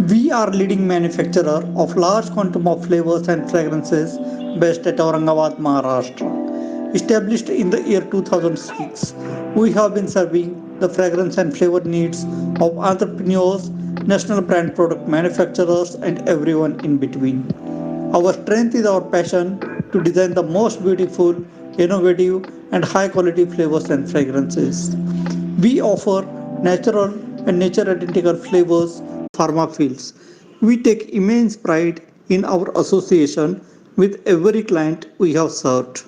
We are leading manufacturer of large quantum of flavors and fragrances based at Aurangabad, Maharashtra. Established in the year 2006, we have been serving the fragrance and flavor needs of entrepreneurs, national brand product manufacturers, and everyone in between. Our strength is our passion to design the most beautiful, innovative, and high quality flavors and fragrances. We offer natural and nature identical flavors pharma fields. We take immense pride in our association with every client we have served.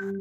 No.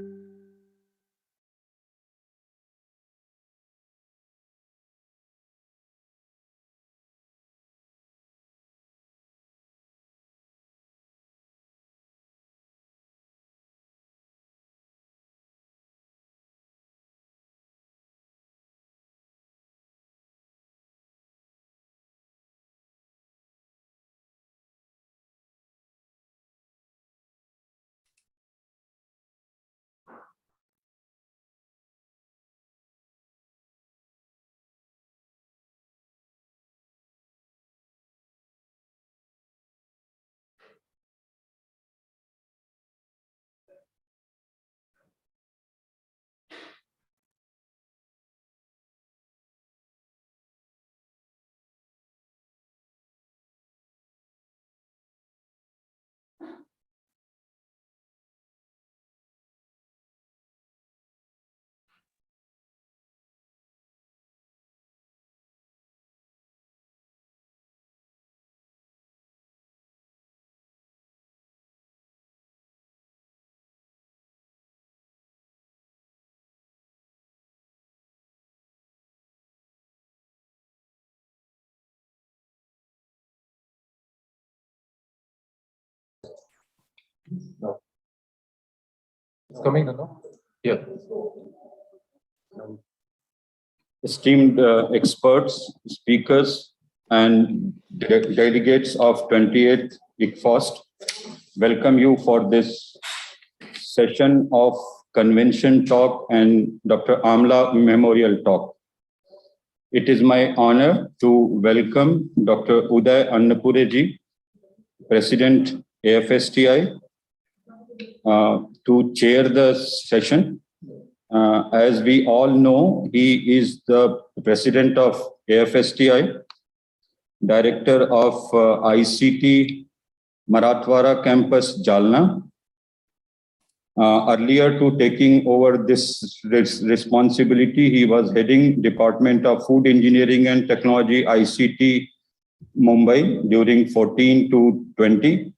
It's coming, no? Yeah. Esteemed experts, speakers, and delegates of 28th ICFOST, welcome you for this session of convention talk and Dr. Amla Memorial Talk. It is my honor to welcome Dr. Uday Annapureji, President AFSTI, to chair the session. As we all know, he is the president of AFSTI, director of ICT Marathwada campus, Jalna. Earlier to taking over this responsibility, he was heading Department of Food Engineering and Technology, ICT, Mumbai during 14 to 20.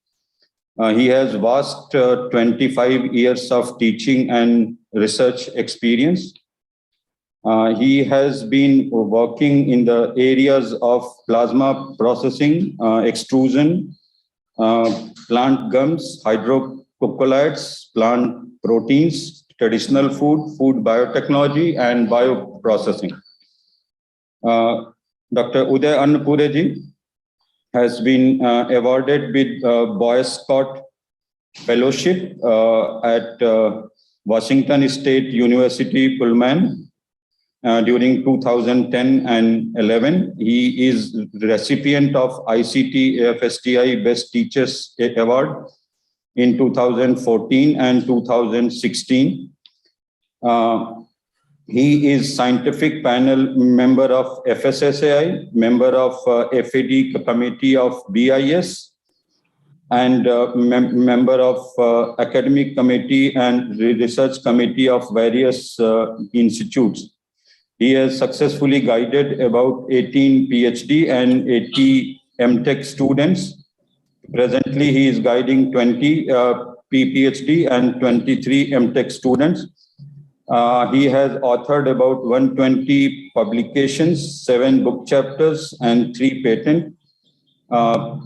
He has vast 25 years of teaching and research experience. He has been working in the areas of plasma processing, extrusion, plant gums, hydrocolloids, plant proteins, traditional food, food biotechnology, and bioprocessing. Dr. Uday Annapureji has been awarded with Boy Scout Fellowship at Washington State University, Pullman during 2010 and 11. He is the recipient of ICT AFSTI Best Teachers Award in 2014 and 2016. He is scientific panel member of FSSAI, member of FAD committee of BIS, and member of academic committee and research committee of various institutes. He has successfully guided about 18 PhD and 80 MTech students. Presently, he is guiding 20 PhD and 23 MTech students. He has authored about 120 publications, 7 book chapters, and 3 patents.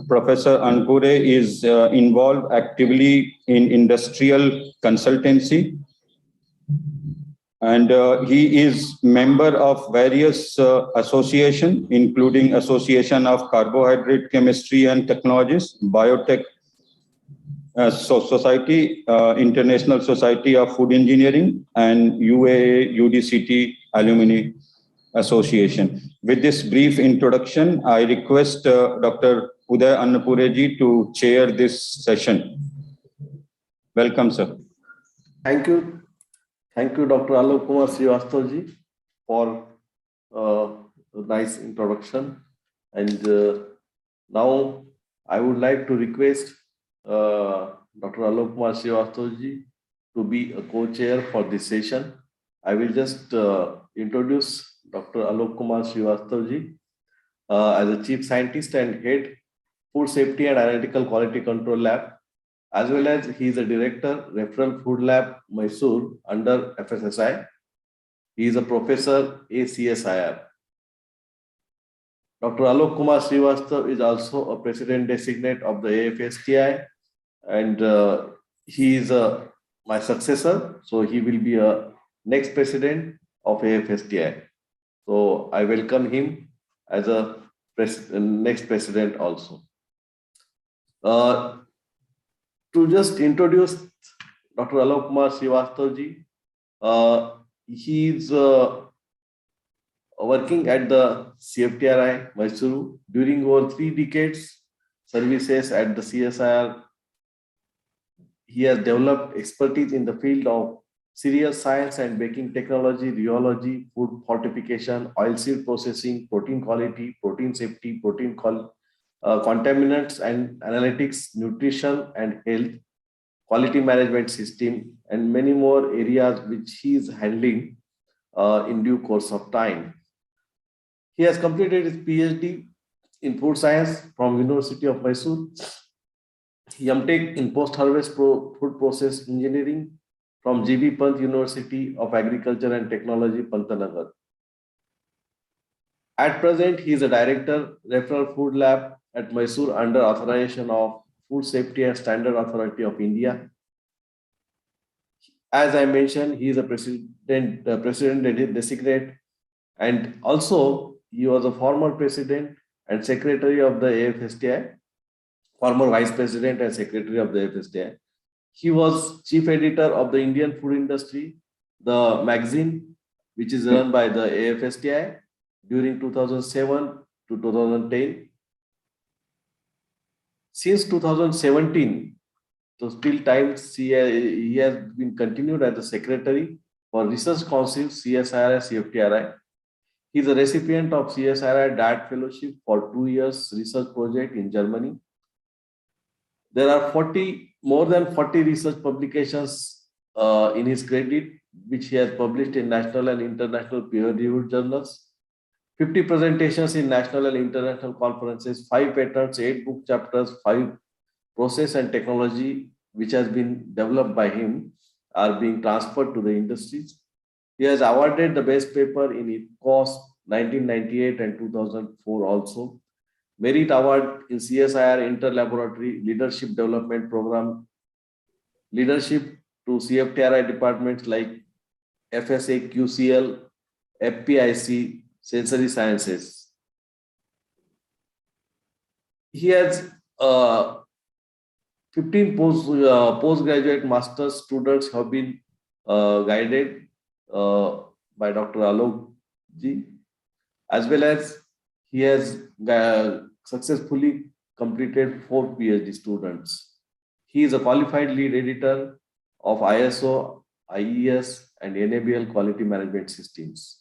Professor Anpure is involved actively in industrial consultancy, and he is member of various associations, including Association of Carbohydrate Chemistry and Technologies, Biotech Society, International Society of Food Engineering, and UAA UDCT Alumni Association. With this brief introduction, I request Dr. Uday Annapureji to chair this session. Welcome, sir. Thank you. Thank you, Dr. Alakma Srivastavji, for a nice introduction. And now I would like to request Dr. Alakma Srivastavji to be a co-chair for this session. I will just introduce Dr. Alakma Srivastavji as a Chief Scientist and Head Food Safety and Analytical Quality Control Lab, as well as he is a director, Referral Food Lab, Mysore, under FSSI. He is a professor, ACSIR. Dr. Alakma Srivastavji is also a president designate of the AFSTI, and he is my successor. So he will be a next president of AFSTI. So I welcome him as a next president also. To just introduce Dr. Alakma Srivastavji, he is working at the CFTRI Mysuru during over 3 decades services at the CSIR. He has developed expertise in the field of cereal science and baking technology, rheology, food fortification, oilseed processing, protein quality, protein safety, protein contaminants and analytics, nutrition and health, quality management system, and many more areas which he is handling in due course of time. He has completed his PhD in food science from University of Mysore. MTech in post-harvest food process engineering from GB Pant University of Agriculture and Technology, Pantanagar. At present, he is a director, Referral Food Lab at Mysore under authorization of Food Safety and Standard Authority of India. As I mentioned, he is a president designate, and also he was a former president and secretary of the AFSTI, former vice president and secretary of the AFSTI. He was chief editor of the Indian Food Industry, the magazine, which is run by the AFSTI during 2007 to 2010. Since 2017, so still times he has been continued as the secretary for Research Council, CSIR, CFTRI. He is a recipient of CSIR DAT Fellowship for 2 years research project in Germany. There are more than 40 research publications in his credit, which he has published in national and international peer-reviewed journals, 50 presentations in national and international conferences, 5 patents, 8 book chapters, 5 process and technology which has been developed by him are being transferred to the industries. He has awarded the best paper in ICFOST 1998 and 2004 also. Merit Award in CSIR Interlaboratory Leadership Development Program, leadership to CFTRI departments like FSA, QCL, FPIC, Sensory Sciences. He has 15 postgraduate master's students have been guided by Dr. Alokji, as well as he has successfully completed 4 PhD students. He is a qualified lead editor of ISO, IES, and NABL quality management systems.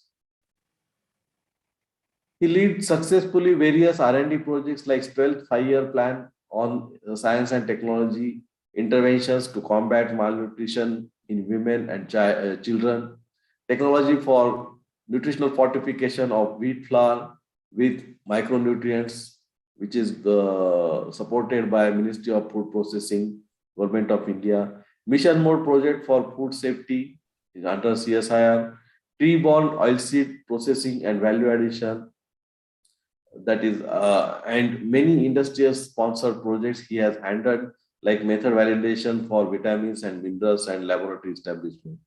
He leads successfully various R&D projects like 12th 5-year plan on science and technology, interventions to combat malnutrition in women and children, technology for nutritional fortification of wheat flour with micronutrients, which is supported by Ministry of Food Processing, Government of India, Mission Mode project for food safety is under CSIR, tree-borne oilseed processing and value addition, that is, and many industrial sponsored projects he has handled, like method validation for vitamins and minerals and laboratory establishment.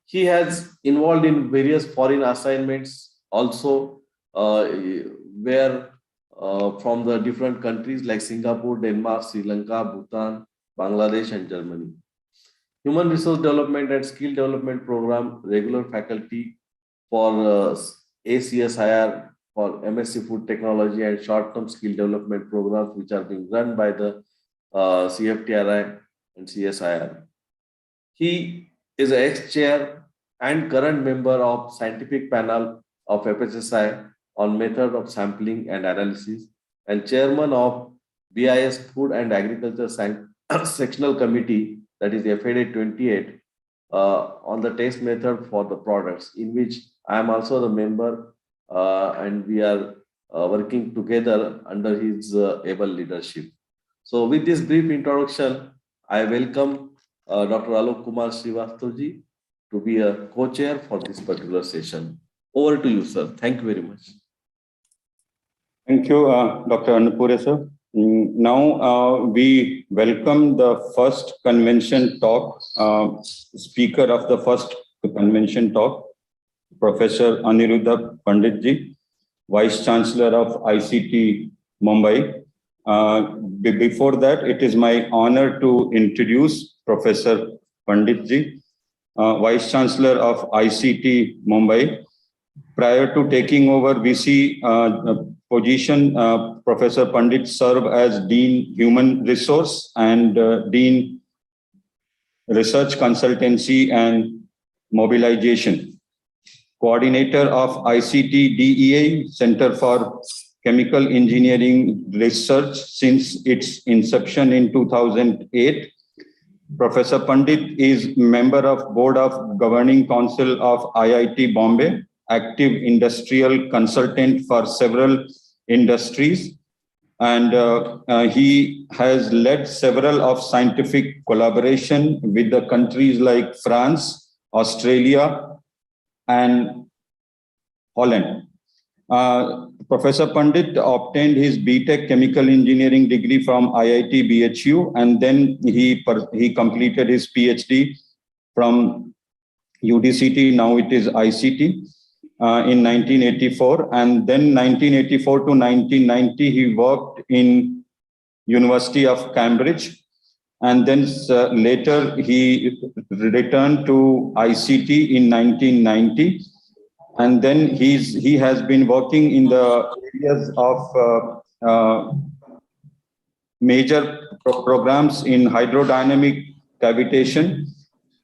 He has involved in various foreign assignments also, where from the different countries like Singapore, Denmark, Sri Lanka, Bhutan, Bangladesh, and Germany. Human Resource Development and Skill Development Program, regular faculty for ACSIR for MSc Food Technology and short-term skill development programs, which are being run by the CFTRI and CSIR. He is an ex-chair and current member of scientific panel of FSSI on method of sampling and analysis, and chairman of BIS Food and Agriculture Sectional Committee, that is FAD 28, on the test method for the products, in which I am also the member, and we are working together under his able leadership. So with this brief introduction, I welcome Dr. Alakma Srivastavji to be a co-chair for this particular session. Over to you, sir. Thank you very much. Thank you, Dr. Annapure, sir. Now we welcome the first convention talk, speaker of the first convention talk, Professor Anirudha Panditji, Vice Chancellor of ICT Mumbai. Before that, it is my honor to introduce Professor Panditji, Vice Chancellor of ICT Mumbai. Prior to taking over VC position, Professor Pandit served as Dean Human Resource and Dean Research Consultancy and Mobilization, Coordinator of ICT DEA Center for Chemical Engineering Research since its inception in 2008. Professor Pandit is member of Board of Governing Council of IIT Bombay, active industrial consultant for several industries, and he has led several of scientific collaboration with the countries like France, Australia, and Holland. Professor Pandit obtained his BTech Chemical Engineering degree from IIT BHU, and then he completed his PhD from UDCT, now it is ICT, in 1984. And then 1984 to 1990, he worked in University of Cambridge. And then later he returned to ICT in 1990. And then he has been working in the areas of major programs in hydrodynamic cavitation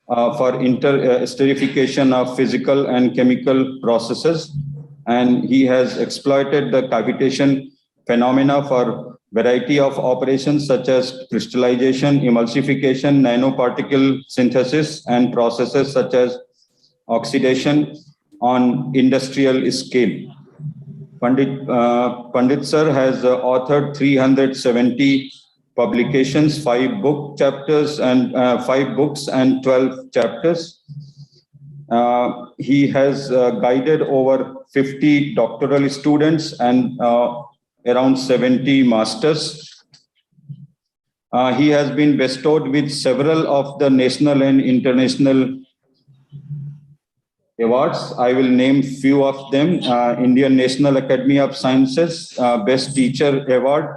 for esterification of physical and chemical processes. And he has exploited the cavitation phenomena for variety of operations such as crystallization, emulsification, nanoparticle synthesis, and processes such as oxidation on industrial scale. Pandit sir has authored 370 publications, 5 books and 12 chapters. He has guided over 50 doctoral students and around 70 masters. He has been bestowed with several of the national and international awards. I will name few of them. Indian National Academy of Sciences, Best Teacher Award,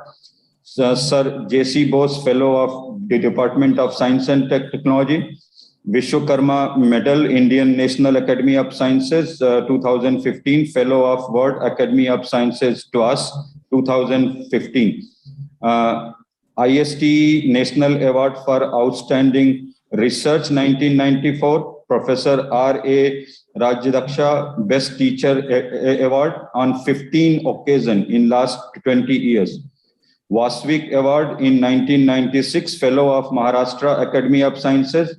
Sir J.C. Bose Fellow of the Department of Science and Technology, Vishwakarma Medal, Indian National Academy of Sciences, 2015, Fellow of World Academy of Sciences to us, 2015. IST National Award for Outstanding Research, 1994, Professor R.A. Rajdaksha Best Teacher Award on 15 occasions in last 20 years. Vasvik Award in 1996, Fellow of Maharashtra Academy of Sciences,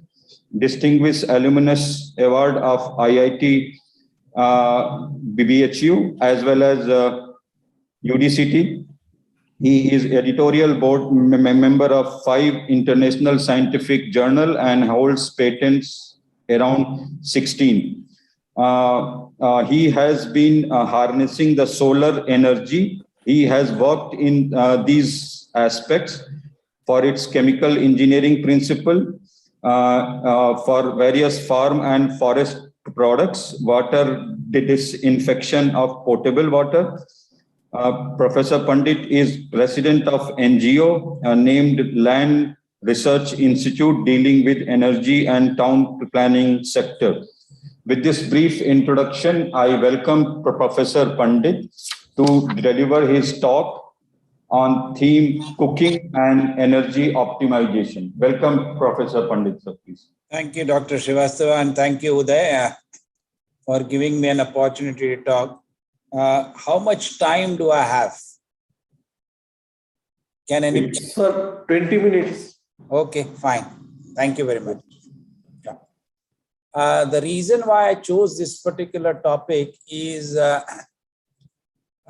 Distinguished Alumnus Award of IIT BBHU as well as UDCT. He is editorial board member of 5 international scientific journals and holds patents around 16. He has been harnessing the solar energy. He has worked in these aspects for its chemical engineering principle for various farm and forest products, water disinfection of potable water. Professor Pandit is president of NGO named Land Research Institute dealing with energy and town planning sector. With this brief introduction, I welcome Professor Pandit to deliver his talk on theme cooking and energy optimization. Welcome, Professor Pandit, sir, please. Thank you, Dr. Srivastava, and thank you, Uday, for giving me an opportunity to talk. How much time do I have? Can any? Sir, 20 minutes. Okay, fine. Thank you very much. The reason why I chose this particular topic is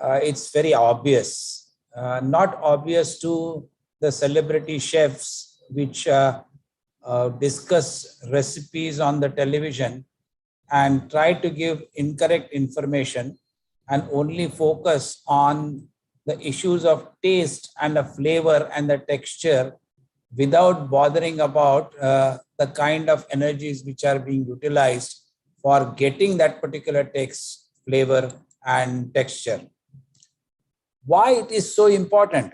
it's very obvious. Not obvious to the celebrity chefs which discuss recipes on the television and try to give incorrect information and only focus on the issues of taste and the flavor and the texture without bothering about the kind of energies which are being utilized for getting that particular taste, flavor, and texture. Why it is so important?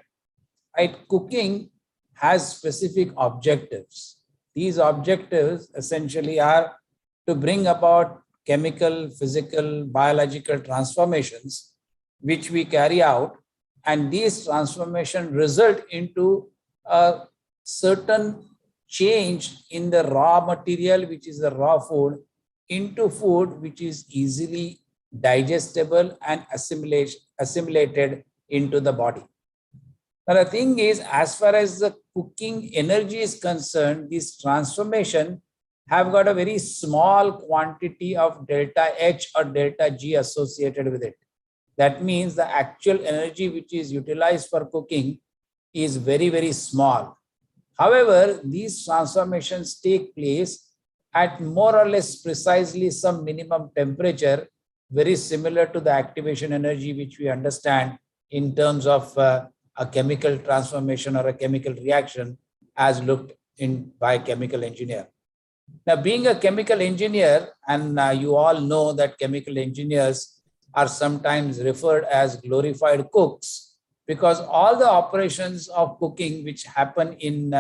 Right? Cooking has specific objectives. These objectives essentially are to bring about chemical, physical, biological transformations which we carry out, and these transformations result into a certain change in the raw material, which is the raw food, into food which is easily digestible and assimilated into the body. Now the thing is, as far as the cooking energy is concerned, this transformation have got a very small quantity of delta H or delta G associated with it. That means the actual energy which is utilized for cooking is very, very small. However, these transformations take place at more or less precisely some minimum temperature, very similar to the activation energy which we understand in terms of a chemical transformation or a chemical reaction as looked in by a chemical engineer. Now, being a chemical engineer, and you all know that chemical engineers are sometimes referred as glorified cooks, because all the operations of cooking which happen in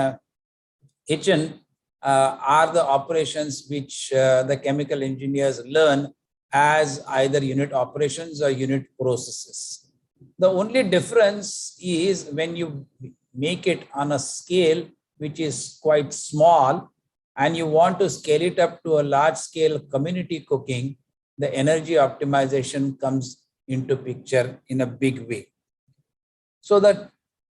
kitchen are the operations which the chemical engineers learn as either unit operations or unit processes. The only difference is when you make it on a scale which is quite small and you want to scale it up to a large scale community cooking, the energy optimization comes into picture in a big way. So that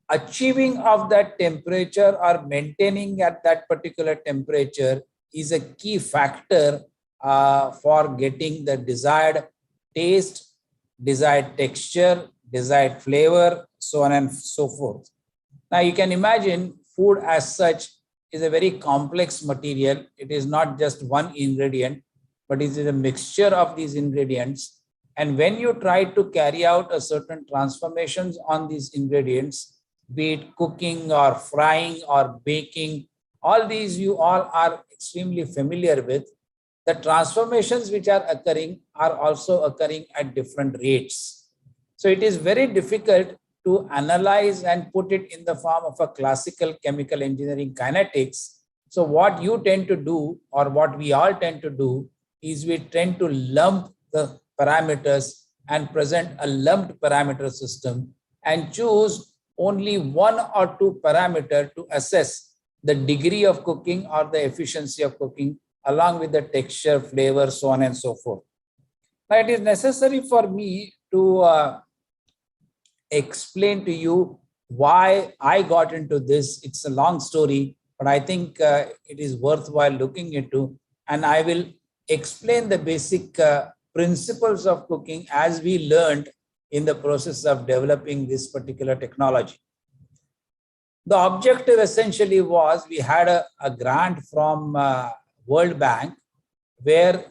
achieving of that temperature or maintaining at that particular temperature is a key factor for getting the desired taste, desired texture, desired flavor, so on and so forth. Now you can imagine food as such is a very complex material. It is not just one ingredient, but it is a mixture of these ingredients. And when you try to carry out a certain transformations on these ingredients, be it cooking or frying or baking, all these you all are extremely familiar with. The transformations which are occurring are also occurring at different rates. So it is very difficult to analyze and put it in the form of a classical chemical engineering kinetics. So what you tend to do, or what we all tend to do, is we tend to lump the parameters and present a lumped parameter system and choose only one or two parameters to assess the degree of cooking or the efficiency of cooking, along with the texture, flavor, so on and so forth. Now it is necessary for me to explain to you why I got into this. It's a long story, but I think it is worthwhile looking into, and I will explain the basic principles of cooking as we learned in the process of developing this particular technology. The objective essentially was, we had a grant from World Bank, where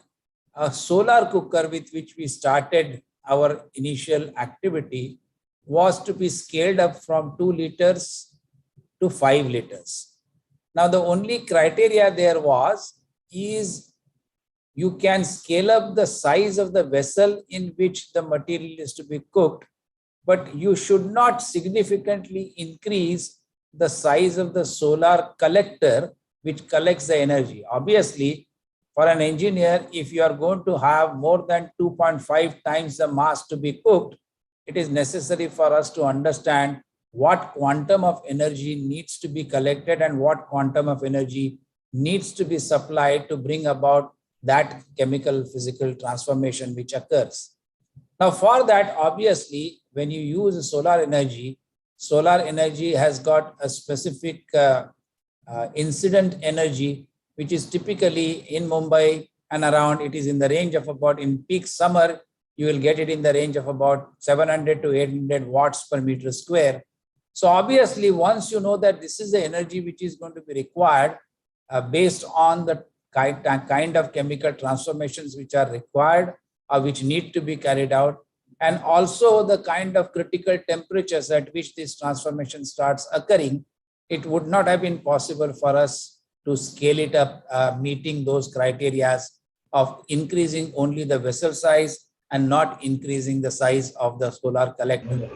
a solar cooker with which we started our initial activity was to be scaled up from 2 liters to 5 liters. Now, the only criteria there is you can scale up the size of the vessel in which the material is to be cooked, but you should not significantly increase the size of the solar collector which collects the energy. Obviously, for an engineer, if you are going to have more than 2.5 times the mass to be cooked, it is necessary for us to understand what quantum of energy needs to be collected and what quantum of energy needs to be supplied to bring about that chemical physical transformation which occurs. Now, for that, obviously, when you use solar energy has got a specific incident energy, which is typically in Mumbai and around, it is in the range of about, in peak summer, you will get it in the range of about 700 to 800 watts per meter square. So obviously, once you know that this is the energy which is going to be required based on the kind of chemical transformations which are required or which need to be carried out, and also the kind of critical temperatures at which this transformation starts occurring, it would not have been possible for us to scale it up, meeting those criteria of increasing only the vessel size and not increasing the size of the solar collector.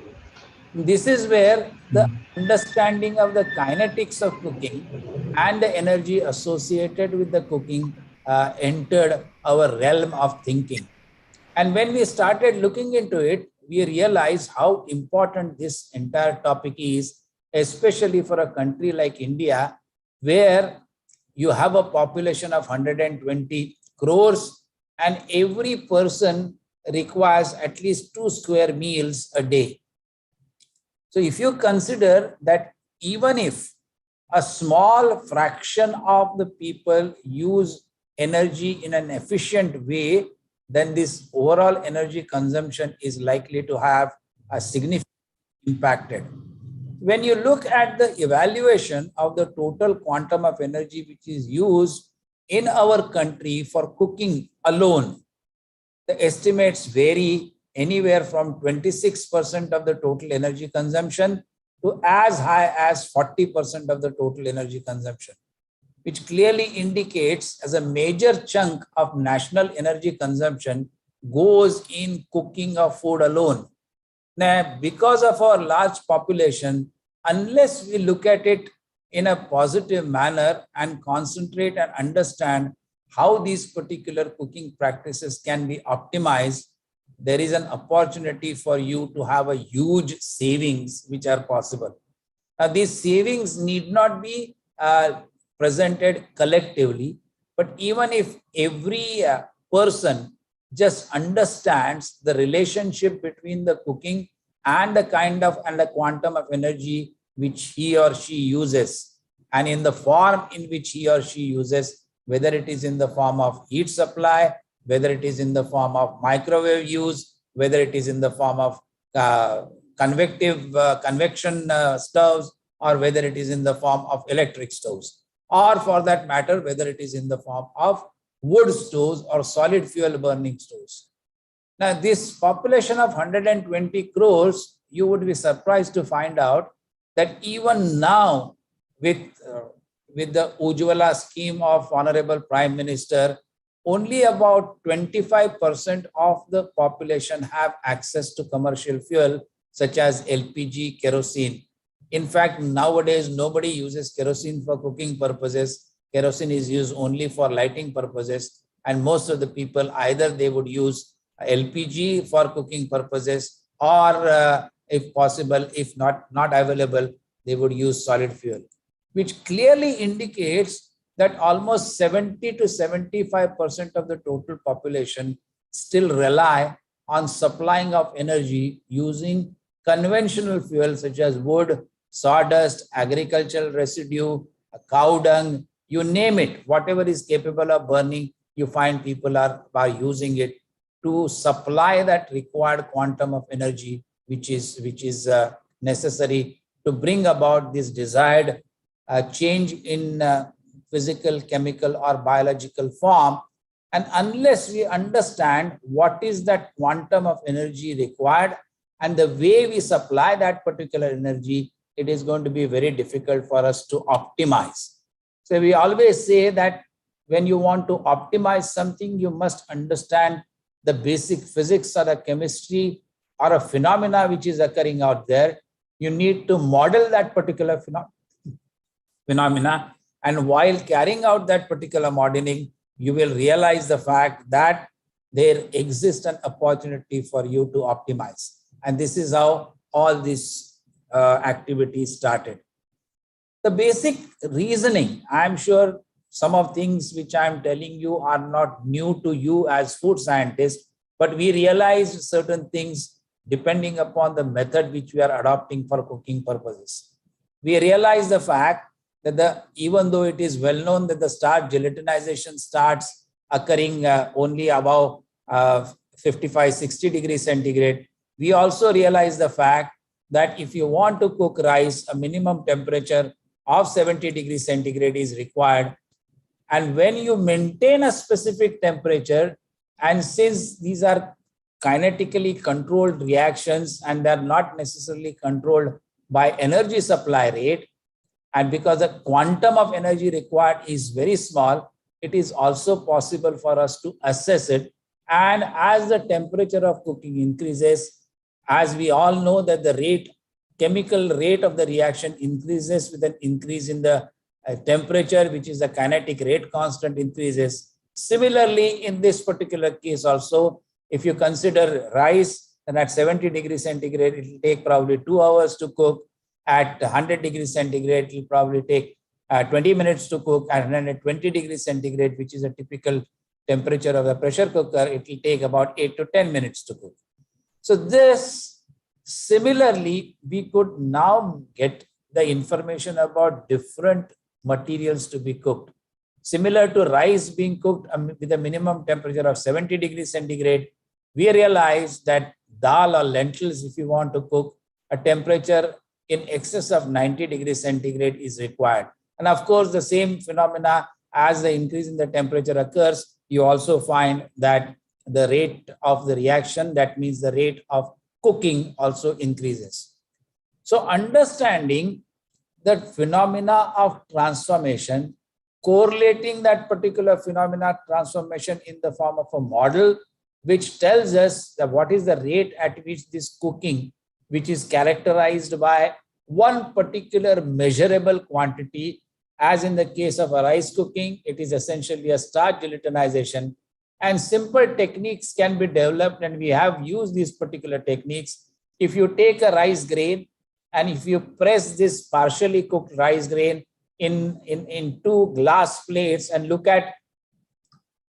This is where the understanding of the kinetics of cooking and the energy associated with the cooking entered our realm of thinking. And when we started looking into it, we realized how important this entire topic is, especially for a country like India, where you have a population of 120 crores and every person requires at least 2 square meals a day. So if you consider that even if a small fraction of the people use energy in an efficient way, then this overall energy consumption is likely to have a significant impact. When you look at the evaluation of the total quantum of energy which is used in our country for cooking alone, the estimates vary anywhere from 26% of the total energy consumption to as high as 40% of the total energy consumption, which clearly indicates as a major chunk of national energy consumption goes in cooking of food alone. Now, because of our large population, unless we look at it in a positive manner and concentrate and understand how these particular cooking practices can be optimized, there is an opportunity for you to have a huge savings which are possible. Now, these savings need not be presented collectively, but even if every person just understands the relationship between the cooking and the kind of and the quantum of energy which he or she uses, and in the form in which he or she uses, whether it is in the form of heat supply, whether it is in the form of microwave use, whether it is in the form of convection stoves, or whether it is in the form of electric stoves, or for that matter, whether it is in the form of wood stoves or solid fuel burning stoves. Now, this population of 120 crores, you would be surprised to find out that even now, with the Ujjwala scheme of Honorable Prime Minister, only about 25% of the population have access to commercial fuel such as LPG, kerosene. In fact, nowadays, nobody uses kerosene for cooking purposes. Kerosene is used only for lighting purposes. And most of the people, either they would use LPG for cooking purposes, or if possible, if not available, they would use solid fuel, which clearly indicates that almost 70 to 75% of the total population still rely on supplying of energy using conventional fuels such as wood, sawdust, agricultural residue, cow dung, you name it, whatever is capable of burning, you find people are using it to supply that required quantum of energy, which is necessary to bring about this desired change in physical, chemical, or biological form. And unless we understand what is that quantum of energy required and the way we supply that particular energy, it is going to be very difficult for us to optimize. So we always say that when you want to optimize something, you must understand the basic physics or the chemistry or a phenomena which is occurring out there. You need to model that particular phenomena. And while carrying out that particular modeling, you will realize the fact that there exists an opportunity for you to optimize. And this is how all this activity started. The basic reasoning, I'm sure some of things which I'm telling you are not new to you as food scientists, but we realize certain things depending upon the method which we are adopting for cooking purposes. We realize the fact that even though it is well known that the starch gelatinization starts occurring only above 55-60 degrees centigrade, we also realize the fact that if you want to cook rice, a minimum temperature of 70 degrees centigrade is required. And when you maintain a specific temperature, and since these are kinetically controlled reactions and they're not necessarily controlled by energy supply rate, and because the quantum of energy required is very small, it is also possible for us to assess it. And as the temperature of cooking increases, as we all know that the chemical rate of the reaction increases with an increase in the temperature, which is the kinetic rate constant increases. Similarly, in this particular case also, if you consider rice, then at 70 degrees centigrade, it will take probably 2 hours to cook. At 100 degrees centigrade, it will probably take 20 minutes to cook. At 120 degrees centigrade, which is a typical temperature of the pressure cooker, it will take about 8 to 10 minutes to cook. So this, similarly, we could now get the information about different materials to be cooked. Similar to rice being cooked with a minimum temperature of 70 degrees centigrade, we realize that dal or lentils, if you want to cook, a temperature in excess of 90 degrees centigrade is required. And of course, the same phenomena, as the increase in the temperature occurs, you also find that the rate of the reaction, that means the rate of cooking, also increases. So understanding the phenomena of transformation, correlating that particular phenomena transformation in the form of a model, which tells us that what is the rate at which this cooking, which is characterized by one particular measurable quantity, as in the case of a rice cooking, it is essentially a starch gelatinization. And simple techniques can be developed, and we have used these particular techniques. If you take a rice grain, and if you press this partially cooked rice grain in 2 glass plates and look at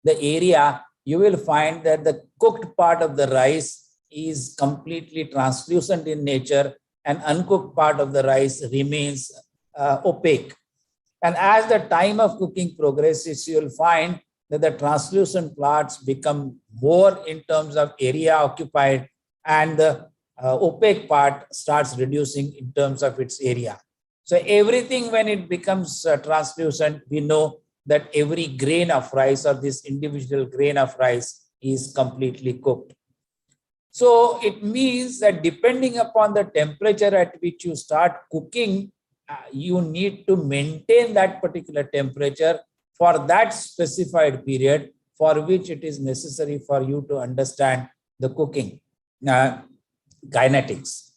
the area, you will find that the cooked part of the rice is completely translucent in nature, and uncooked part of the rice remains opaque. And as the time of cooking progresses, you will find that the translucent parts become more in terms of area occupied, and the opaque part starts reducing in terms of its area. So everything, when it becomes translucent, we know that every grain of rice, or this individual grain of rice, is completely cooked. So it means that depending upon the temperature at which you start cooking, you need to maintain that particular temperature for that specified period, for which it is necessary for you to understand the cooking kinetics.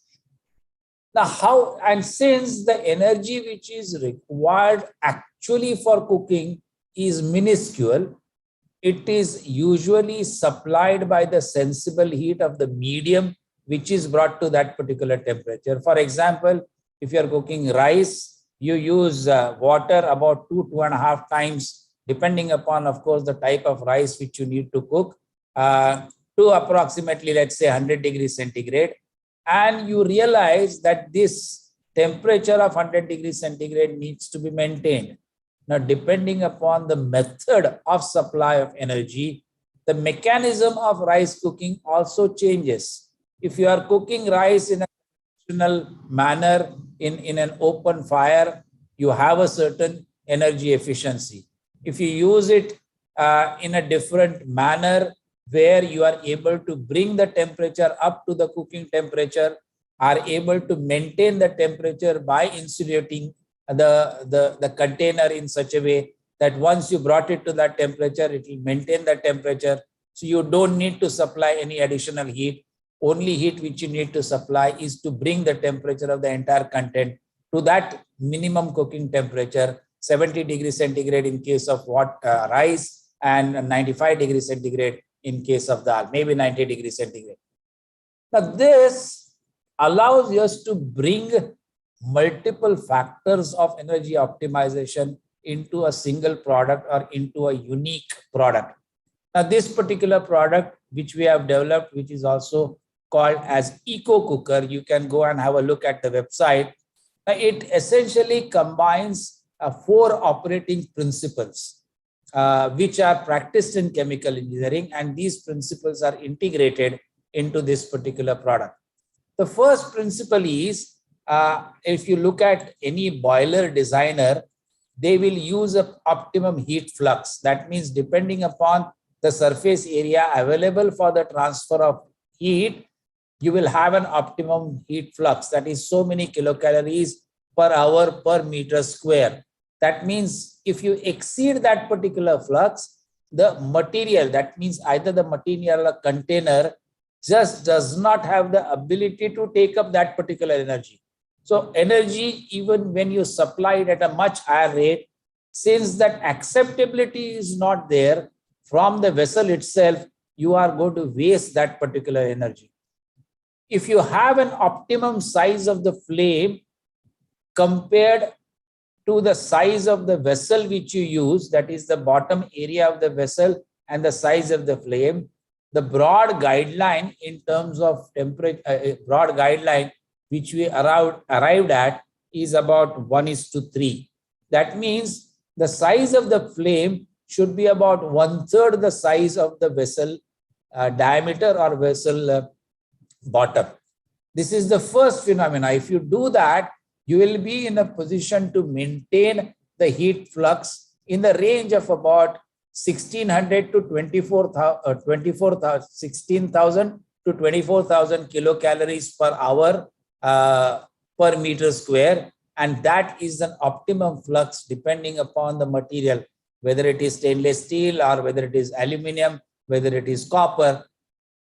Now, how, and since the energy which is required actually for cooking is minuscule, it is usually supplied by the sensible heat of the medium which is brought to that particular temperature. For example, if you are cooking rice, you use water about 2.5 times, depending upon, of course, the type of rice which you need to cook, to approximately, let's say, 100 degrees centigrade. And you realize that this temperature of 100 degrees centigrade needs to be maintained. Now, depending upon the method of supply of energy, the mechanism of rice cooking also changes. If you are cooking rice in a traditional manner in an open fire, you have a certain energy efficiency. If you use it in a different manner, where you are able to bring the temperature up to the cooking temperature, are able to maintain the temperature by insulating the container in such a way that once you brought it to that temperature, it will maintain that temperature. So you don't need to supply any additional heat. Only heat which you need to supply is to bring the temperature of the entire content to that minimum cooking temperature, 70 degrees centigrade in case of rice, and 95 degrees centigrade in case of dal, maybe 90 degrees centigrade. Now, this allows us to bring multiple factors of energy optimization into a single product or into a unique product. Now, this particular product which we have developed, which is also called as Eco Cooker, you can go and have a look at the website. It essentially combines 4 operating principles, which are practiced in chemical engineering, and these principles are integrated into this particular product. The first principle is, if you look at any boiler designer, they will use an optimum heat flux. That means depending upon the surface area available for the transfer of heat, you will have an optimum heat flux. That is so many kilocalories per hour per meter square. That means if you exceed that particular flux, the material, that means either the material or container, just does not have the ability to take up that particular energy. So energy, even when you supply it at a much higher rate, since that acceptability is not there from the vessel itself, you are going to waste that particular energy. If you have an optimum size of the flame compared to the size of the vessel which you use, that is the bottom area of the vessel and the size of the flame, the broad guideline in terms of temperature, broad guideline which we arrived at is about 1:3. That means the size of the flame should be about 1/3 the size of the vessel diameter or vessel bottom. This is the first phenomena. If you do that, you will be in a position to maintain the heat flux in the range of about 1600 to 16,000 to 24,000 kilocalories per hour per meter square. And that is an optimum flux depending upon the material, whether it is stainless steel or whether it is aluminum, whether it is copper,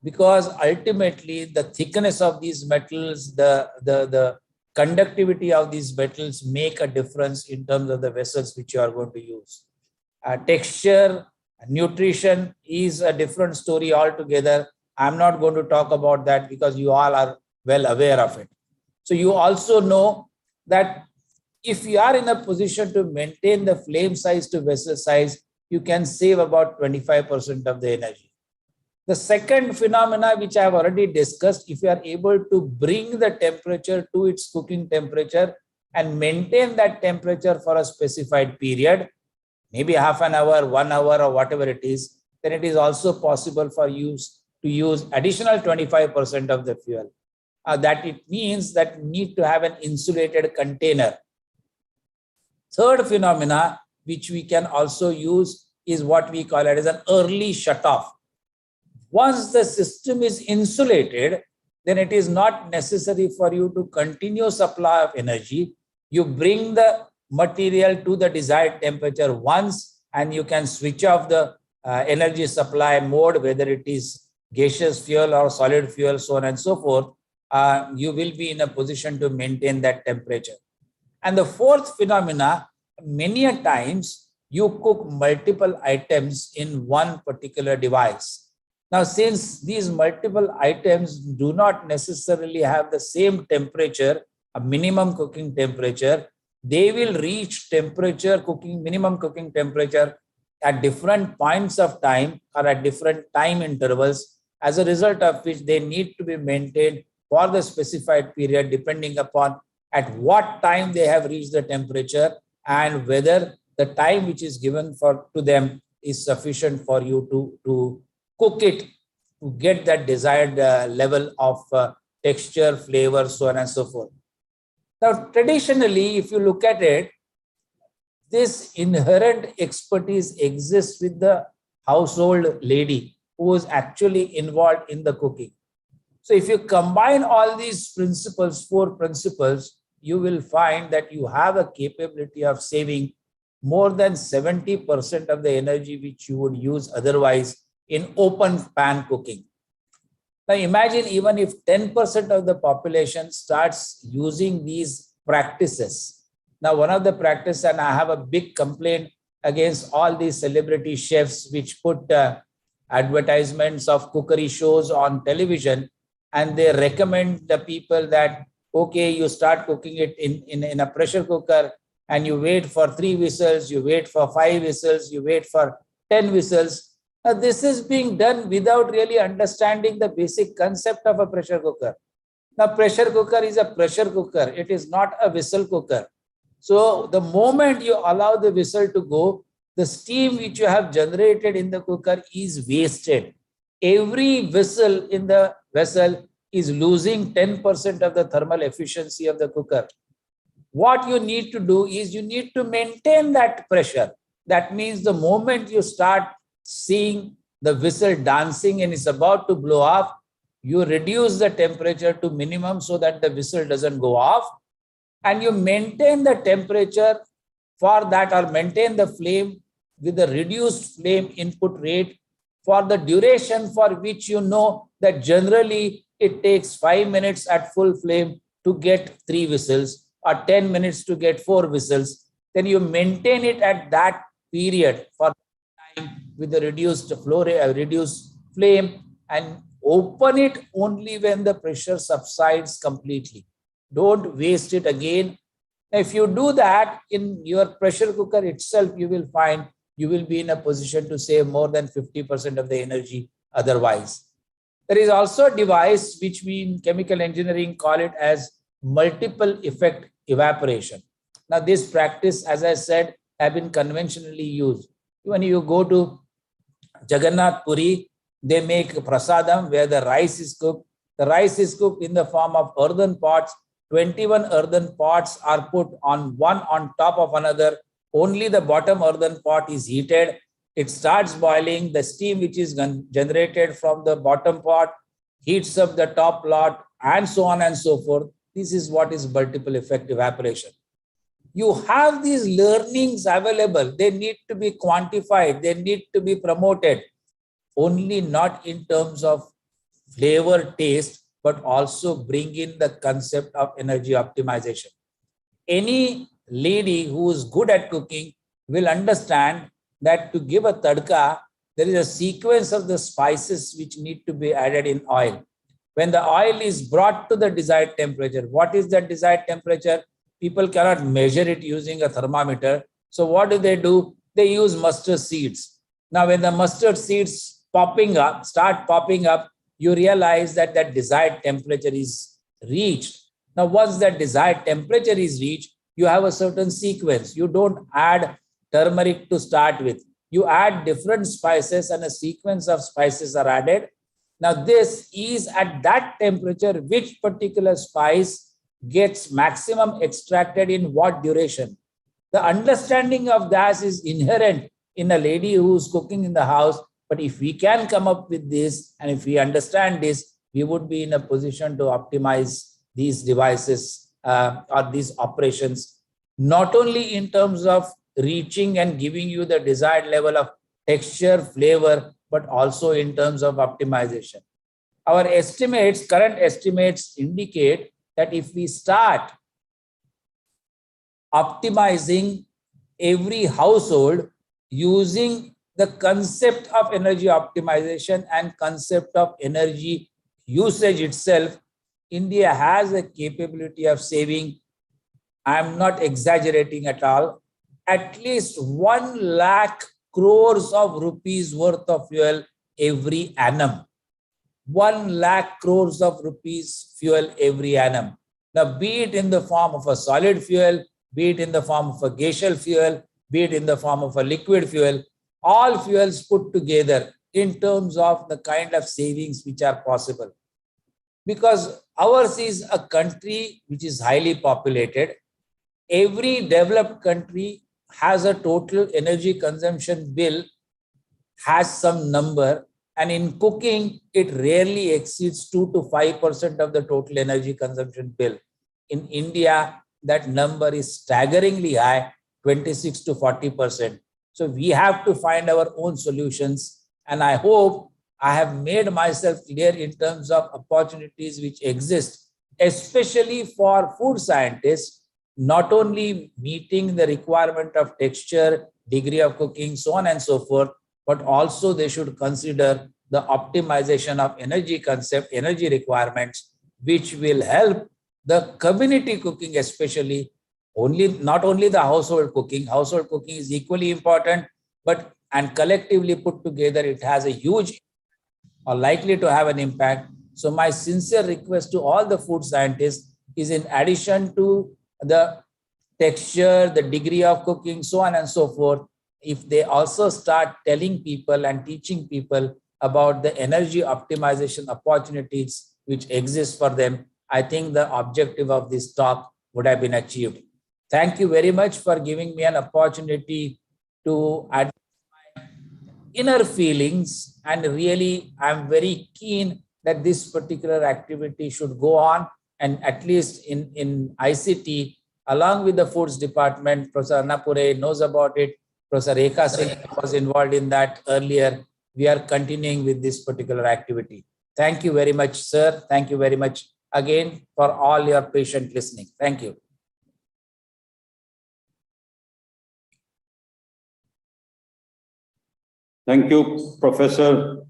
because ultimately the thickness of these metals, the conductivity of these metals make a difference in terms of the vessels which you are going to use. Texture, nutrition is a different story altogether. I'm not going to talk about that because you all are well aware of it. So you also know that if you are in a position to maintain the flame size to vessel size, you can save about 25% of the energy. The second phenomena, which I have already discussed, if you are able to bring the temperature to its cooking temperature and maintain that temperature for a specified period, maybe half an hour, 1 hour, or whatever it is, then it is also possible for you to use additional 25% of the fuel. That it means that you need to have an insulated container. Third phenomena, which we can also use, is what we call it as an early shutoff. Once the system is insulated, then it is not necessary for you to continue supply of energy. You bring the material to the desired temperature once, and you can switch off the energy supply mode, whether it is gaseous fuel or solid fuel, so on and so forth. You will be in a position to maintain that temperature. And the fourth phenomena, many a times you cook multiple items in one particular device. Now, since these multiple items do not necessarily have the same temperature, a minimum cooking temperature, they will reach minimum cooking temperature at different points of time or at different time intervals, as a result of which they need to be maintained for the specified period, depending upon at what time they have reached the temperature and whether the time which is given to them is sufficient for you to cook it to get that desired level of texture, flavor, so on and so forth. Now, traditionally, if you look at it, this inherent expertise exists with the household lady who is actually involved in the cooking. So if you combine all these principles, 4 principles, you will find that you have a capability of saving more than 70% of the energy which you would use otherwise in open pan cooking. Now imagine even if 10% of the population starts using these practices. Now one of the practices, and I have a big complaint against all these celebrity chefs which put advertisements of cookery shows on television, and they recommend the people that, okay, you start cooking it in a pressure cooker and you wait for 3 whistles, you wait for 5 whistles, you wait for 10 whistles. Now, this is being done without really understanding the basic concept of a pressure cooker. Now, pressure cooker is a pressure cooker. It is not a whistle cooker. So the moment you allow the whistle to go, the steam which you have generated in the cooker is wasted. Every whistle in the vessel is losing 10% of the thermal efficiency of the cooker. What you need to do is you need to maintain that pressure. That means the moment you start seeing the whistle dancing and it's about to blow off, you reduce the temperature to minimum so that the whistle doesn't go off, and you maintain the temperature for that, or maintain the flame with a reduced flame input rate for the duration for which you know that generally it takes 5 minutes at full flame to get 3 whistles or 10 minutes to get 4 whistles. Then you maintain it at that period for time with the reduced flow rate, reduced flame, and open it only when the pressure subsides completely. Don't waste it again. If you do that in your pressure cooker itself, you will find you will be in a position to save more than 50% of the energy otherwise. There is also a device which we in chemical engineering call it as multiple effect evaporation. Now this practice, as I said, have been conventionally used. When you go to Jagannath Puri, they make prasadam where the rice is cooked. The rice is cooked in the form of earthen pots. 21 earthen pots are put on one on top of another. Only the bottom earthen pot is heated. It starts boiling. The steam which is generated from the bottom pot heats up the top lot, and so on and so forth. This is what is multiple effect evaporation. You have these learnings available. They need to be quantified. They need to be promoted. Only not in terms of flavor, taste, but also bring in the concept of energy optimization. Any lady who is good at cooking will understand that to give a tadka, there is a sequence of the spices which need to be added in oil. When the oil is brought to the desired temperature, what is the desired temperature? People cannot measure it using a thermometer. So what do? They use mustard seeds. Now, when the mustard seeds start popping up, you realize that that desired temperature is reached. Now, once that desired temperature is reached, you have a certain sequence. You don't add turmeric to start with. You add different spices and a sequence of spices are added. Now, this is at that temperature, which particular spice gets maximum extracted in what duration. The understanding of that is inherent in a lady who's cooking in the house. But if we can come up with this, and if we understand this, we would be in a position to optimize these devices or these operations, not only in terms of reaching and giving you the desired level of texture, flavor, but also in terms of optimization. Our estimates, current estimates indicate that if we start optimizing every household using the concept of energy optimization and concept of energy usage itself, India has a capability of saving, I'm not exaggerating at all, at least 1 lakh crores of rupees worth of fuel every annum. 1 lakh crores of rupees fuel every annum. Now, be it in the form of a solid fuel, be it in the form of a gaseous fuel, be it in the form of a liquid fuel, all fuels put together in terms of the kind of savings which are possible. Because ours is a country which is highly populated. Every developed country has a total energy consumption bill, has some number, and in cooking, it rarely exceeds 2 to 5% of the total energy consumption bill. In India, that number is staggeringly high, 26 to 40%. So we have to find our own solutions. And I hope I have made myself clear in terms of opportunities which exist, especially for food scientists, not only meeting the requirement of texture, degree of cooking, so on and so forth, but also they should consider the optimization of energy concept, energy requirements, which will help the community cooking, especially not only the household cooking is equally important, but and collectively put together, it has a huge or likely to have an impact. So my sincere request to all the food scientists is, in addition to the texture, the degree of cooking, so on and so forth, if they also start telling people and teaching people about the energy optimization opportunities which exists for them, I think the objective of this talk would have been achieved. Thank you very much for giving me an opportunity to add my inner feelings, and really I'm very keen that this particular activity should go on, and at least in ICT, along with the foods department, Professor Annapure knows about it, Professor Rekha Singh was involved in that earlier. We are continuing with this particular activity. Thank you very much, sir. Thank you very much again for all your patient listening. Thank you. Thank you, Professor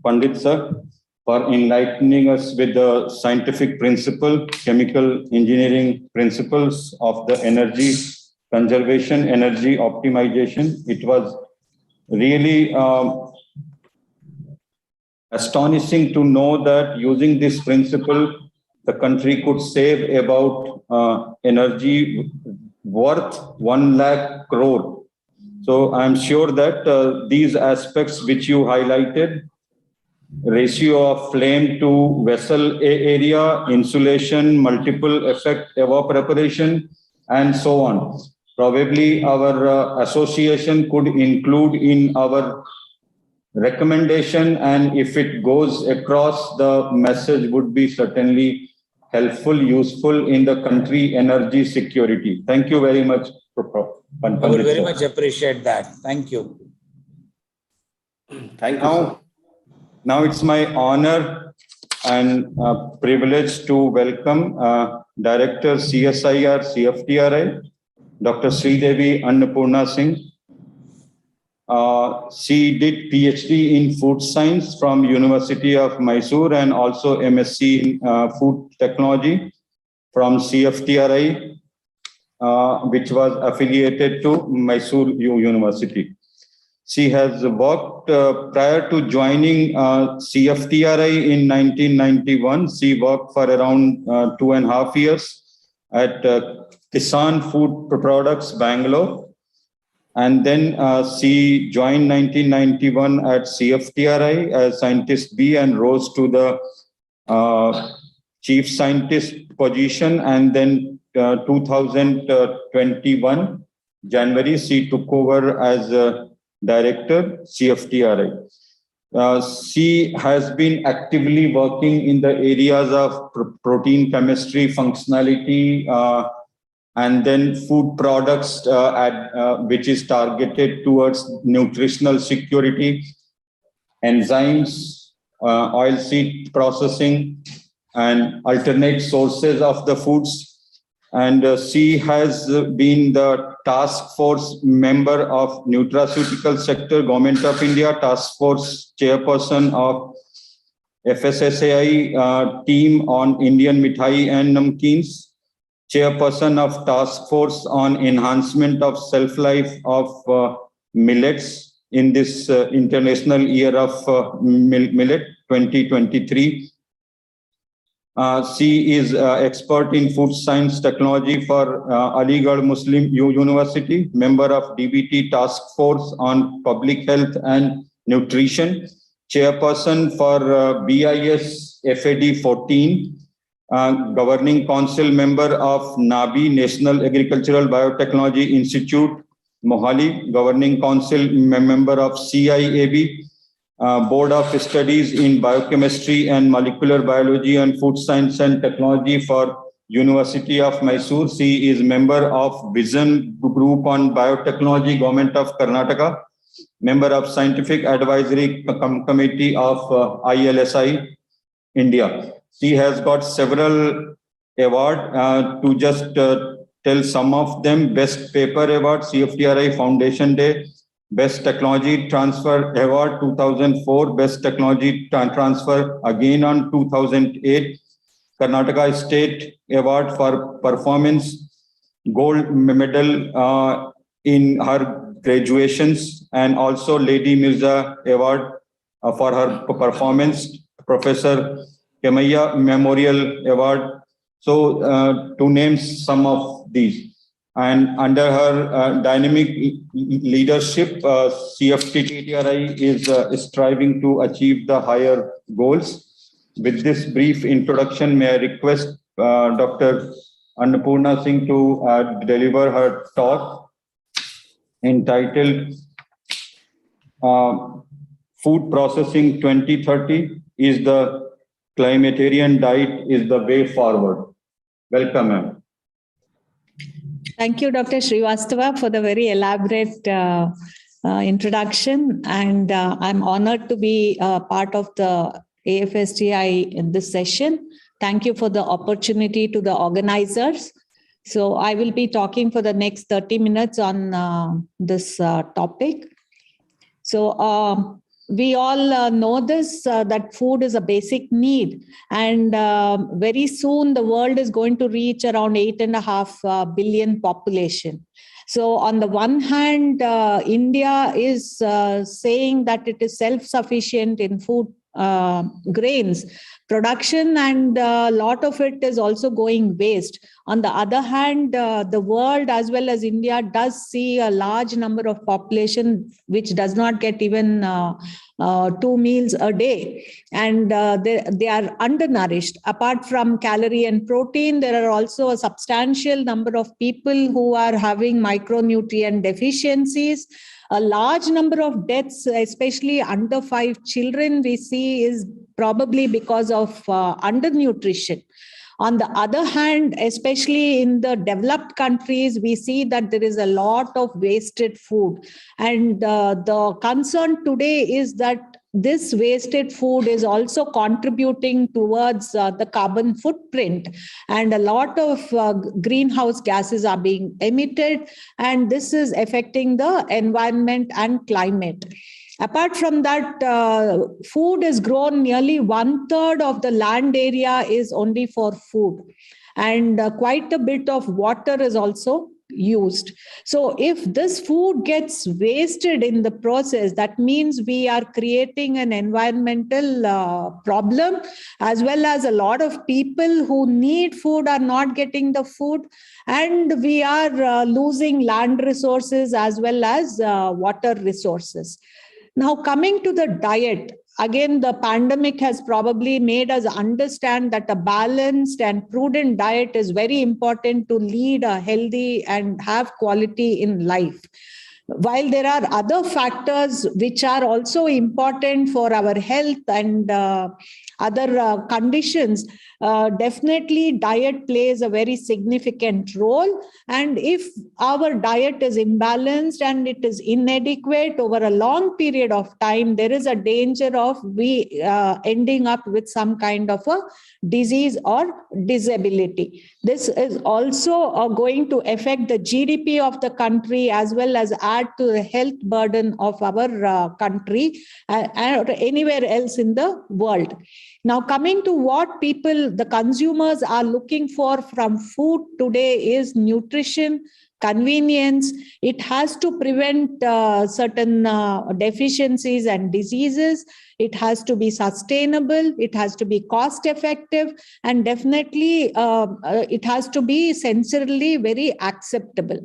Pandit sir, for enlightening us with the scientific principle, chemical engineering principles of the energy conservation, energy optimization. It was really astonishing to know that using this principle, the country could save about energy worth 1 lakh crore. So I'm sure that these aspects which you highlighted, ratio of flame to vessel area, insulation, multiple effect evaporation, and so on. Probably our association could include in our recommendation, and if it goes across, the message would be certainly helpful, useful in the country energy security. Thank you very much, Pandit. I would very much appreciate that. Thank you. Thank you. Now it's my honor and privilege to welcome Director CSIR CFTRI, Dr. Sridevi Annapurna Singh. She did PhD in food science from University of Mysore and also MSc in food technology from CFTRI, which was affiliated to Mysore University. She has worked prior to joining CFTRI in 1991. She worked for around 2.5 years at Kisan Food Products, Bangalore. And then she joined 1991 at CFTRI as Scientist B and rose to the Chief Scientist position. And then 2021, January, she took over as Director, CFTRI. She has been actively working in the areas of protein chemistry, functionality, and then food products, which is targeted towards nutritional security, enzymes, oilseed processing, and alternate sources of the foods. And she has been the task force member of nutraceutical sector, Government of India, task force chairperson of FSSAI team on Indian Mithai and Namkeens, chairperson of task force on enhancement of shelf life of millets in this International Year of Millet 2023. She is expert in food science technology for Aligarh Muslim University, member of DBT task force on public health and nutrition, chairperson for BIS FAD 14, governing council member of NABI, National Agricultural Biotechnology Institute, Mohali, governing council member of CIAB, Board of Studies in Biochemistry and Molecular Biology and Food Science and Technology for University of Mysore. She is member of Vision Group on Biotechnology, Government of Karnataka, member of Scientific Advisory Committee of ILSI, India. She has got several awards, to just tell some of them: Best Paper Award, CFTRI Foundation Day, Best Technology Transfer Award 2004, Best Technology Transfer again on 2008, Karnataka State Award for Performance, Gold Medal in her graduations, and also Lady Mirza Award for her performance, Professor Kemaya Memorial Award. So to name some of these. And under her dynamic leadership, CFTRI is striving to achieve the higher goals. With this brief introduction, may I request Dr. Annapurna Singh to deliver her talk entitled Food Processing 2030 is the Climatarian Diet is the Way Forward. Welcome, ma'am. Thank you, Dr. Srivastava, for the very elaborate introduction. And I'm honored to be part of the AFSTI in this session. Thank you for the opportunity to the organizers. So I will be talking for the next 30 minutes on this topic. So we all know this, that food is a basic need. And very soon the world is going to reach around 8.5 billion population. So on the one hand, India is saying that it is self-sufficient in food grains production, and a lot of it is also going waste. On the other hand, the world as well as India does see a large number of population which does not get even 2 meals a day, and they are undernourished. Apart from calorie and protein, there are also a substantial number of people who are having micronutrient deficiencies. A large number of deaths, especially under 5 children, we see is probably because of undernutrition. On the other hand, especially in the developed countries, we see that there is a lot of wasted food. And the concern today is that this wasted food is also contributing towards the carbon footprint, and a lot of greenhouse gases are being emitted, and this is affecting the environment and climate. Apart from that, food is grown, nearly 1/3 of the land area is only for food, and quite a bit of water is also used. So if this food gets wasted in the process, that means we are creating an environmental problem, as well as a lot of people who need food are not getting the food, and we are losing land resources as well as water resources. Now, coming to the diet, again, the pandemic has probably made us understand that a balanced and prudent diet is very important to lead a healthy and have quality in life. While there are other factors which are also important for our health and other conditions, definitely diet plays a very significant role. And if our diet is imbalanced and it is inadequate over a long period of time, there is a danger of we ending up with some kind of a disease or disability. This is also going to affect the GDP of the country, as well as add to the health burden of our country or anywhere else in the world. Now, coming to what people, the consumers, are looking for from food today is nutrition, convenience. It has to prevent certain deficiencies and diseases. It has to be sustainable. It has to be cost effective, and definitely it has to be sensorily very acceptable.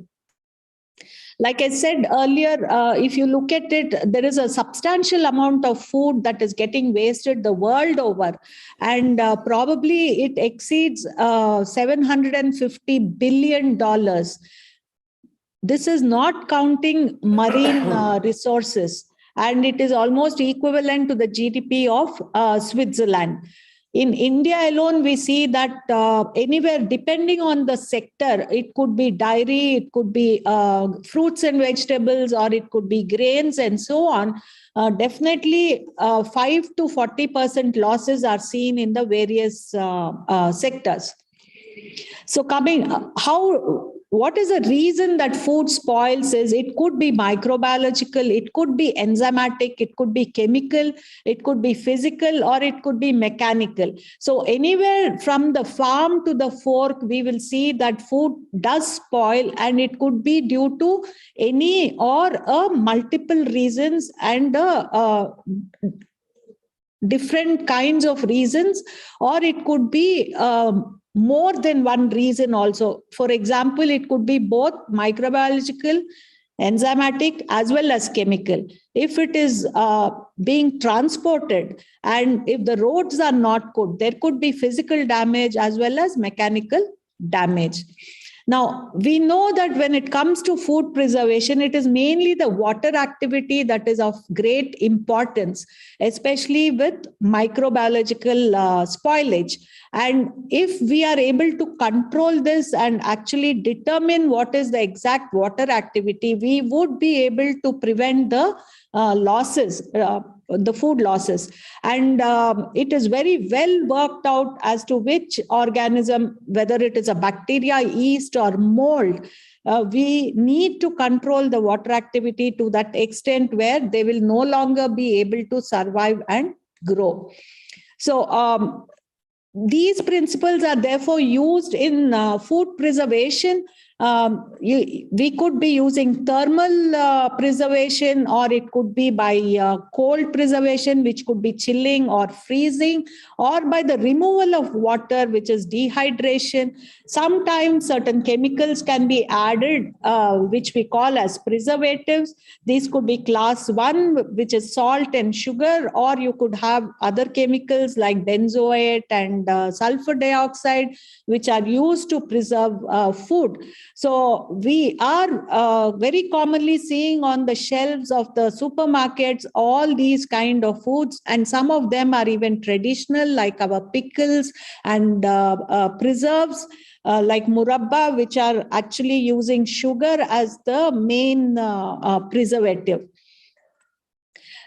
Like I said earlier, if you look at it, there is a substantial amount of food that is getting wasted the world over, and probably it exceeds $750 billion. This is not counting marine resources, and it is almost equivalent to the GDP of Switzerland. In India alone, we see that anywhere, depending on the sector, it could be dairy, it could be fruits and vegetables, or it could be grains and so on. Definitely 5 to 40% losses are seen in the various sectors. So what is the reason that food spoils is it could be microbiological, it could be enzymatic, it could be chemical, it could be physical, or it could be mechanical. So anywhere from the farm to the fork, we will see that food does spoil, and it could be due to any or multiple reasons and different kinds of reasons, or it could be more than one reason also. For example, it could be both microbiological, enzymatic, as well as chemical. If it is being transported, and if the roads are not good, there could be physical damage as well as mechanical damage. Now, we know that when it comes to food preservation, it is mainly the water activity that is of great importance, especially with microbiological spoilage. And if we are able to control this and actually determine what is the exact water activity, we would be able to prevent the losses, the food losses. And it is very well worked out as to which organism, whether it is a bacteria, yeast, or mold, we need to control the water activity to that extent where they will no longer be able to survive and grow. So these principles are therefore used in food preservation. We could be using thermal preservation, or it could be by cold preservation, which could be chilling or freezing, or by the removal of water, which is dehydration. Sometimes certain chemicals can be added, which we call as preservatives. These could be class 1, which is salt and sugar, or you could have other chemicals like benzoate and sulfur dioxide, which are used to preserve food. So we are very commonly seeing on the shelves of the supermarkets all these kind of foods, and some of them are even traditional, like our pickles and preserves like murabba, which are actually using sugar as the main preservative.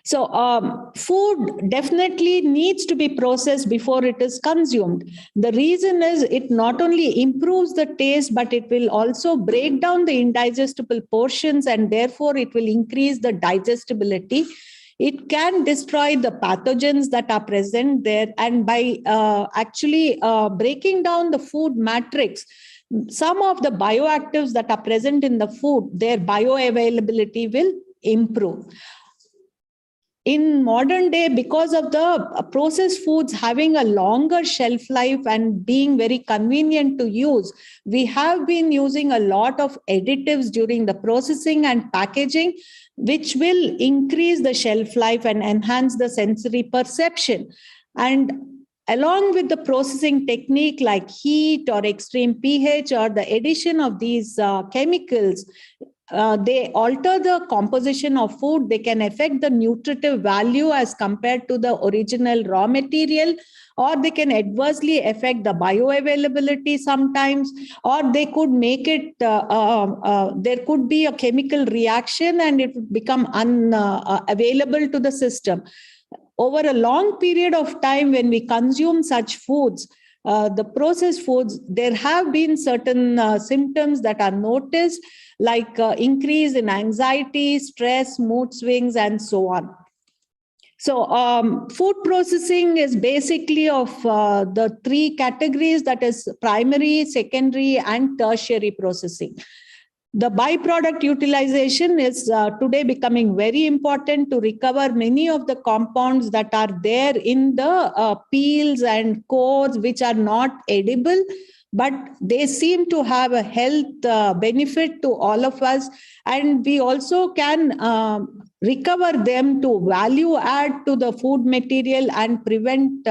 So food definitely needs to be processed before it is consumed. The reason is it not only improves the taste, but it will also break down the indigestible portions, and therefore it will increase the digestibility. It can destroy the pathogens that are present there, and by actually breaking down the food matrix, some of the bioactives that are present in the food, their bioavailability will improve. In modern day, because of the processed foods having a longer shelf life and being very convenient to use, we have been using a lot of additives during the processing and packaging, which will increase the shelf life and enhance the sensory perception. And along with the processing technique like heat or extreme pH or the addition of these chemicals, they alter the composition of food. They can affect the nutritive value as compared to the original raw material, or they can adversely affect the bioavailability sometimes, or they could make it, there could be a chemical reaction and it would become unavailable to the system. Over a long period of time, when we consume such foods, the processed foods, there have been certain symptoms that are noticed, like increase in anxiety, stress, mood swings, and so on. So food processing is basically of the 3 categories, that is primary, secondary, and tertiary processing. The byproduct utilization is today becoming very important to recover many of the compounds that are there in the peels and cores, which are not edible, but they seem to have a health benefit to all of us. And we also can recover them to value add to the food material and prevent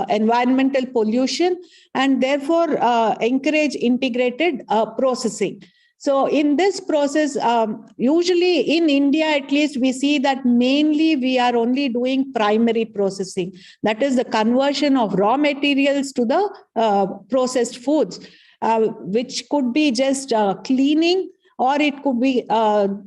environmental pollution, and therefore encourage integrated processing. So in this process, usually in India, at least, we see that mainly we are only doing primary processing. That is the conversion of raw materials to the processed foods, which could be just cleaning, or it could be kind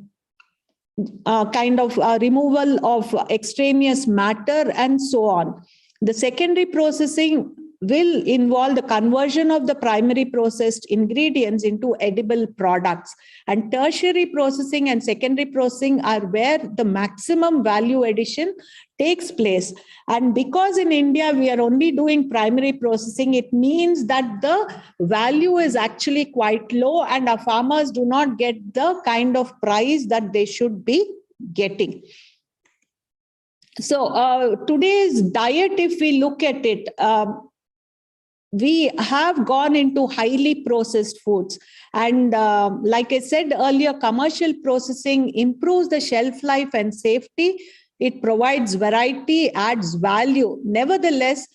of removal of extraneous matter and so on. The secondary processing will involve the conversion of the primary processed ingredients into edible products. And tertiary processing and secondary processing are where the maximum value addition takes place. And because in India we are only doing primary processing, it means that the value is actually quite low, and our farmers do not get the kind of price that they should be getting. So today's diet, if we look at it, we have gone into highly processed foods. And like I said earlier, commercial processing improves the shelf life and safety. It provides variety, adds value. Nevertheless,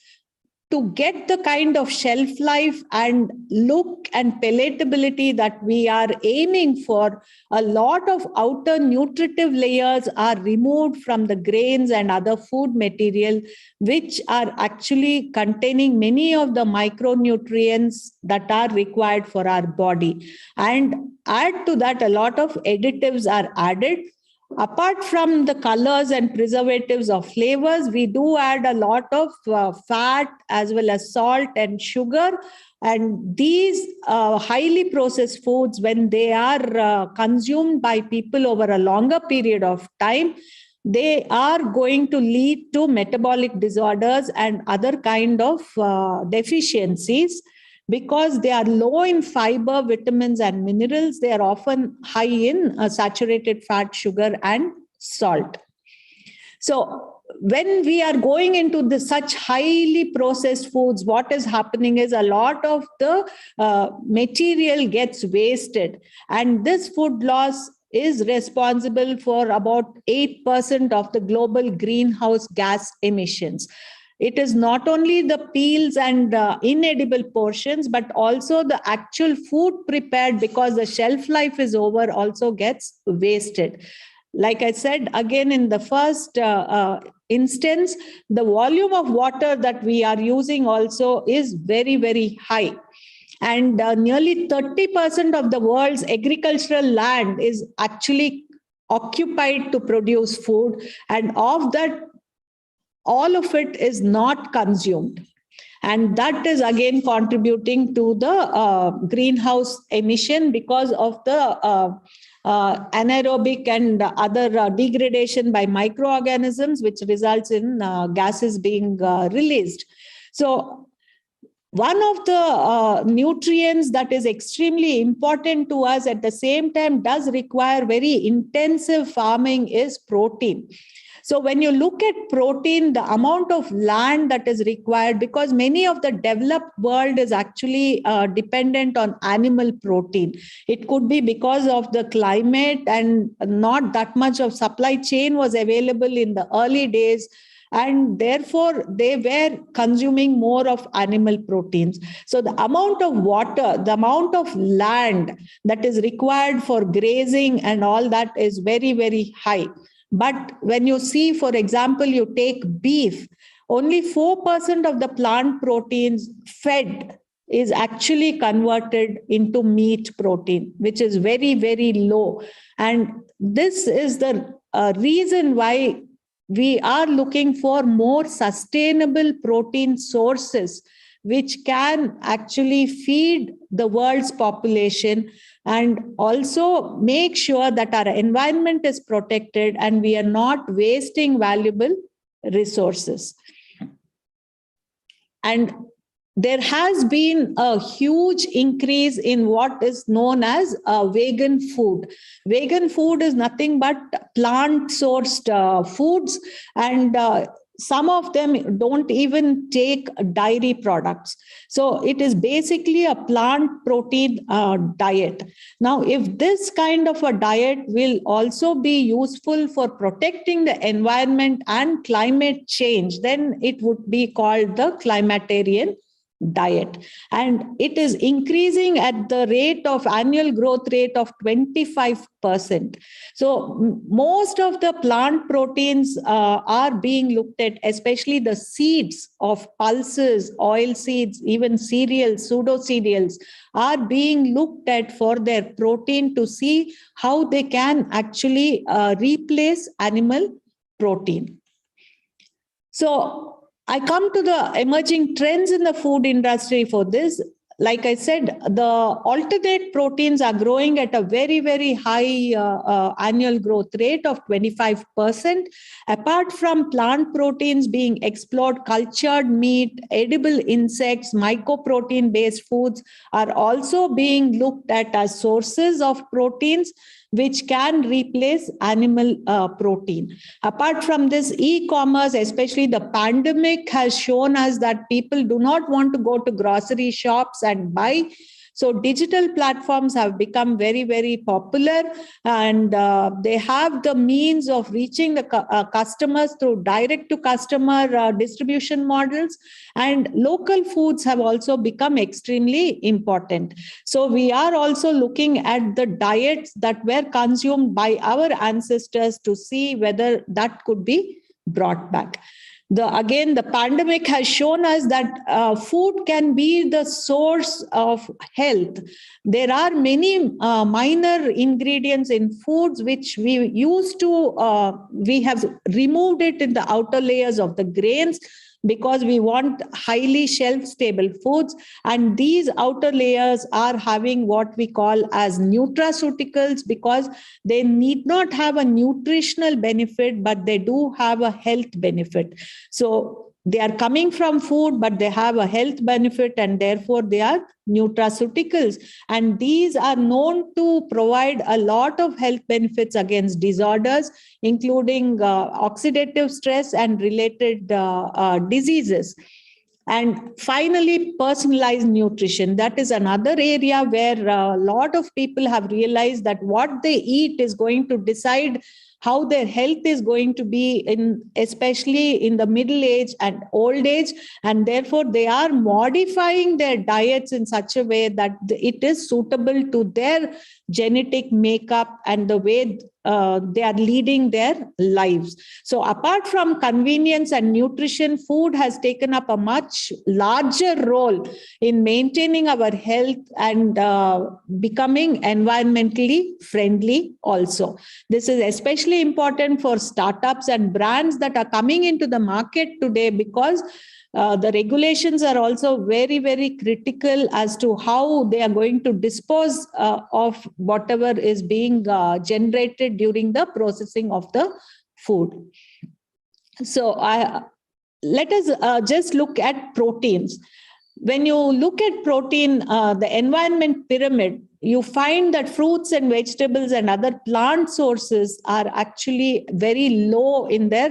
to get the kind of shelf life and look and palatability that we are aiming for, a lot of outer nutritive layers are removed from the grains and other food material, which are actually containing many of the micronutrients that are required for our body. And add to that, a lot of additives are added. Apart from the colors and preservatives of flavors, we do add a lot of fat as well as salt and sugar. And these highly processed foods, when they are consumed by people over a longer period of time, they are going to lead to metabolic disorders and other kind of deficiencies. Because they are low in fiber, vitamins, and minerals, they are often high in saturated fat, sugar, and salt. So when we are going into such highly processed foods, what is happening is a lot of the material gets wasted. And this food loss is responsible for about 8% of the global greenhouse gas emissions. It is not only the peels and inedible portions, but also the actual food prepared, because the shelf life is over, also gets wasted. Like I said, again, in the first instance, the volume of water that we are using also is very, very high. And nearly 30% of the world's agricultural land is actually occupied to produce food. And of that, all of it is not consumed. And that is again contributing to the greenhouse emission because of the anaerobic and other degradation by microorganisms, which results in gases being released. So one of the nutrients that is extremely important to us at the same time does require very intensive farming is protein. So when you look at protein, the amount of land that is required, because many of the developed world is actually dependent on animal protein. It could be because of the climate and not that much of supply chain was available in the early days. And therefore, they were consuming more of animal proteins. So the amount of water, the amount of land that is required for grazing and all that is very, very high. But when you see, for example, you take beef, only 4% of the plant proteins fed is actually converted into meat protein, which is very, very low. And this is the reason why we are looking for more sustainable protein sources, which can actually feed the world's population and also make sure that our environment is protected and we are not wasting valuable resources. And there has been a huge increase in what is known as vegan food. Vegan food is nothing but plant-sourced foods, and some of them don't even take dairy products. So it is basically a plant protein diet. Now, if this kind of a diet will also be useful for protecting the environment and climate change, then it would be called the climatarian diet. And it is increasing at the rate of annual growth rate of 25%. So most of the plant proteins are being looked at, especially the seeds of pulses, oil seeds, even cereals, pseudo cereals are being looked at for their protein to see how they can actually replace animal protein. So I come to the emerging trends in the food industry for this. Like I said, the alternate proteins are growing at a very, very high annual growth rate of 25%. Apart from plant proteins being explored, cultured meat, edible insects, mycoprotein-based foods are also being looked at as sources of proteins which can replace animal protein. Apart from this, e-commerce, especially the pandemic, has shown us that people do not want to go to grocery shops and buy. So digital platforms have become very, very popular, and they have the means of reaching the customers through direct to customer distribution models, and local foods have also become extremely important. So we are also looking at the diets that were consumed by our ancestors to see whether that could be brought back. Again, the pandemic has shown us that food can be the source of health. There are many minor ingredients in foods which we used to, we have removed it in the outer layers of the grains, because we want highly shelf-stable foods. And these outer layers are having what we call as nutraceuticals, because they need not have a nutritional benefit, but they do have a health benefit. So they are coming from food, but they have a health benefit, and therefore they are nutraceuticals. And these are known to provide a lot of health benefits against disorders, including oxidative stress and related diseases. And finally, personalized nutrition. That is another area where a lot of people have realized that what they eat is going to decide how their health is going to be, especially in the middle age and old age. And therefore, they are modifying their diets in such a way that it is suitable to their genetic makeup and the way they are leading their lives. So apart from convenience and nutrition, food has taken up a much larger role in maintaining our health and becoming environmentally friendly also. This is especially important for startups and brands that are coming into the market today, because the regulations are also very, very critical as to how they are going to dispose of whatever is being generated during the processing of the food. So let us just look at proteins. When you look at protein, the environment pyramid, you find that fruits and vegetables and other plant sources are actually very low in their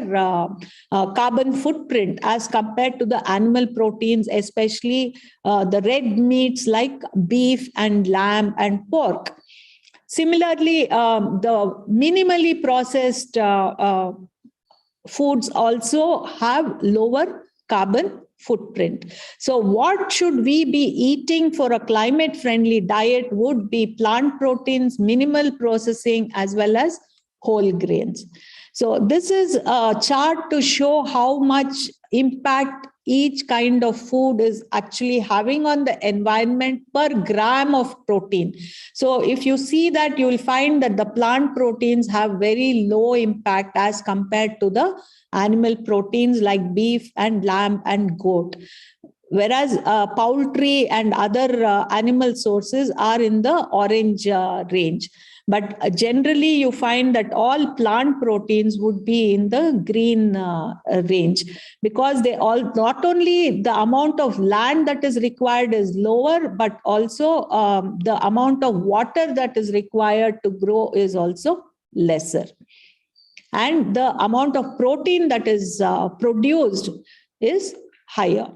carbon footprint as compared to the animal proteins, especially the red meats like beef and lamb and pork. Similarly, the minimally processed foods also have lower carbon footprint. So what should we be eating for a climate-friendly diet would be plant proteins, minimal processing, as well as whole grains. So this is a chart to show how much impact each kind of food is actually having on the environment per gram of protein. So if you see that, you will find that the plant proteins have very low impact as compared to the animal proteins like beef and lamb and goat. Whereas poultry and other animal sources are in the orange range. But generally, you find that all plant proteins would be in the green range, because they all, not only the amount of land that is required is lower, but also the amount of water that is required to grow is also lesser. And the amount of protein that is produced is higher.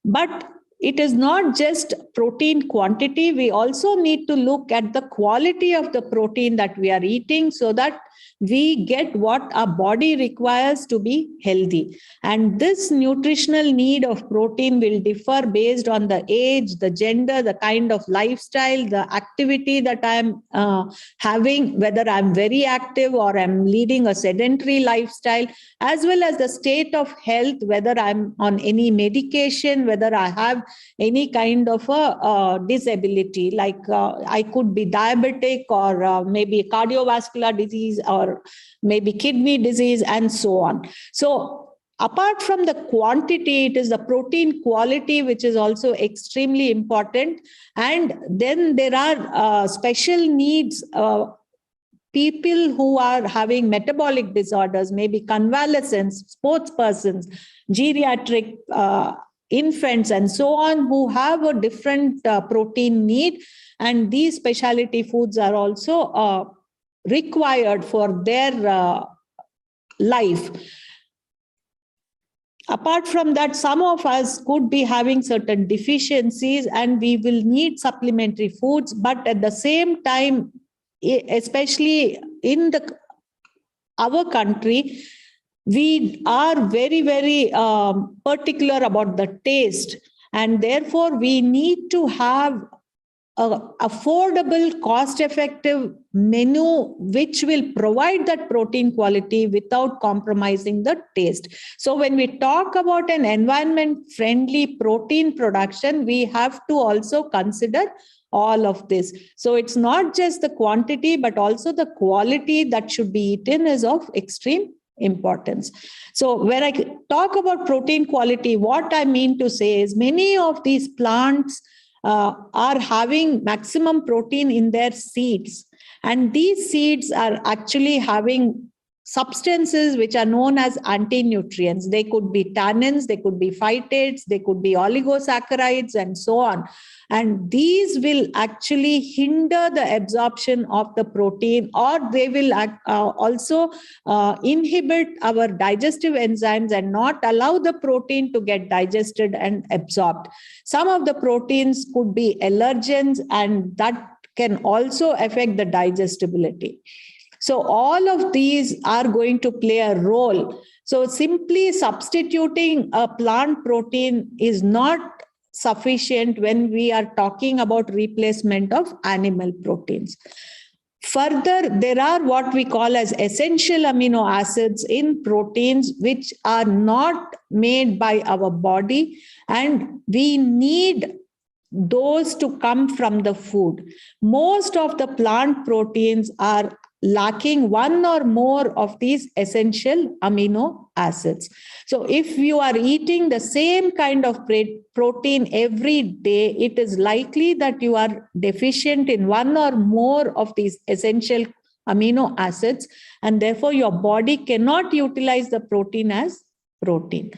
But it is not just protein quantity. We also need to look at the quality of the protein that we are eating, so that we get what our body requires to be healthy. And this nutritional need of protein will differ based on the age, the gender, the kind of lifestyle, the activity that I'm having, whether I'm very active or I'm leading a sedentary lifestyle, as well as the state of health, whether I'm on any medication, whether I have any kind of a disability, like I could be diabetic, or maybe cardiovascular disease, or maybe kidney disease, and so on. So apart from the quantity, it is the protein quality which is also extremely important. And then there are special needs. People who are having metabolic disorders, maybe convalescents, sports persons, geriatric infants, and so on, who have a different protein need. And these specialty foods are also required for their life. apart from that, some of us could be having certain deficiencies and we will need supplementary foods. But at the same time, especially in our country, we are very, very particular about the taste. And therefore, we need to have an affordable, cost-effective menu which will provide that protein quality without compromising the taste. So when we talk about an environment-friendly protein production, we have to also consider all of this. So it's not just the quantity, but also the quality that should be eaten is of extreme importance. So when I talk about protein quality, what I mean to say is many of these plants are having maximum protein in their seeds. And these seeds are actually having substances which are known as anti-nutrients. They could be tannins, they could be phytates, they could be oligosaccharides, and so on. And these will actually hinder the absorption of the protein, or they will also inhibit our digestive enzymes and not allow the protein to get digested and absorbed. Some of the proteins could be allergens, and that can also affect the digestibility. So all of these are going to play a role. So simply substituting a plant protein is not sufficient when we are talking about replacement of animal proteins. Further, there are what we call as essential amino acids in proteins which are not made by our body, and we need those to come from the food. Most of the plant proteins are lacking one or more of these essential amino acids. So if you are eating the same kind of protein every day, it is likely that you are deficient in one or more of these essential amino acids, and therefore your body cannot utilize the protein as protein.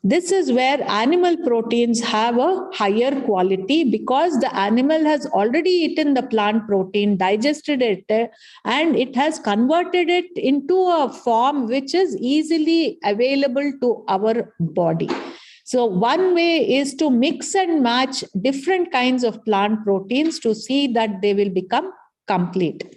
This is where animal proteins have a higher quality, because the animal has already eaten the plant protein, digested it, and it has converted it into a form which is easily available to our body. So one way is to mix and match different kinds of plant proteins to see that they will become complete.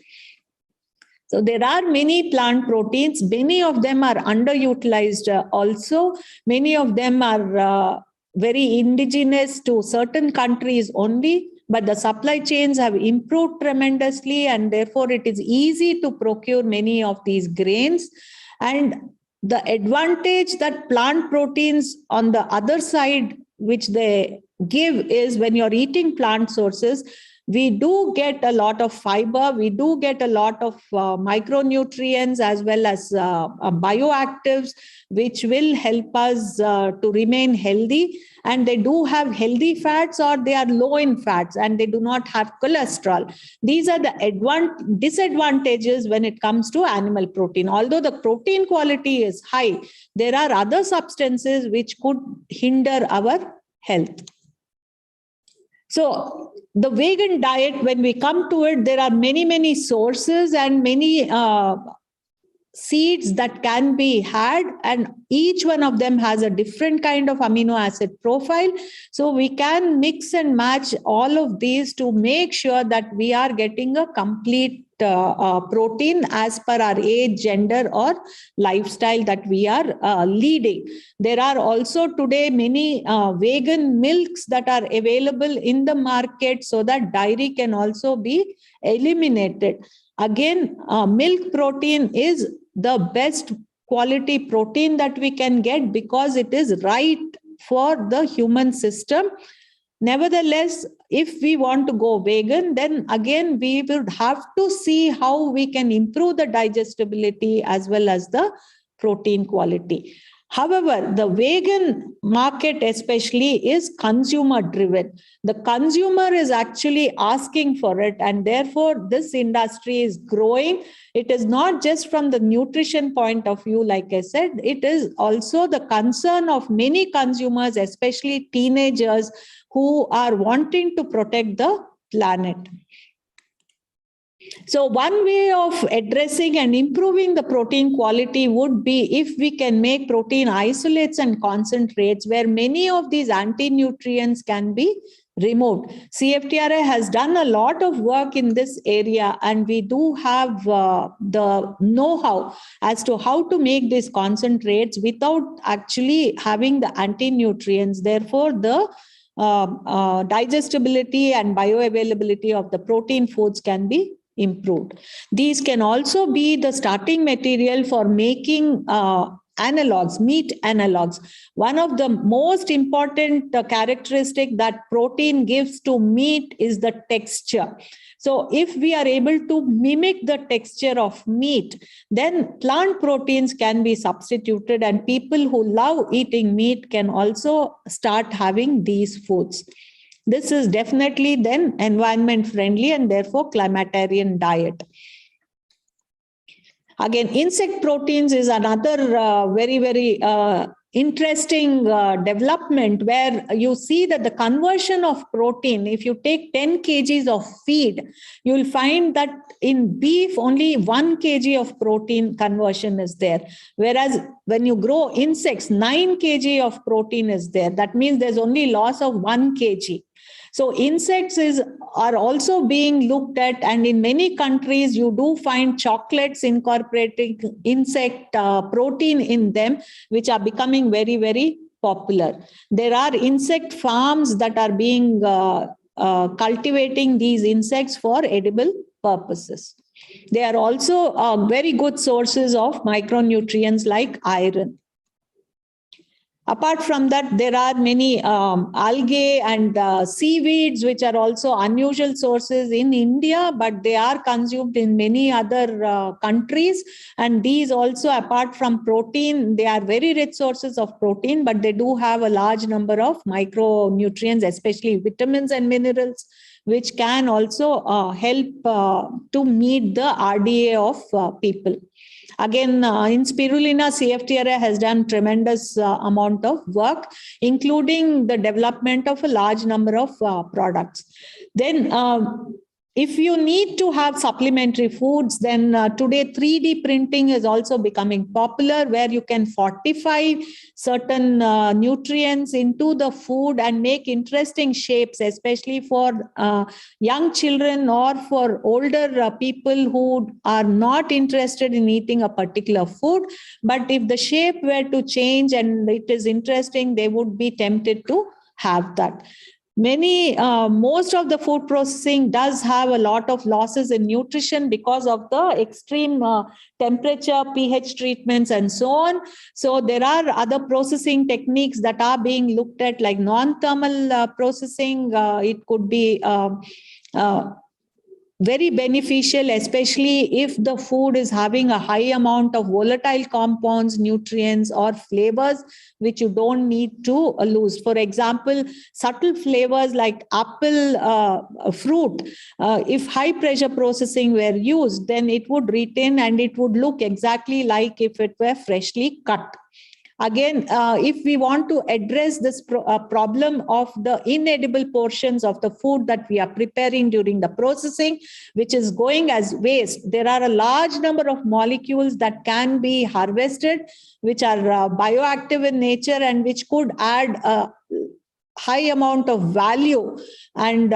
So there are many plant proteins. Many of them are underutilized also. Many of them are very indigenous to certain countries only, but the supply chains have improved tremendously, and therefore it is easy to procure many of these grains. And the advantage that plant proteins on the other side, which they give, is when you're eating plant sources, we do get a lot of fiber, we do get a lot of micronutrients as well as bioactives, which will help us to remain healthy. And they do have healthy fats, or they are low in fats, and they do not have cholesterol. These are the disadvantages when it comes to animal protein. Although the protein quality is high, there are other substances which could hinder our health. So the vegan diet, when we come to it, there are many, many sources and many seeds that can be had, and each one of them has a different kind of amino acid profile. So we can mix and match all of these to make sure that we are getting a complete protein as per our age, gender, or lifestyle that we are leading. There are also today many vegan milks that are available in the market, so that dairy can also be eliminated. Again, milk protein is the best quality protein that we can get because it is right for the human system. Nevertheless, if we want to go vegan, then again, we would have to see how we can improve the digestibility as well as the protein quality. However, the vegan market especially is consumer driven. The consumer is actually asking for it, and therefore this industry is growing. It is not just from the nutrition point of view, like I said, it is also the concern of many consumers, especially teenagers, who are wanting to protect the planet. So one way of addressing and improving the protein quality would be if we can make protein isolates and concentrates where many of these anti-nutrients can be removed. CFTRI has done a lot of work in this area, and we do have the know-how as to how to make these concentrates without actually having the anti-nutrients. Therefore, the digestibility and bioavailability of the protein foods can be improved. These can also be the starting material for making analogs, meat analogs. One of the most important characteristic that protein gives to meat is the texture. So if we are able to mimic the texture of meat, then plant proteins can be substituted, and people who love eating meat can also start having these foods. This is definitely then environment friendly and therefore climatarian diet. Again, insect proteins is another very interesting development where you see that the conversion of protein, if you take 10 kgs of feed, you will find that in beef only 1 kg of protein conversion is there. Whereas when you grow insects, 9 kg of protein is there. That means there's only loss of 1 kg. So insects are also being looked at, and in many countries you do find chocolates incorporating insect protein in them, which are becoming very popular. There are insect farms that are being cultivating these insects for edible purposes. They are also very good sources of micronutrients like iron. Apart from that, there are many algae and seaweeds, which are also unusual sources in India, but they are consumed in many other countries. And these also, apart from protein, they are very rich sources of protein, but they do have a large number of micronutrients, especially vitamins and minerals, which can also help to meet the RDA of people. Again, in spirulina, CFTRI has done tremendous amount of work, including the development of a large number of products. Then, if you need to have supplementary foods, then today 3D printing is also becoming popular, where you can fortify certain nutrients into the food and make interesting shapes, especially for young children or for older people who are not interested in eating a particular food. But if the shape were to change and it is interesting, they would be tempted to have that. Most of the food processing does have a lot of losses in nutrition because of the extreme temperature, pH treatments, and so on. So there are other processing techniques that are being looked at, like non-thermal processing. It could be very beneficial, especially if the food is having a high amount of volatile compounds, nutrients, or flavors, which you don't need to lose. For example, subtle flavors like apple fruit, if high pressure processing were used, then it would retain and it would look exactly like if it were freshly cut. Again, if we want to address this problem of the inedible portions of the food that we are preparing during the processing, which is going as waste, there are a large number of molecules that can be harvested, which are bioactive in nature and which could add a high amount of value, and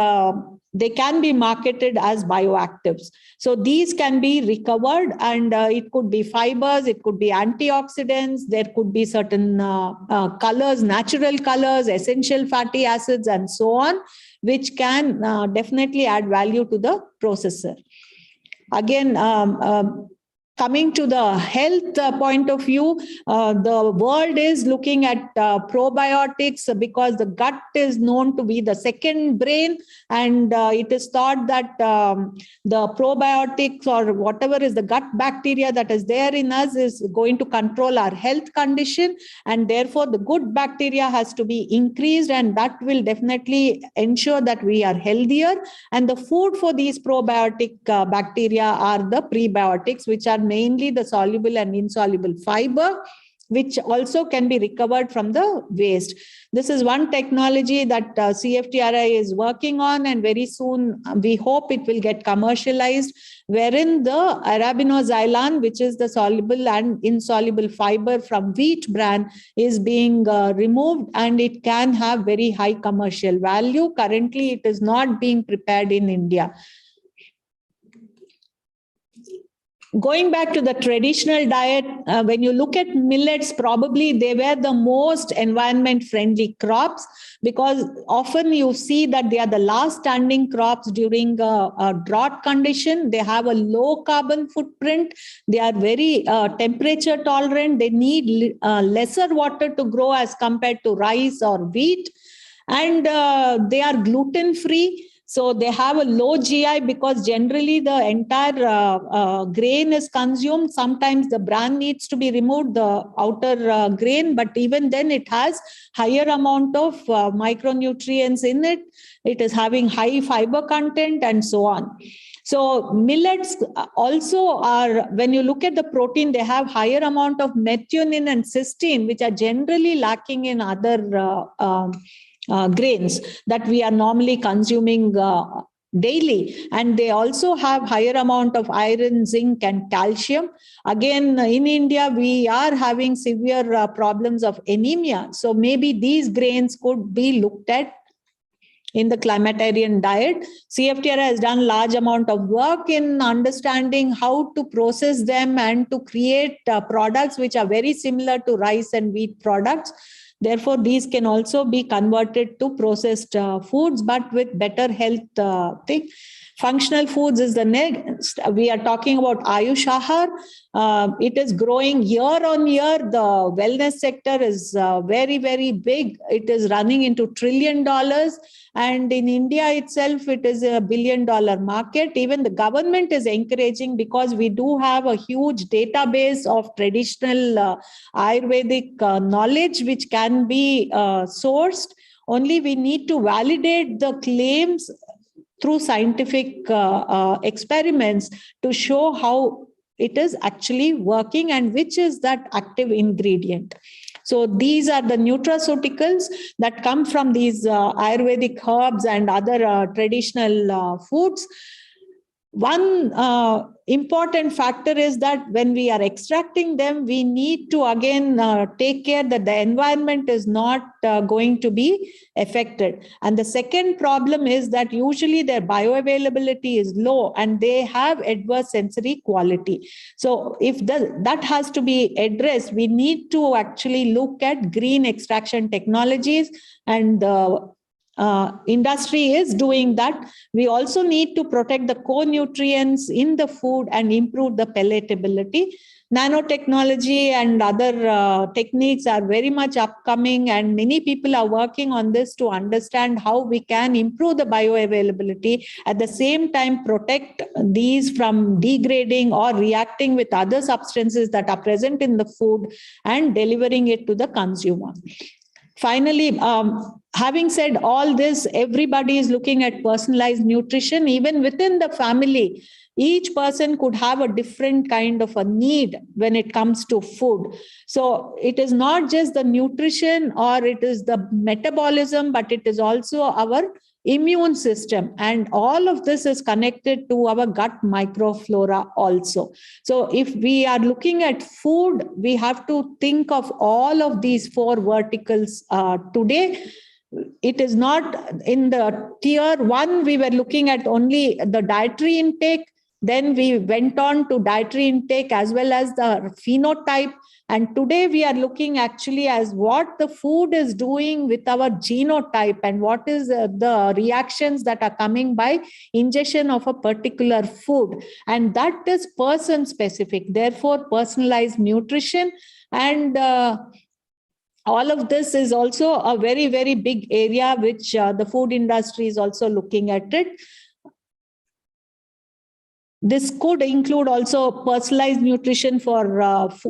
they can be marketed as bioactives. So these can be recovered, and it could be fibers, it could be antioxidants, there could be certain colors, natural colors, essential fatty acids, and so on, which can definitely add value to the processor. Again, coming to the health point of view, the world is looking at probiotics because the gut is known to be the second brain, and it is thought that the probiotics or whatever is the gut bacteria that is there in us is going to control our health condition, and therefore the good bacteria has to be increased, and that will definitely ensure that we are healthier. And the food for these probiotic bacteria are the prebiotics, which are mainly the soluble and insoluble fiber, which also can be recovered from the waste. This is one technology that CFTRI is working on, and very soon we hope it will get commercialized, wherein the arabinoxylan, which is the soluble and insoluble fiber from wheat bran, is being removed, and it can have very high commercial value. Currently, it is not being prepared in India. Going back to the traditional diet, when you look at millets, probably they were the most environment-friendly crops, because often you see that they are the last standing crops during a drought condition. They have a low carbon footprint. They are very temperature tolerant. They need lesser water to grow as compared to rice or wheat. And they are gluten-free. So they have a low GI, because generally the entire grain is consumed. Sometimes the bran needs to be removed, the outer grain, but even then it has higher amount of micronutrients in it. It is having high fiber content and so on. So millets also are, when you look at the protein, they have higher amount of methionine and cysteine, which are generally lacking in other grains that we are normally consuming daily. And they also have higher amount of iron, zinc, and calcium. Again, in India, we are having severe problems of anemia. So maybe these grains could be looked at in the climatarian diet. CFTRI has done large amount of work in understanding how to process them and to create products which are very similar to rice and wheat products. Therefore, these can also be converted to processed foods, but with better health thing. Functional foods is the next. We are talking about Ayush Ahar. It is growing year on year. The wellness sector is very, very big. It is running into $1 trillion. And in India itself, it is a $1 billion market. Even the government is encouraging, because we do have a huge database of traditional Ayurvedic knowledge, which can be sourced. Only we need to validate the claims through scientific experiments to show how it is actually working and which is that active ingredient. So these are the nutraceuticals that come from these Ayurvedic herbs and other traditional foods. One important factor is that when we are extracting them, we need to again take care that the environment is not going to be affected. And the second problem is that usually their bioavailability is low and they have adverse sensory quality. So if that has to be addressed, we need to actually look at green extraction technologies, and industry is doing that. We also need to protect the core nutrients in the food and improve the palatability. Nanotechnology and other techniques are very much upcoming, and many people are working on this to understand how we can improve the bioavailability, at the same time protect these from degrading or reacting with other substances that are present in the food and delivering it to the consumer. Finally, having said all this, everybody is looking at personalized nutrition. Even within the family, each person could have a different kind of a need when it comes to food. So it is not just the nutrition or it is the metabolism, but it is also our immune system. And all of this is connected to our gut microflora also. So if we are looking at food, we have to think of all of these four verticals today. It is not in the tier one, we were looking at only the dietary intake. Then we went on to dietary intake as well as the phenotype. And today we are looking actually as what the food is doing with our genotype and what is the reactions that are coming by ingestion of a particular food. And that is person specific, therefore personalized nutrition. And all of this is also a very, very big area which the food industry is also looking at it. This could include also personalized nutrition for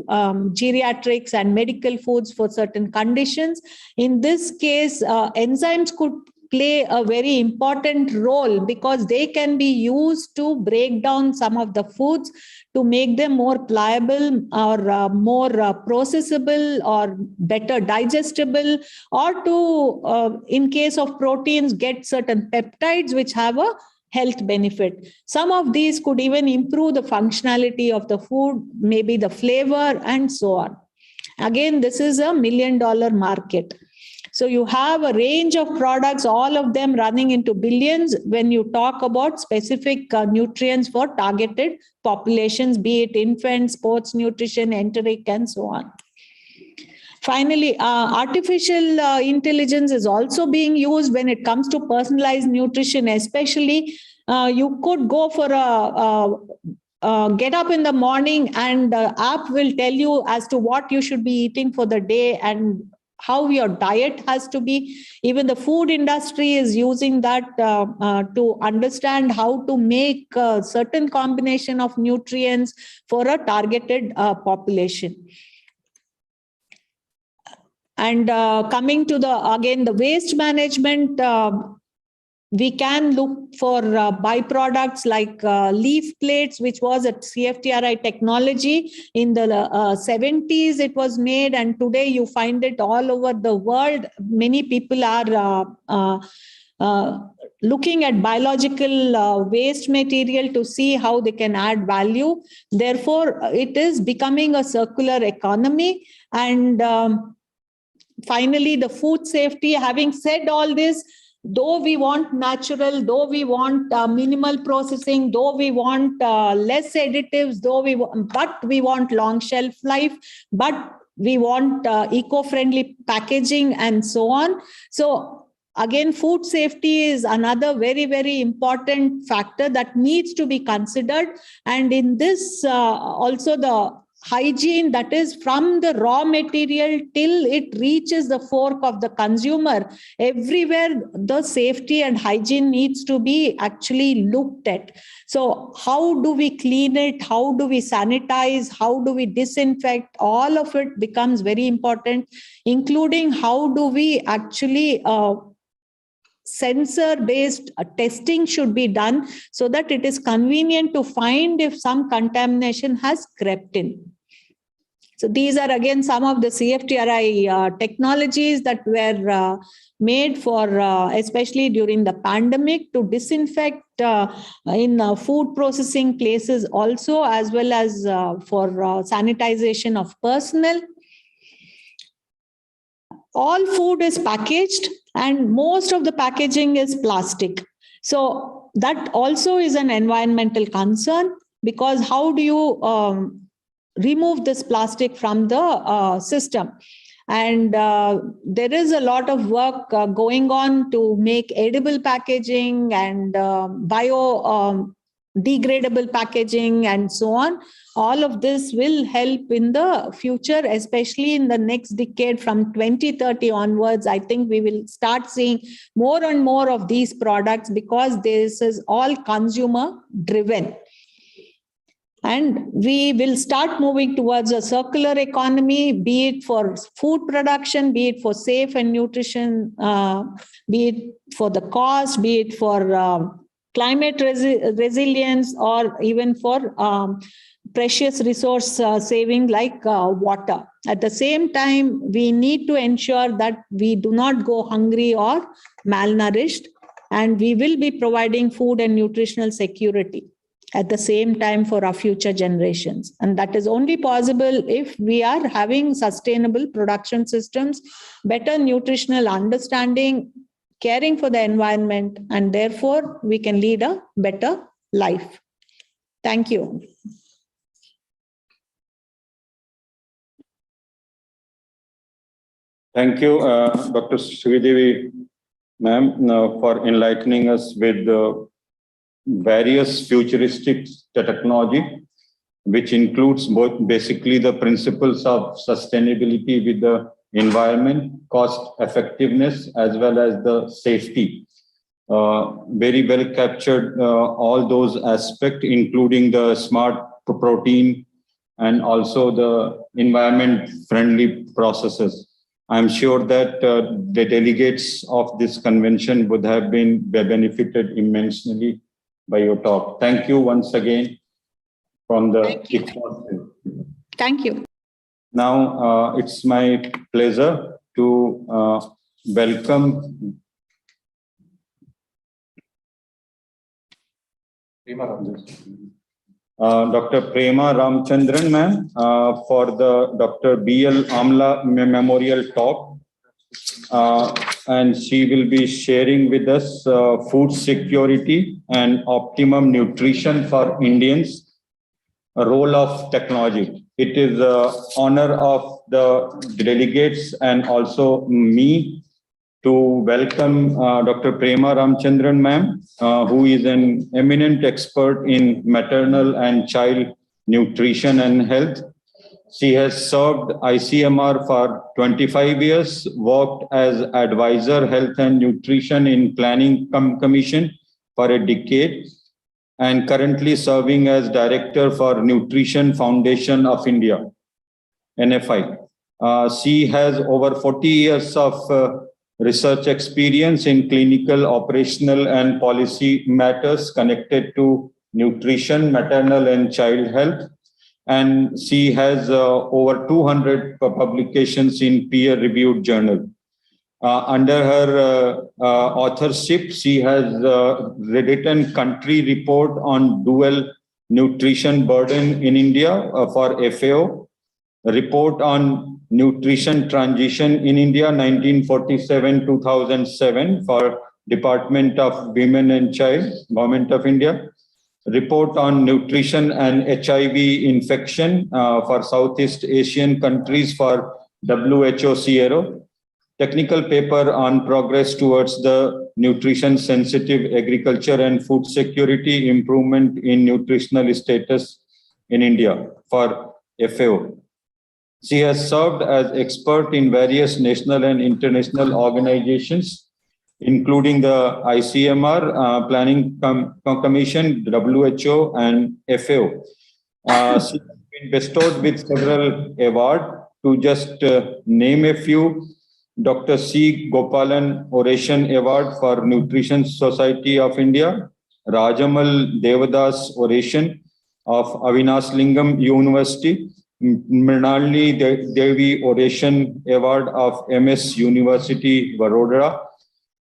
geriatrics and medical foods for certain conditions. In this case, enzymes could play a very important role because they can be used to break down some of the foods to make them more pliable or more processable or better digestible, or to, in case of proteins, get certain peptides which have a health benefit. Some of these could even improve the functionality of the food, maybe the flavor and so on. Again, this is a $1 million market. So you have a range of products, all of them running into billions when you talk about specific nutrients for targeted populations, be it infants, sports nutrition, enteric, and so on. Finally, artificial intelligence is also being used when it comes to personalized nutrition, especially you could go for get up in the morning and the app will tell you as to what you should be eating for the day and how your diet has to be. Even the food industry is using that to understand how to make a certain combination of nutrients for a targeted population. And coming to the waste management, we can look for byproducts like leaf plates, which was a CFTRI technology. In the 70s, it was made, and today you find it all over the world. Many people are looking at biological waste material to see how they can add value. Therefore, it is becoming a circular economy. And finally, the food safety. Having said all this, though we want natural, though we want minimal processing, though we want less additives, but we want long shelf life, but we want eco-friendly packaging and so on. So again, food safety is another very, very important factor that needs to be considered. And in this also the hygiene, that is from the raw material till it reaches the fork of the consumer, everywhere the safety and hygiene needs to be actually looked at. So how do we clean it? How do we sanitize? How do we disinfect? All of it becomes very important, including how do we actually sensor-based testing should be done so that it is convenient to find if some contamination has crept in. So these are again some of the CFTRI technologies that were made for, especially during the pandemic, to disinfect in food processing places also, as well as for sanitization of personnel. All food is packaged and most of the packaging is plastic. So that also is an environmental concern, because how do you remove this plastic from the system? And there is a lot of work going on to make edible packaging and biodegradable packaging and so on. All of this will help in the future, especially in the next decade from 2030 onwards. I think we will start seeing more and more of these products because this is all consumer driven. And we will start moving towards a circular economy, be it for food production, be it for safe and nutrition, be it for the cost, be it for climate resilience, or even for precious resource saving like water. At the same time, we need to ensure that we do not go hungry or malnourished, and we will be providing food and nutritional security at the same time for our future generations. And that is only possible if we are having sustainable production systems, better nutritional understanding, caring for the environment, and therefore we can lead a better life. Thank you. Thank you, Dr. Sridevi, ma'am, for enlightening us with the various futuristic technology, which includes both basically the principles of sustainability with the environment, cost effectiveness, as well as the safety. Very well captured all those aspects, including the smart protein and also the environment friendly processes. I'm sure that the delegates of this convention would have been benefited immensely by your talk. Thank you once again from the ICFOST. Thank you. Now, it's my pleasure to welcome Dr. Prema Ramchandran, ma'am, for the Dr. B.L. Amla Memorial Talk. And she will be sharing with us food security and optimum nutrition for Indians, a role of technology. It is the honor of the delegates and also me to welcome Dr. Prema Ramchandran, ma'am, who is an eminent expert in maternal and child nutrition and health. She has served ICMR for 25 years, worked as advisor health and nutrition in planning commission for a decade, and currently serving as director for Nutrition Foundation of India, NFI. She has over 40 years of research experience in clinical, operational, and policy matters connected to nutrition, maternal and child health. And she has over 200 publications in peer-reviewed journal. Under her authorship, she has written country report on dual nutrition burden in India for FAO, a report on nutrition transition in India 1947-2007 for Department of Women and Child, Government of India, report on nutrition and HIV infection for Southeast Asian countries for WHO CRO, technical paper on progress towards the nutrition sensitive agriculture and food security improvement in nutritional status in India for FAO. She has served as expert in various national and international organizations, including the ICMR, Planning Commission, WHO, and FAO. She has been bestowed with several awards. To just name a few: Dr. C. Gopalan Oration Award for Nutrition Society of India, Rajamal Devadas Oration of Avinash Lingam University, Mrinalini Devi Oration Award of MS University, Vadodara,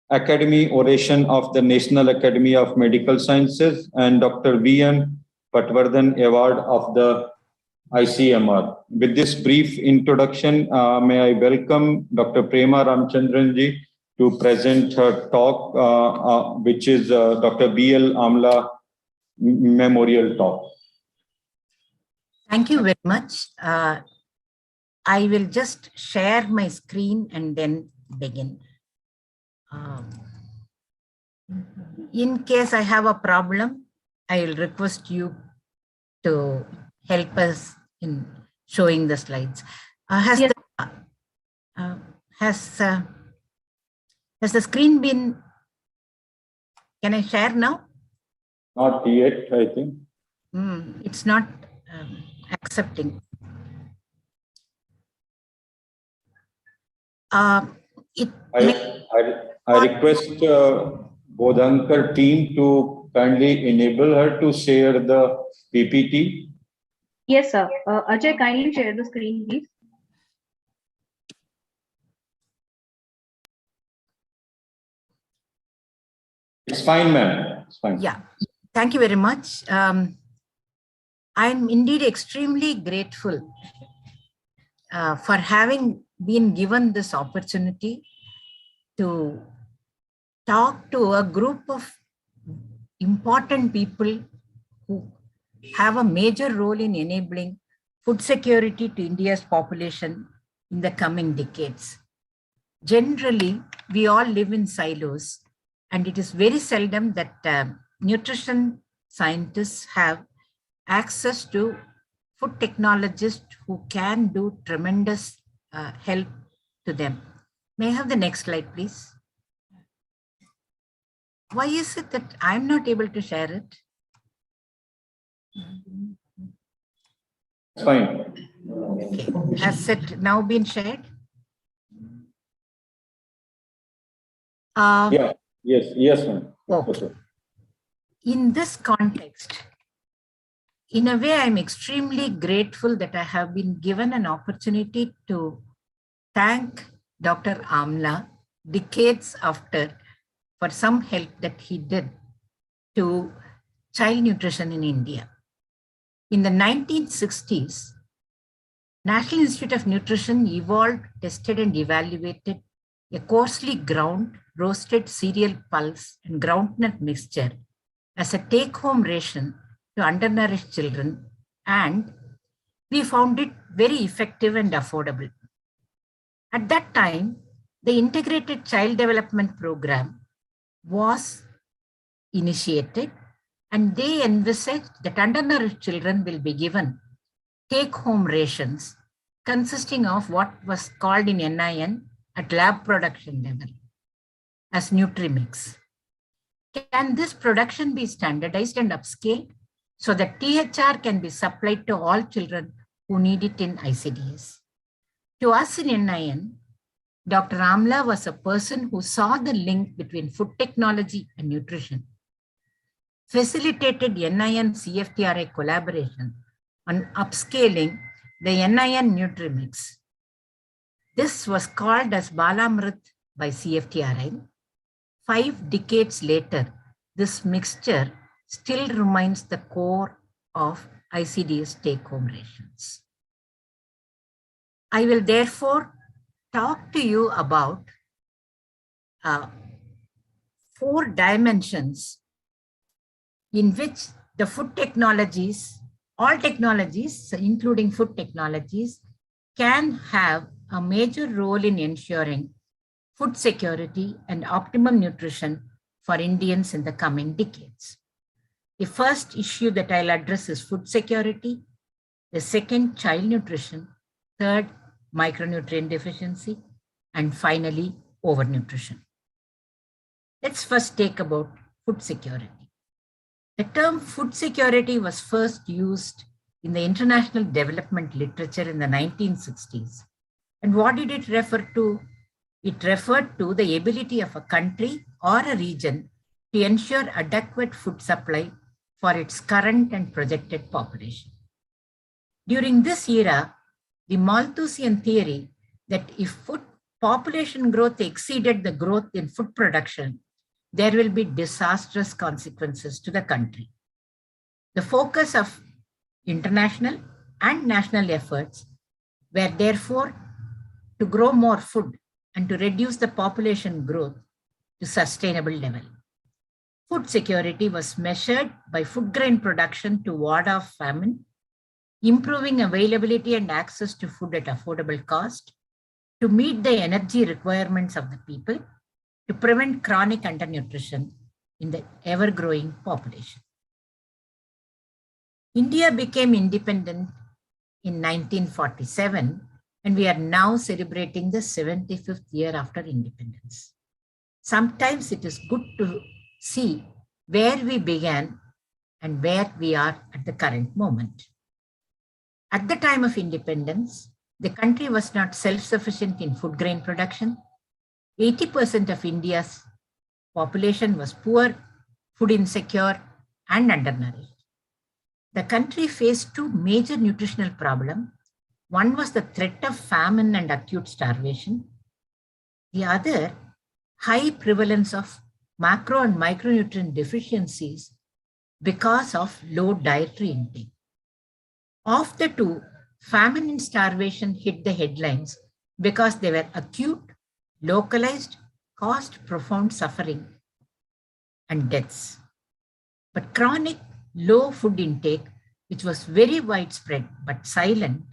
Academy Oration of the National Academy of Medical Sciences, and Dr. V.N. Patwardhan Award of the ICMR. With this brief introduction, may I welcome Dr. Prema Ramchandran ji to present her talk, which is Dr. B.L. Amla Memorial Talk. Thank you very much. I will just share my screen and then begin. In case I have a problem, I will request you to help us in showing the slides. Has the screen been, can I share now? Not yet, I think. It's not accepting. I request Bodhankar team to kindly enable her to share the PPT. Yes, sir. Ajay, kindly share the screen, please. It's fine, ma'am. It's fine. Yeah, thank you very much. I'm indeed extremely grateful for having been given this opportunity to talk to a group of important people who have a major role in enabling food security to India's population in the coming decades. Generally, we all live in silos, and it is very seldom that nutrition scientists have access to food technologists who can do tremendous help to them. May I have the next slide, please? Why is it that I'm not able to share it? Fine. Okay. Has it now been shared? Yeah, yes, ma'am. Okay. In this context, in a way, I'm extremely grateful that I have been given an opportunity to thank Dr. Amla decades after for some help that he did to child nutrition in India. In the 1960s, National Institute of Nutrition evolved, tested and evaluated a coarsely ground roasted cereal pulse and groundnut mixture as a take-home ration to undernourished children, and we found it very effective and affordable. At that time, the Integrated Child Development Program was initiated, and they envisaged that undernourished children will be given take-home rations consisting of what was called in NIN at lab production level as Nutrimix. Can this production be standardized and upscaled so that THR can be supplied to all children who need it in ICDS? To us in NIN, Dr. Amla was a person who saw the link between food technology and nutrition, facilitated NIN CFTRI collaboration on upscaling the NIN Nutrimix. This was called as Balamrit by CFTRI. 5 decades later, this mixture still remains the core of ICDS take-home rations. I will therefore talk to you about 4 dimensions in which the food technologies, all technologies, including food technologies, can have a major role in ensuring food security and optimum nutrition for Indians in the coming decades. The first issue that I'll address is food security. The second, child nutrition. Third, micronutrient deficiency. And finally, overnutrition. Let's first take about food security. The term food security was first used in the international development literature in the 1960s. And what did it refer to? It referred to the ability of a country or a region to ensure adequate food supply for its current and projected population. During this era, the Malthusian theory that if food population growth exceeded the growth in food production, there will be disastrous consequences to the country. The focus of international and national efforts were therefore to grow more food and to reduce the population growth to sustainable level. Food security was measured by food grain production to ward off famine, improving availability and access to food at affordable cost, to meet the energy requirements of the people, to prevent chronic undernutrition in the ever-growing population. India became independent in 1947, and we are now celebrating the 75th year after independence. Sometimes it is good to see where we began and where we are at the current moment. At the time of independence, the country was not self-sufficient in food grain production. 80% of India's population was poor, food insecure, and undernourished. The country faced 2 major nutritional problems. One was the threat of famine and acute starvation. The other, high prevalence of macro and micronutrient deficiencies because of low dietary intake. Of the 2, famine and starvation hit the headlines because they were acute, localized, caused profound suffering and deaths. But chronic low food intake, which was very widespread but silent,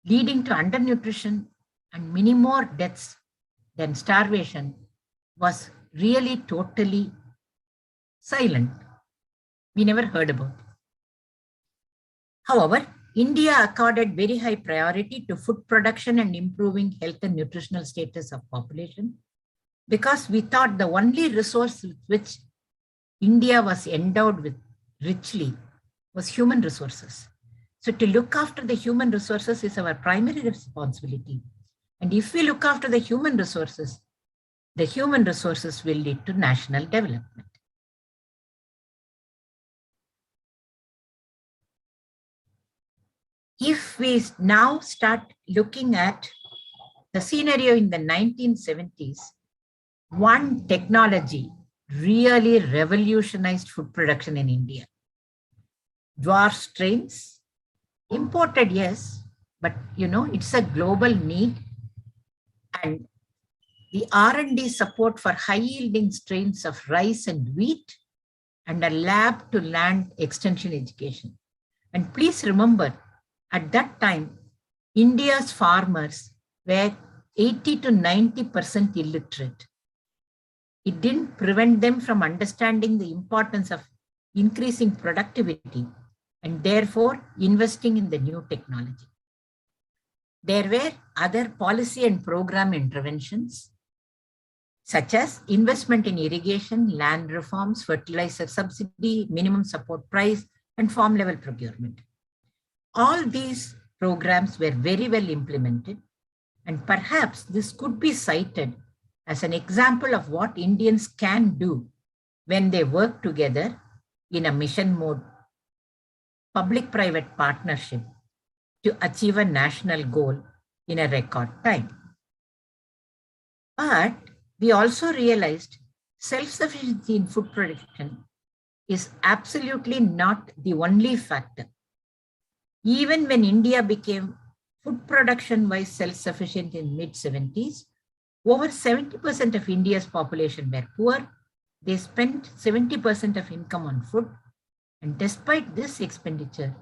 leading to undernutrition and many more deaths than starvation, was really totally silent. We never heard about it. However, India accorded very high priority to food production and improving health and nutritional status of population, because we thought the only resource with which India was endowed with richly was human resources. So to look after the human resources is our primary responsibility. And if we look after the human resources, the human resources will lead to national development. If we now start looking at the scenario in the 1970s, one technology really revolutionized food production in India. Dwarf strains, imported, yes, but it's a global need. And the R&D support for high-yielding strains of rice and wheat, and a lab-to-land extension education. And please remember, at that time, India's farmers were 80 to 90% illiterate. It didn't prevent them from understanding the importance of increasing productivity and therefore investing in the new technology. There were other policy and program interventions, such as investment in irrigation, land reforms, fertilizer subsidy, minimum support price, and farm level procurement. All these programs were very well implemented, and perhaps this could be cited as an example of what Indians can do when they work together in a mission mode, public-private partnership to achieve a national goal in a record time. But we also realized self-sufficiency in food production is absolutely not the only factor. Even when India became food production-wise self-sufficient in mid-70s, over 70% of India's population were poor. They spent 70% of income on food. And despite this expenditure,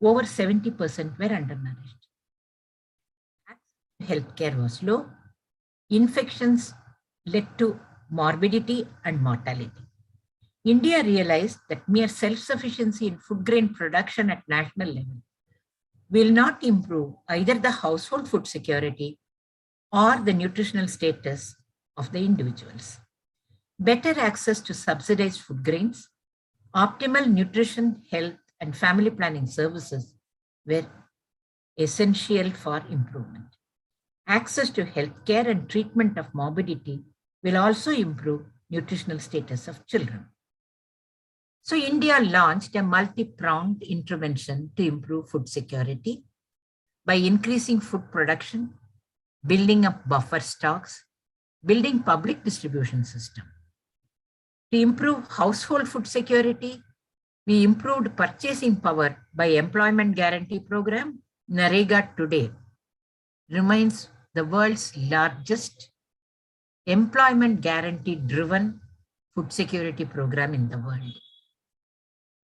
over 70% were undernourished. Healthcare was low. Infections led to morbidity and mortality. India realized that mere self-sufficiency in food grain production at national level will not improve either the household food security or the nutritional status of the individuals. Better access to subsidized food grains, optimal nutrition, health, and family planning services were essential for improvement. Access to healthcare and treatment of morbidity will also improve nutritional status of children. So India launched a multi-pronged intervention to improve food security by increasing food production, building up buffer stocks, building public distribution system. To improve household food security, we improved purchasing power by Employment Guarantee Program. NREGA today remains the world's largest employment guarantee driven food security program in the world.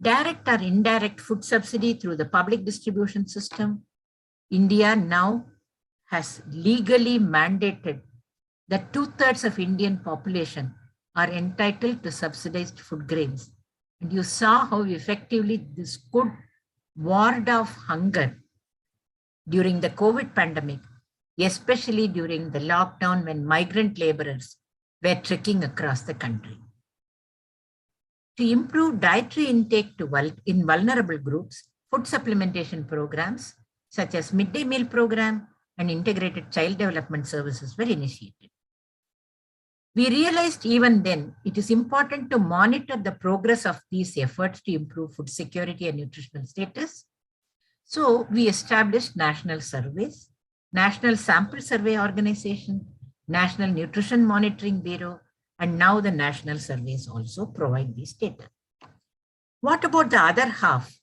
Direct or indirect food subsidy through the public distribution system. India now has legally mandated that 2/3 of Indian population are entitled to subsidized food grains. And you saw how effectively this could ward off hunger during the COVID pandemic, especially during the lockdown when migrant laborers were trekking across the country. To improve dietary intake in vulnerable groups, food supplementation programs such as midday meal program and integrated child development services were initiated. We realized even then it is important to monitor the progress of these efforts to improve food security and nutritional status. So we established national surveys, National Sample Survey Organization, National Nutrition Monitoring Bureau, and now the national surveys also provide these data. What about the other half?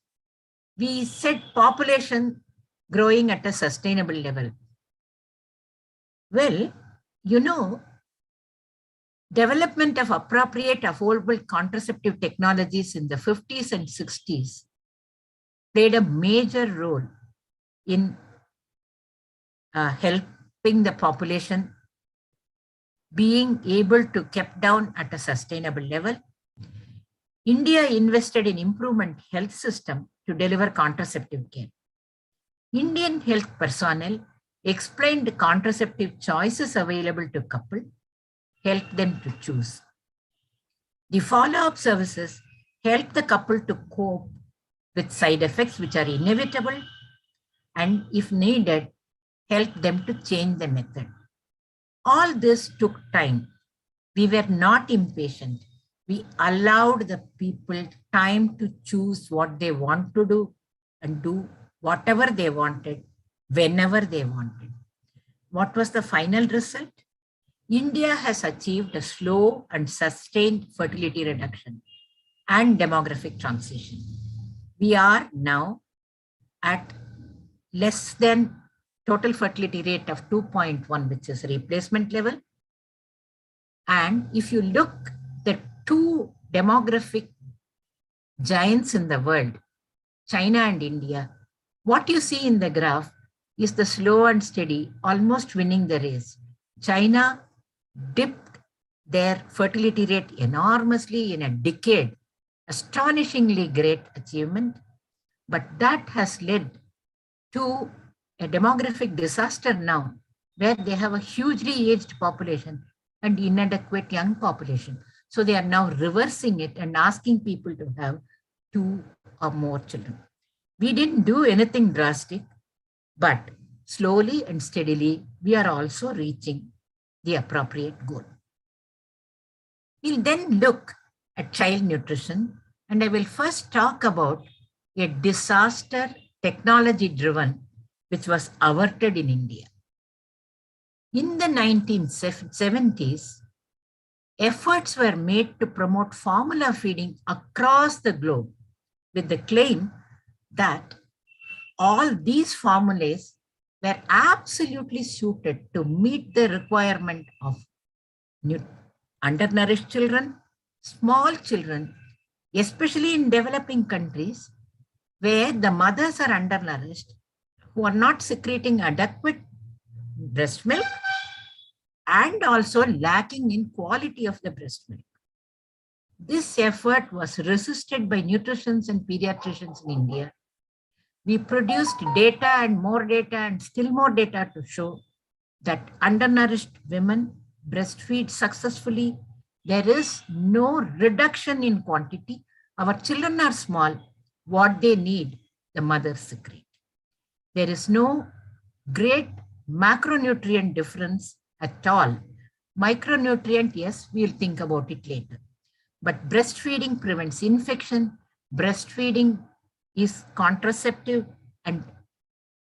We said population growing at a sustainable level. Well, development of appropriate, affordable contraceptive technologies in the 50s and 60s played a major role in helping the population being able to keep down at a sustainable level. India invested in improvement health system to deliver contraceptive care. Indian health personnel explained the contraceptive choices available to couple, helped them to choose. The follow-up services help the couple to cope with side effects which are inevitable, and if needed, help them to change the method. All this took time, We were not impatient. We allowed the people time to choose what they want to do and do whatever they wanted, whenever they wanted. What was the final result? India has achieved a slow and sustained fertility reduction and demographic transition. We are now at less than total fertility rate of 2.1, which is replacement level. And if you look the two demographic giants in the world, China and India, what you see in the graph is the slow and steady, almost winning the race. China dipped their fertility rate enormously in a decade, astonishingly great achievement, but that has led to a demographic disaster now, where they have a hugely aged population and inadequate young population. So they are now reversing it and asking people to have 2 or more children. We didn't do anything drastic, but slowly and steadily, we are also reaching the appropriate goal. We'll then look at child nutrition, and I will first talk about a disaster technology-driven, which was averted in India. In the 1970s, efforts were made to promote formula feeding across the globe with the claim that all these formulas were absolutely suited to meet the requirement of undernourished children, small children, especially in developing countries where the mothers are undernourished, who are not secreting adequate breast milk and also lacking in quality of the breast milk. This effort was resisted by nutritionists and pediatricians in India. We produced data and still more data to show that undernourished women breastfeed successfully. There is no reduction in quantity. Our children are small. What they need, the mothers secrete. There is no great macronutrient difference at all. Micronutrient, yes, we'll think about it later. But breastfeeding prevents infection. Breastfeeding is contraceptive and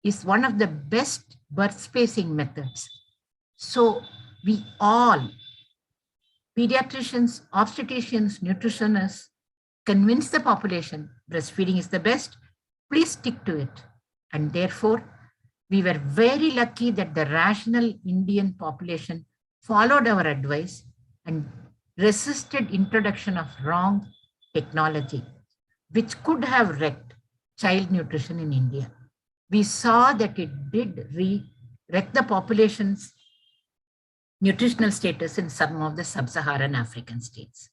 is one of the best birth spacing methods. So we all, pediatricians, obstetricians, nutritionists, convince the population breastfeeding is the best. Please stick to it. And therefore, we were very lucky that the rational Indian population followed our advice and resisted introduction of wrong technology, which could have wrecked child nutrition in India. We saw that it did wreck the population's nutritional status in some of the sub-Saharan African states.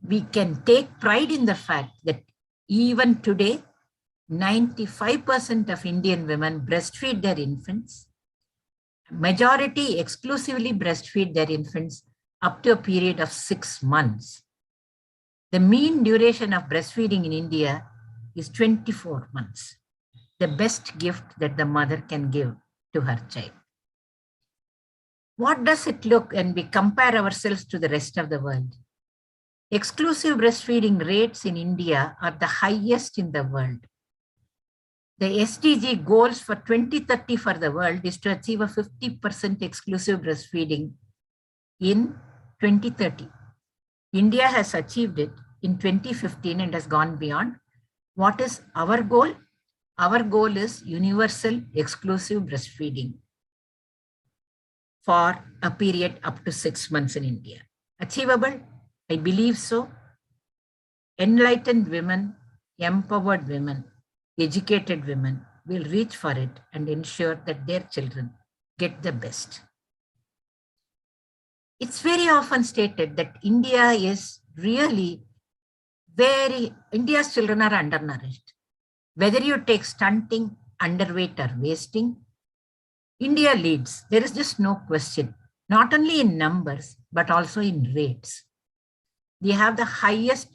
We can take pride in the fact that even today, 95% of Indian women breastfeed their infants. Majority exclusively breastfeed their infants up to a period of 6 months. The mean duration of breastfeeding in India is 24 months, the best gift that the mother can give to her child. What does it look when we compare ourselves to the rest of the world? Exclusive breastfeeding rates in India are the highest in the world. The SDG goals for 2030 for the world is to achieve a 50% exclusive breastfeeding in 2030. India has achieved it in 2015 and has gone beyond. What is our goal? Our goal is universal exclusive breastfeeding for a period up to 6 months in India. Achievable? I believe so. Enlightened women, empowered women, educated women will reach for it and ensure that their children get the best. It's very often stated that India is really India's children are undernourished. Whether you take stunting, underweight or wasting, India leads. There is just no question, not only in numbers, but also in rates. We have the highest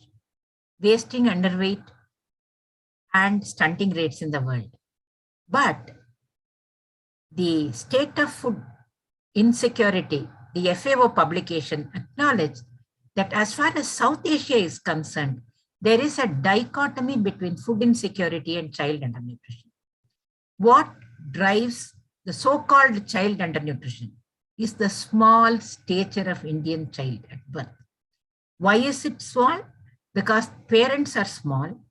wasting, underweight and stunting rates in the world. But the state of food insecurity the FAO publication acknowledged that as far as South Asia is concerned, there is a dichotomy between food insecurity and child undernutrition. What drives the so-called child undernutrition is the small stature of Indian child at birth. Why is it small? Because parents are small,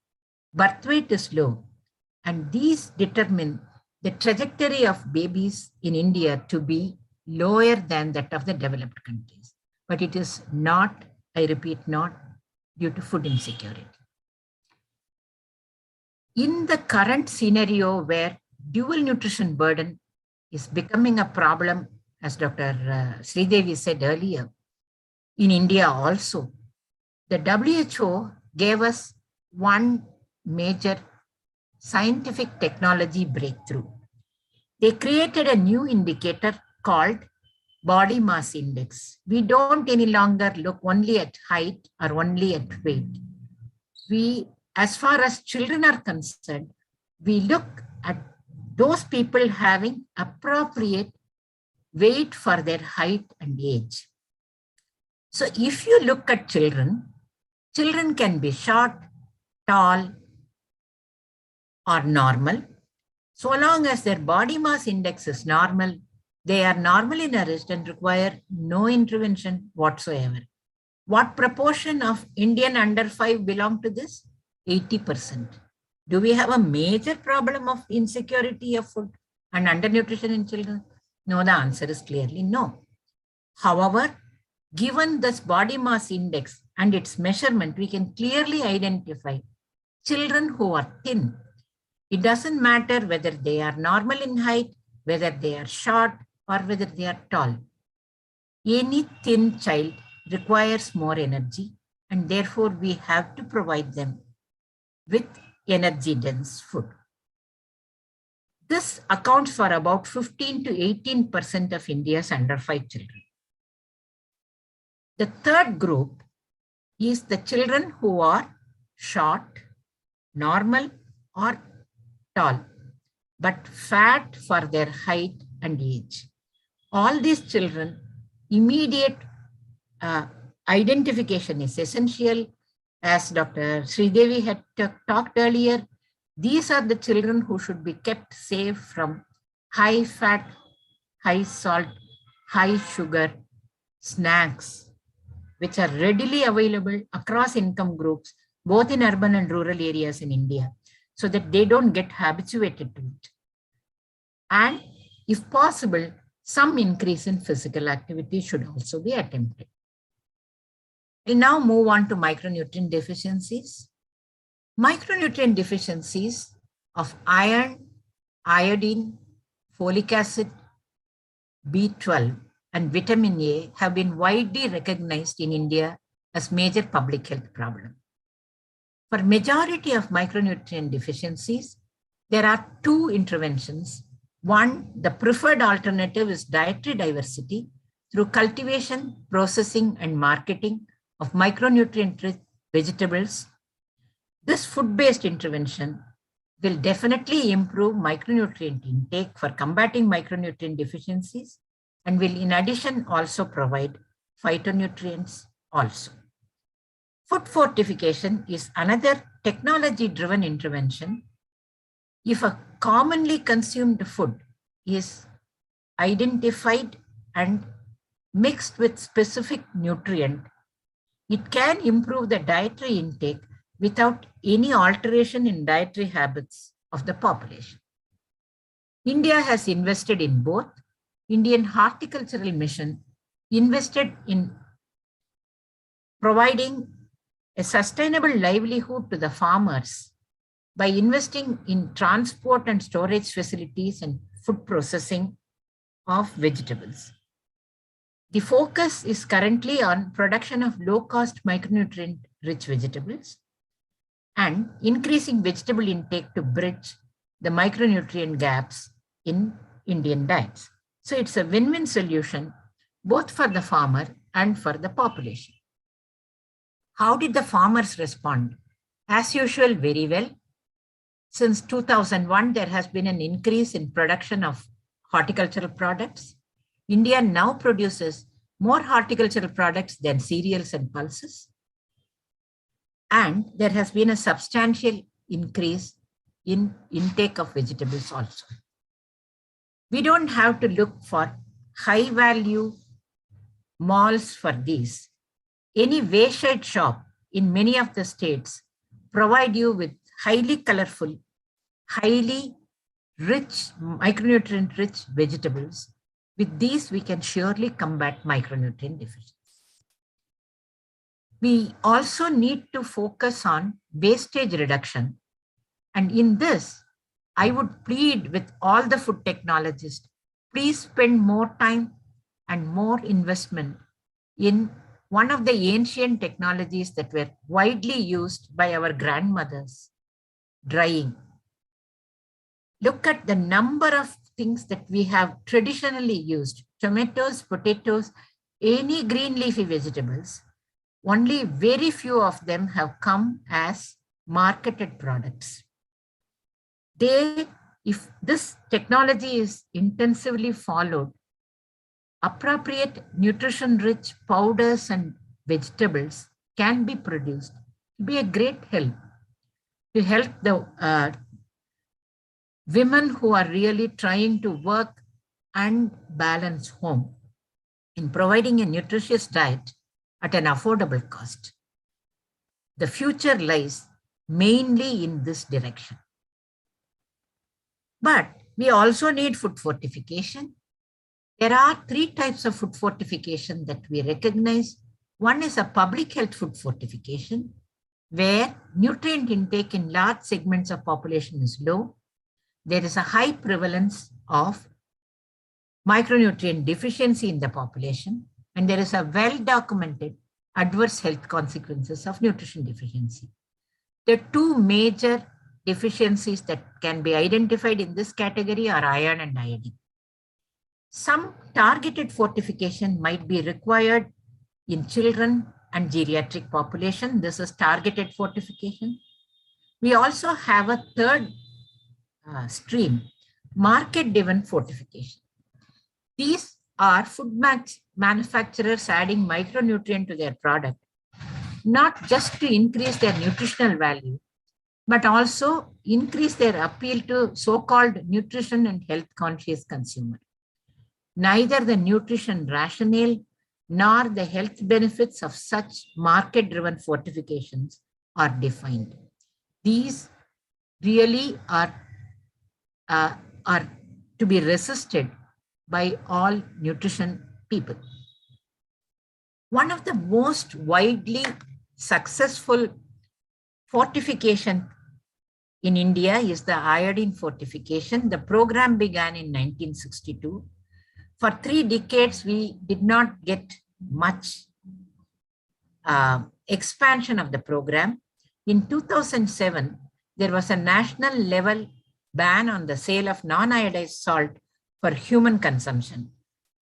birth weight is low, and these determine the trajectory of babies in India to be lower than that of the developed countries. But it is not, I repeat, not due to food insecurity. In the current scenario where dual nutrition burden is becoming a problem, as Dr. Sridevi said earlier, in India also, the WHO gave us one major scientific technology breakthrough. They created a new indicator called body mass index. We don't any longer look only at height or only at weight. We, as far as children are concerned, we look at those people having appropriate weight for their height and age. So if you look at children, children can be short, tall, or normal. So long as their body mass index is normal, they are normally nourished and require no intervention whatsoever. What proportion of Indian under 5 belong to this? 80%. Do we have a major problem of insecurity of food and undernutrition in children? No, the answer is clearly no. However, given this body mass index and its measurement, we can clearly identify children who are thin. It doesn't matter whether they are normal in height, whether they are short, or whether they are tall. Any thin child requires more energy, and therefore we have to provide them with energy-dense food. This accounts for about 15 to 18% of India's under 5 children. The third group is the children who are short, normal, or tall, but fat for their height and age. All these children, immediate identification is essential. As Dr. Sridevi had talked earlier, these are the children who should be kept safe from high fat, high salt, high sugar snacks, which are readily available across income groups, both in urban and rural areas in India, so that they don't get habituated to it. And if possible, some increase in physical activity should also be attempted. We'll now move on to micronutrient deficiencies. Micronutrient deficiencies of iron, iodine, folic acid, B12, and vitamin A have been widely recognized in India as major public health problem. For majority of micronutrient deficiencies, there are two interventions. One, the preferred alternative is dietary diversity through cultivation, processing, and marketing of micronutrient-rich vegetables. This food-based intervention will definitely improve micronutrient intake for combating micronutrient deficiencies and will in addition also provide phytonutrients also. Food fortification is another technology-driven intervention. If a commonly consumed food is identified and mixed with specific nutrient, it can improve the dietary intake without any alteration in dietary habits of the population. India has invested in both. Indian Horticultural Mission invested in providing a sustainable livelihood to the farmers by investing in transport and storage facilities and food processing of vegetables. The focus is currently on production of low-cost micronutrient-rich vegetables and increasing vegetable intake to bridge the micronutrient gaps in Indian diets. So it's a win-win solution, both for the farmer and for the population. How did the farmers respond? As usual, very well. Since 2001, there has been an increase in production of horticultural products. India now produces more horticultural products than cereals and pulses. And there has been a substantial increase in intake of vegetables also. We don't have to look for high value malls for these. Any wayside shop in many of the states provide you with highly colorful, highly rich, micronutrient rich vegetables. With these, we can surely combat micronutrient deficiency. We also need to focus on wastage reduction. And in this, I would plead with all the food technologists, please spend more time and more investment in one of the ancient technologies that were widely used by our grandmothers, drying. Look at the number of things that we have traditionally used, tomatoes, potatoes, any green leafy vegetables. Only very few of them have come as marketed products. If this technology is intensively followed, appropriate nutrition-rich powders and vegetables can be produced. It will be a great help to help the women who are really trying to work and balance home in providing a nutritious diet at an affordable cost. The future lies mainly in this direction. But we also need food fortification. There are 3 types of food fortification that we recognize. One is a public health food fortification, where nutrient intake in large segments of population is low. There is a high prevalence of micronutrient deficiency in the population, and there is a well-documented adverse health consequences of nutrition deficiency. The 2 major deficiencies that can be identified in this category are iron and iodine. Some targeted fortification might be required in children and geriatric population. This is targeted fortification. We also have a third stream, market-driven fortification. These are food manufacturers adding micronutrient to their product, not just to increase their nutritional value, but also increase their appeal to so-called nutrition and health conscious consumer. Neither the nutrition rationale nor the health benefits of such market-driven fortifications are defined. These really are to be resisted by all nutrition people. One of the most widely successful fortification in India is the iodine fortification. The program began in 1962. For 3 decades, we did not get much expansion of the program. In 2007, there was a national level ban on the sale of non-iodized salt for human consumption,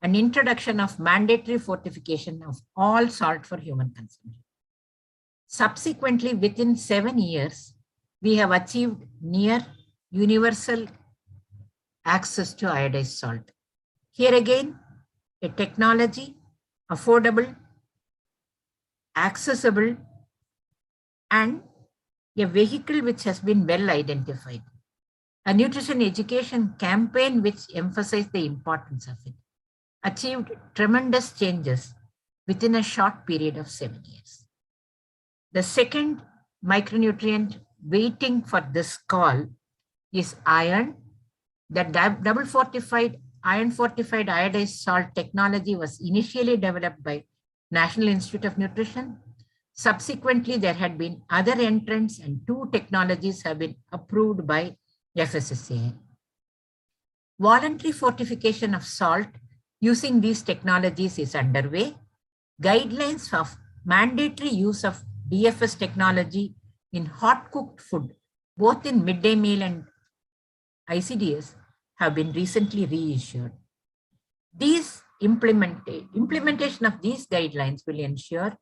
an introduction of mandatory fortification of all salt for human consumption. Subsequently, within 7 years, we have achieved near universal access to iodized salt. Here again, a technology, affordable, accessible, and a vehicle which has been well identified. A nutrition education campaign which emphasized the importance of it achieved tremendous changes within a short period of 7 years. The second micronutrient waiting for this call is iron. The double fortified, iron fortified iodized salt technology was initially developed by National Institute of Nutrition. Subsequently, there had been other entrants and 2 technologies have been approved by FSSAI. Voluntary fortification of salt using these technologies is underway. Guidelines of mandatory use of DFS technology in hot cooked food, both in midday meal and ICDS, have been recently reissued. These implementation of these guidelines will ensure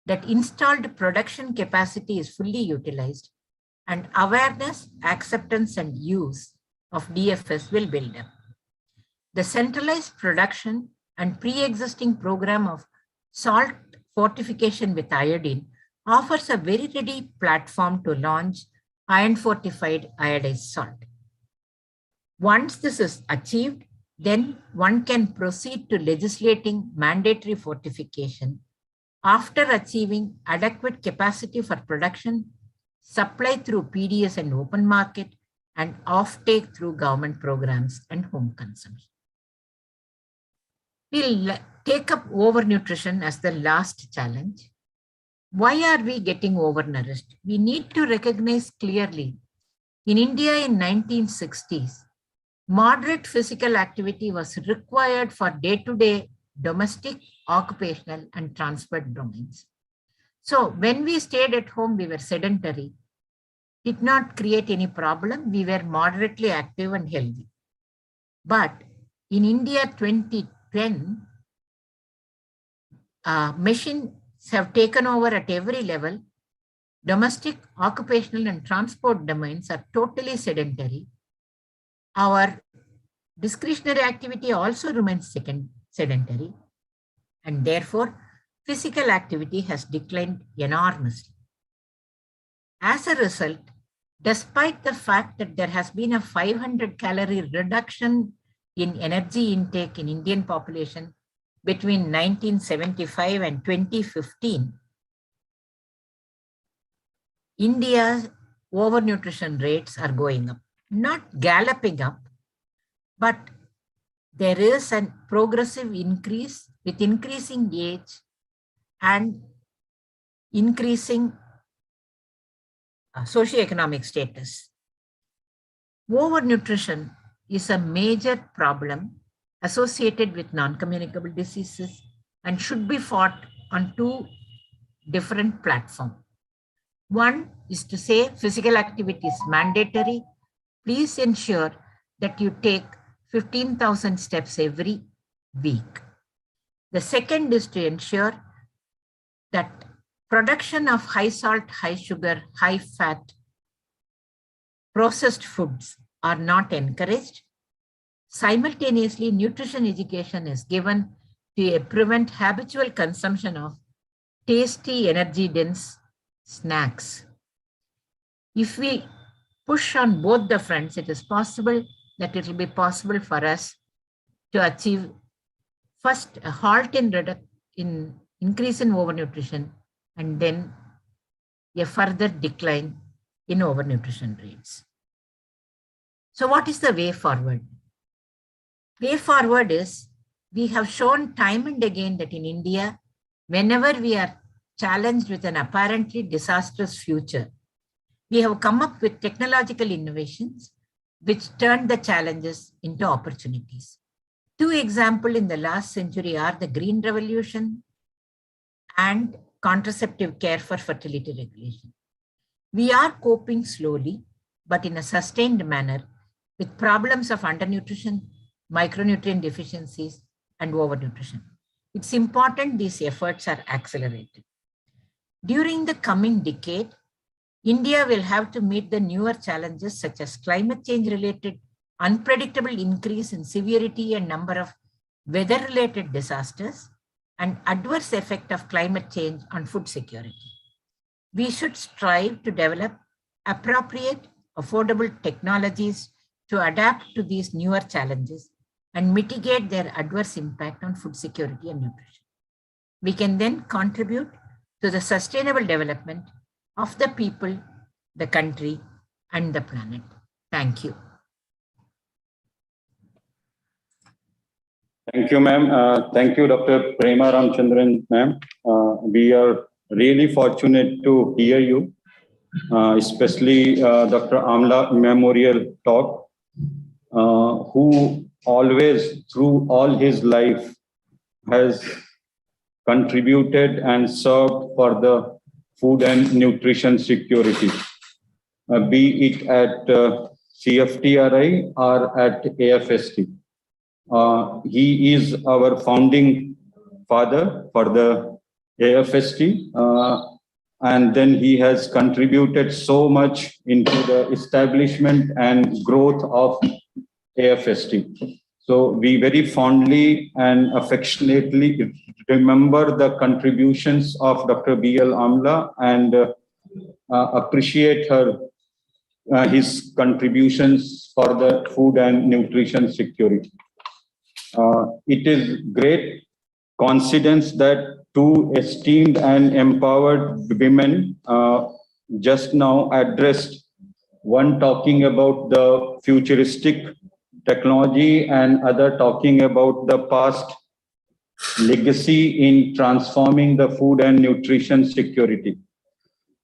that installed production capacity is fully utilized and awareness, acceptance, and use of DFS will build up. The centralized production and pre-existing program of salt fortification with iodine offers a very ready platform to launch iron fortified iodized salt. Once this is achieved, then one can proceed to legislating mandatory fortification after achieving adequate capacity for production, supply through PDS and open market, and offtake through government programs and home consumption. We'll take up overnutrition as the last challenge. Why are we getting overnourished? We need to recognize clearly, in India in 1960s, moderate physical activity was required for day-to-day domestic, occupational, and transport domains. So when we stayed at home, we were sedentary, did not create any problem. We were moderately active and healthy. But in India 2010, machines have taken over at every level. Domestic, occupational, and transport domains are totally sedentary. Our discretionary activity also remains sedentary, and therefore physical activity has declined enormously. As a result, despite the fact that there has been a 500-calorie reduction in energy intake in Indian population between 1975 and 2015, India's overnutrition rates are going up. Not galloping up, but there is a progressive increase with increasing age and increasing socioeconomic status. Overnutrition is a major problem associated with non-communicable diseases and should be fought on two different platforms. One is to say physical activity is mandatory. Please ensure that you take 15,000 steps every week. The second is to ensure that production of high salt, high sugar, high fat processed foods are not encouraged. Simultaneously, nutrition education is given to prevent habitual consumption of tasty, energy-dense snacks. If we push on both the fronts, it is possible that it will be possible for us to achieve first a halt in increase in overnutrition and then a further decline in overnutrition rates. So what is the way forward? Way forward is, we have shown time and again that in India, whenever we are challenged with an apparently disastrous future, we have come up with technological innovations which turn the challenges into opportunities. Two examples in the last century are the Green Revolution and contraceptive care for fertility regulation. We are coping slowly, but in a sustained manner with problems of undernutrition, micronutrient deficiencies, and overnutrition. It's important these efforts are accelerated. During the coming decade, India will have to meet the newer challenges such as climate change related unpredictable increase in severity and number of weather related disasters and adverse effect of climate change on food security. We should strive to develop appropriate, affordable technologies to adapt to these newer challenges and mitigate their adverse impact on food security and nutrition. We can then contribute to the sustainable development of the people, the country, and the planet. Thank you. Thank you, ma'am. Thank you, Dr. Prema Ramchandran, ma'am. We are really fortunate to hear you, especially Dr. Amla Memorial Talk, who always, through all his life, has contributed and served for the food and nutrition security, be it at CFTRI or at AFST. He is our founding father for the AFST, and then he has contributed so much into the establishment and growth of AFST. So we very fondly and affectionately remember the contributions of Dr. B.L. Amla and appreciate his contributions for the food and nutrition security. It is great coincidence that two esteemed and empowered women just now addressed, one talking about the futuristic technology and other talking about the past legacy in transforming the food and nutrition security.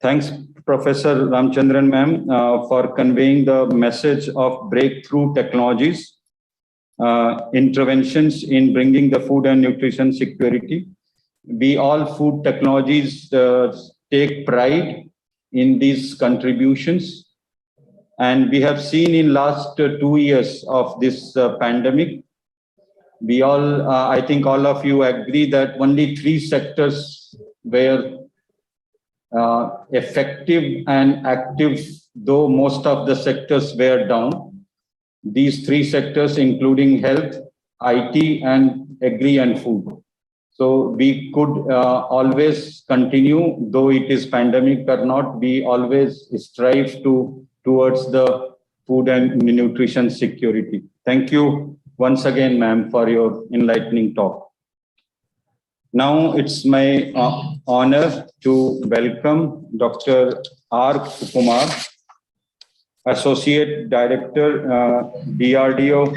Thanks, Professor Ramchandran ma'am, for conveying the message of breakthrough technologies, interventions in bringing the food and nutrition security. We all food technologies take pride in these contributions. And we have seen in last 2 years of this pandemic, we all, I think all of you agree that only 3 sectors were effective and active, though most of the sectors were down. These 3 sectors, including health, IT, and agri and food. So we could always continue, though it is pandemic or not, we always strive towards the food and nutrition security. Thank you once again, ma'am, for your enlightening talk. Now it's my honor to welcome Dr. R. Kumar, Associate Director, DRDO,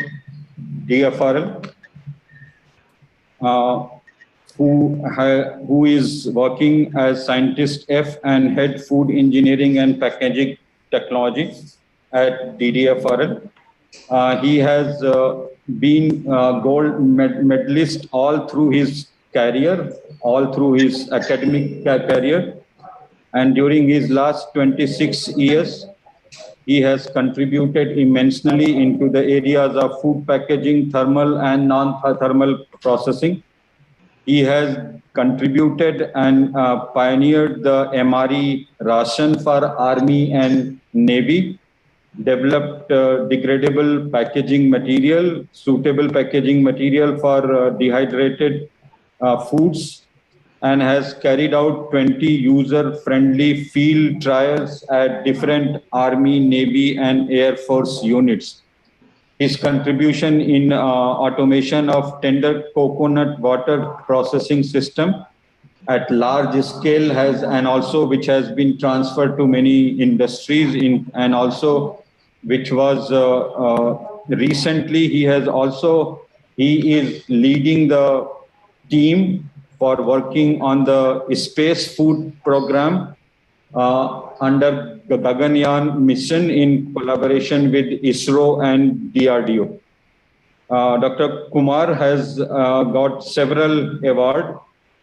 DFRL, who is working as Scientist F and Head Food Engineering and Packaging Technology at DDFRL. He has been gold medalist all through his career, all through his academic career. And during his last 26 years, he has contributed immensely into the areas of food packaging, thermal and non-thermal processing. He has contributed and pioneered the MRE ration for Army and Navy, developed degradable packaging material, suitable packaging material for dehydrated foods, and has carried out 20 user-friendly field trials at different Army, Navy, and Air Force units. His contribution in automation of tender coconut water processing system at large scale has, and also which has been transferred to many industries and also which was recently he is leading the team for working on the space food program under the Gaganyaan mission in collaboration with ISRO and DRDO. Dr. Kumar has got several awards.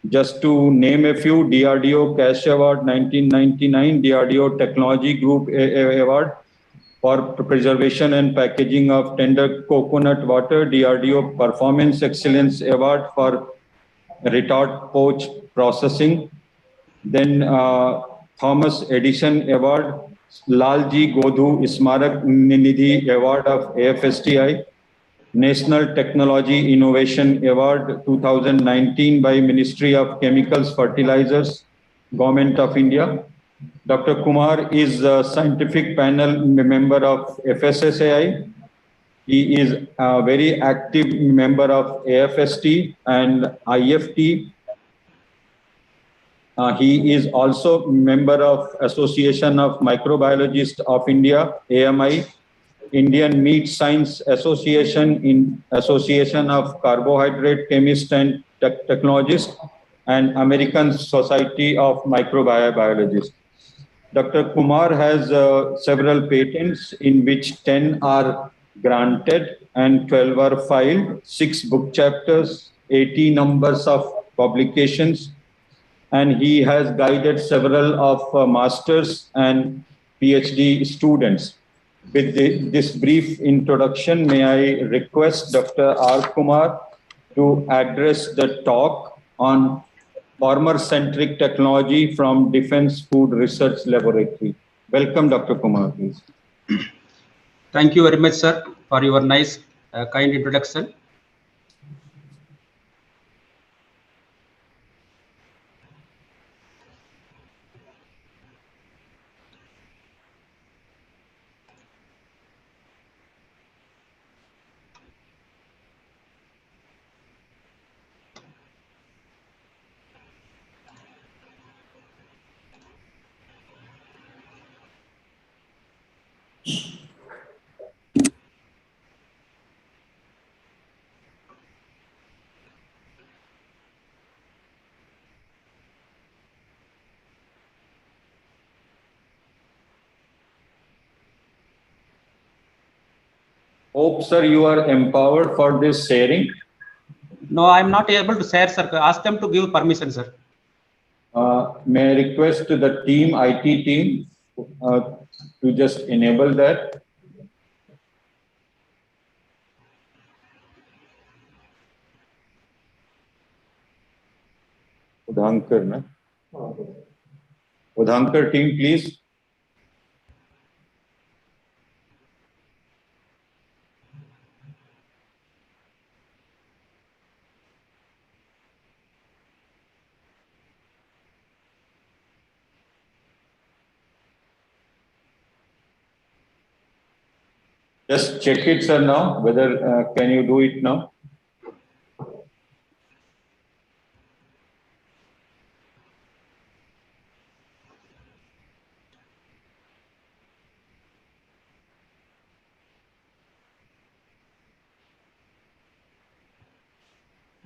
Just to name a few: DRDO Cash Award 1999, DRDO Technology Group Award for preservation and packaging of tender coconut water, DRDO Performance Excellence Award for retort pouch processing, then Thomas Edison Award, Lalji Godhu Smarak Nidhi Award of AFSTI, National Technology Innovation Award 2019 by Ministry of Chemicals, Fertilizers, Government of India. Dr. Kumar is a scientific panel member of FSSAI. He is a very active member of AFST and IFT. He is also member of Association of Microbiologists of India, AMI, Indian Meat Science Association, in Association of Carbohydrate Chemists and Technologists, and American Society of Microbiologists. Dr. Kumar has several patents, in which 10 are granted and 12 are filed, 6 book chapters, 80 numbers of publications, and he has guided several of masters and PhD students. With this brief introduction, may I request Dr. R. Kumar to address the talk on farmer-centric technology from Defense Food Research Laboratory. Welcome, Dr. Kumar, please. Thank you very much, sir, for your nice kind introduction. Hope, sir, you are empowered for this sharing. No, I'm not able to share, sir. Ask them to give permission, sir. May I request the team, IT team, to just enable that? Udhankar, na? Udhankar team, please. Just check it, sir, now, whether can you do it now?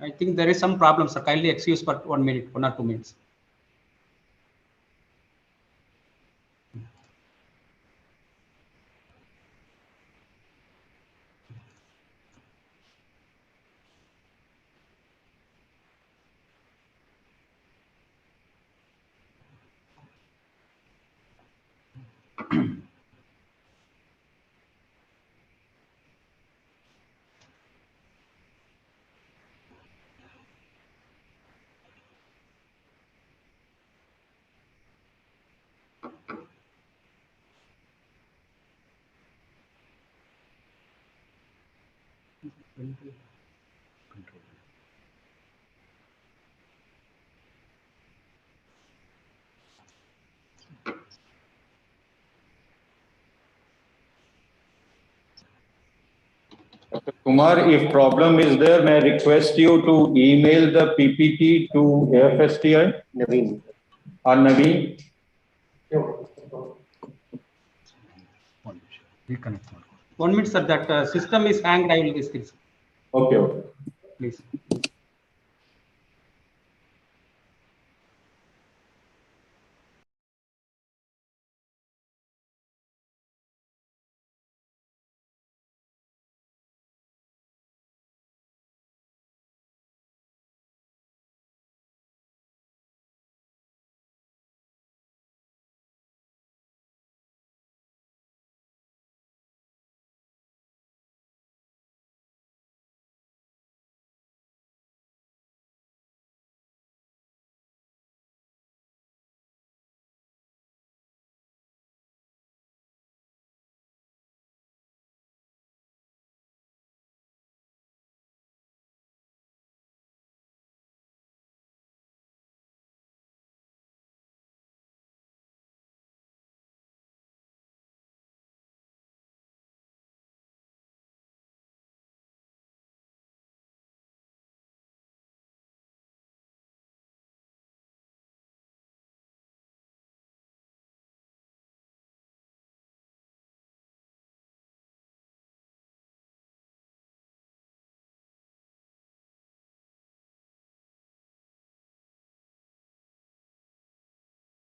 I think there is some problem, sir. Kindly excuse for 1 minute, 1 or 2 minutes. Dr. Kumar, if problem is there, may I request you to email the PPT to AFSTI? Naveen. Naveen? 1 minute, sir. That system is hanged. I will discuss. Okay, okay. Please.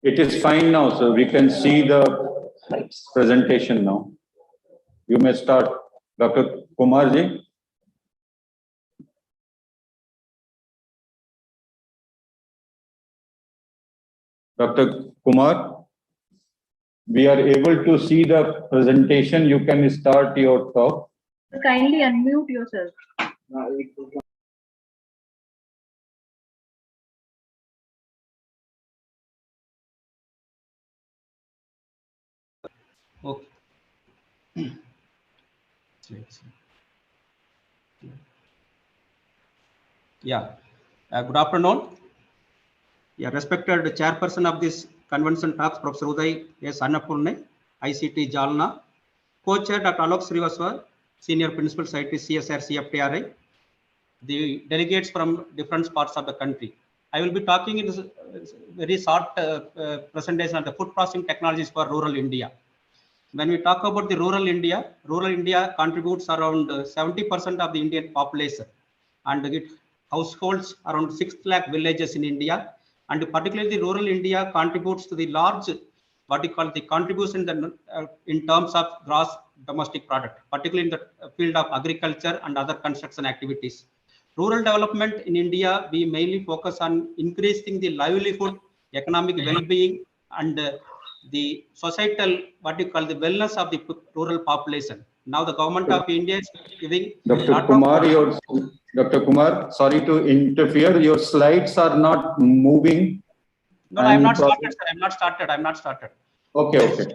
It is fine now, sir. We can see the presentation now. You may start, Dr. Kumar ji. Dr. Kumar, we are able to see the presentation. You can start your talk. Kindly unmute yourself. Okay. Yeah. Good afternoon. Yeah, respected chairperson of this convention talks, Professor Uday S. Annapurne, ICT Jalna, co-chair Dr. Alakma Srivastavji, senior principal scientist CSR CFTRI, the delegates from different parts of the country. I will be talking in this very short presentation on the food processing technologies for rural India. When we talk about the rural India contributes around 70% of the Indian population, and it households around 6 lakh villages in India, and particularly rural India contributes to the large, what you call the contribution in terms of gross domestic product, particularly in the field of agriculture and other construction activities. Rural development in India, we mainly focus on increasing the livelihood, economic well-being, and the societal, what you call the wellness of the rural population. Now the government of India is giving Dr. Kumar, sorry to interfere. Your slides are not moving. No, I am not started, sir. I'm not started. Okay.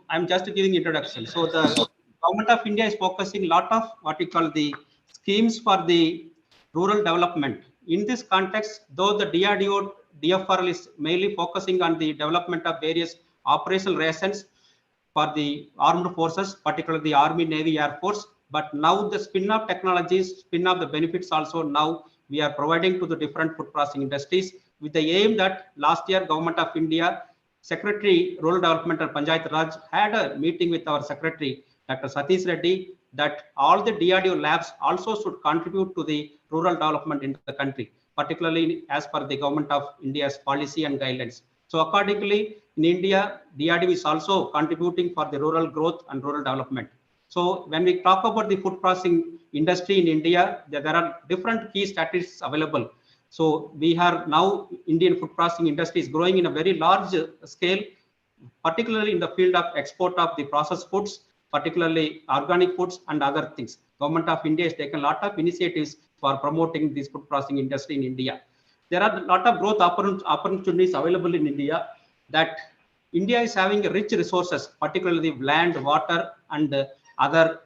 I'm just giving introduction. So the government of India is focusing a lot of what we call the schemes for the rural development. In this context, though the DFRL is mainly focusing on the development of various operational rations for the armed forces, particularly the Army, Navy, Air Force, but now the spin-off technologies, spin-off the benefits also now we are providing to the different food processing industries with the aim that last year Government of India Secretary Rural Development and Panchayat Raj had a meeting with our Secretary Dr. Satish Reddy that all the DRDO labs also should contribute to the rural development in the country, particularly as per the Government of India's policy and guidelines. So accordingly, in India, DRDO is also contributing for the rural growth and rural development. So when we talk about the food processing industry in India, there are different key statistics available. So we have now Indian food processing industry is growing in a very large scale, particularly in the field of export of the processed foods, particularly organic foods and other things. Government of India has taken a lot of initiatives for promoting this food processing industry in India. There are a lot of growth opportunities available in India, that India is having rich resources, particularly land, water, and other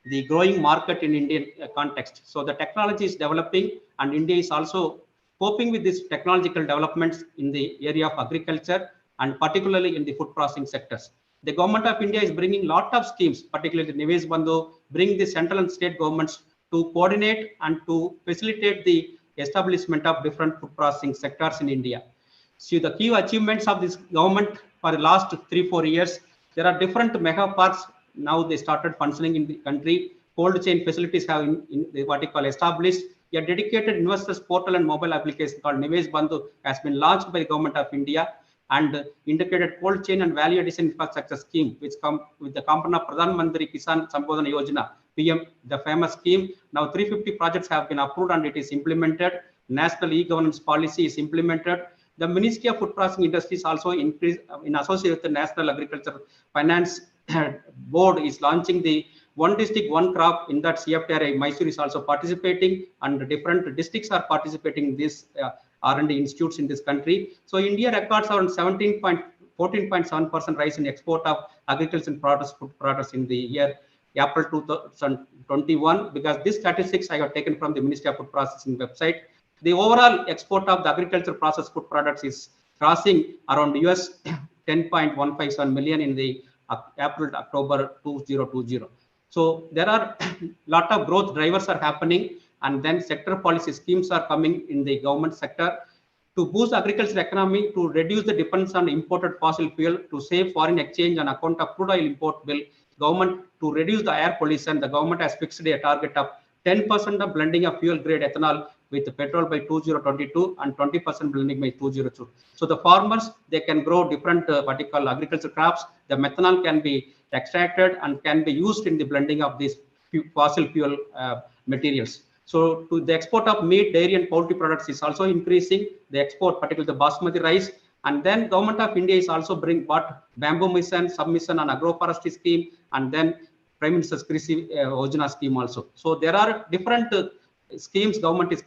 the growing market in Indian context. So the technology is developing, and India is also coping with these technological developments in the area of agriculture and particularly in the food processing sectors. The Government of India is bringing a lot of schemes, particularly Nivesh Bandhu, bring the central and state governments to coordinate and to facilitate the establishment of different food processing sectors in India. So the key achievements of this government for the last 3-4 years, there are different mega parks. Now they started functioning in the country. Cold chain facilities have what you call established. A dedicated investors portal and mobile application called Nivesh Bandhu has been launched by the Government of India, and integrated cold chain and value addition infrastructure scheme, which come with the component of Pradhan Mantri Kisan Sambodhana Yojana, PM, the famous scheme. Now 350 projects have been approved and it is implemented. National e-governance policy is implemented. The Ministry of Food Processing Industries also increased in association with the National Agriculture Finance Board is launching the One District, One Crop. In that CFTRI, Mysore is also participating, and different districts are participating in this R&D institutes in this country. So India records around 14.7% rise in export of agricultural products, food products in the year April 2021, because this statistics I have taken from the Ministry of Food Processing website. The overall export of the agricultural processed food products is crossing around US 10.157 million in the April-October 2020. So there are a lot of growth drivers are happening, and then sector policy schemes are coming in the government sector to boost agriculture economy, to reduce the dependence on imported fossil fuel, to save foreign exchange on account of crude oil import bill. Government to reduce the air pollution. The government has fixed a target of 10% of blending of fuel grade ethanol with petrol by 2022 and 20% blending by 2022. So the farmers, they can grow different vertical agriculture crops. The methanol can be extracted and can be used in the blending of these fossil fuel materials. So to the export of meat, dairy and poultry products is also increasing. The export, particularly the basmati rice. And then Government of India is also bought bamboo mission, submission on agroforestry scheme, and then Prime Minister's Krishi Yojana scheme also. So there are different schemes government is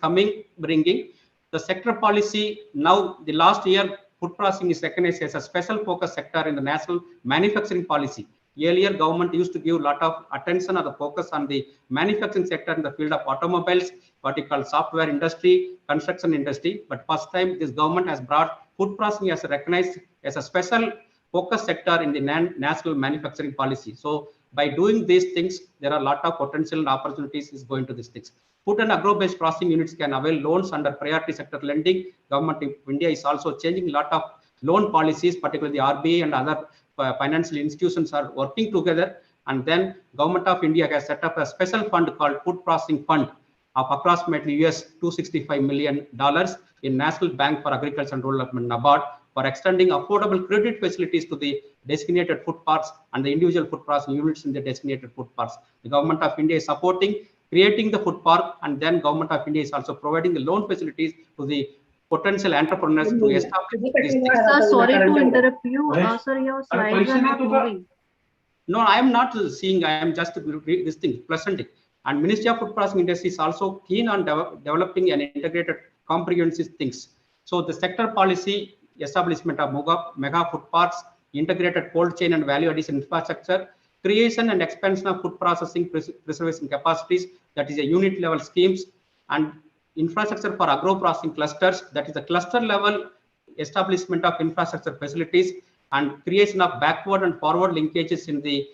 bringing. The sector policy now, the last year, food processing is recognized as a special focus sector in the national manufacturing policy. Earlier, government used to give a lot of attention or the focus on the manufacturing sector in the field of automobiles, what you call software industry, construction industry. But first time, this government has brought food processing as recognized as a special focus sector in the national manufacturing policy. So by doing these things, there are a lot of potential and opportunities is going to these things. Food and agro-based processing units can avail loans under priority sector lending. Government of India is also changing a lot of loan policies, particularly the RBI and other financial institutions are working together. And then Government of India has set up a special fund called Food Processing Fund of approximately $265 million in National Bank for Agriculture and Rural Development (NABARD) for extending affordable credit facilities to the designated food parks and the individual food processing units in the designated food parks. The Government of India is supporting creating the food park, and then Government of India is also providing the loan facilities to the potential entrepreneurs to establish these things. Sir, sorry to interrupt you. Sir, your slides are not moving. No, I am not seeing. I am just this thing presenting. And Ministry of Food Processing Industry is also keen on developing an integrated, comprehensive things. So the sector policy, establishment of mega food parks, integrated cold chain and value addition infrastructure, creation and expansion of food processing preservation capacities, that is a unit level schemes, and infrastructure for agro processing clusters, that is the cluster level establishment of infrastructure facilities, and creation of backward and forward linkages in the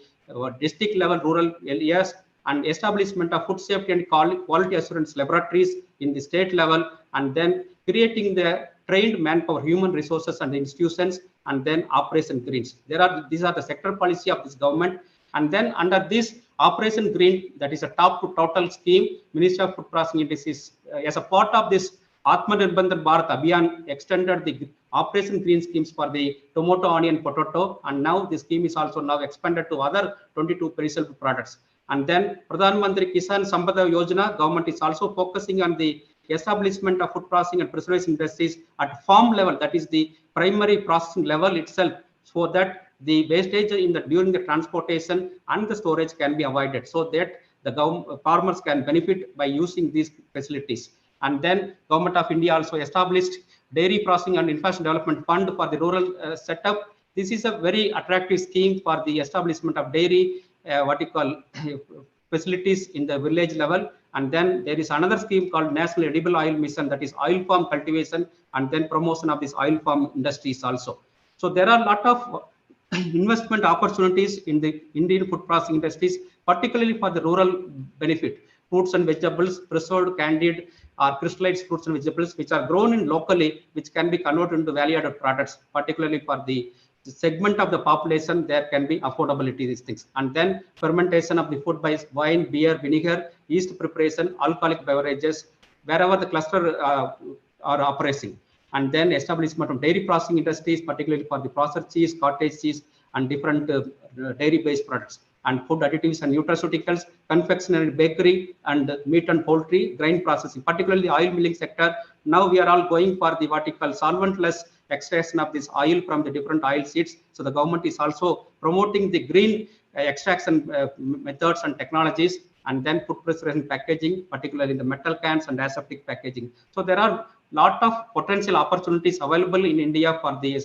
district level rural areas, and establishment of food safety and quality assurance laboratories in the state level, and then creating the trained manpower, human resources and institutions, and then Operation Greens. These are the sector policy of this government. And then under this Operation Green, that is a top to total scheme, Ministry of Food Processing Industries, as a part of this Atmanirbhar Bharat Abhiyan, extended the Operation Green schemes for the tomato, onion, potato, and now the scheme is also now expanded to other 22 perishable products. And then Pradhan Mantri Kisan Sampada Yojana, government is also focusing on the establishment of food processing and preservation industries at farm level, that is the primary processing level itself, so that the wastage during the transportation and the storage can be avoided, so that the farmers can benefit by using these facilities. And then Government of India also established Dairy Processing and Infrastructure Development Fund for the rural setup. This is a very attractive scheme for the establishment of dairy facilities in the village level. And then there is another scheme called National Edible Oil Mission, that is oil palm cultivation and then promotion of these oil palm industries also. So there are a lot of investment opportunities in the Indian food processing industries, particularly for the rural benefit. Fruits and vegetables, preserved, candied, or crystallized fruits and vegetables, which are grown in locally, which can be converted into value-added products, particularly for the segment of the population, there can be affordability, these things. And then fermentation of the food by wine, beer, vinegar, yeast preparation, alcoholic beverages, wherever the cluster are operating. And then establishment of dairy processing industries, particularly for the processed cheese, cottage cheese, and different dairy-based products, and food additives and nutraceuticals, confectionery, bakery, and meat and poultry, grain processing, particularly the oil milling sector. Now we are all going for the solventless extraction of this oil from the different oil seeds. So the government is also promoting the green extraction methods and technologies, and then food preservation packaging, particularly in the metal cans and aseptic packaging. So there are lot of potential opportunities available in India for the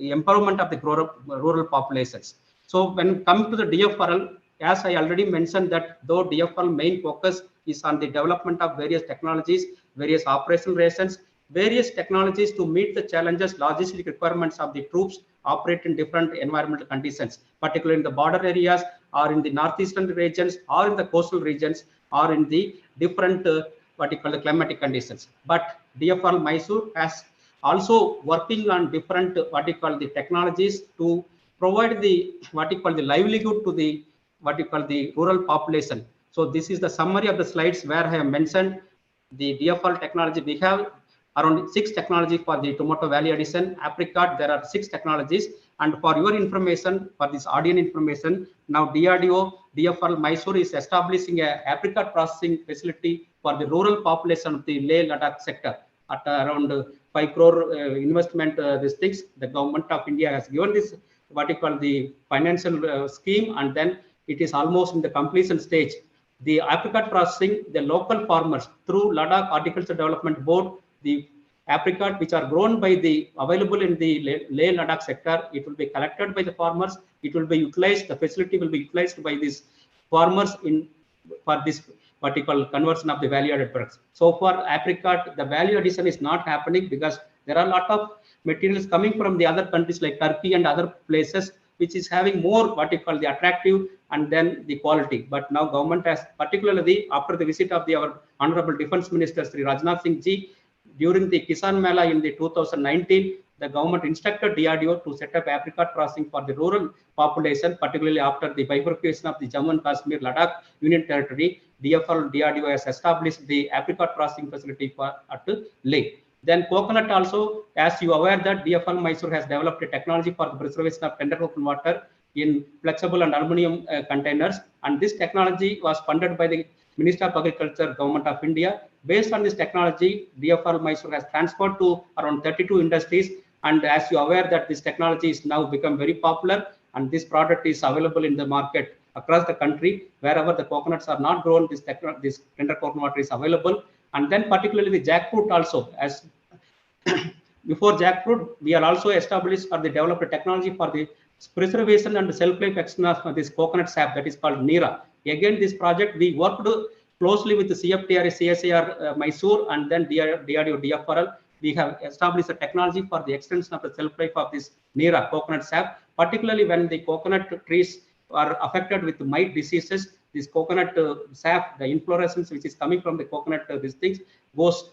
empowerment of the rural populations. So when coming to the DFRL, as I already mentioned that though DFRL main focus is on the development of various technologies, various operational rations, various technologies to meet the challenges, logistic requirements of the troops operate in different environmental conditions, particularly in the border areas or in the northeastern regions or in the coastal regions or in the different climatic conditions. But DFRL Mysore has also working on different the technologies to provide the the livelihood to the the rural population. So this is the summary of the slides where I have mentioned the DFRL technology. We have around 6 technologies for the tomato value addition. Apricot, there are 6 technologies. And for your information, for this audience information, now DRDO, DFRL Mysore is establishing a apricot processing facility for the rural population of the Leh Ladakh sector at around 5 crore investment. These things, the government of India has given this the financial scheme, and then it is almost in the completion stage. The apricot processing, the local farmers through Ladakh Horticulture Development Board, the apricot which are grown by the available in the Leh Ladakh sector. It will be collected by the farmers. It will be utilized. The facility will be utilized by these farmers for this particular conversion of the value-added products. So for apricot, the value addition is not happening because there are a lot of materials coming from the other countries like Turkey and other places, which is having more what you call the attractive and then the quality. But now government has, particularly after the visit of our Honorable Defence Minister Sri Rajnath Singh Ji during the Kisan Mela in the 2019, the government instructed DRDO to set up apricot processing for the rural population, particularly after the bifurcation of the Jammu and Kashmir Ladakh Union Territory. DRDO has established the apricot processing facility at Leh. Then coconut also, as you are aware that DFL Mysore has developed a technology for the preservation of tender coconut water in flexible and aluminum containers. And this technology was funded by the Ministry of Agriculture, Government of India. Based on this technology, DFL Mysore has transferred to around 32 industries. And as you are aware that this technology is now become very popular, and this product is available in the market across the country. Wherever the coconuts are not grown, this tender coconut water is available. And then particularly the jackfruit also, as before jackfruit, we are also established or they developed a technology for the preservation and self-life extension of this coconut sap, that is called NERA. Again, this project, we worked closely with the CFTR, CSIR Mysore, and then DRDO, DFRL. We have established a technology for the extension of the shelf-life of this NERA coconut sap, particularly when the coconut trees are affected with mite diseases. This coconut sap, the inflorescence which is coming from the coconut, these things goes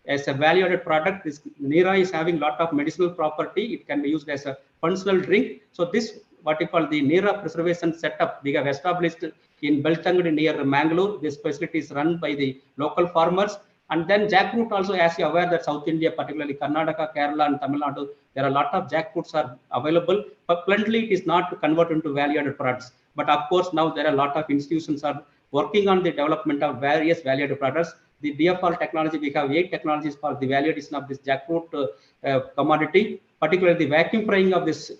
as a value-added product. This NERA is having a lot of medicinal property. It can be used as a functional drink. So this, what you call the NERA preservation setup, we have established in Beltangadi near Mangalore. This facility is run by the local farmers. And then jackfruit also, as you are aware that South India, particularly Karnataka, Kerala and Tamil Nadu, there are a lot of jackfruits are available, but currently it is not converted into value-added products. But of course, now there are a lot of institutions are working on the development of various value-added products. The DFR technology, we have 8 technologies for the value addition of this jackfruit commodity, particularly the vacuum frying of this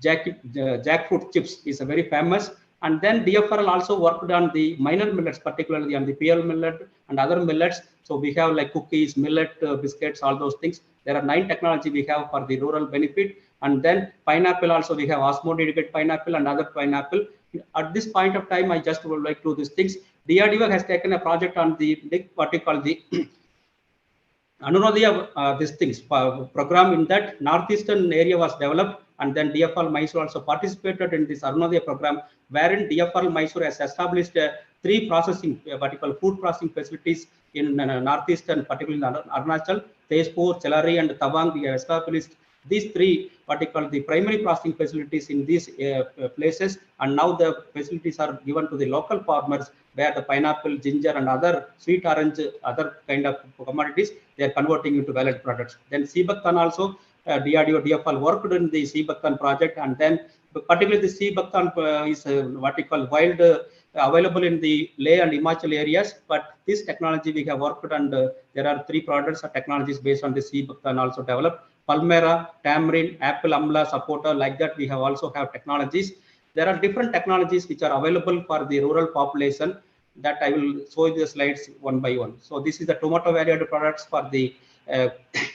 jackfruit chips is a very famous. And then DFRL also worked on the minor millets, particularly on the PL millet and other millets. So we have like cookies, millet, biscuits, all those things. There are 9 technology we have for the rural benefit. And then pineapple also, we have osmodegradated pineapple and other pineapple. At this point of time, I just would like to do these things. DRDO has taken a project on the what you call the Anirudha, these things program. In that northeastern area was developed, and then DFL Mysore also participated in this Anirudha program, wherein DFL Mysore has established 3 processing, what you call food processing facilities in northeastern, particularly in Arunachal, Tezpur, Chelari, and Tawang. We have established these 3 what you call the primary processing facilities in these places, and now the facilities are given to the local farmers, where the pineapple, ginger, and other sweet orange, other kind of commodities, they are converting into value products. Then Seabaktan also, DRDO, DFL worked in the Seabaktan project, and then particularly the Seabaktan is what we call wild, available in the Leh and Himachal areas. But this technology we have worked, and there are 3 products or technologies based on the Seabaktan also developed. Palmera, tamarind, apple amla, sapota, like that we have also have technologies. There are different technologies which are available for the rural population, that I will show you the slides one by one. So this is the tomato value-added products for the,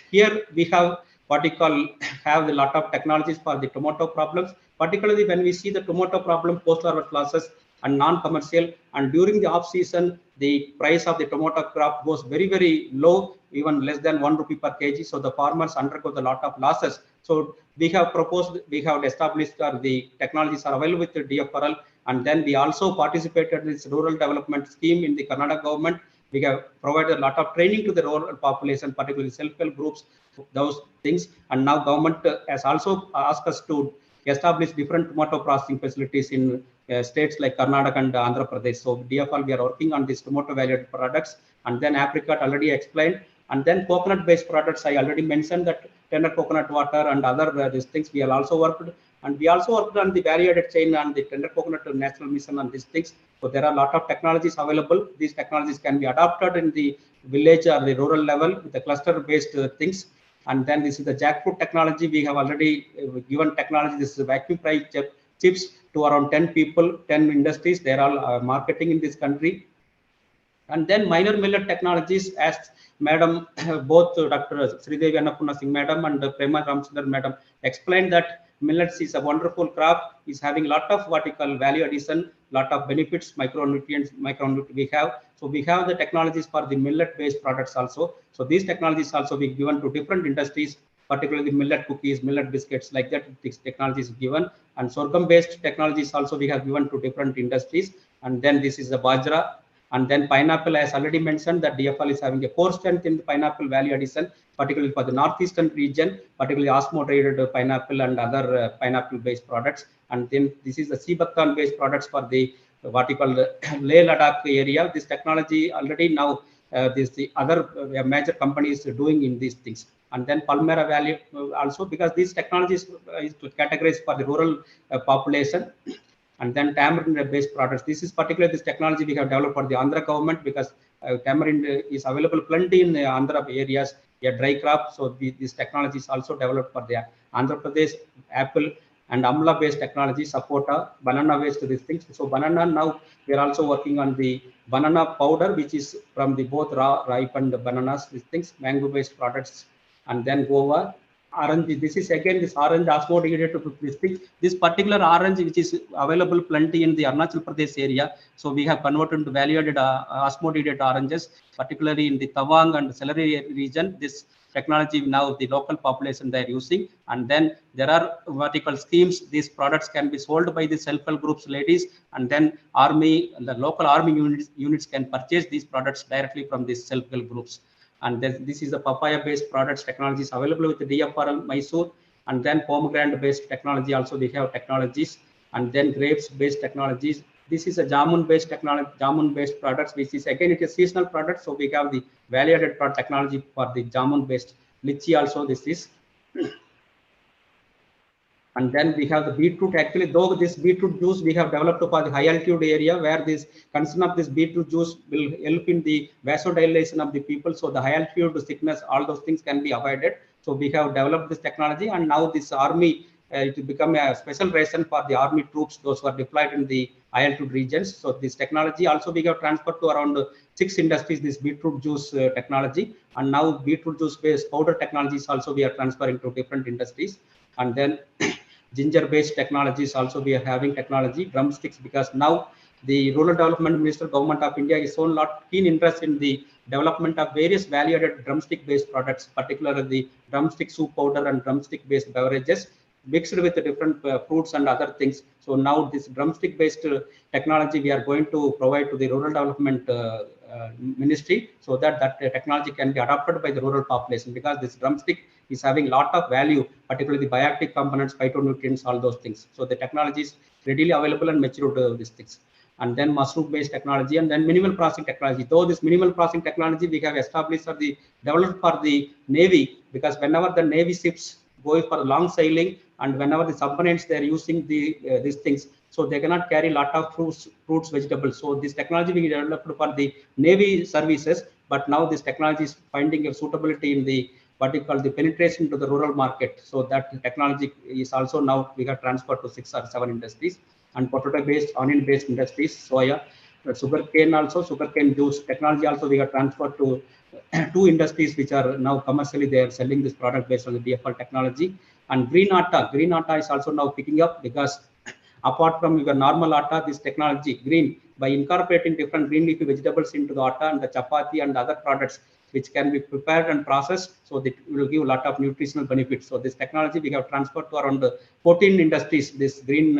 here we have what we call, have a lot of technologies for the tomato problems, particularly when we see the tomato problem, post-harvest losses and non-commercial, and during the off-season, the price of the tomato crop goes very, very low, even less than 1 rupee per kg. So the farmers undergo a lot of losses. So we have proposed, we have established the technologies are available with the DFRL, and then we also participated in this rural development scheme in the Karnataka government. We have provided a lot of training to the rural population, particularly self-help groups, those things. And now government has also asked us to establish different tomato processing facilities in states like Karnataka and Andhra Pradesh. So DFL, we are working on these tomato valued products, and then apricot already explained, and then coconut based products. I already mentioned that tender coconut water and other these things we have also worked, and we also worked on the value added chain and the tender coconut national mission and these things. So there are a lot of technologies available. These technologies can be adopted in the village or the rural level with the cluster based things. And then this is the jackfruit technology. We have already given technology. This is a vacuum fry chips to around 10 people, 10 industries. They're all marketing in this country. And then minor millet technologies, as Madam, both Dr. Sridevi Annapurna Singh Madam and Prema Ramchandran Madam explained that millets is a wonderful crop, is having lot of what we call value addition, lot of benefits, micronutrients we have. So we have the technologies for the millet based products also. So these technologies also be given to different industries, particularly millet cookies, millet biscuits, like that this technology is given. And sorghum based technologies also we have given to different industries. And then this is the bajra. And then pineapple, as already mentioned, that DFL is having a core strength in the pineapple value addition, particularly for the northeastern region, particularly osmo-treated pineapple and other pineapple-based products. And then this is the sea buckthorn-based products for the what you call the Leh Ladakh area. This technology already now the other major companies doing in these things. And then Palmyra Valley also, because these technologies is categorized for the rural population. And then tamarind based products. This is particularly this technology we have developed for the Andhra government, because tamarind is available plenty in the Andhra areas, a dry crop. So this technology is also developed for the Andhra Pradesh, apple and amla based technology, sapota, banana based these things. So banana, now we are also working on the banana powder, which is from the both raw, ripened bananas, these things, mango based products. And then guava, orange. This is again this orange osmo-degradated this thing. This particular orange, which is available plenty in the Arunachal Pradesh area. So we have converted into value-added osmo-degradated oranges, particularly in the Tawang and Celery region. This technology now the local population they are using. And then there are vertical schemes. These products can be sold by the self-help groups ladies, and then army, the local army units can purchase these products directly from these self-help groups. And then this is the papaya based products technologies available with the DFRL Mysore. And then pomegranate based technology also we have technologies. And then grapes based technologies. This is a jamun based technology, jamun based products, which is again it is seasonal product. So we have the value added product technology for the jamun based lychee also. This is. And then we have the beetroot. Actually, though this beetroot juice we have developed for the high altitude area, where this consumption of this beetroot juice will help in the vasodilation of the people. So the high altitude sickness, all those things can be avoided. So we have developed this technology, and now this army it will become a special ration for the army troops, those who are deployed in the high altitude regions. So this technology also we have transferred to around 6 industries, this beetroot juice technology. And now beetroot juice based powder technologies also we are transferring to different industries. And then ginger based technologies also we are having technology, drumsticks, because now the Rural Development Minister, Government of India is shown a lot keen interest in the development of various value added drumstick based products, particularly the drumstick soup powder and drumstick based beverages mixed with the different fruits and other things. So now this drumstick based technology we are going to provide to the Rural Development Ministry, so that technology can be adopted by the rural population, because this drumstick is having a lot of value, particularly the bioactive components, phytonutrients, all those things. So the technology is readily available and mature to these things. And then mushroom based technology, and then minimal processing technology. Though this minimal processing technology we have established for the developed for the Navy, because whenever the Navy ships go for long sailing, and whenever the submarines they are using these things, so they cannot carry a lot of fruits, vegetables. So this technology we developed for the Navy services, but now this technology is finding a suitability in the what we call the penetration to the rural market. So that technology is also now we have transferred to 6 or 7 industries. And potato based, onion based industries, soya, sugarcane also, sugarcane juice technology also we have transferred to 2 industries, which are now commercially they are selling this product based on the DFL technology. And green atta is also now picking up, because apart from your normal atta, this technology green, by incorporating different green leafy vegetables into the atta and the chapati and other products which can be prepared and processed, so that will give a lot of nutritional benefits. So this technology we have transferred to around 14 industries. This green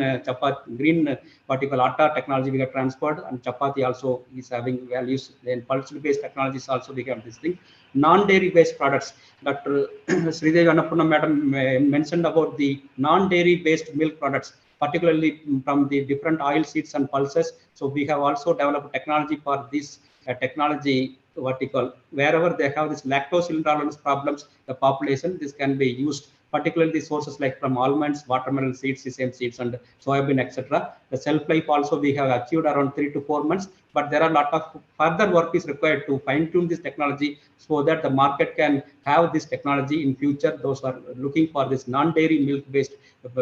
particle atta technology we have transferred, and chapati also is having values. Then pulse based technologies also we have this thing. Non-dairy based products. Dr. Sridevi Annapurna Madam mentioned about the non-dairy based milk products, particularly from the different oil seeds and pulses. So we have also developed technology for this technology vertical. Wherever they have this lactose intolerance problems, the population, this can be used, particularly the sources like from almonds, watermelon seeds, sesame seeds, and soybean, etc. The shelf life also we have achieved around 3 to 4 months, but there are a lot of further work is required to fine tune this technology, so that the market can have this technology in future. Those who are looking for this non-dairy milk based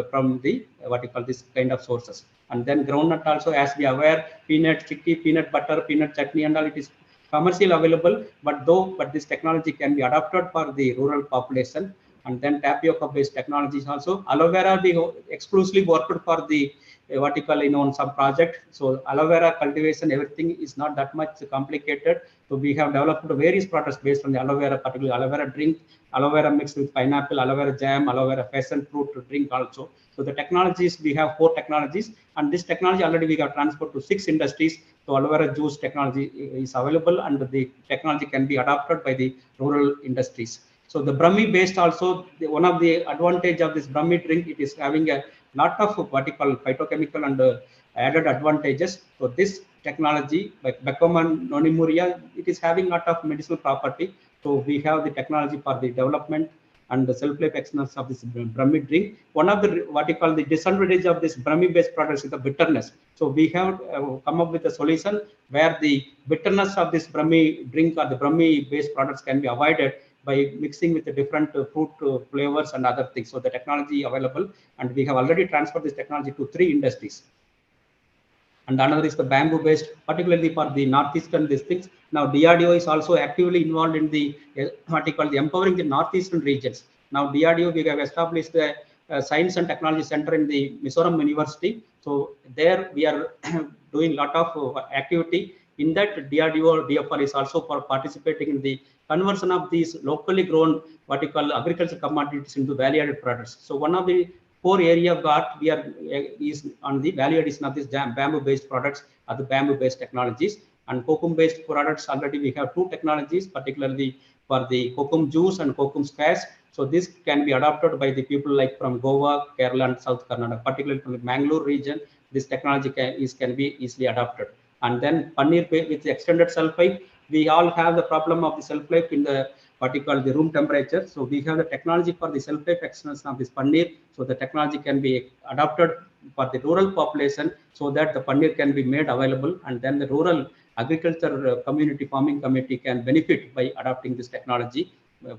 from the what you call this kind of sources. And then groundnut also, as we are aware, peanut chicky, peanut butter, peanut chutney, and all, it is commercial available, but this technology can be adopted for the rural population. And then tapioca based technologies also. Aloe vera we exclusively worked for the what you call on some project. So aloe vera cultivation, everything is not that much complicated. So we have developed various products based on the aloe vera, particularly aloe vera drink, aloe vera mixed with pineapple, aloe vera jam, aloe vera passion fruit drink also. So the technologies, we have 4 technologies, and this technology already we have transferred to 6 industries. So aloe vera juice technology is available, and the technology can be adopted by the rural industries. So the Brahmi based also, one of the advantage of this Brahmi drink, it is having a lot of what you call phytochemical and added advantages. So this technology, like Becomon nonimuria, it is having a lot of medicinal property. So we have the technology for the development and the self-life excellence of this Brahmi drink. One of the what you call the disadvantage of this Brahmi based products is the bitterness. So we have come up with a solution where the bitterness of this Brahmi drink or the Brahmi based products can be avoided by mixing with the different fruit flavors and other things. So the technology available, and we have already transferred this technology to 3 industries. And another is the bamboo based, particularly for the northeastern districts. Now DRDO is also actively involved in the what you call the empowering the northeastern regions. Now DRDO, we have established the Science and Technology Center in the Mizoram University. So there we are doing a lot of activity. In that, DRDO DFR is also for participating in the conversion of these locally grown what you call agricultural commodities into value-added products. So one of the 4 area of art we are is on the value addition of these bamboo-based products or the bamboo-based technologies. And kokum-based products, already we have 2 technologies, particularly for the kokum juice and kokum squash. So this can be adopted by the people like from Goa, Kerala, and South Karnataka, particularly from the Mangalore region. This technology can be easily adopted. And then paneer with the extended shelf life, we all have the problem of the shelf life in the what you call the room temperature. So we have the technology for the shelf life extension of this paneer. So the technology can be adopted for the rural population so that the paneer can be made available, and then the rural agriculture community, farming community can benefit by adopting this technology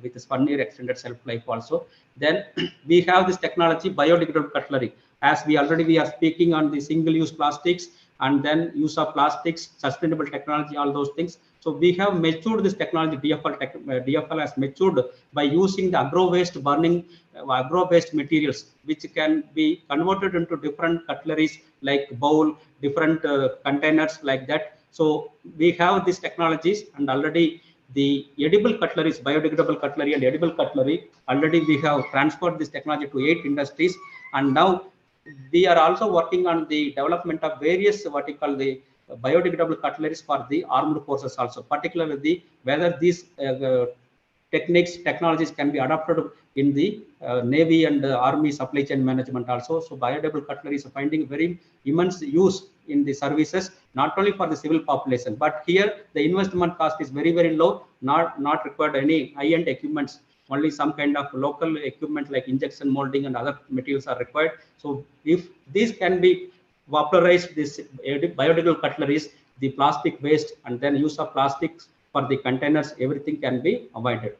with this paneer extended shelf life also. Then we have this technology biodegradable cutlery. As we are speaking on the single-use plastics and then use of plastics, sustainable technology, all those things. So we have matured this technology. DFL has matured by using the agro-waste burning, agro-waste materials, which can be converted into different cutleries like bowl, different containers like that. So we have these technologies, and already the edible cutleries, biodegradable cutlery and edible cutlery, already we have transferred this technology to 8 industries. And now we are also working on the development of various what you call the biodegradable cutleries for the armed forces also, particularly whether these technologies can be adopted in the Navy and Army supply chain management also. So biodegradable cutlery is finding very immense use in the services, not only for the civil population, but here the investment cost is very, very low, not required any high-end equipments. Only some kind of local equipment like injection molding and other materials are required. So if these can be popularized, this biodegradable cutleries, the plastic waste and then use of plastics for the containers, everything can be avoided.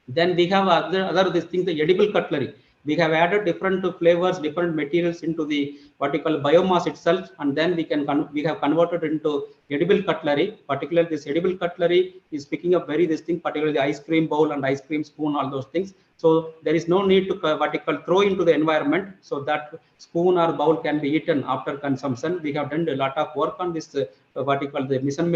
Then we have other this thing, the edible cutlery. We have added different flavors, different materials into the what you call biomass itself, and then we have converted into edible cutlery. Particularly this edible cutlery is picking up this thing, particularly the ice cream bowl and ice cream spoon, all those things. So there is no need to what you call throw into the environment, so that spoon or bowl can be eaten after consumption. We have done a lot of work on this what you call the mission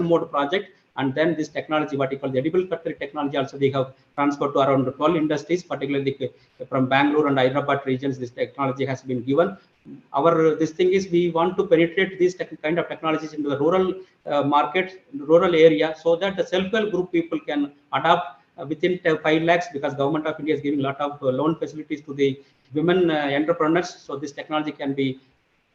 mode project. And then this technology, what you call the edible cutlery technology, also we have transferred to around 12 industries, particularly from Bangalore and Hyderabad regions. This technology has been given. This thing is we want to penetrate these kind of technologies into the rural market, rural area, so that the self-help group people can adopt within 5 lakhs, because government of India is giving a lot of loan facilities to the women entrepreneurs. So this technology can be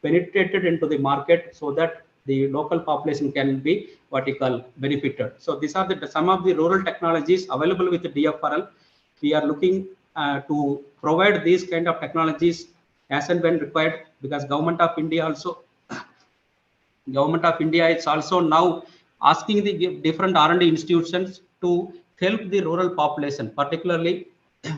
penetrated into the market so that the local population can be what you call benefited. So these are some of the rural technologies available with the DFRL. We are looking to provide these kind of technologies as and when required, because government of India is also now asking the different R&D institutions to help the rural population, particularly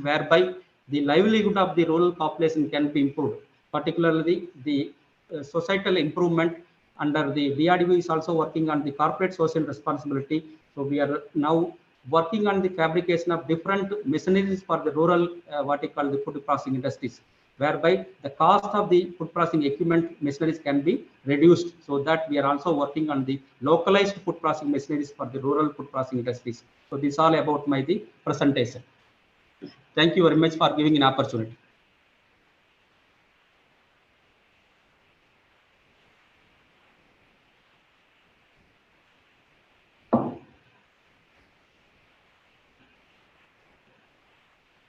whereby the livelihood of the rural population can be improved, particularly the societal improvement under the DRDO is also working on the corporate social responsibility. So we are now working on the fabrication of different machineries for the rural, what we call the food processing industries, whereby the cost of the food processing equipment machineries can be reduced. So that we are also working on the localized food processing machineries for the rural food processing industries. So this is all about my presentation. Thank you very much for giving an opportunity.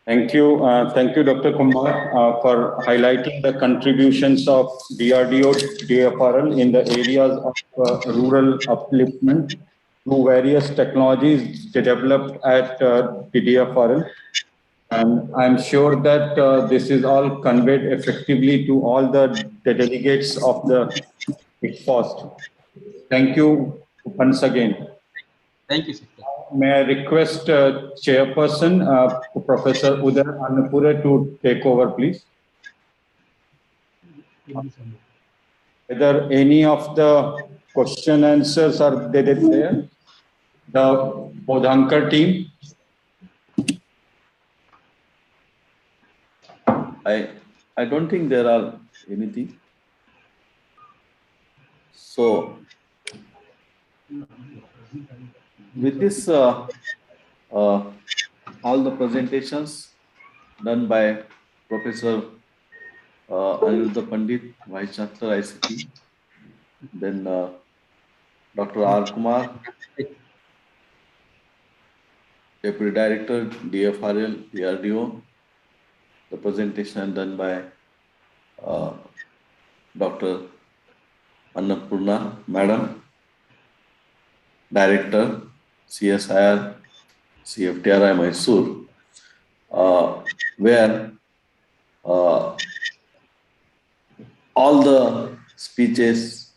Thank you, Dr. Kumar, for highlighting the contributions of DRDO, DFRL in the areas of rural upliftment through various technologies developed at the DFRL. And I'm sure that this is all conveyed effectively to all the delegates of the ICFOST. Thank you once again. Thank you, sir. May I request Chairperson, Professor Uday Annapura to take over, please? Whether any of the question answers are there? The Bodhankar team? I don't think there are anything. So with this, all the presentations done by Professor Anirudha Pandit, Vice Chancellor ICT, then Dr. R. Kumar, Deputy Director, DFRL, DRDO, the presentation done by Dr. Annapurna, Madam, Director, CSIR, CFTRI Mysore, where all the speeches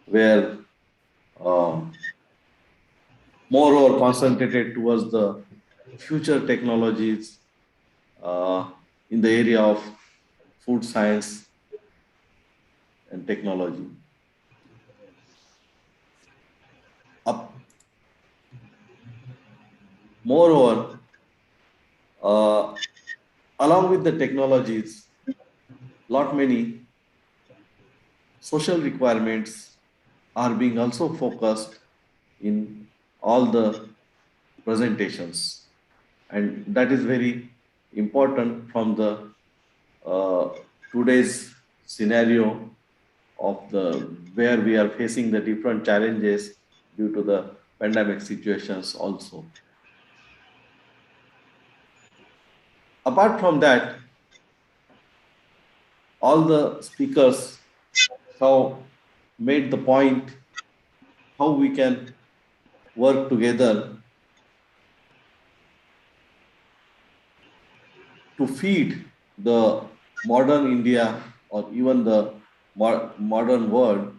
were more concentrated towards the future technologies in the area of food science and technology. Moreover, along with the technologies, many social requirements are being also focused in all the presentations, and that is very important from the today's scenario of where we are facing the different challenges due to the pandemic situations also. Apart from that, all the speakers have made the point how we can work together to feed the modern India or even the modern world,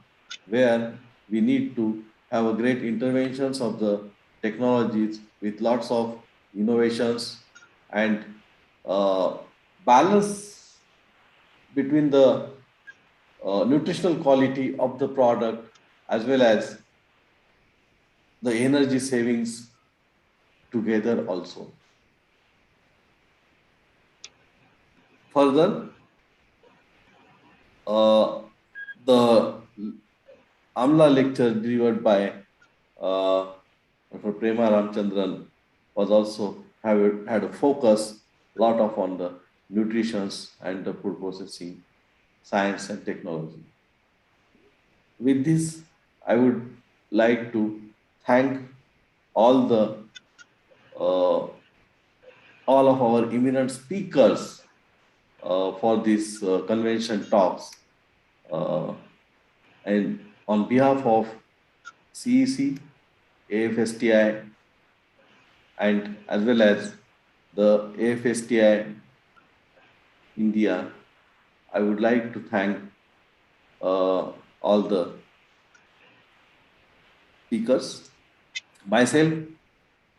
where we need to have a great interventions of the technologies with lots of innovations and balance between the nutritional quality of the product as well as the energy savings together also. Further, the AMLA lecture delivered by Dr. Prema Ramchandran was also had a focus lot of on the nutrition and the food processing science and technology. With this, I would like to thank all of our eminent speakers for this convention talks, and on behalf of CEC, AFSTI, and as well as the AFSTI India, I would like to thank all the speakers, myself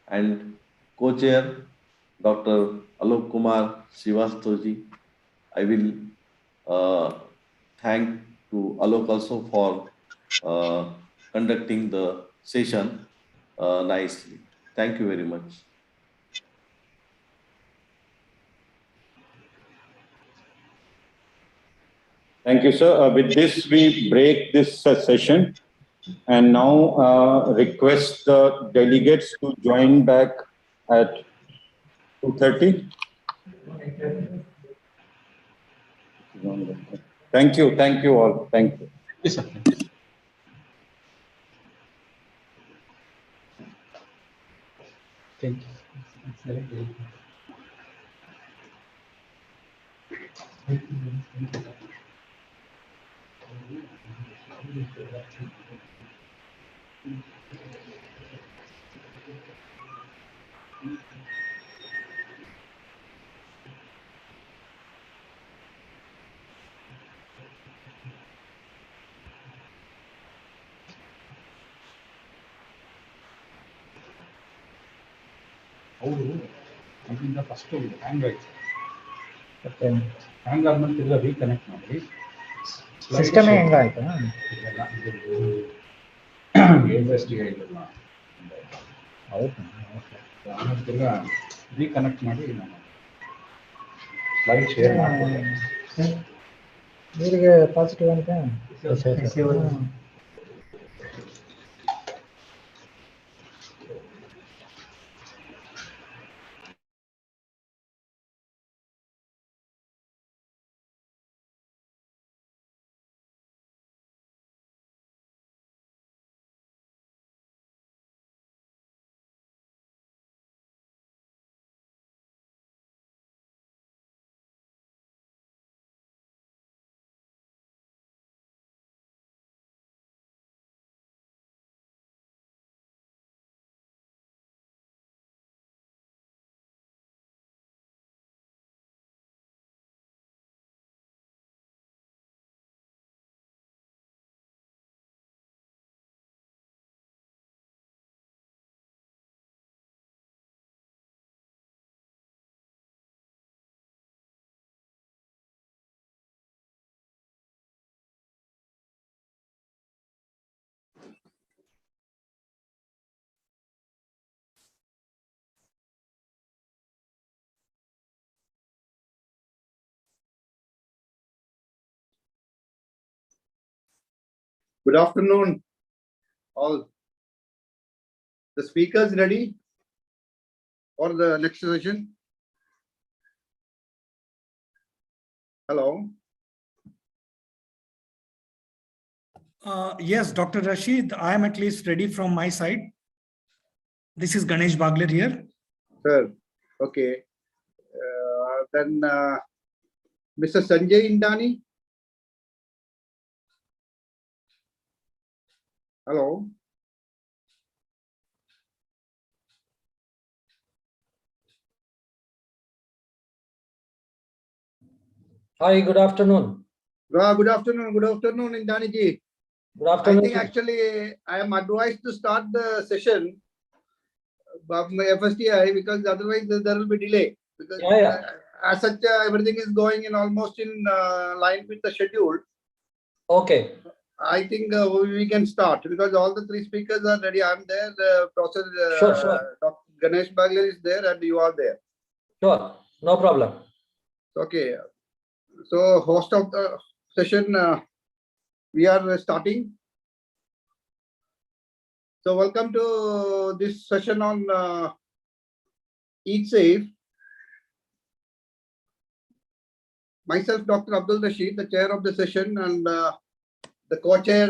and co-chair Dr. Alakma Srivastavji. I will thank to Alok also for conducting the session nicely. Thank you very much. Thank you, sir. With this, we break this session and now request the delegates to join back at 2:30. Thank you. Thank you all. Thank you. Yes, sir. Thank you. ಕಂಪ್ನಿಯಿಂದ first hang ಆಯ್ತು ಮತ್ತೆ ಹ್ಯಾಂಗ್ ಆದ್ಮೇಲೆ ತಿರ್ಗಾ reconnect ಮಾಡಿ system ಹೆಂಗಾಯ್ತು ಇಲ್ಲ ಹೌದು ಆಮೇಲೆ ತಿರ್ಗಾ ರೀಕನೆಕ್ಟ್ ಮಾಡಿ ನಾನು ಸ್ಲೈಡ್ ಶೇರ್ ಮಾಡ್ತೀನಿ ನೀರಿಗೆ ಪಾಸಿಟಿವ್ ಅಂತ Good afternoon, all. The speakers ready for the next session? Hello. Yes, Dr. Rashid, I am at least ready from my side. This is Ganesh Bagler here. Sir, okay. Then Mr. Sanjay Indani. Hello. Hi, good afternoon. Good afternoon. Good afternoon, Indani ji. Good afternoon. I think actually I am advised to start the session of my FSTI because otherwise there will be delay. Because as such, everything is going in almost in line with the schedule. Okay. I think we can start because all the three speakers are ready. I'm there. Professor Sure. Dr. Ganesh Bagler is there, and you are there. Sure, no problem. Okay. So, host of the session, we are starting. So, welcome to this session on Eat Safe. Myself, Dr. Abdul Rashid, the chair of the session, and the co-chair,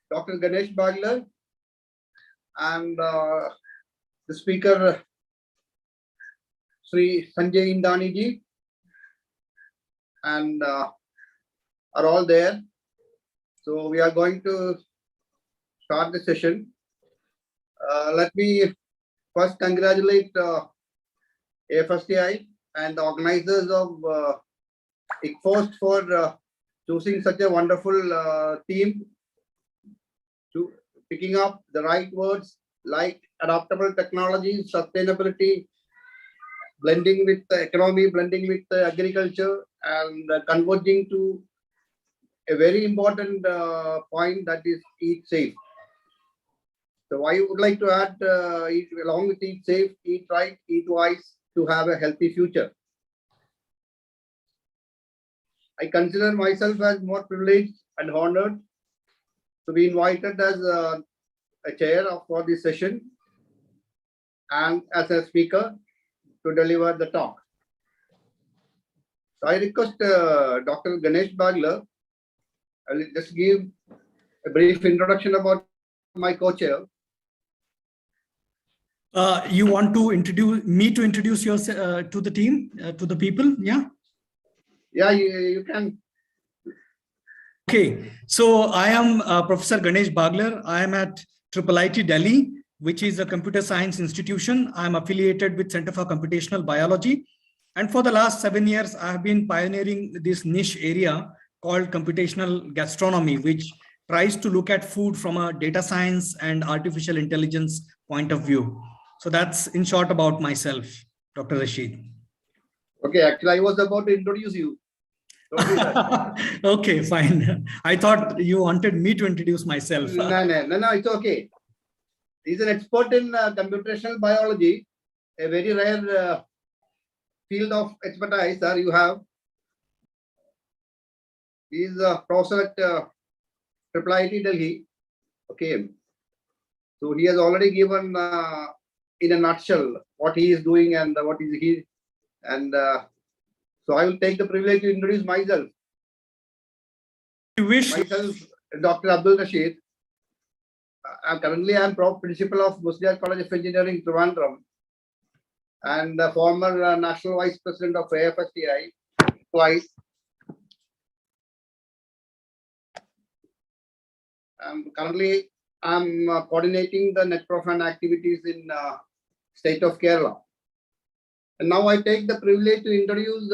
Dr. Ganesh Bagler, and the speaker, Sri Sanjay Indani ji, and are all there. So we are going to start the session. Let me first congratulate AFSTI and the organizers of ICFOST for choosing such a wonderful theme, to picking up the right words like adaptable technologies, sustainability, blending with the economy, blending with the agriculture, and converging to a very important point, that is eat safe. So I would like to add, along with eat safe, eat right, eat wise, to have a healthy future. I consider myself as more privileged and honored to be invited as a chair for this session and as a speaker to deliver the talk. So I request Dr. Ganesh Bagla. I will just give a brief introduction about my co-chair. You want to introduce yourself to the team, to the people? Yeah. Yeah, you can. Okay, so I am Professor Ganesh Baglar. I am at IIIT Delhi, which is a computer science institution. I am affiliated with Center for Computational Biology. And for the last 7 years, I have been pioneering this niche area called computational gastronomy, which tries to look at food from a data science and artificial intelligence point of view. So that's in short about myself, Dr. Rashid. Okay, actually, I was about to introduce you. Okay, fine. I thought you wanted me to introduce myself. No, it's okay. He's an expert in computational biology, a very rare field of expertise that you have. He's a professor at IIIT Delhi. Okay. So he has already given in a nutshell what he is doing and what is he. And so I will take the privilege to introduce myself. You wish. Myself, Dr. Abdul Rashid. Currently, I am principal of Muslihat College of Engineering, Trivandrum, and the former national vice president of AFSTI twice. Currently, I'm coordinating the NetProfan activities in state of Kerala. And now I take the privilege to introduce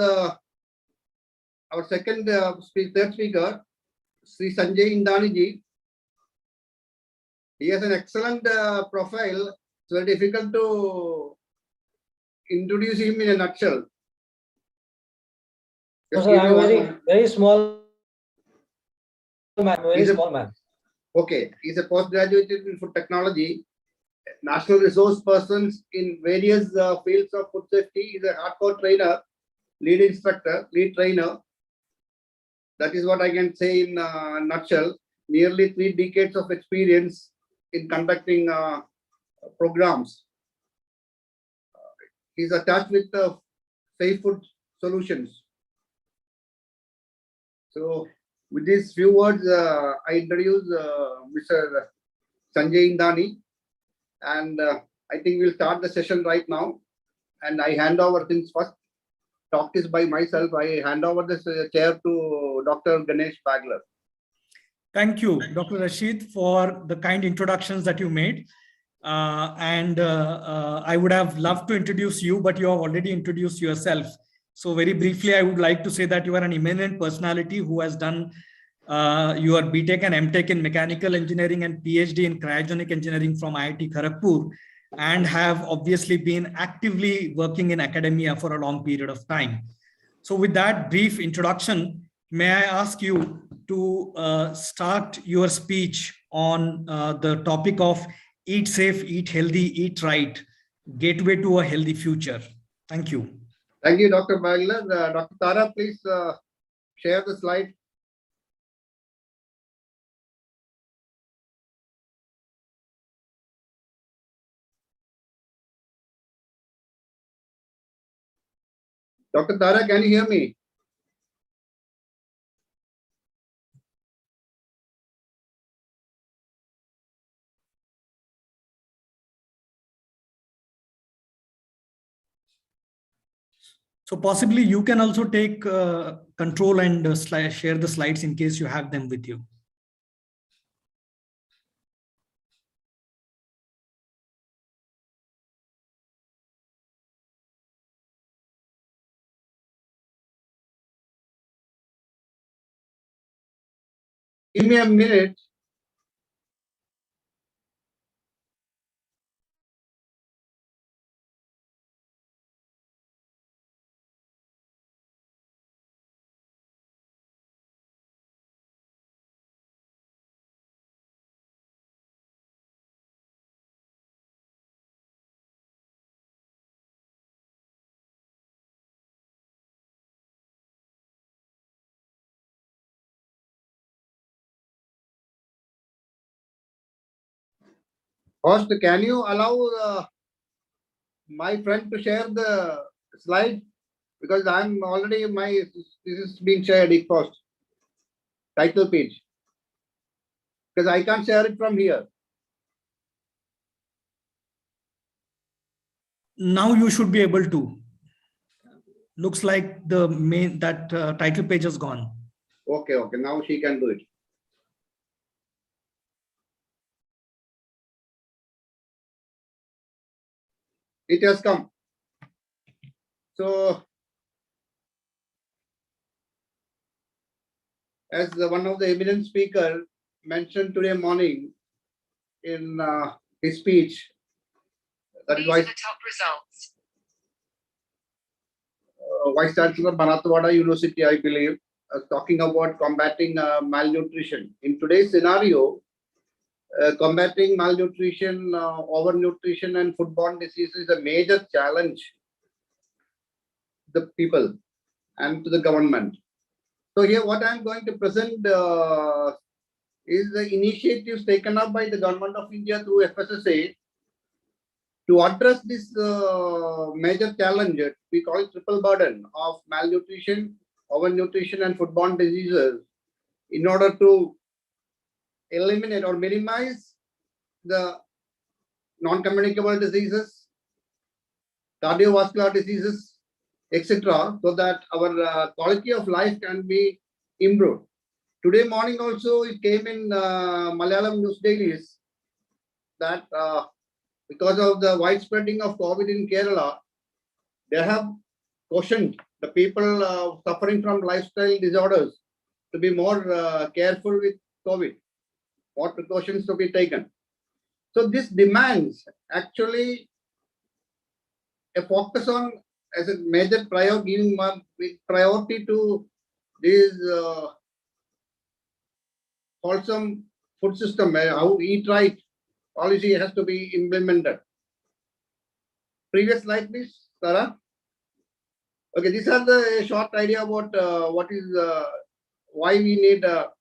our third speaker, Sri Sanjay Indani ji. He has an excellent profile. It's very difficult to introduce him in a nutshell. No, sir, I'm very small man. Very small man. Okay, he's a postgraduate in food technology, national resource persons in various fields of food safety. He's a hardcore trainer, lead instructor, lead trainer. That is what I can say in a nutshell. Nearly 3 decades of experience in conducting programs. He's attached with Safe Food Solutions. So with these few words, I introduce Mr. Sanjay Indani, and I think we'll start the session right now. And I hand over things first. Talk is by myself. I hand over this chair to Dr. Ganesh Baglar. Thank you, Dr. Rashid, for the kind introductions that you made. I would have loved to introduce you, but you have already introduced yourself. So very briefly, I would like to say that you are an eminent personality who has done your BTech and MTech in mechanical engineering and PhD in cryogenic engineering from IIT Kharagpur, and have obviously been actively working in academia for a long period of time. So with that brief introduction, may I ask you to start your speech on the topic of eat safe, eat healthy, eat right, gateway to a healthy future. Thank you. Thank you, Dr. Baglar. Dr. Tara, please share the slide. Dr. Tara, can you hear me? So possibly you can also take control and share the slides in case you have them with you. Give me a minute. Host, can you allow my friend to share the slide? Because I'm already, this is being shared, ICFOST title page. Because I can't share it from here. Now you should be able to. Looks like the main title page is gone. Okay, now she can do it. It has come. So, as one of the eminent speaker mentioned today morning in his speech, that is Vice Chancellor Banathwada University, I believe, talking about combating malnutrition. In today's scenario, combating malnutrition, overnutrition, and foodborne diseases is a major challenge to the people and to the government. So here, what I'm going to present is the initiatives taken up by the government of India through FSSA to address this major challenge. We call it triple burden of malnutrition, overnutrition, and foodborne diseases, in order to eliminate or minimize the non-communicable diseases, cardiovascular diseases, etc., so that our quality of life can be improved. Today morning also, it came in Malayalam news dailies that because of the widespreading of COVID in Kerala, they have cautioned the people suffering from lifestyle disorders to be more careful with COVID, what precautions to be taken. So this demands actually a focus on, as a major priority, giving priority to this wholesome food system, how eat right policy has to be implemented. Previous slide, please, Sarah. Okay, these are the short idea about why we need the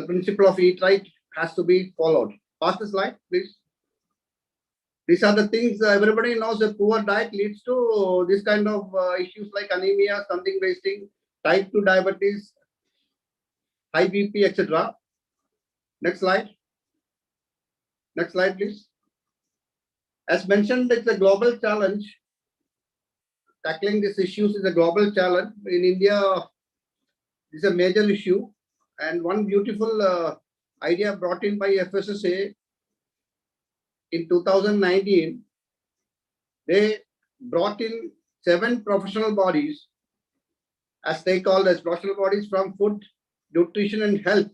principle of eat right has to be followed. Pass the slide, please. These are the things everybody knows. A poor diet leads to this kind of issues like anemia, stunting, wasting, type 2 diabetes, high BP, etc. Next slide. Next slide, please. As mentioned, it's a global challenge. Tackling these issues is a global challenge. In India, this is a major issue. And one beautiful idea brought in by FSSA in 2019, they brought in 7 professional bodies, as they call as professional bodies from food, nutrition, and health,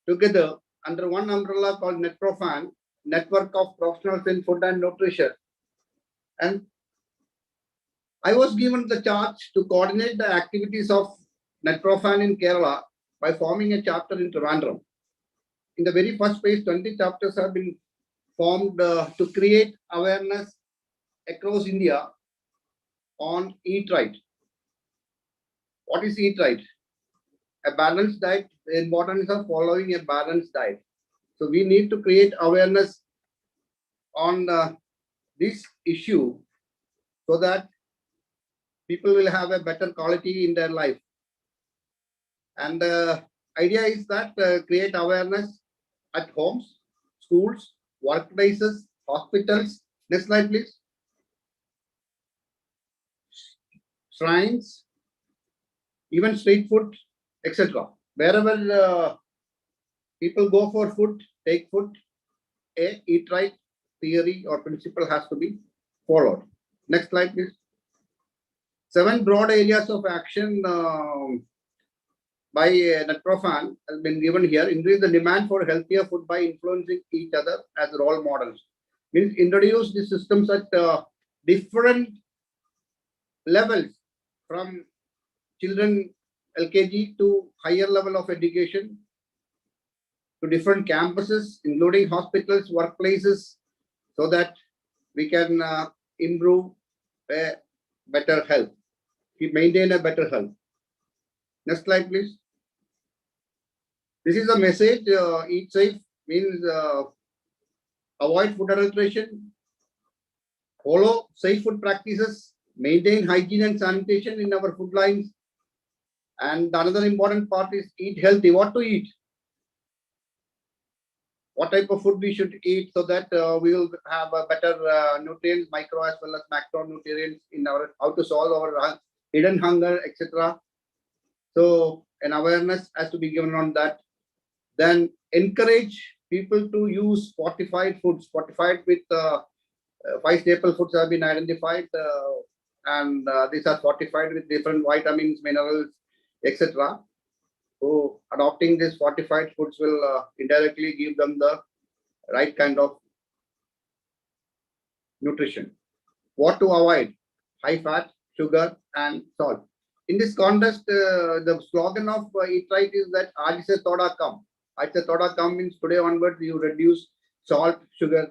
together under one umbrella called NetProfan, Network of Professionals in Food and Nutrition. And I was given the charge to coordinate the activities of NetProfan in Kerala by forming a chapter in Trivandrum. In the very first phase, 20 chapters have been formed to create awareness across India on Eat Right. What is Eat Right? A balanced diet, the importance of following a balanced diet. So we need to create awareness on this issue so that people will have a better quality in their life. And the idea is that create awareness at homes, schools, workplaces, hospitals. Next slide, please. Shrines, even street food, etc. Wherever people go for food, take food, a eat right theory or principle has to be followed. Next slide, please. 7 broad areas of action by NetProfan has been given here. Increase the demand for healthier food by influencing each other as role models. Means introduce the systems at different levels, from children LKG to higher level of education, to different campuses, including hospitals, workplaces, so that we can improve a better health, maintain a better health. Next slide, please. This is a message, eat safe, means avoid food adulteration, follow safe food practices, maintain hygiene and sanitation in our food lines. And another important part is eat healthy. What to eat? What type of food we should eat so that we will have a better nutrients, micro as well as macronutrients in our, how to solve our hidden hunger, etc. So an awareness has to be given on that. Then encourage people to use fortified foods. Fortified with 5 staple foods have been identified, and these are fortified with different vitamins, minerals, etc. So adopting these fortified foods will indirectly give them the right kind of nutrition. What to avoid? High fat, sugar, and salt. In this context, the slogan of Eat Right is that Aaj se thoda kam. Aaj se thoda kam means today onwards you reduce salt, sugar,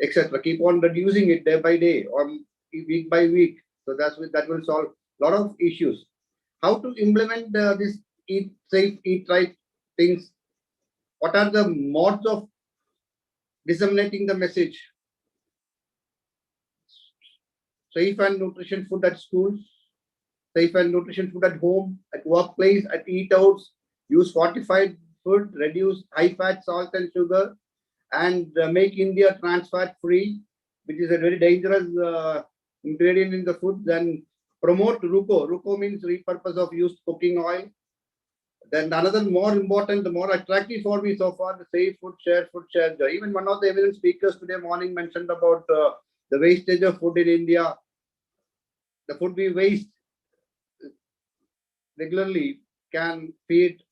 etc. Keep on reducing it day by day or week by week. So that will solve a lot of issues. How to implement this eat safe, eat right things? What are the modes of disseminating the message? Safe and nutrition food at schools, safe and nutrition food at home, at workplace, at eat outs, use fortified food, reduce high fat, salt and sugar, and make India trans fat free, which is a very dangerous ingredient in the food. Then promote RUCO. RUCO means repurpose of used cooking oil. Then another more important, the more attractive for me so far, the safe food, share joy. Even one of the evidence speakers today morning mentioned about the wastage of food in India. The food we waste regularly can feed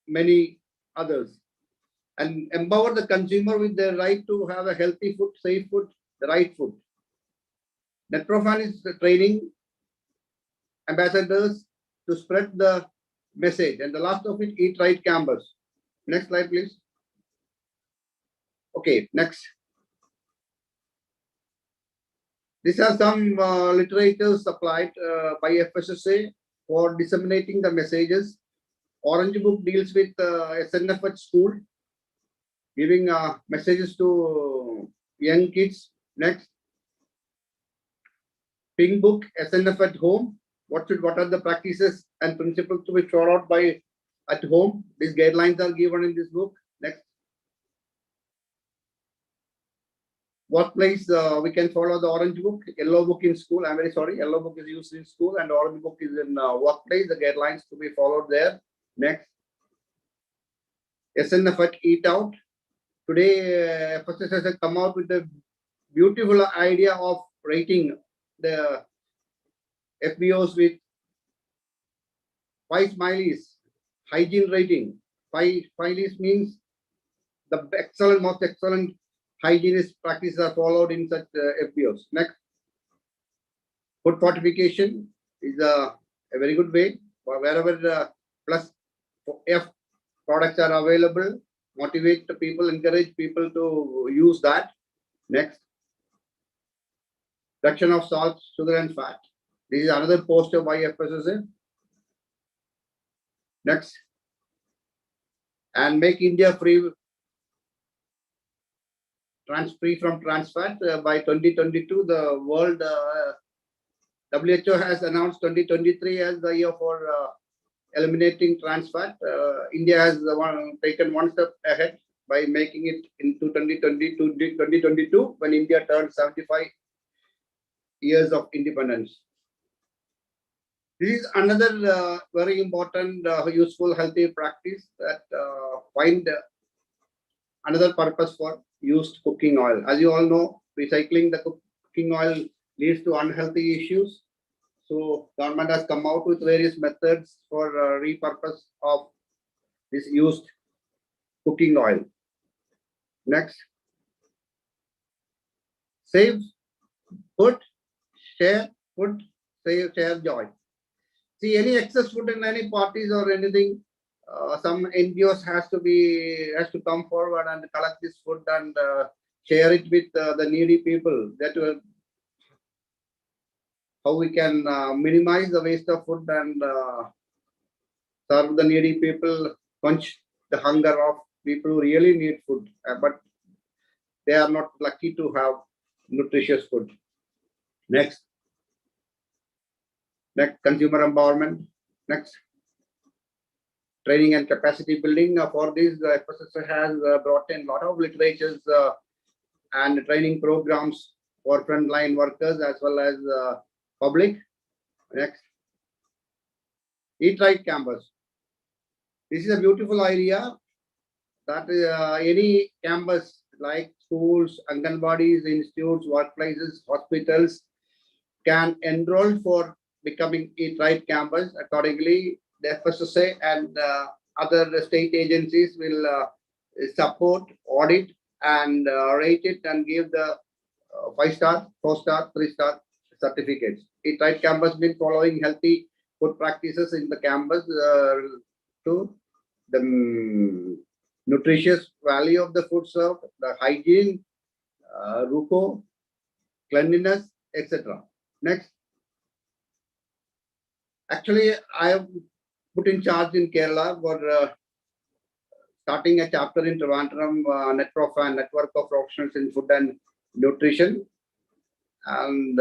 many others. And empower the consumer with their right to have a healthy food, safe food, the right food. NetProfan is training ambassadors to spread the message. And the last of it, Eat Right campus. Next slide, please. Okay, next. These are some literature supplied by FSSA for disseminating the messages. Orange book deals with SNF at school, giving messages to young kids. Next. Pink book, SNF at home. What are the practices and principles to be thrown out by at home? These guidelines are given in this book. Next. Workplace, we can follow the orange book, yellow book in school. I'm very sorry, yellow book is used in school and orange book is in workplace. The guidelines to be followed there. Next. SNF at eat out. Today, FSS has come out with the beautiful idea of rating the FBOs with 5 smileys, hygiene rating. 5 smileys means the excellent, most excellent hygienist practices are followed in such FBOs. Next, food fortification is a very good way. Wherever plus F products are available, motivate the people, encourage people to use that. Next, reduction of salt, sugar, and fat. This is another poster by FSSA. Next, and make India free from trans fat by 2022. The world WHO has announced 2023 as the year for eliminating trans fat. India has taken one step ahead by making it into 2022 when India turned 75 years of independence. This is another very important, useful, healthy practice that find another purpose for used cooking oil. As you all know, recycling the cooking oil leads to unhealthy issues. So government has come out with various methods for repurpose of this used cooking oil. Next, save food, share food, share joy. See, any excess food in any parties or anything, some NGOs has to come forward and collect this food and share it with the needy people. That will how we can minimize the waste of food and serve the needy people, quench the hunger of people who really need food, but they are not lucky to have nutritious food. Next, consumer empowerment. Next, training and capacity building. For this, the FSSA has brought in a lot of literatures and training programs for frontline workers as well as public. Next, Eat Right campus. This is a beautiful idea that any campus like schools, Anganwadis, institutes, workplaces, hospitals can enroll for becoming Eat Right campus. Accordingly, the FSSA and other state agencies will support, audit, and rate it and give the 5-star, 4-star, 3-star certificates. Eat Right campus been following healthy food practices in the campus to the nutritious value of the food served, the hygiene, RUCO, cleanliness, etc. Next. Actually, I have put in charge in Kerala for starting a chapter in Trivandrum, network of professionals in food and nutrition, and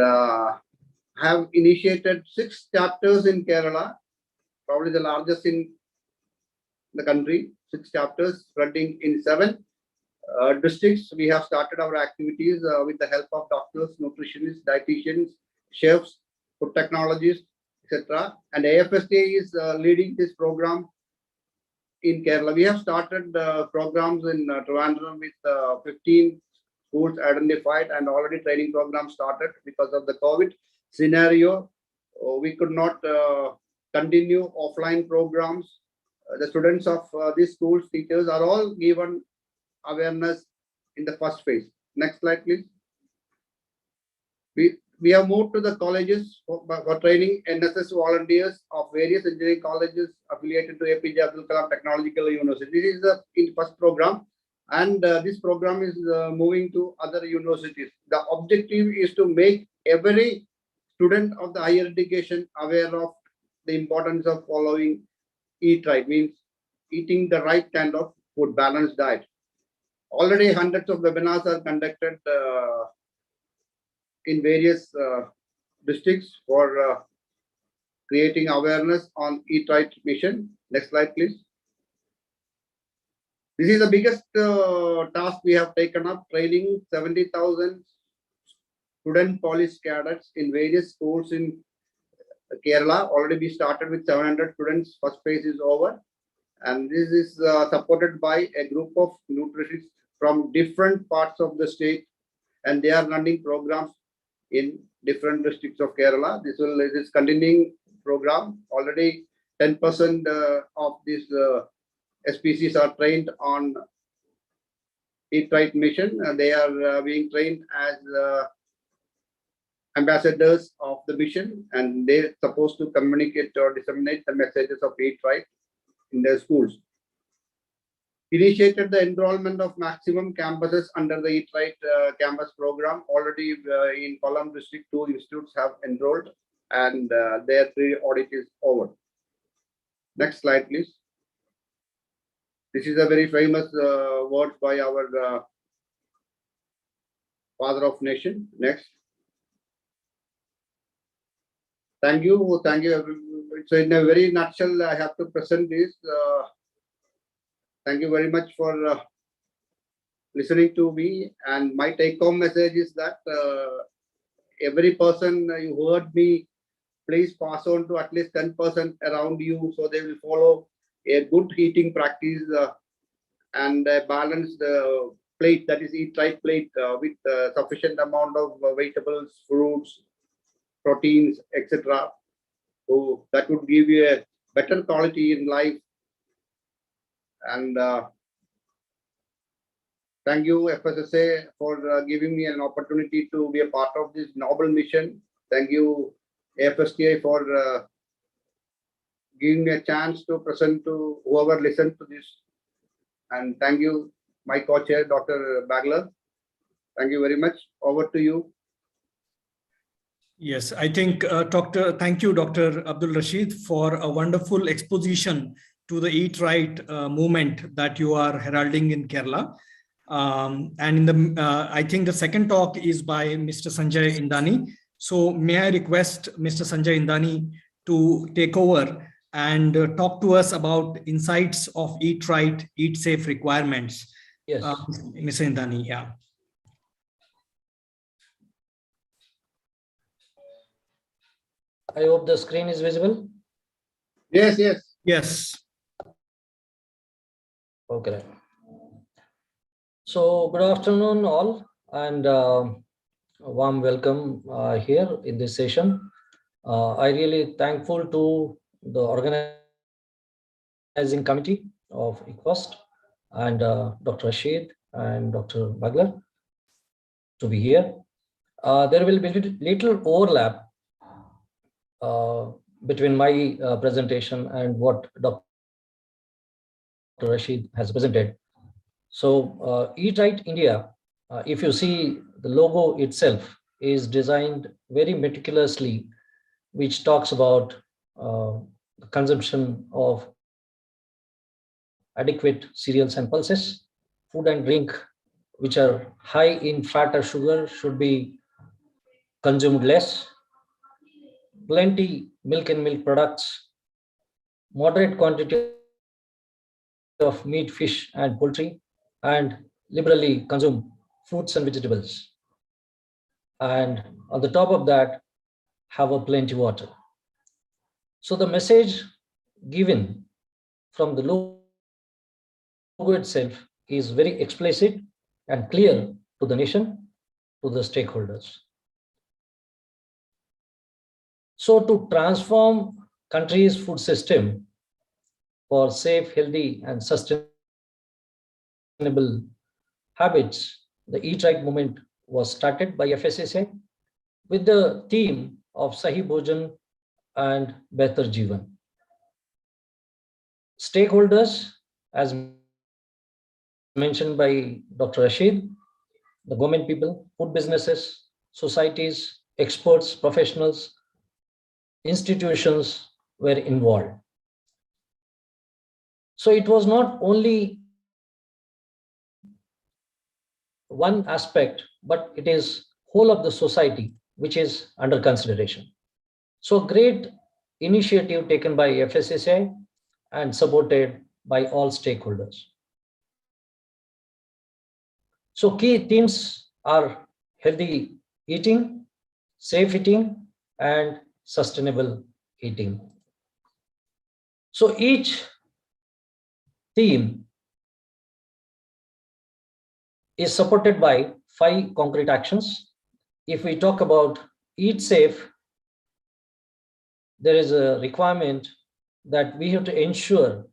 have initiated 6 chapters in Kerala, probably the largest in the country. 6 chapters spreading in 7 districts. We have started our activities with the help of doctors, nutritionists, dietitians, chefs, food technologists, etc. And AFSTA is leading this program in Kerala. We have started programs in Trivandrum with 15 schools identified, and already training programs started. Because of the COVID scenario, we could not continue offline programs. The students of these schools, teachers are all given awareness in the first phase. Next slide, please. We have moved to the colleges for training NSS volunteers of various engineering colleges affiliated to APJ Abdul Kalam Technological University. This is the first program, and this program is moving to other universities. The objective is to make every student of the higher education aware of the importance of following Eat Right, means eating the right kind of food, balanced diet. Already hundreds of webinars are conducted in various districts for creating awareness on Eat Right mission. Next slide, please. This is the biggest task we have taken up, training 70,000 student police cadets in various schools in Kerala. Already we started with 700 students. First phase is over. And this is supported by a group of nutritionists from different parts of the state. And they are running programs in different districts of Kerala. This is continuing program. Already 10% of these SPCs are trained on Eat Right mission. They are being trained as ambassadors of the mission, and they're supposed to communicate or disseminate the messages of Eat Right in their schools. Initiated the enrollment of maximum campuses under the Eat Right campus program. Already in Kollam district, 2 institutes have enrolled, and their pre-audit is over. Next slide, please. This is a very famous word by our father of nation. Next. Thank you. Thank you. So in a very nutshell, I have to present this. Thank you very much for listening to me. And my take-home message is that every person you heard me, please pass on to at least 10% around you, so they will follow a good eating practice and a balanced plate, that is Eat Right plate with sufficient amount of vegetables, fruits, proteins, etc. So that would give you a better quality in life. And thank you, FSSA, for giving me an opportunity to be a part of this noble mission. Thank you, FSTA, for giving me a chance to present to whoever listened to this. And thank you, my co-chair, Dr. Bagler. Thank you very much. Over to you. Yes, I think, thank you, Dr. Abdul Rashid, for a wonderful exposition to the Eat Right movement that you are heralding in Kerala. And in the, I think the second talk is by Mr. Sanjay Indani. So may I request Mr. Sanjay Indani to take over and talk to us about insights of Eat Right, Eat Safe requirements. Yes. Mr. Indani, yeah. I hope the screen is visible. Yes, yes. Yes. Okay. So good afternoon all, and a warm welcome here in this session. I really thankful to the organizing committee of ICFOST and Dr. Rashid and Dr. Bagler to be here. There will be little overlap between my presentation and what Dr. Rashid has presented. So Eat Right India, if you see the logo itself is designed very meticulously, which talks about the consumption of adequate cereals and pulses, food and drink which are high in fat or sugar should be consumed less, plenty milk and milk products, moderate quantity of meat, fish and poultry, and liberally consume fruits and vegetables. And on the top of that, have a plenty water. So the message given from the logo itself is very explicit and clear to the nation, to the stakeholders. So to transform country's food system for safe, healthy, and sustainable habits, the Eat Right movement was started by FSSAI with the theme of Sahi Bhojan and Behtar Jeevan. Stakeholders, as mentioned by Dr. Rashid, the government people, food businesses, societies, experts, professionals, institutions were involved. So it was not only one aspect, but it is whole of the society which is under consideration. So great initiative taken by FSSAI and supported by all stakeholders. So key themes are healthy eating, safe eating, and sustainable eating. So each theme is supported by 5 concrete actions. If we talk about eat safe, there is a requirement that we have to ensure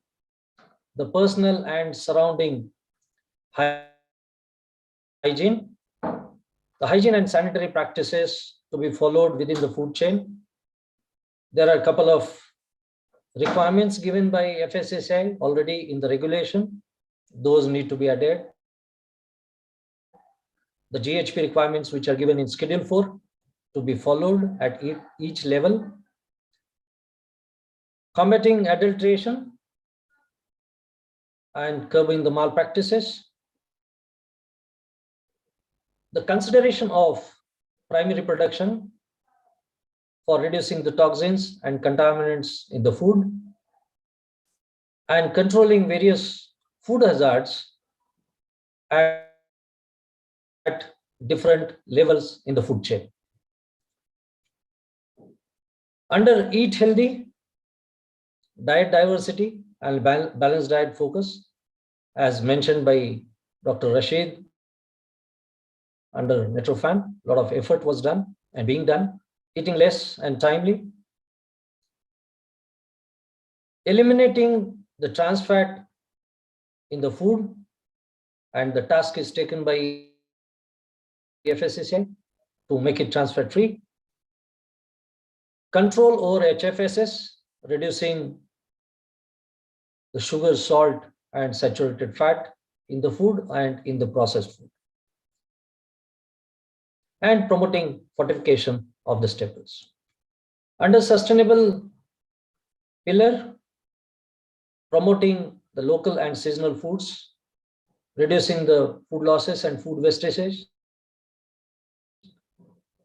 the personal and surrounding hygiene, the hygiene and sanitary practices to be followed within the food chain. There are a couple of requirements given by FSSAI already in the regulation. Those need to be added. The GHP requirements which are given in Schedule 4 to be followed at each level. Combating adulteration and curbing the malpractices. The consideration of primary production for reducing the toxins and contaminants in the food, and controlling various food hazards at different levels in the food chain. Under Eat Healthy, diet diversity and balanced diet focus, as mentioned by Dr. Rashid, under Metrofan, a lot of effort was done and being done. Eating less and timely. Eliminating the trans fat in the food, and the task is taken by FSSAI to make it trans fat free. Control over HFSS, reducing the sugar, salt, and saturated fat in the food and in the processed food. And promoting fortification of the staples. Under sustainable pillar, promoting the local and seasonal foods, reducing the food losses and food wastages,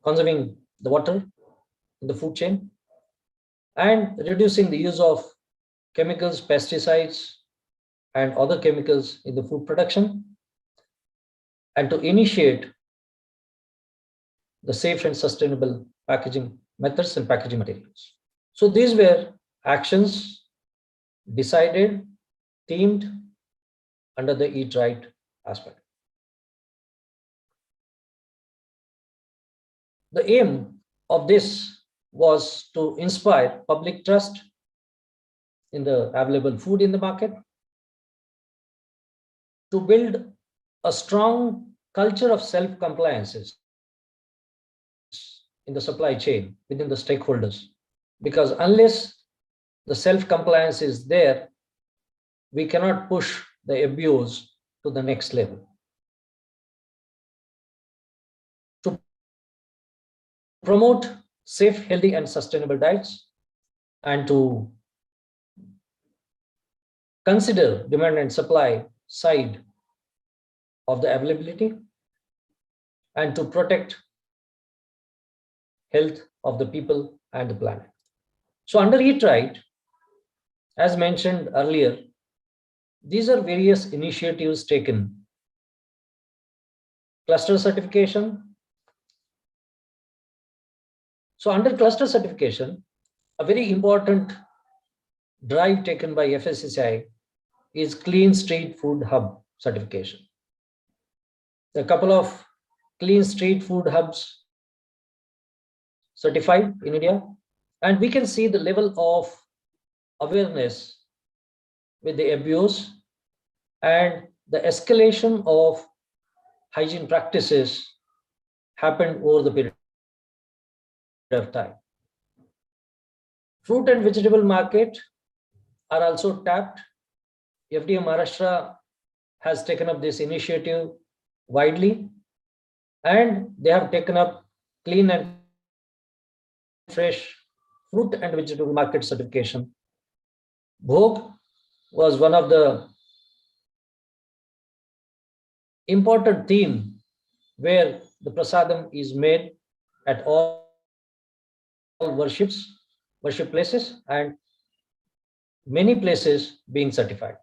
conserving the water in the food chain, and reducing the use of chemicals, pesticides, and other chemicals in the food production, and to initiate the safe and sustainable packaging methods and packaging materials. So these were actions decided, themed under the Eat Right aspect. The aim of this was to inspire public trust in the available food in the market, to build a strong culture of self-compliances in the supply chain within the stakeholders, because unless the self-compliance is there, we cannot push the abuse to the next level. To promote safe, healthy, and sustainable diets, and to consider demand and supply side of the availability, and to protect health of the people and the planet. So under Eat Right, as mentioned earlier, these are various initiatives taken. Cluster certification. So under cluster certification, a very important drive taken by FSSAI is Clean Street Food Hub certification. A couple of clean street food hubs certified in India, and we can see the level of awareness with the abuse and the escalation of hygiene practices happened over the period of time. Fruit and vegetable market are also tapped. FDA Maharashtra has taken up this initiative widely, and they have taken up clean and fresh fruit and vegetable market certification. Bhog was one of the important theme where the prasadam is made at all worship places, and many places being certified.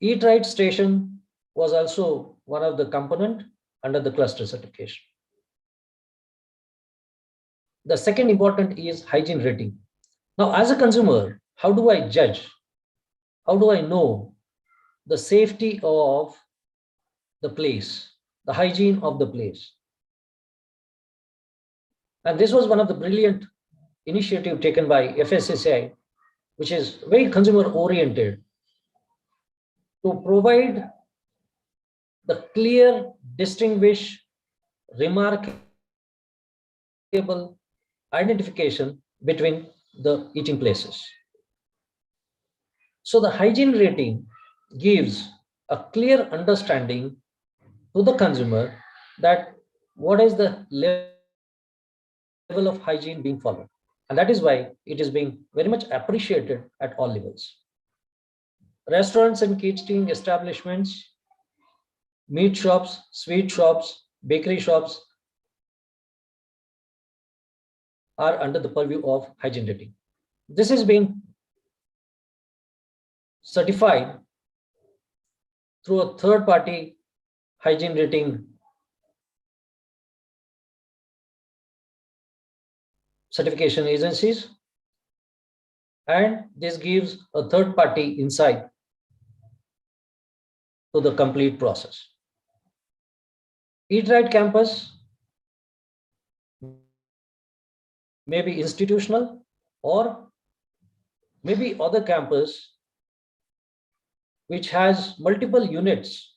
Eat Right station was also one of the component under the cluster certification. The second important is hygiene rating. Now, as a consumer, how do I judge? How do I know the safety of the place, the hygiene of the place? And this was one of the brilliant initiative taken by FSSAI, which is very consumer oriented, to provide the clear, distinguished, remarkable identification between the eating places. So the hygiene rating gives a clear understanding to the consumer that what is the level of hygiene being followed. And that is why it is being very much appreciated at all levels. Restaurants and catering establishments, meat shops, sweet shops, bakery shops are under the purview of hygiene rating. This is being certified through a third-party hygiene rating certification agencies, and this gives a third-party insight to the complete process. Eat Right campus may be institutional or maybe other campus which has multiple units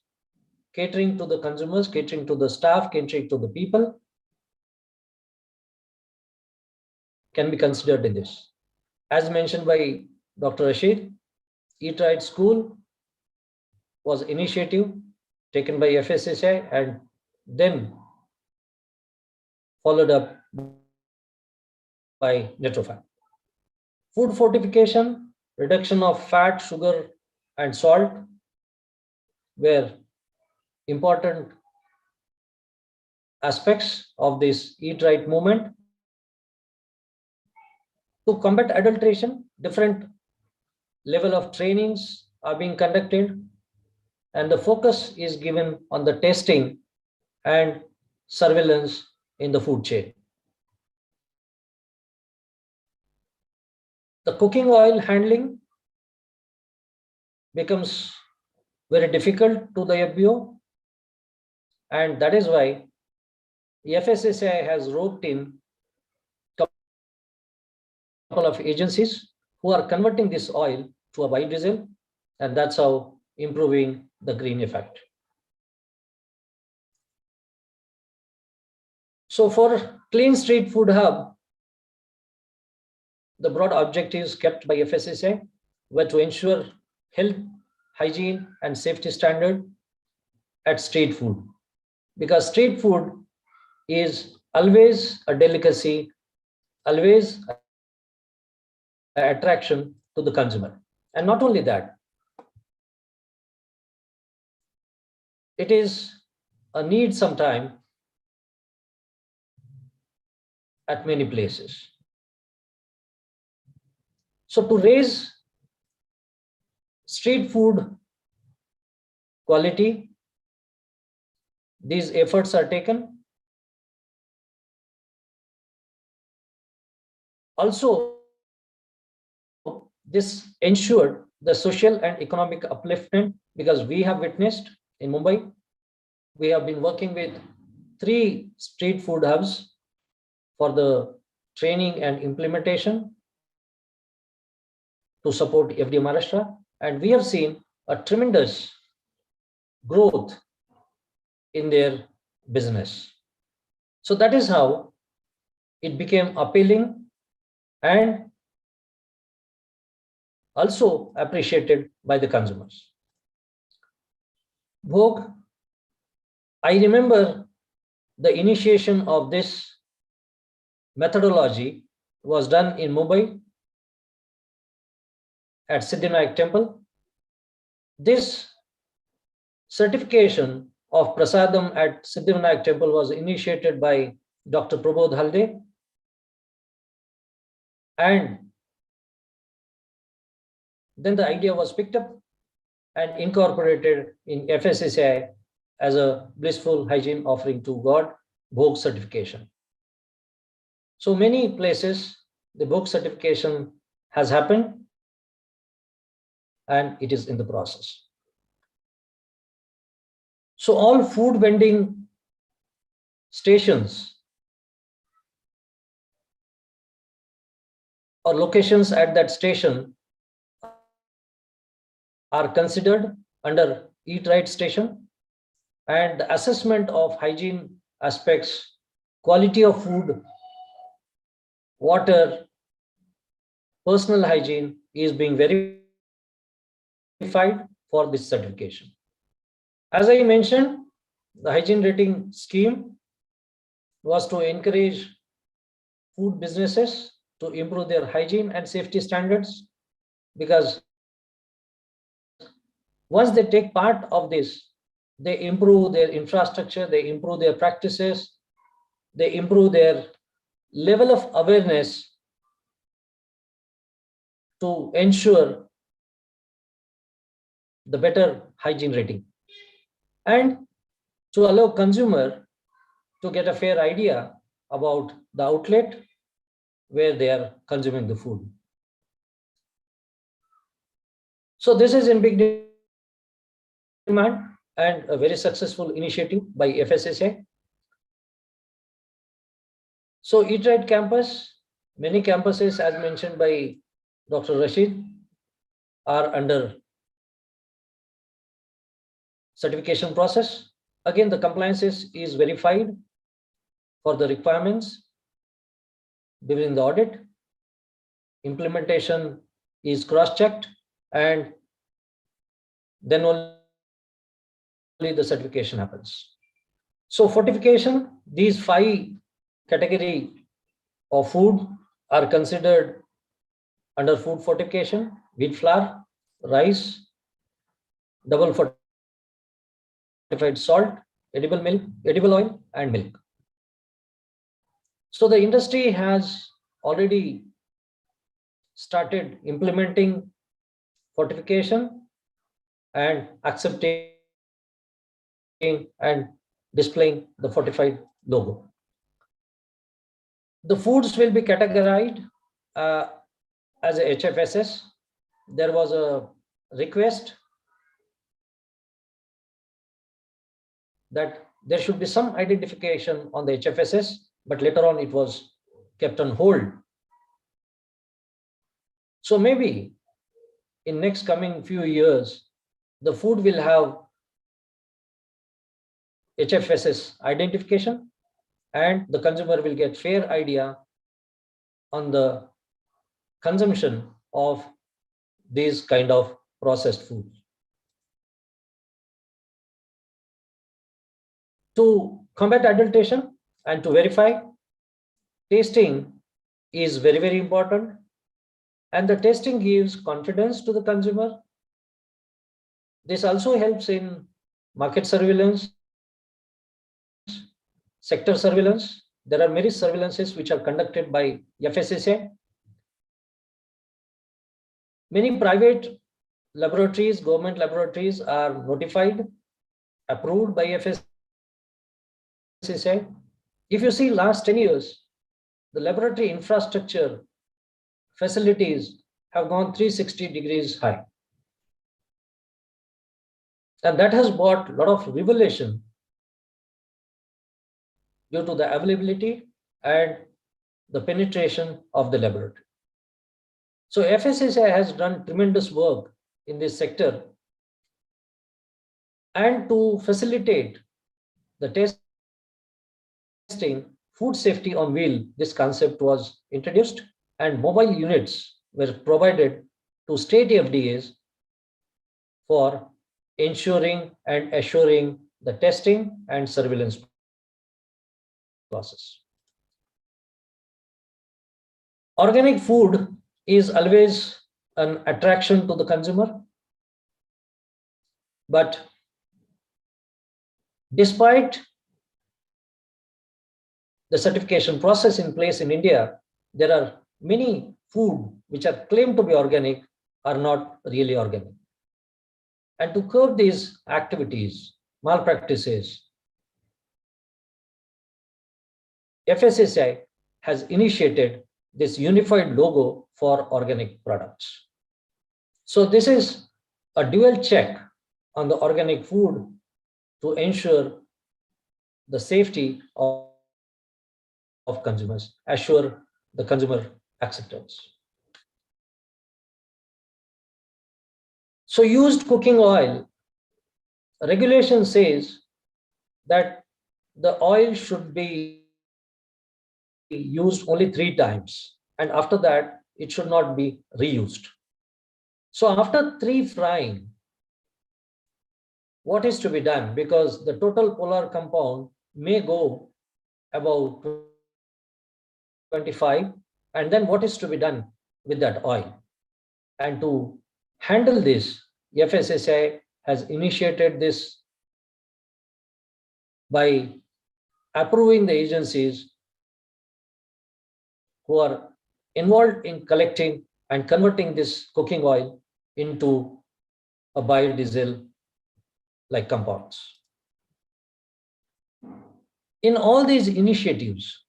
catering to the consumers, catering to the staff, catering to the people, can be considered in this. As mentioned by Dr. Rashid, Eat Right School was an initiative taken by FSSAI and then followed up by Netrofan. Food fortification, reduction of fat, sugar, and salt were important aspects of this Eat Right movement. To combat adulteration, different level of trainings are being conducted, and the focus is given on the testing and surveillance in the food chain. The cooking oil handling becomes very difficult to the FBO, and that is why the FSSAI has roped in a couple of agencies who are converting this oil to a biodiesel, and that's how improving the green effect. So for Clean Street Food Hub, the broad objectives kept by FSSAI were to ensure health, hygiene, and safety standard at street food, because street food is always a delicacy, always an attraction to the consumer. And not only that, it is a need sometime at many places. So to raise street food quality, these efforts are taken. Also, this ensured the social and economic upliftment, because we have witnessed in Mumbai, we have been working with 3 street food hubs for the training and implementation to support FD Maharashtra, and we have seen a tremendous growth in their business. So that is how it became appealing and also appreciated by the consumers. Bhog, I remember the initiation of this methodology was done in Mumbai at Siddhivinayak Temple. This certification of Prasadam at Siddhivinayak Temple was initiated by Dr. Prabodh Halde, and then the idea was picked up and incorporated in FSSAI as a blissful hygiene offering to God, Bhog certification. So many places the Bhog certification has happened and it is in the process. So all food vending stations or locations at that station are considered under Eat Right station, and the assessment of hygiene aspects, quality of food, water, personal hygiene is being verified for this certification. As I mentioned, the hygiene rating scheme was to encourage food businesses to improve their hygiene and safety standards, because once they take part of this, they improve their infrastructure, they improve their practices, they improve their level of awareness to ensure the better hygiene rating, and to allow consumer to get a fair idea about the outlet where they are consuming the food. So this is in big demand and a very successful initiative by FSSAI. So Eat Right campus, many campuses as mentioned by Dr. Rashid are under certification process. Again, the compliances is verified for the requirements during the audit. Implementation is cross-checked, and then only the certification happens. So fortification, these 5 categories of food are considered under food fortification: wheat flour, rice, double fortified salt, edible milk, edible oil, and milk. So the industry has already started implementing fortification and accepting and displaying the fortified logo. The foods will be categorized as a HFSS. There was a request that there should be some identification on the HFSS, but later on it was kept on hold. So maybe in next coming few years, the food will have HFSS identification, and the consumer will get fair idea on the consumption of these kind of processed foods. To combat adulteration and to verify, tasting is very, very important. And the testing gives confidence to the consumer. This also helps in market surveillance, sector surveillance. There are many surveillances which are conducted by FSSAI. Many private laboratories, government laboratories are notified, approved by FSSAI. If you see last 10 years, the laboratory infrastructure facilities have gone 360 degrees high. And that has brought a lot of revelation due to the availability and the penetration of the laboratory. So FSSAI has done tremendous work in this sector, and to facilitate the testing, food safety on wheel, this concept was introduced, and mobile units were provided to state FDAs for ensuring and assuring the testing and surveillance process. Organic food is always an attraction to the consumer, but despite the certification process in place in India, there are many food which are claimed to be organic are not really organic. And to curb these activities, malpractices, FSSAI has initiated this unified logo for organic products. So this is a dual check on the organic food to ensure the safety of consumers, assure the consumer acceptance. So used cooking oil, regulation says that the oil should be used only 3 times, and after that it should not be reused. So after 3 frying, what is to be done? Because the total polar compound may go about 25, and then what is to be done with that oil? And to handle this, FSSAI has initiated this by approving the agencies who are involved in collecting and converting this cooking oil into a biodiesel like compounds. In all these initiatives,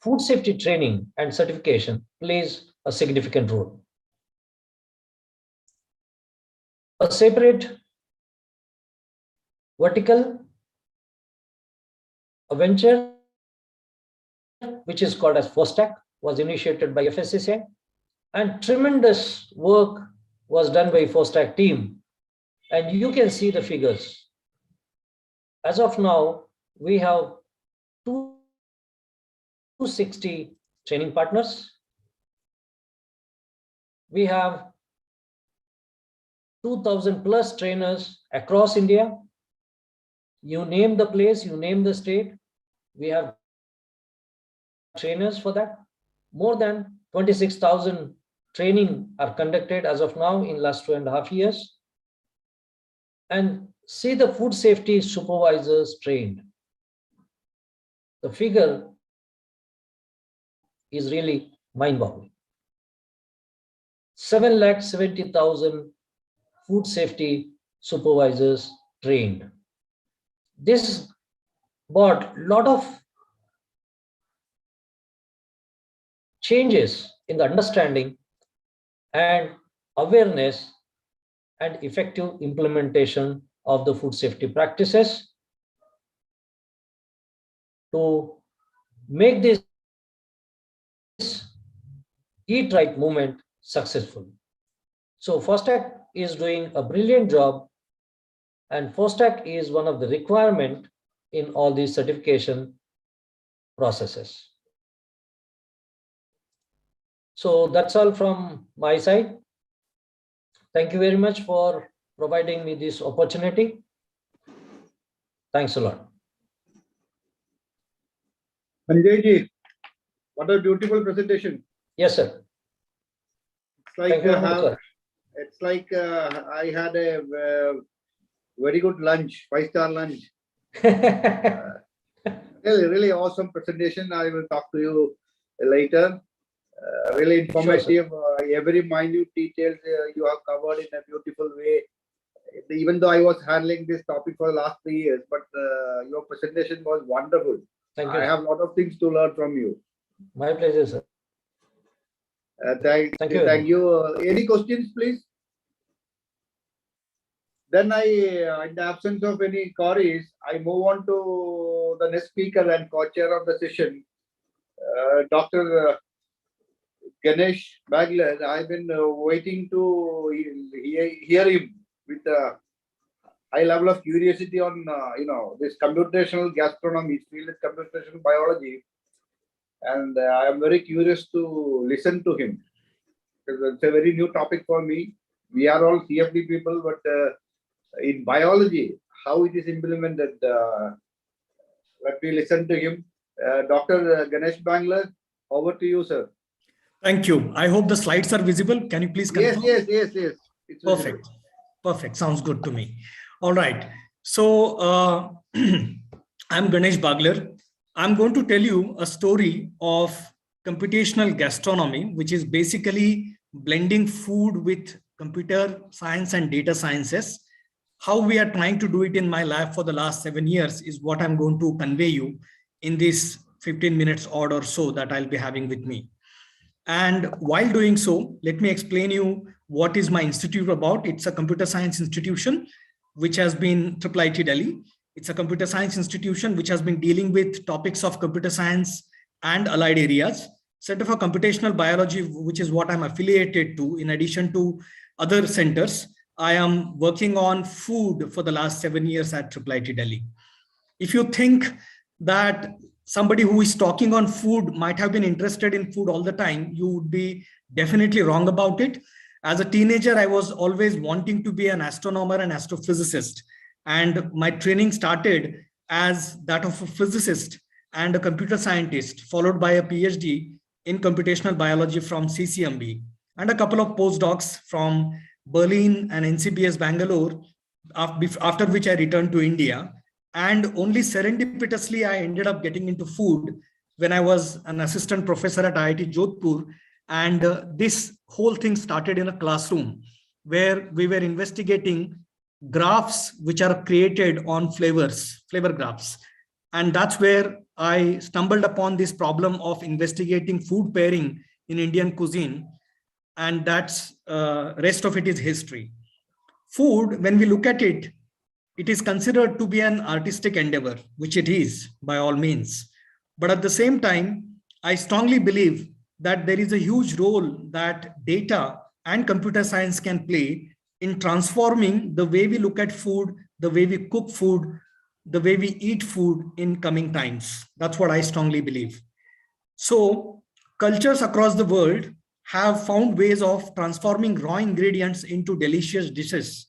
food safety training and certification plays a significant role. A separate vertical, a venture which is called as FOSTAC was initiated by FSSAI, and tremendous work was done by FOSTAC team, and you can see the figures. As of now, we have 260 training partners. We have 2,000 plus trainers across India. You name the place, you name the state, we have trainers for that. More than 26,000 training are conducted as of now in last 2.5 years. And see the food safety supervisors trained. The figure is really mind-boggling. 7,70,000 food safety supervisors trained. This brought a lot of changes in the understanding and awareness and effective implementation of the food safety practices to make this Eat Right movement successful. So FOSTAC is doing a brilliant job, and FOSTAC is one of the requirement in all these certification processes. So that's all from my side. Thank you very much for providing me this opportunity. Thanks a lot. Sanjay ji, what a beautiful presentation. Yes, sir. It's like I had a very good lunch, 5-star lunch. Really awesome presentation. I will talk to you later. Really informative. Sure, every minute details you have covered in a beautiful way. Even though I was handling this topic for the last 3 years, but your presentation was wonderful. Thank you. I have a lot of things to learn from you. My pleasure, sir. Thank you. Any questions, please? Then in the absence of any queries, I move on to the next speaker and co-chair of the session, Dr. Ganesh Bagler. I've been waiting to hear him with a high level of curiosity on this computational gastronomy. His field is computational biology, and I am very curious to listen to him because it's a very new topic for me. We are all CFD people, but in biology, how it is implemented, let me listen to him. Dr. Ganesh Bagler, over to you, sir. Thank you. I hope the slides are visible. Can you please confirm? Yes. It's perfect. visible. Perfect. Sounds good to me. All right. So I'm Ganesh Bagler. I'm going to tell you a story of computational gastronomy, which is basically blending food with computer science and data sciences. How we are trying to do it in my lab for the last 7 years is what I'm going to convey you in this 15 minutes odd or so that I'll be having with me. And while doing so, let me explain you what is my institute about. It's a computer science institution, which has been IIIT Delhi. It's a computer science institution which has been dealing with topics of computer science and allied areas. Center for Computational Biology, which is what I'm affiliated to, in addition to other centers. I am working on food for the last 7 years at IIIT Delhi. If you think that somebody who is talking on food might have been interested in food all the time, you would be definitely wrong about it. As a teenager, I was always wanting to be an astronomer and astrophysicist. And my training started as that of a physicist and a computer scientist, followed by a PhD in computational biology from CCMB and a couple of postdocs from Berlin and NCBS Bangalore, after which I returned to India. And only serendipitously, I ended up getting into food when I was an assistant professor at IIT Jodhpur. And this whole thing started in a classroom where we were investigating graphs which are created on flavor graphs. And that's where I stumbled upon this problem of investigating food pairing in Indian cuisine. And that's rest of it is history. Food, when we look at it, it is considered to be an artistic endeavor, which it is by all means. But at the same time, I strongly believe that there is a huge role that data and computer science can play in transforming the way we look at food, the way we cook food, the way we eat food in coming times. That's what I strongly believe. So cultures across the world have found ways of transforming raw ingredients into delicious dishes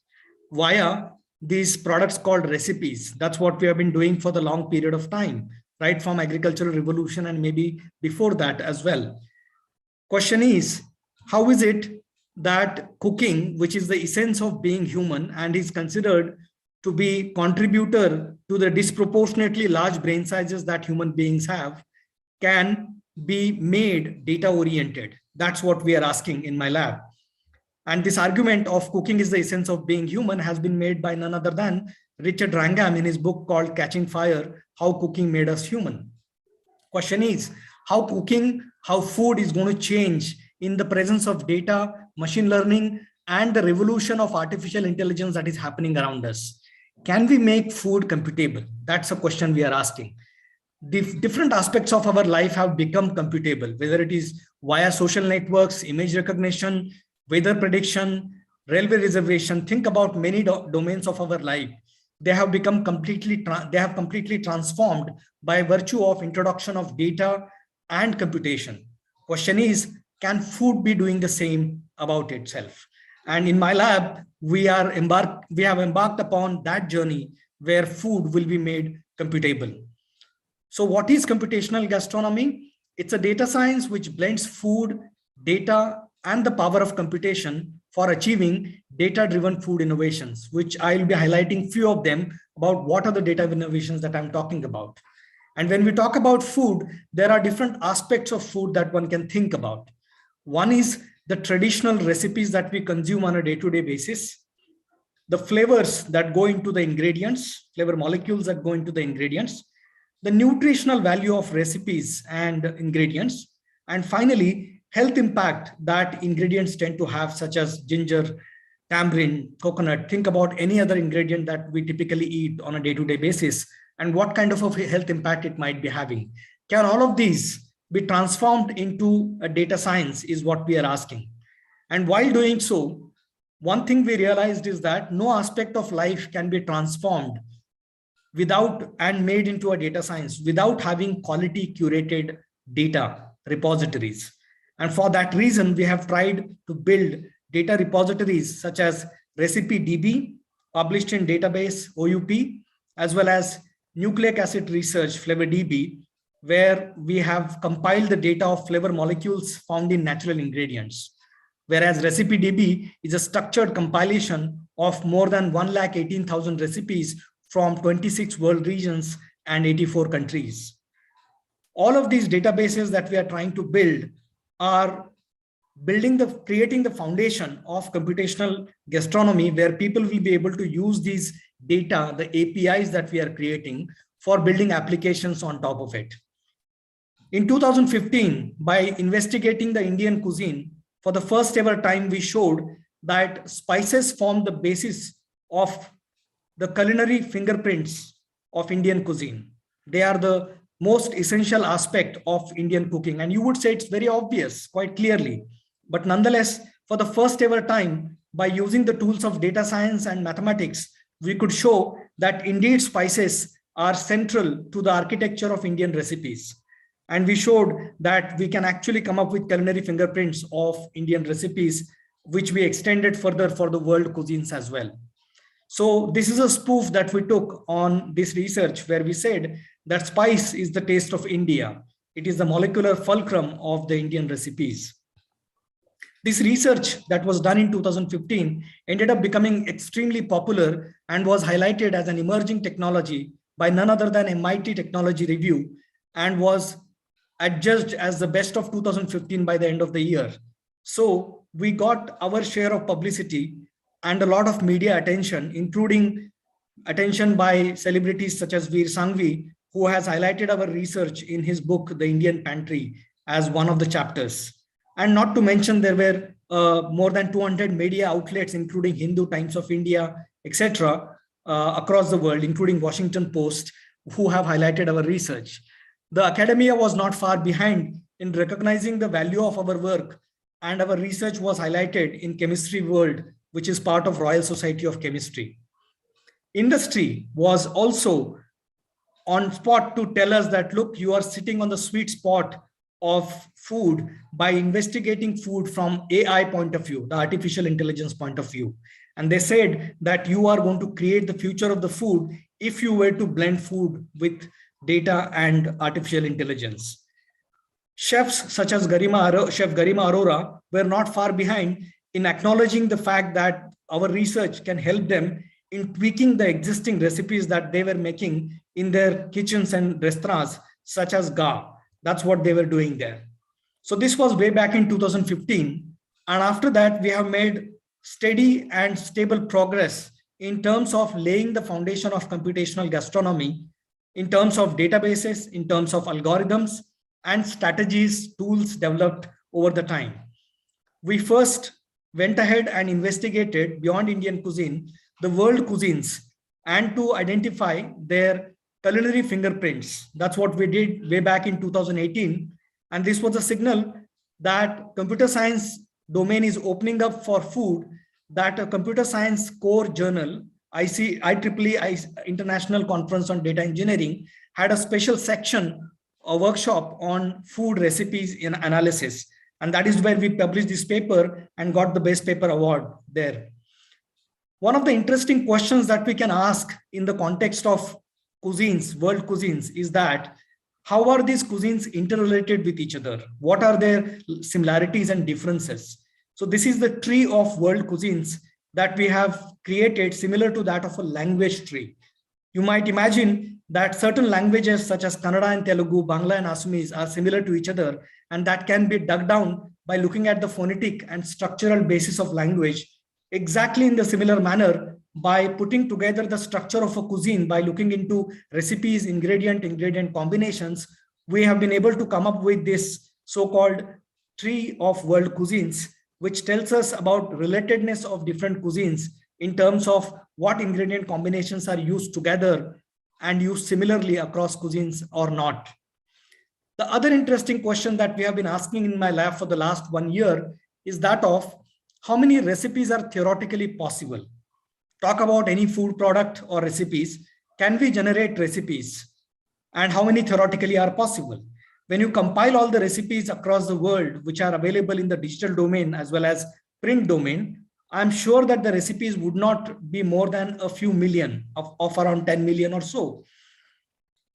via these products called recipes. That's what we have been doing for the long period of time, right from agricultural revolution and maybe before that as well. Question is, how is it that cooking, which is the essence of being human and is considered to be contributor to the disproportionately large brain sizes that human beings have, can be made data oriented? That's what we are asking in my lab. And this argument of cooking is the essence of being human has been made by none other than Richard Wrangham in his book called Catching Fire, How Cooking Made Us Human. Question is, how food is going to change in the presence of data, machine learning, and the revolution of artificial intelligence that is happening around us. Can we make food computable? That's a question we are asking. Different aspects of our life have become computable, whether it is via social networks, image recognition, weather prediction, railway reservation. Think about many domains of our life. They have become completely transformed by virtue of introduction of data and computation. Question is, can food be doing the same about itself? And in my lab, we have embarked upon that journey where food will be made computable. So what is computational gastronomy? It's a data science which blends food, data, and the power of computation for achieving data-driven food innovations, which I'll be highlighting few of them about what are the data innovations that I'm talking about. And when we talk about food, there are different aspects of food that one can think about. One is the traditional recipes that we consume on a day-to-day basis, the flavors that go into the ingredients, flavor molecules that go into the ingredients, the nutritional value of recipes and ingredients, and finally, health impact that ingredients tend to have, such as ginger, tamarind, coconut. Think about any other ingredient that we typically eat on a day-to-day basis and what kind of a health impact it might be having. Can all of these be transformed into a data science is what we are asking. And while doing so, one thing we realized is that no aspect of life can be transformed without and made into a data science without having quality curated data repositories. And for that reason, we have tried to build data repositories such as RecipeDB, published in database OUP, as well as Nucleic Acid Research, FlavorDB, where we have compiled the data of flavor molecules found in natural ingredients. Whereas RecipeDB is a structured compilation of more than 118,000 recipes from 26 world regions and 84 countries. All of these databases that we are trying to build are creating the foundation of computational gastronomy, where people will be able to use these data, the APIs that we are creating, for building applications on top of it. In 2015, by investigating the Indian cuisine, for the first ever time, we showed that spices form the basis of the culinary fingerprints of Indian cuisine. They are the most essential aspect of Indian cooking. And you would say it's very obvious, quite clearly. But nonetheless, for the first ever time, by using the tools of data science and mathematics, we could show that indeed spices are central to the architecture of Indian recipes. And we showed that we can actually come up with culinary fingerprints of Indian recipes, which we extended further for the world cuisines as well. So this is a spoof that we took on this research, where we said that spice is the taste of India. It is the molecular fulcrum of the Indian recipes. This research that was done in 2015 ended up becoming extremely popular and was highlighted as an emerging technology by none other than MIT Technology Review, and was adjudged as the best of 2015 by the end of the year. So we got our share of publicity and a lot of media attention, including attention by celebrities such as Veer Sanghvi, who has highlighted our research in his book, The Indian Pantry, as one of the chapters. And not to mention, there were more than 200 media outlets, including Hindu, Times of India, etc., across the world, including Washington Post, who have highlighted our research. The academia was not far behind in recognizing the value of our work, and our research was highlighted in Chemistry World, which is part of Royal Society of Chemistry. Industry was also on spot to tell us that, look, you are sitting on the sweet spot of food by investigating food from AI point of view, the artificial intelligence point of view. And they said that you are going to create the future of the food if you were to blend food with data and artificial intelligence. Chefs such as Chef Garima Arora were not far behind in acknowledging the fact that our research can help them in tweaking the existing recipes that they were making in their kitchens and restaurants, such as GA. That's what they were doing there. So this was way back in 2015. And after that, we have made steady and stable progress in terms of laying the foundation of computational gastronomy, in terms of databases, in terms of algorithms, and strategies, tools developed over the time. We first went ahead and investigated beyond Indian cuisine, the world cuisines, and to identify their culinary fingerprints. That's what we did way back in 2018. And this was a signal that computer science domain is opening up for food, that a computer science core journal, IEEE International Conference on Data Engineering, had a special section, a workshop on food recipes in analysis. And that is where we published this paper and got the best paper award there. One of the interesting questions that we can ask in the context of cuisines, world cuisines, is that how are these cuisines interrelated with each other? What are their similarities and differences? So this is the tree of world cuisines that we have created, similar to that of a language tree. You might imagine that certain languages such as Kannada and Telugu, Bangla and Assamese are similar to each other, and that can be dug down by looking at the phonetic and structural basis of language. Exactly in the similar manner, by putting together the structure of a cuisine, by looking into recipes, ingredient combinations, we have been able to come up with this so-called tree of world cuisines, which tells us about relatedness of different cuisines in terms of what ingredient combinations are used together and used similarly across cuisines or not. The other interesting question that we have been asking in my lab for the last 1 year is that of how many recipes are theoretically possible. Talk about any food product or recipes. Can we generate recipes? And how many theoretically are possible? When you compile all the recipes across the world, which are available in the digital domain as well as print domain, I'm sure that the recipes would not be more than a few million, of around 10 million or so.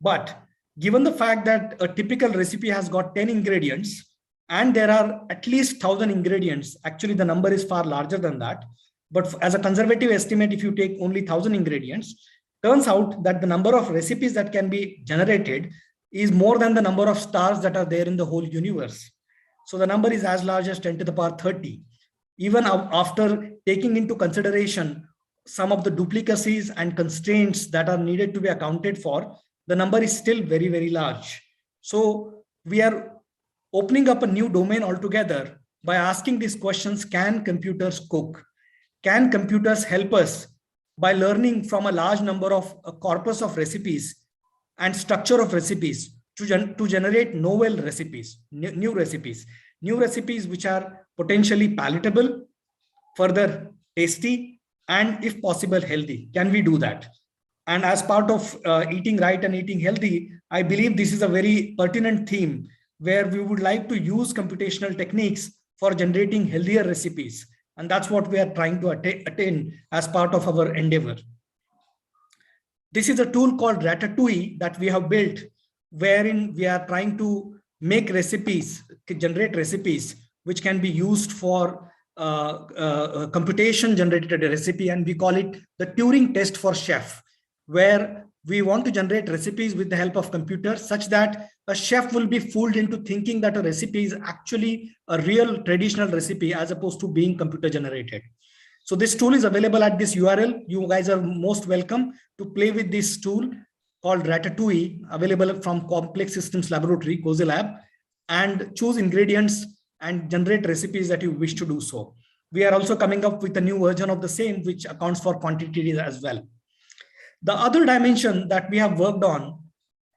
But given the fact that a typical recipe has got 10 ingredients, and there are at least 1,000 ingredients, actually the number is far larger than that. But as a conservative estimate, if you take only 1,000 ingredients, turns out that the number of recipes that can be generated is more than the number of stars that are there in the whole universe. So the number is as large as 10 to the power 30. Even after taking into consideration some of the duplicacies and constraints that are needed to be accounted for, the number is still very, very large. So we are opening up a new domain altogether by asking these questions: can computers cook? Can computers help us by learning from a large number of a corpus of recipes and structure of recipes to generate novel recipes, new recipes which are potentially palatable, further tasty, and if possible healthy? Can we do that? And as part of eating right and eating healthy, I believe this is a very pertinent theme where we would like to use computational techniques for generating healthier recipes. And that's what we are trying to attain as part of our endeavor. This is a tool called Ratatouille that we have built, wherein we are trying to make recipes, generate recipes, which can be used for computation generated recipe. And we call it the Turing test for chef, where we want to generate recipes with the help of computers such that a chef will be fooled into thinking that a recipe is actually a real traditional recipe as opposed to being computer generated. So this tool is available at this URL. You guys are most welcome to play with this tool called Ratatouille, available from Complex Systems Laboratory, COSE Lab, and choose ingredients and generate recipes that you wish to do so. We are also coming up with a new version of the same, which accounts for quantities as well. The other dimension that we have worked on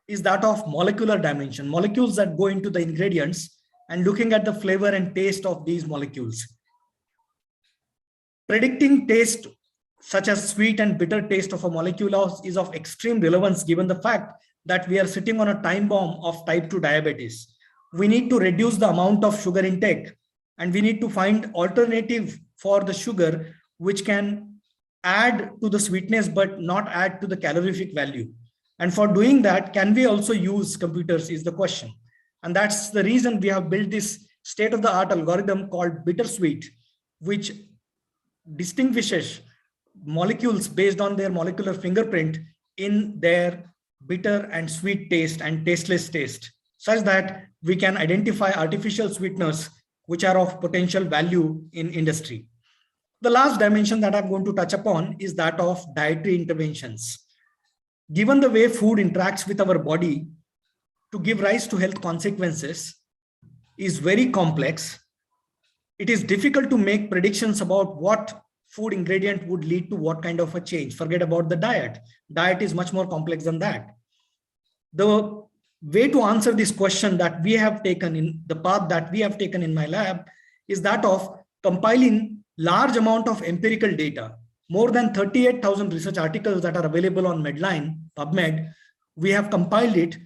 is that of molecular dimension, molecules that go into the ingredients and looking at the flavor and taste of these molecules. Predicting taste, such as sweet and bitter taste of a molecule, is of extreme relevance given the fact that we are sitting on a time bomb of type 2 diabetes. We need to reduce the amount of sugar intake, and we need to find alternative for the sugar which can add to the sweetness but not add to the calorific value. And for doing that, can we also use computers is the question. And that's the reason we have built this state-of-the-art algorithm called Bittersweet, which distinguishes molecules based on their molecular fingerprint in their bitter and sweet taste and tasteless taste, such that we can identify artificial sweeteners which are of potential value in industry. The last dimension that I'm going to touch upon is that of dietary interventions. Given the way food interacts with our body to give rise to health consequences is very complex. It is difficult to make predictions about what food ingredient would lead to what kind of a change. Forget about the diet. Diet is much more complex than that. The way to answer this question that we have taken in the path that we have taken in my lab is that of compiling large amount of empirical data, more than 38,000 research articles that are available on Medline, PubMed. We have compiled it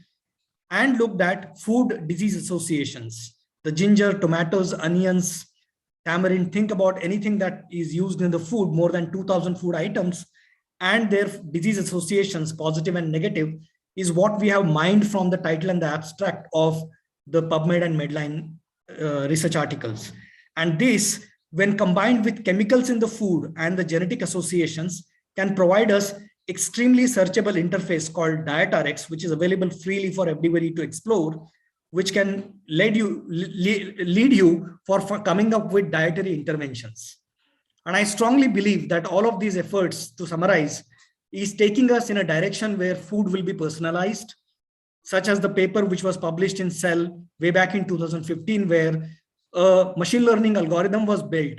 and looked at food disease associations. The ginger, tomatoes, onions, tamarind, think about anything that is used in the food, more than 2,000 food items, and their disease associations, positive and negative, is what we have mined from the title and the abstract of the PubMed and Medline research articles. And this, when combined with chemicals in the food and the genetic associations, can provide us extremely searchable interface called DietRx, which is available freely for everybody to explore, which can lead you for coming up with dietary interventions. And I strongly believe that all of these efforts, to summarize, is taking us in a direction where food will be personalized, such as the paper which was published in Cell way back in 2015, where a machine learning algorithm was built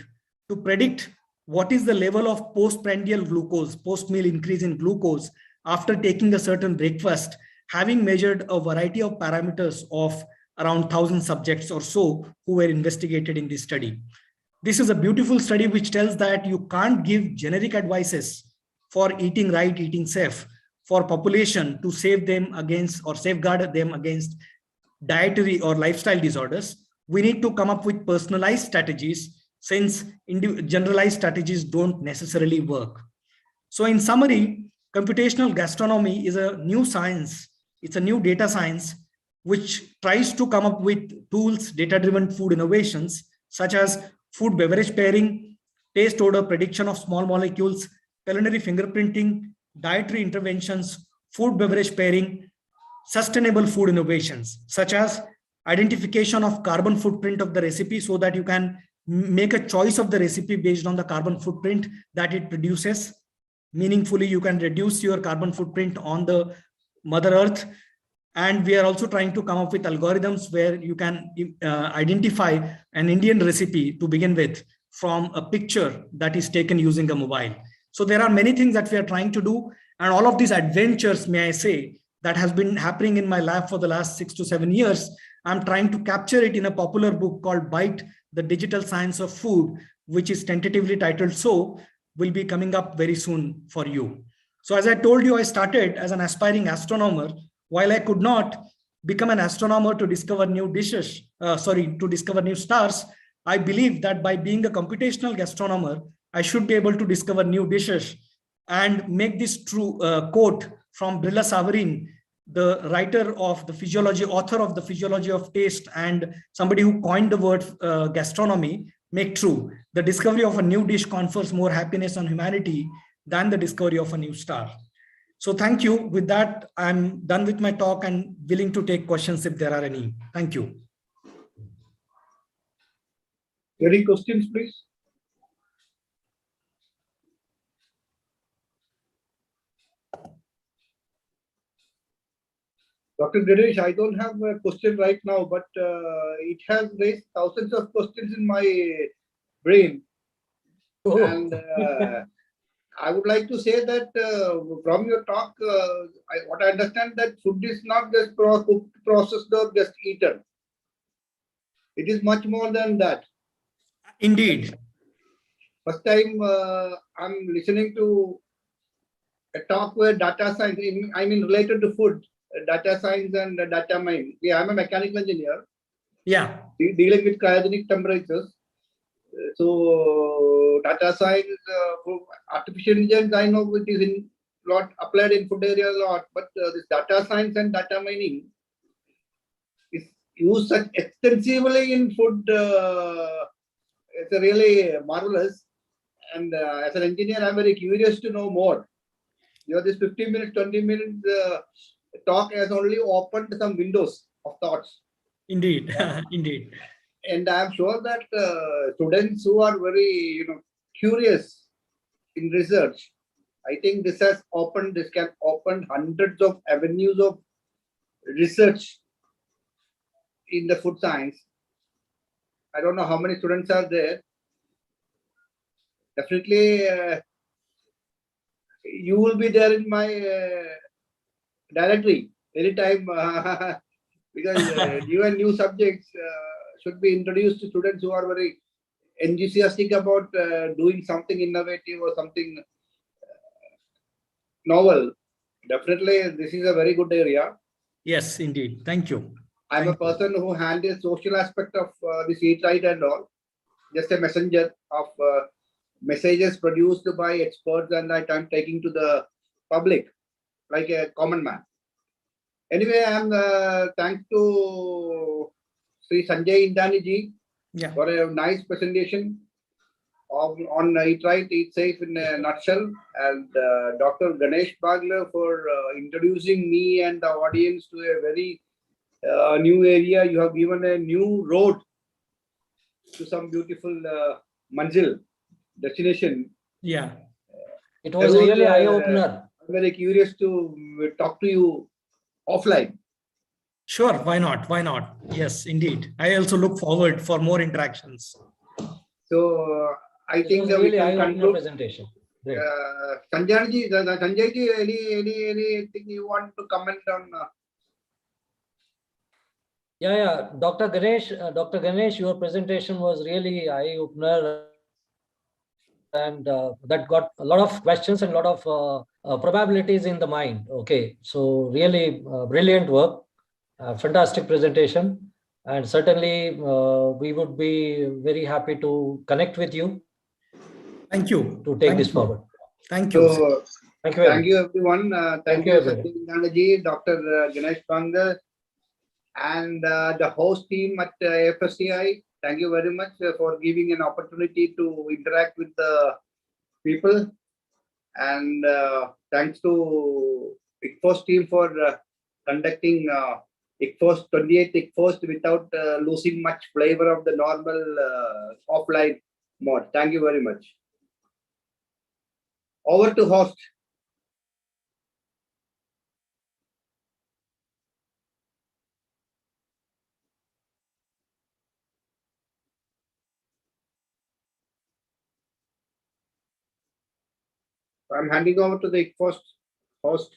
to predict what is the level of postprandial glucose, post-meal increase in glucose after taking a certain breakfast, having measured a variety of parameters of around 1,000 subjects or so who were investigated in this study. This is a beautiful study which tells that you can't give generic advices for eating right, eating safe for population to save them against or safeguard them against dietary or lifestyle disorders. We need to come up with personalized strategies, since generalized strategies don't necessarily work. So in summary, computational gastronomy is a new science. It's a new data science which tries to come up with tools, data-driven food innovations, such as food beverage pairing, taste odor prediction of small molecules, culinary fingerprinting, dietary interventions, food beverage pairing, sustainable food innovations, such as identification of carbon footprint of the recipe so that you can make a choice of the recipe based on the carbon footprint that it produces. Meaningfully, you can reduce your carbon footprint on the Mother Earth. And we are also trying to come up with algorithms where you can identify an Indian recipe to begin with from a picture that is taken using a mobile. So there are many things that we are trying to do. And all of these adventures, may I say, that has been happening in my lab for the last 6 to 7 years. I'm trying to capture it in a popular book called Bite, The Digital Science of Food, which is tentatively titled So, will be coming up very soon for you. So as I told you, I started as an aspiring astronomer. While I could not become an astronomer to discover new dishes, to discover new stars, I believe that by being a computational gastronomer, I should be able to discover new dishes and make this true quote from Brilla Savarin, the writer of the physiology, author of the Physiology of Taste, and somebody who coined the word gastronomy, make true. The discovery of a new dish confers more happiness on humanity than the discovery of a new star. So thank you. With that, I'm done with my talk and willing to take questions if there are any. Thank you. Any questions, please? Dr. Ganesh, I don't have a question right now, but it has raised thousands of questions in my brain. Oh. And I would like to say that from your talk, what I understand that food is not just cooked, processed, or just eaten. It is much more than that. Indeed. First time I'm listening to a talk where data science, I mean related to food, data science and data mining. Yeah, I'm a mechanical engineer. Yeah. Dealing with cryogenic temperatures. So data science, artificial intelligence, I know it is in lot applied in food area a lot, but this data science and data mining is used such extensively in food. It's really marvelous. And as an engineer, I'm very curious to know more. This 15 minutes, 20 minutes talk has only opened some windows of thoughts. Indeed, indeed. And I'm sure that students who are very, curious in research, I think this can open hundreds of avenues of research in the food science. I don't know how many students are there. Definitely, you will be there in my directory anytime because new subjects should be introduced to students who are very enthusiastic about doing something innovative or something novel. Definitely, this is a very good area. Yes, indeed. Thank you. I'm a person who handles social aspect of this eat-right and all. Just a messenger of messages produced by experts and I'm taking to the public like a common man. Anyway, I'm thanks to Sri Sanjay Indani ji for a nice presentation on Eat Right, Eat Safe in a nutshell, and Dr. Ganesh Bagla for introducing me and the audience to a very new area. You have given a new road to some beautiful manzil destination. Yeah. It was really eye-opener. I'm very curious to talk to you offline. Sure, why not? Why not? Yes, indeed. I also look forward for more interactions. So I think really we can conclude. Presentation. Sanjay ji, anything you want to comment on? Yeah. Dr. Ganesh, your presentation was really eye-opener, and that got a lot of questions and a lot of probabilities in the mind. Okay, so really brilliant work, fantastic presentation, and certainly we would be very happy to connect with you. Thank you. To take this forward. Thank you. So, thank you everyone. Thank you, everyone. Ji, Dr. Ganesh Banga, and the host team at FSCI. Thank you very much for giving an opportunity to interact with the people. And thanks to ICFOST team for conducting ICFOST 28th ICFOST without losing much flavor of the normal offline mode. Thank you very much. Over to host. I'm handing over to the ICFOST host.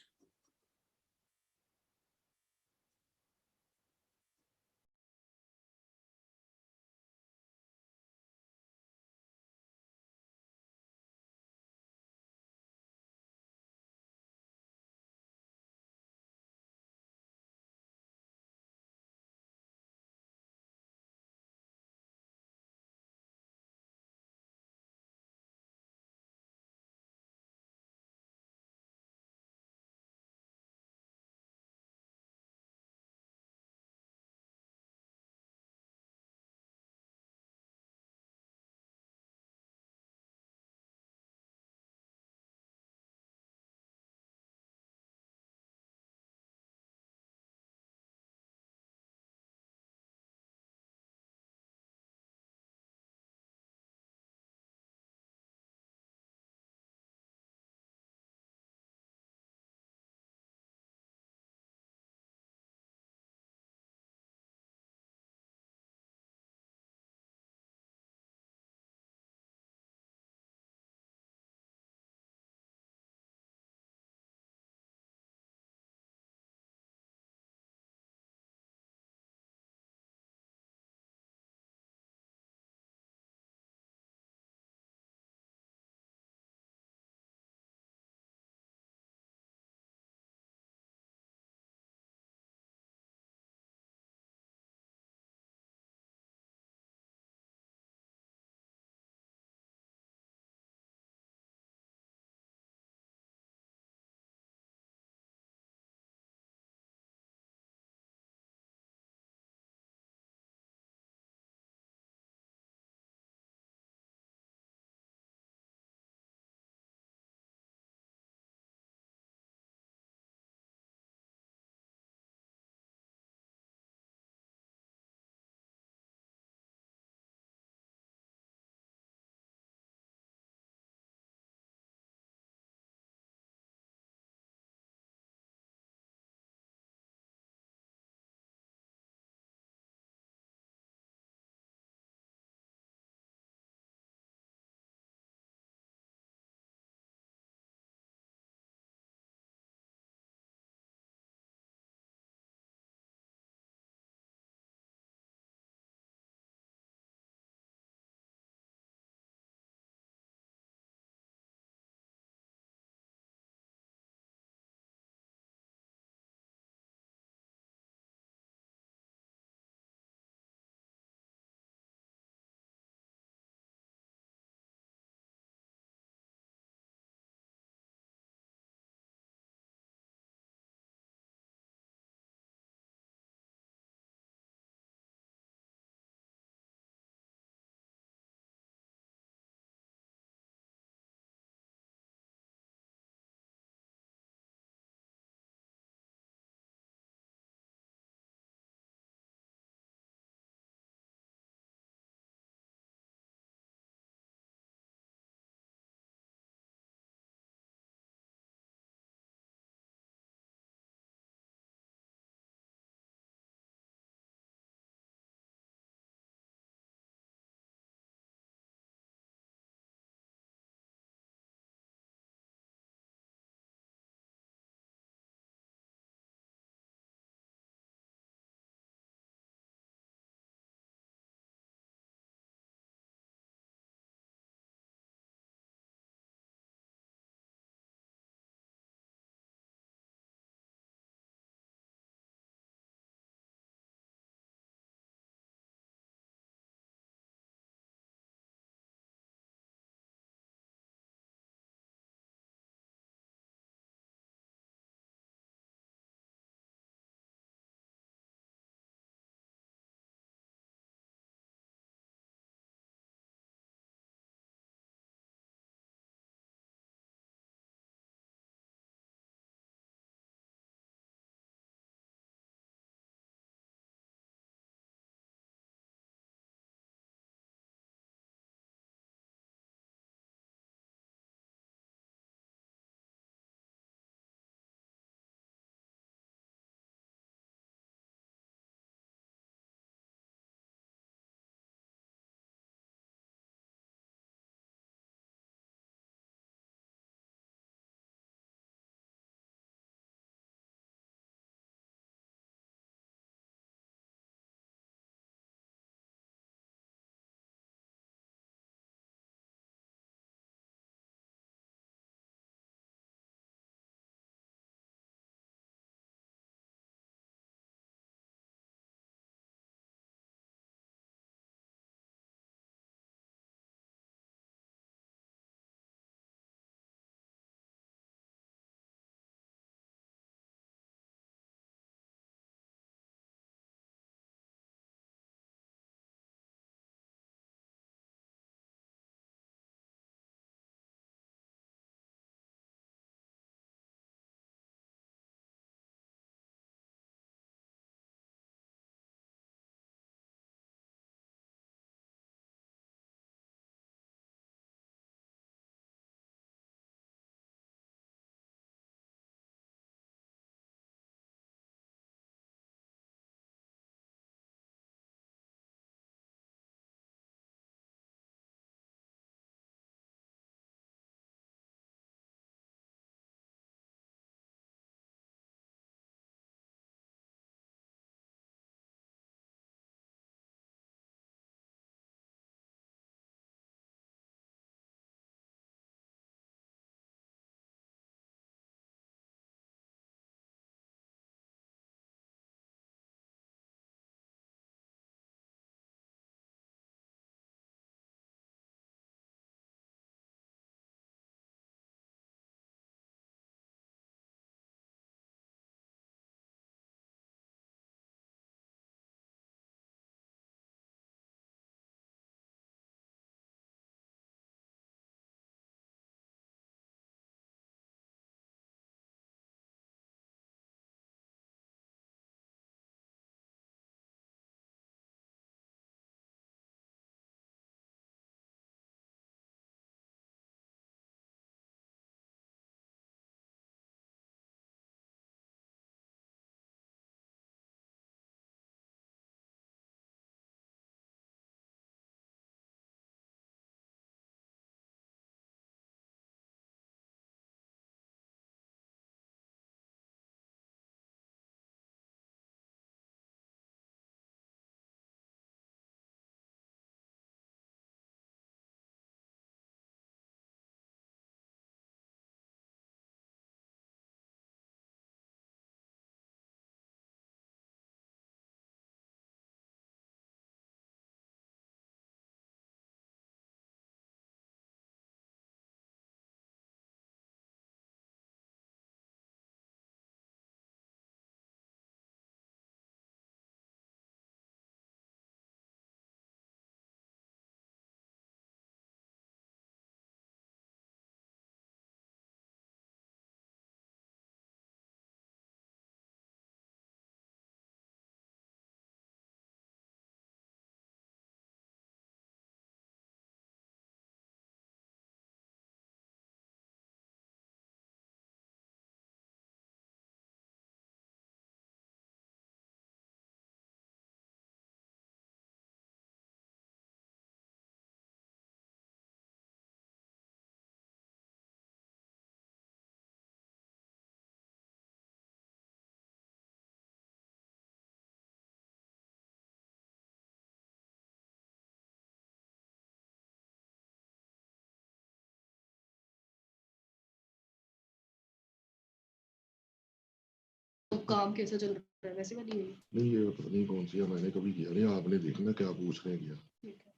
काम कैसा चल रहा है वैसे वाली है? नहीं ये पता नहीं कौन सी है, मैंने कभी किया नहीं, आपने देखना क्या पूछ रहे हैं क्या। ठीक है।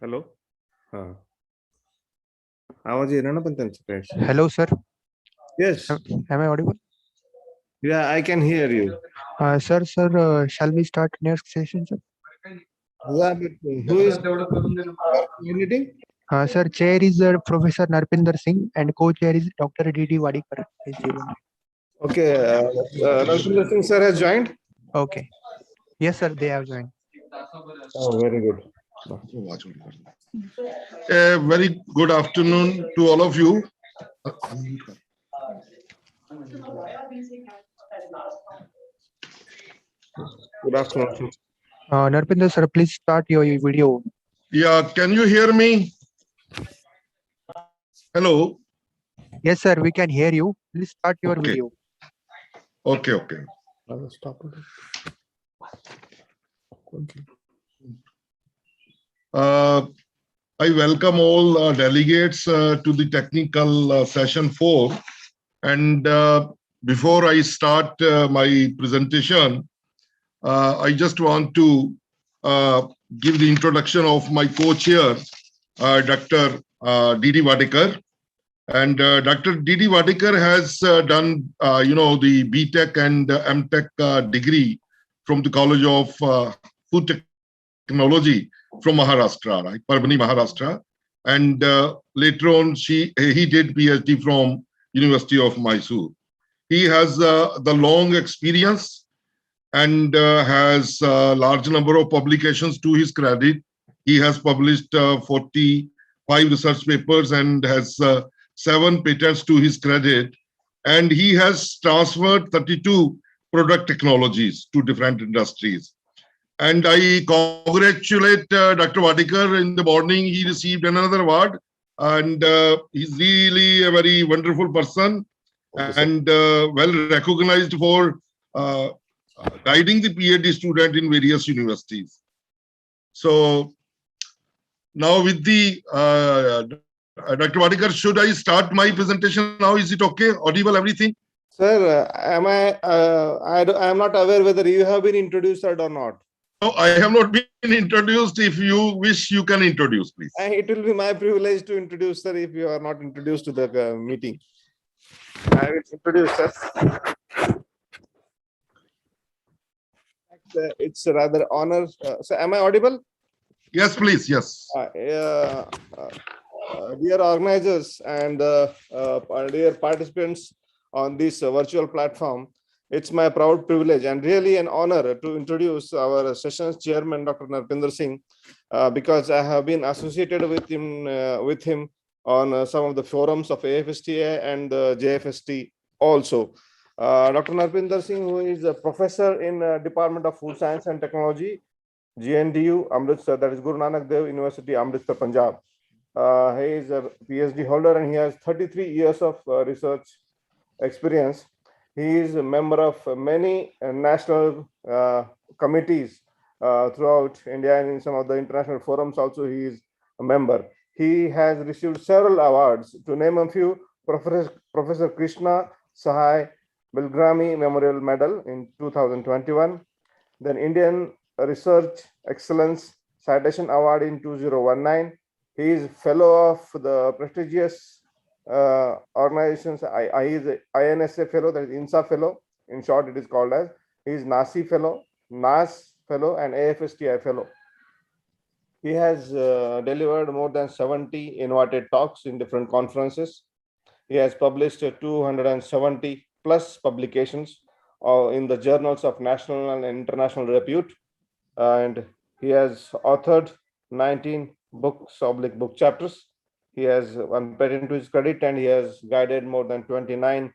हॅलो हा आवाज येणार ना पण त्यांच्याकडे Hello, sir. Yes Am I audible? या I can hear you Sir, shall we start next session, sir? या who is coordinating? Sir, chair is Professor Narpinder Singh and co-chair is Dr. D.D. Wadikar. Okay, Narpinder Singh sir has joined. Okay. Yes, sir, they have joined. Oh, very good. A very good afternoon to all of you. Good afternoon. Narpinder sir, please start your video. Yeah, can you hear me? Hello. Yes, sir, we can hear you. Please start your Okay. video. Okay. Stop. I welcome all delegates to the technical session 4. And before I start my presentation, I just want to give the introduction of my co-chair, Dr. D.D. Wadikar. And Dr. D.D. Wadikar has done, the BTech and MTech degree from the College of Food Technology from Maharashtra, right? Parbhani, Maharashtra. And later on, he did PhD from University of Mysore. He has the long experience and has a large number of publications to his credit. He has published 45 research papers and has 7 patents to his credit. And he has transferred 32 product technologies to different industries. And I congratulate Dr. Wadikar. In the morning, he received another award. And he's really a very wonderful person and well recognized for guiding the PhD student in various universities. So now with the Dr. Wadikar, should I start my presentation now? Is it okay? Audible, everything? Sir, I am not aware whether you have been introduced or not. No, I have not been introduced. If you wish, you can introduce, please. It will be my privilege to introduce, sir, if you are not introduced to the meeting. I will introduce, sir. It's a rather honor. So am I audible? Yes, please. Yes. Dear organizers and dear participants on this virtual platform, it's my proud privilege and really an honor to introduce our session's chairman, Dr. Narpinder Singh, because I have been associated with him on some of the forums of AFSTA and JFST also. Dr. Narpinder Singh, who is a professor in Department of Food Science and Technology, GNDU, Amritsar, that is Guru Nanak Dev University, Amritsar, Punjab. He is a PhD holder and he has 33 years of research experience. He is a member of many national committees throughout India and in some of the international forums also he is a member. He has received several awards. To name a few, Professor Krishna Sahai Bilgrami Memorial Medal in 2021, then Indian Research Excellence Citation Award in 2019. He is fellow of the prestigious organizations. He is a INSA fellow, that is INSA fellow. In short, it is called as. He is NASI fellow, NAS fellow, and AFSTI fellow. He has delivered more than 70 invited talks in different conferences. He has published 270 plus publications in the journals of national and international repute. And he has authored 19 books, book chapters. He has one patent to his credit and he has guided more than 29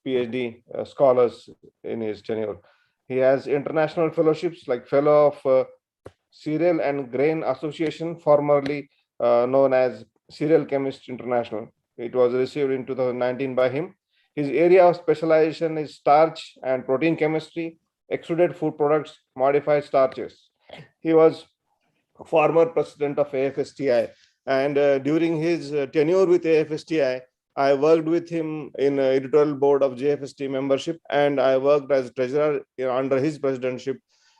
PhD scholars in his tenure. He has international fellowships like Fellow of Cereal and Grain Association, formerly known as Cereal Chemist International. It was received in 2019 by him. His area of specialization is starch and protein chemistry, extruded food products, modified starches. He was former president of AFSTI, and during his tenure with AFSTI, I worked with him in editorial board of JFST membership, and I worked as treasurer under his presidency.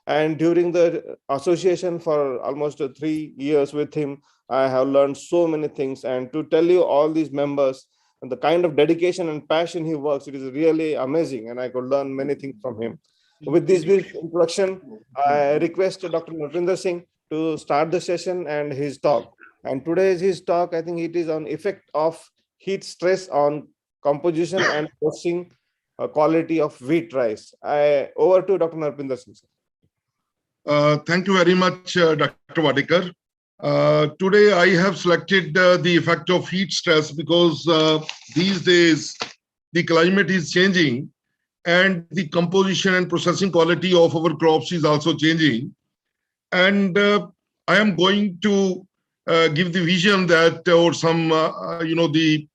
And during the association for almost 3 years with him, I have learned so many things. And to tell you all these members and the kind of dedication and passion he works, it is really amazing. And I could learn many things from him. With this brief introduction, I request Dr. Narpinder Singh to start the session and his talk. And today's his talk, I think it is on effect of heat stress on composition and processing quality of wheat rice. Over to Dr. Narpinder Singh. Thank you very much, Dr. Wadekar. Today, I have selected the effect of heat stress because these days the climate is changing and the composition and processing quality of our crops is also changing. And I am going to give the vision that, or some, the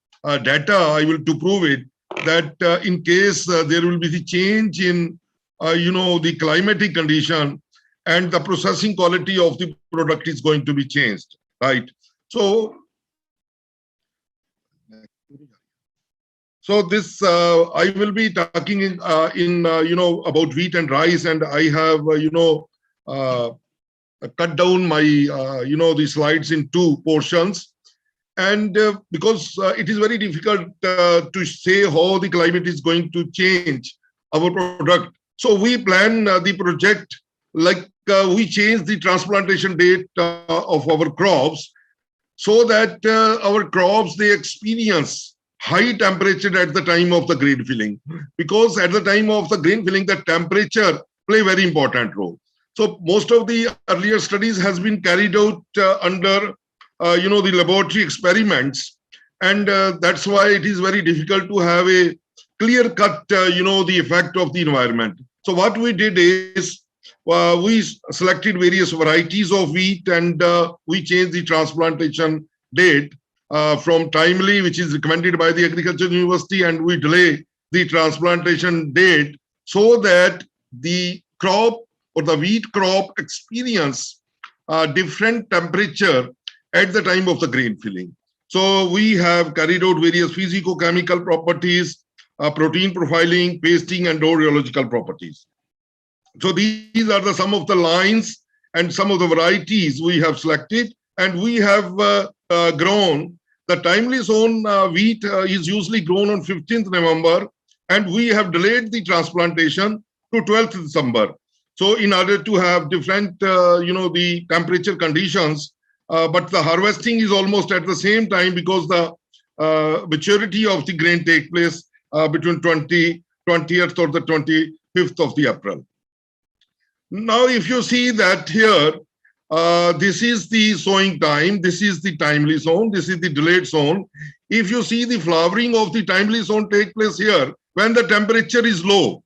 data I will to prove it, that in case there will be the change in, the climatic condition, and the processing quality of the product is going to be changed, right? So this I will be talking about wheat and rice, and I have cut down my the slides in two portions, and because it is very difficult to say how the climate is going to change our product, so we plan the project like we change the transplantation date of our crops so that our crops, they experience high temperature at the time of the grain filling, because at the time of the grain filling, the temperature play very important role. So most of the earlier studies has been carried out under the laboratory experiments, and that's why it is very difficult to have a clear cut the effect of the environment. So what we did is we selected various varieties of wheat, and we changed the transplantation date from timely, which is recommended by the Agricultural University, and we delay the transplantation date so that the crop or the wheat crop experience different temperature at the time of the grain filling. So we have carried out various physicochemical properties, protein profiling, pasting, and rheological properties. So these are some of the lines and some of the varieties we have selected, and we have grown. The timely zone wheat is usually grown on 15th November, and we have delayed the transplantation to 12th December. So in order to have different, the temperature conditions, but the harvesting is almost at the same time because the maturity of the grain take place between 20th or the 25th of the April. Now, if you see that here, this is the sowing time, this is the timely zone, this is the delayed zone. If you see the flowering of the timely zone take place here, when the temperature is low,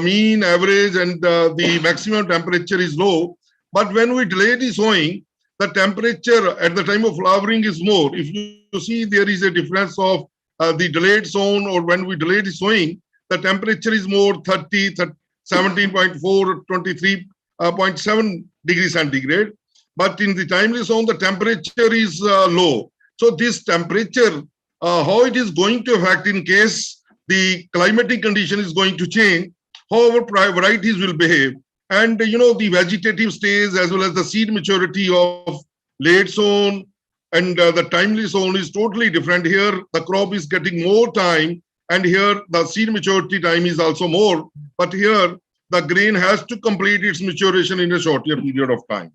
mean, average, and the maximum temperature is low. But when we delay the sowing, the temperature at the time of flowering is more. If you see, there is a difference of the delayed zone, or when we delay the sowing, the temperature is more 17.4, 23.7 degrees centigrade. But in the timely zone, the temperature is low. So this temperature, how it is going to affect in case the climatic condition is going to change, how our varieties will behave. And the vegetative stage as well as the seed maturity of late zone and the timely zone is totally different. Here, the crop is getting more time, and here the seed maturity time is also more. But here, the grain has to complete its maturation in a shorter period of time.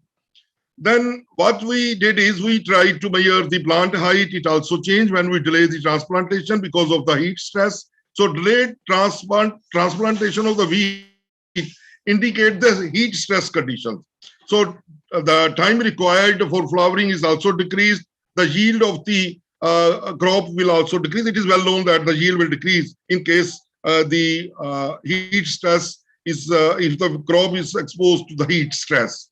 Then what we did is we tried to measure the plant height. It also changed when we delay the transplantation because of the heat stress. So delayed transplantation of the wheat indicate the heat stress conditions. So the time required for flowering is also decreased. The yield of the crop will also decrease. It is well known that the yield will decrease in case the heat stress is, if the crop is exposed to the heat stress.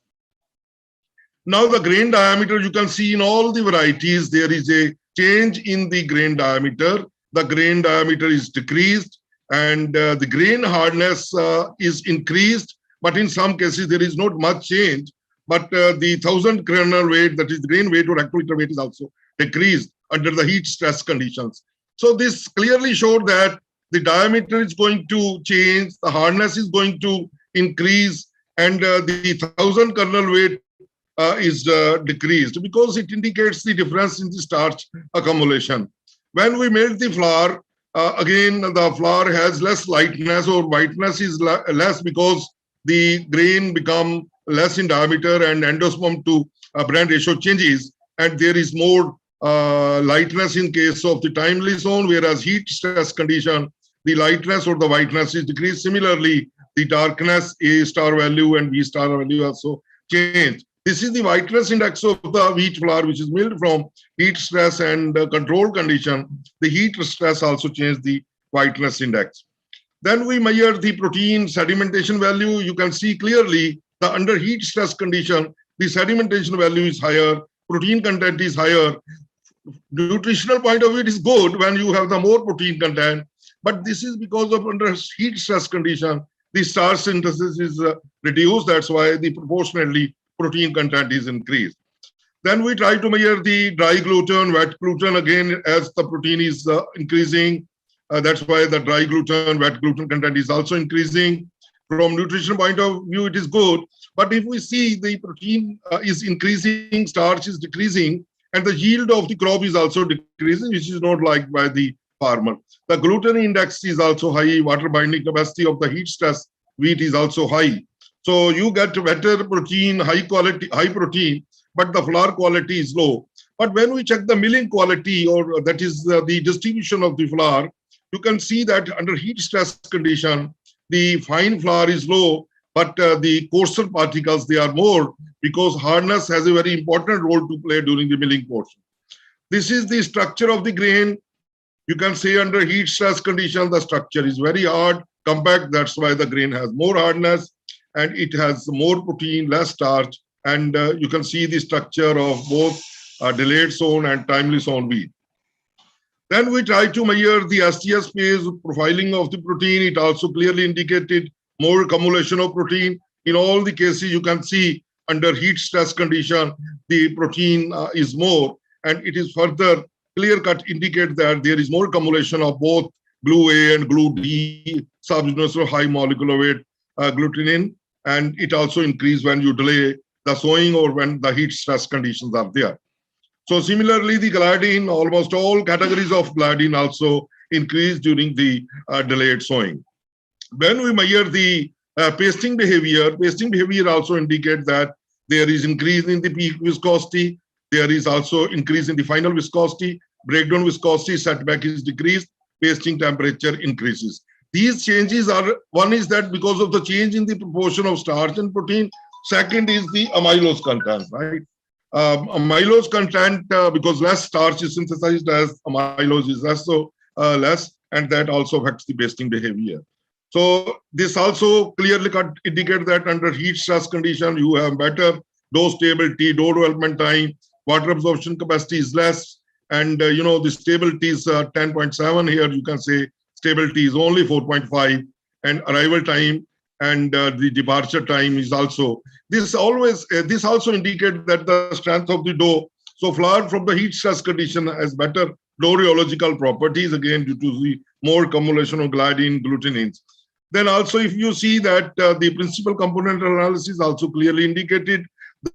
Now the grain diameter, you can see in all the varieties, there is a change in the grain diameter. The grain diameter is decreased, and the grain hardness is increased, but in some cases there is not much change. But the 1000 kernel weight, that is the grain weight or hectoliter weight, is also decreased under the heat stress conditions. So this clearly showed that the diameter is going to change, the hardness is going to increase, and the 1000 kernel weight is decreased because it indicates the difference in the starch accumulation. When we melt the flour, again, the flour has less lightness or whiteness is less because the grain become less in diameter and endosperm to Brand ratio changes, and there is more lightness in case of the timely zone, whereas heat stress condition, the lightness or the whiteness is decreased. Similarly, the darkness, A star value and B star value also change. This is the whiteness index of the wheat flour, which is milled from heat stress and control condition. The heat stress also changes the whiteness index. Then we measure the protein sedimentation value. You can see clearly the under heat stress condition, the sedimentation value is higher, protein content is higher. Nutritional point of view, it is good when you have the more protein content, but this is because of under heat stress condition, the starch synthesis is reduced. That's why the proportionately protein content is increased. Then we try to measure the dry gluten, wet gluten again as the protein is increasing. That's why the dry gluten, wet gluten content is also increasing. From nutrition point of view, it is good. But if we see the protein is increasing, starch is decreasing, and the yield of the crop is also decreasing, which is not liked by the farmer. The gluten index is also high. Water binding capacity of the heat stress wheat is also high. So you get better protein, high quality, high protein, but the flour quality is low. But when we check the milling quality, or that is the distribution of the flour, you can see that under heat stress condition, the fine flour is low, but the coarser particles, they are more, because hardness has a very important role to play during the milling portion. This is the structure of the grain. You can say under heat stress condition, the structure is very hard, compact. That's why the grain has more hardness, and it has more protein, less starch. And you can see the structure of both delayed sown and timely sown wheat. Then we try to measure the STS phase profiling of the protein. It also clearly indicated more accumulation of protein. In all the cases, you can see under heat stress condition, the protein is more, and it is further clear-cut indicate that there is more accumulation of both GLU-A and GLU-D subunits of high molecular weight glutenin, and it also increases when you delay the sowing or when the heat stress conditions are there. So similarly, the gliadin, almost all categories of gliadin also increase during the delayed sowing. When we measure the pasting behavior also indicates that there is increase in the peak viscosity. There is also increase in the final viscosity. Breakdown viscosity, setback is decreased. Pasting temperature increases. These changes are, one is that because of the change in the proportion of starch and protein. Second is the amylose content, right? Amylose content, because less starch is synthesized as amylose is less, and that also affects the pasting behavior. So this also clearly indicates that under heat stress condition, you have better dough stability, dough development time, water absorption capacity is less, and the stability is 10.7 here. You can say stability is only 4.5, and arrival time and the departure time is also, this also indicates that the strength of the dough. So flour from the heat stress condition has better dough rheological properties, again due to the more accumulation of gliadin, glutenins. Then also if you see that the principal component analysis also clearly indicated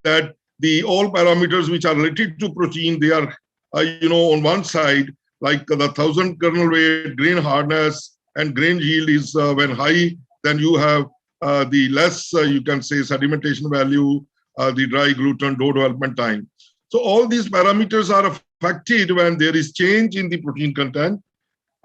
that the all parameters which are related to protein, they are on one side, like the 1,000 kernel weight, grain hardness, and grain yield is when high, then you have the less, you can say, sedimentation value, the dry gluten, dough development time. So all these parameters are affected when there is change in the protein content.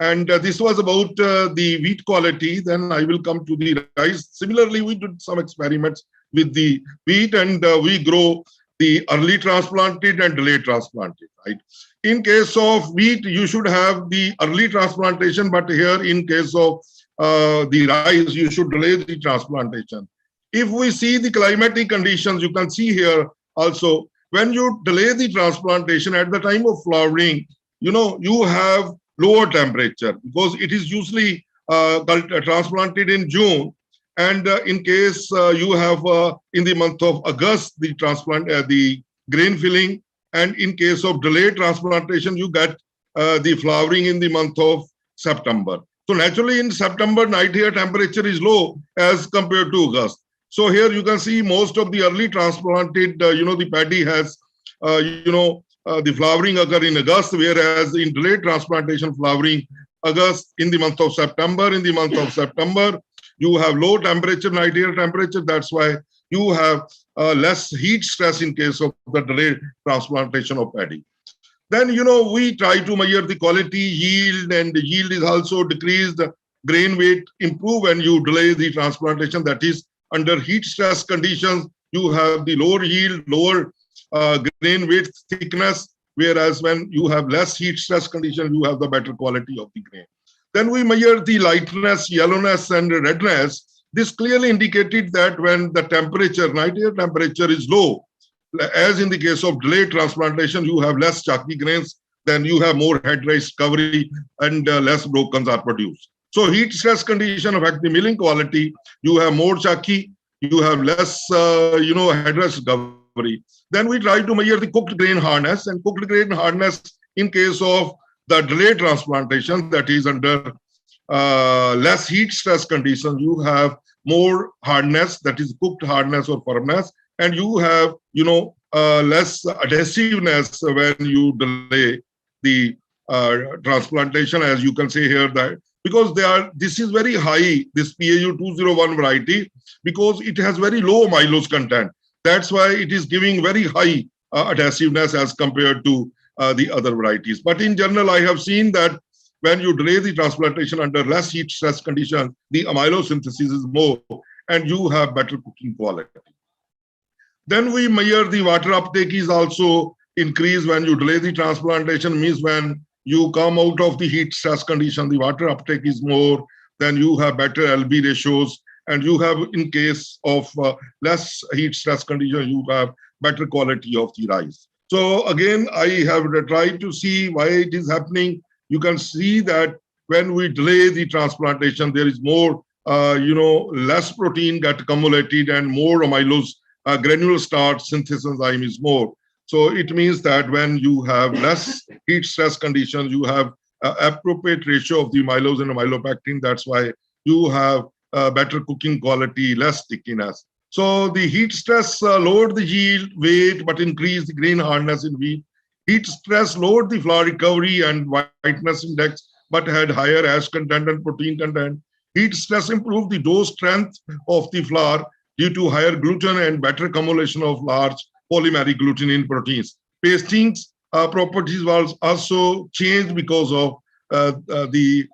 And this was about the wheat quality. Then I will come to the rice. Similarly, we did some experiments with the wheat, and we grow the early transplanted and delayed transplanted, right? In case of wheat, you should have the early transplantation, but here in case of the rice, you should delay the transplantation. If we see the climatic conditions, you can see here also, when you delay the transplantation at the time of flowering, you have lower temperature because it is usually transplanted in June. And in case you have in the month of August, the transplant, the grain filling, and in case of delayed transplantation, you get the flowering in the month of September. So naturally in September, night air temperature is low as compared to August. So here you can see most of the early transplanted, the paddy has, the flowering occur in August, whereas in delayed transplantation flowering August in the month of September. In the month of September, you have low temperature, night air temperature. That's why you have less heat stress in case of the delayed transplantation of paddy. Then, we try to measure the quality, yield, and the yield is also decreased. Grain weight improve when you delay the transplantation. That is, under heat stress conditions, you have the lower yield, lower grain weight thickness, whereas when you have less heat stress conditions, you have the better quality of the grain. Then we measure the lightness, yellowness, and redness. This clearly indicated that when the temperature, night air temperature is low, as in the case of delayed transplantation, you have less chalky grains, then you have more head rice coverage and less brokens are produced. So heat stress condition affect the milling quality. You have more chalky, you have less, head rice coverage. Then we try to measure the cooked grain hardness, and cooked grain hardness in case of the delayed transplantation, that is under less heat stress conditions, you have more hardness, that is cooked hardness or firmness, and you have, less adhesiveness when you delay the transplantation, as you can see here, that because this is very high, this PAU 201 variety, because it has very low amylose content. That's why it is giving very high adhesiveness as compared to the other varieties. But in general, I have seen that when you delay the transplantation under less heat stress conditions, the amylose synthesis is more, and you have better cooking quality. Then we measure the water uptake is also increased when you delay the transplantation, means when you come out of the heat stress condition, the water uptake is more, then you have better LB ratios, and you have, in case of less heat stress condition, you have better quality of the rice. So again, I have tried to see why it is happening. You can see that when we delay the transplantation, there is more, less protein get accumulated and more amylose granule starch synthesis enzyme is more. So it means that when you have less heat stress conditions, you have appropriate ratio of the amylose and amylopectin. That's why you have better cooking quality, less stickiness. So the heat stress lowered the yield, weight, but increased the grain hardness in wheat. Heat stress lowered the flour recovery and whiteness index, but had higher ash content and protein content. Heat stress improved the dough strength of the flour due to higher gluten and better accumulation of large polymeric gluten in proteins. Pasting's properties was also changed because of the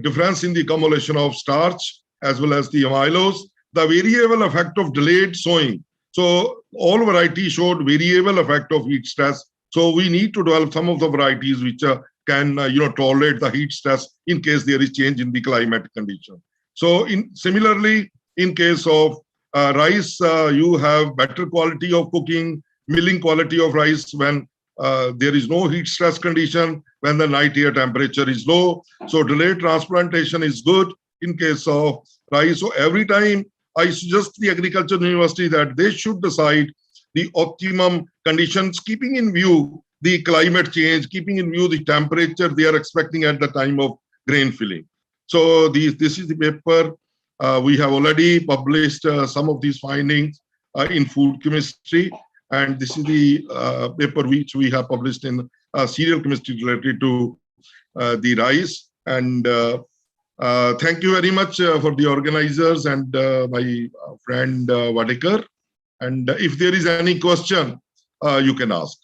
difference in the accumulation of starch as well as the amylose. The variable effect of delayed sowing. So all varieties showed variable effect of heat stress. So we need to develop some of the varieties which can tolerate the heat stress in case there is change in the climate condition. So similarly, in case of rice, you have better quality of cooking, milling quality of rice when there is no heat stress condition, when the night air temperature is low. So delayed transplantation is good in case of rice. So every time I suggest the agriculture university that they should decide the optimum conditions, keeping in view the climate change, keeping in view the temperature they are expecting at the time of grain filling. So this is the paper. We have already published some of these findings in food chemistry, and this is the paper which we have published in cereal chemistry related to the rice. And thank you very much for the organizers and my friend Wadekar. And if there is any question, you can ask.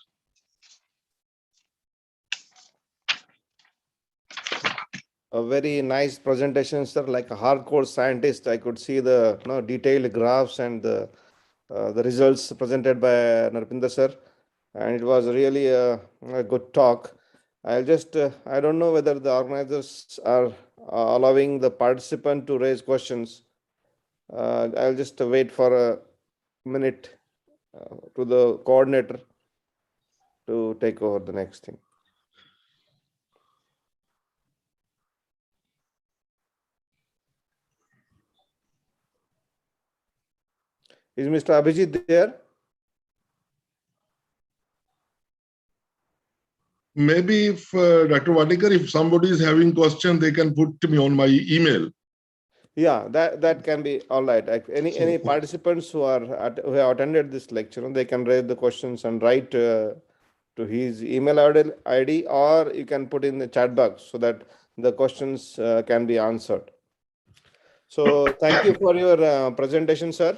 A very nice presentation, sir. Like a hardcore scientist, I could see the detailed graphs and the results presented by Narpinder sir, and it was really a good talk. I'll just I don't know whether the organizers are allowing the participant to raise questions. I'll just wait for a minute to the coordinator to take over the next thing. Is Mr. Abhijit there? Maybe if Dr. Wadekar, if somebody is having question, they can put to me on my email. Yeah, that can be all right. Like any participants who who have attended this lecture, they can raise the questions and write to his email ID, or you can put in the chat box so that the questions can be answered. So thank you for your presentation, sir.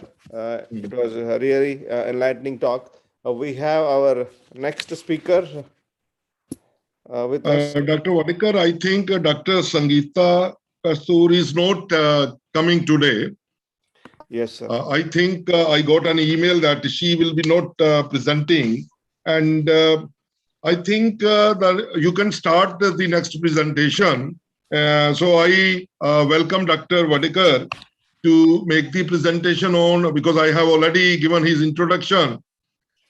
It was a really enlightening talk. We have our next speaker with us. Dr. Wadekar, I think Dr. Sangeeta Kastur is not coming today. Yes, sir. I think I got an email that she will be not presenting, and I think that you can start the next presentation. So I welcome Dr. Wadekar to make the presentation on, because I have already given his introduction,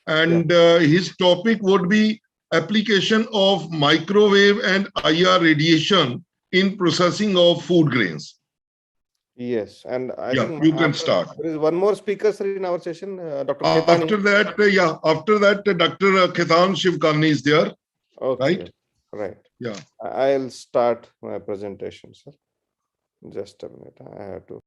and his topic would be application of microwave and IR radiation in processing of food grains. Yes, and I Yeah, think you can start. there is one more speaker, sir, in our session, Dr. After that, after that, Dr. Ketan Shivkani is there. Okay, right. Yeah. I'll start my presentation, sir. Just a minute. I have to.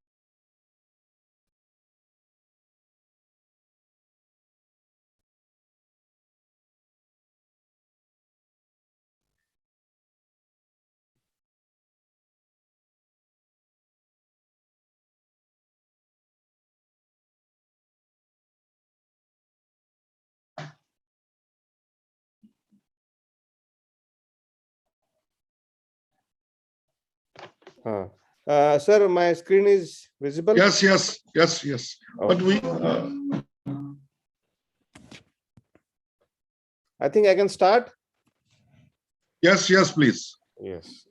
Sir, my screen is visible? Yes. But we. I think I can start. Yes, please. Yes.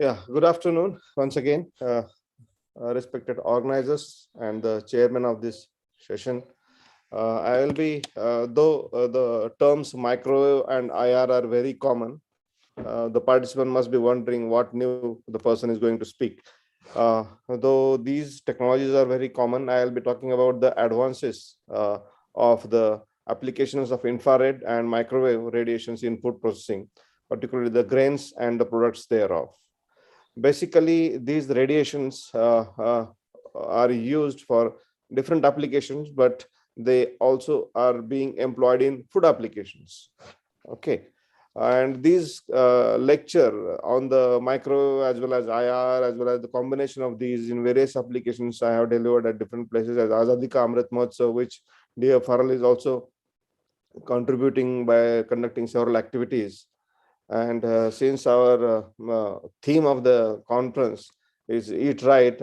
Yeah, good afternoon once again, respected organizers and the chairman of this session. I will be, though the terms microwave and IR are very common, the participant must be wondering what new the person is going to speak. Though these technologies are very common, I will be talking about the advances of the applications of infrared and microwave radiations in food processing, particularly the grains and the products thereof. Basically, these radiations are used for different applications, but they also are being employed in food applications. Okay. And this lecture on the microwave as well as IR, as well as the combination of these in various applications I have delivered at different places as Azadi Ka Amrit Mahotsav, which dear Farrell is also contributing by conducting several activities. And since our theme of the conference is eat right,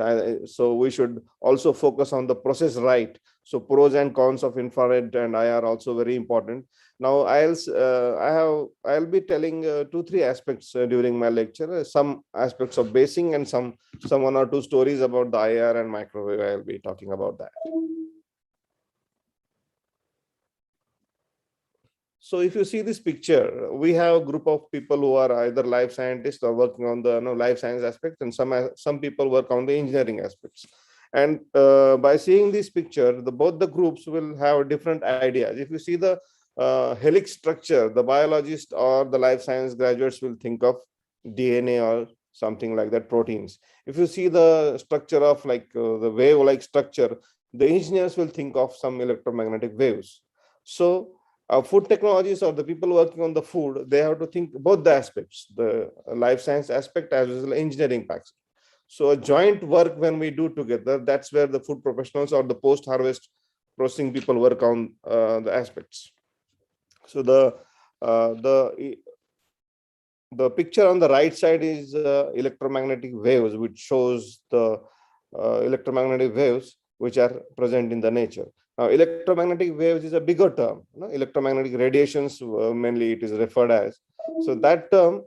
so we should also focus on the process right. So pros and cons of infrared and IR are also very important. Now I'll be telling 2-3 aspects during my lecture, some aspects of basing and some 1 or 2 stories about the IR and microwave. I'll be talking about that. So if you see this picture, we have a group of people who are either life scientists or working on the life science aspects, and some people work on the engineering aspects. And by seeing this picture, both the groups will have different ideas. If you see the helix structure, the biologist or the life science graduates will think of DNA or something like that, proteins. If you see the structure of like the wave-like structure, the engineers will think of some electromagnetic waves. So food technologies or the people working on the food, they have to think both the aspects, the life science aspect as well as the engineering aspect. So a joint work when we do together, that's where the food professionals or the post-harvest processing people work on the aspects. So the picture on the right side is electromagnetic waves, which shows the electromagnetic waves which are present in the nature. Now, electromagnetic waves is a bigger term. Electromagnetic radiations, mainly it is referred as. So that term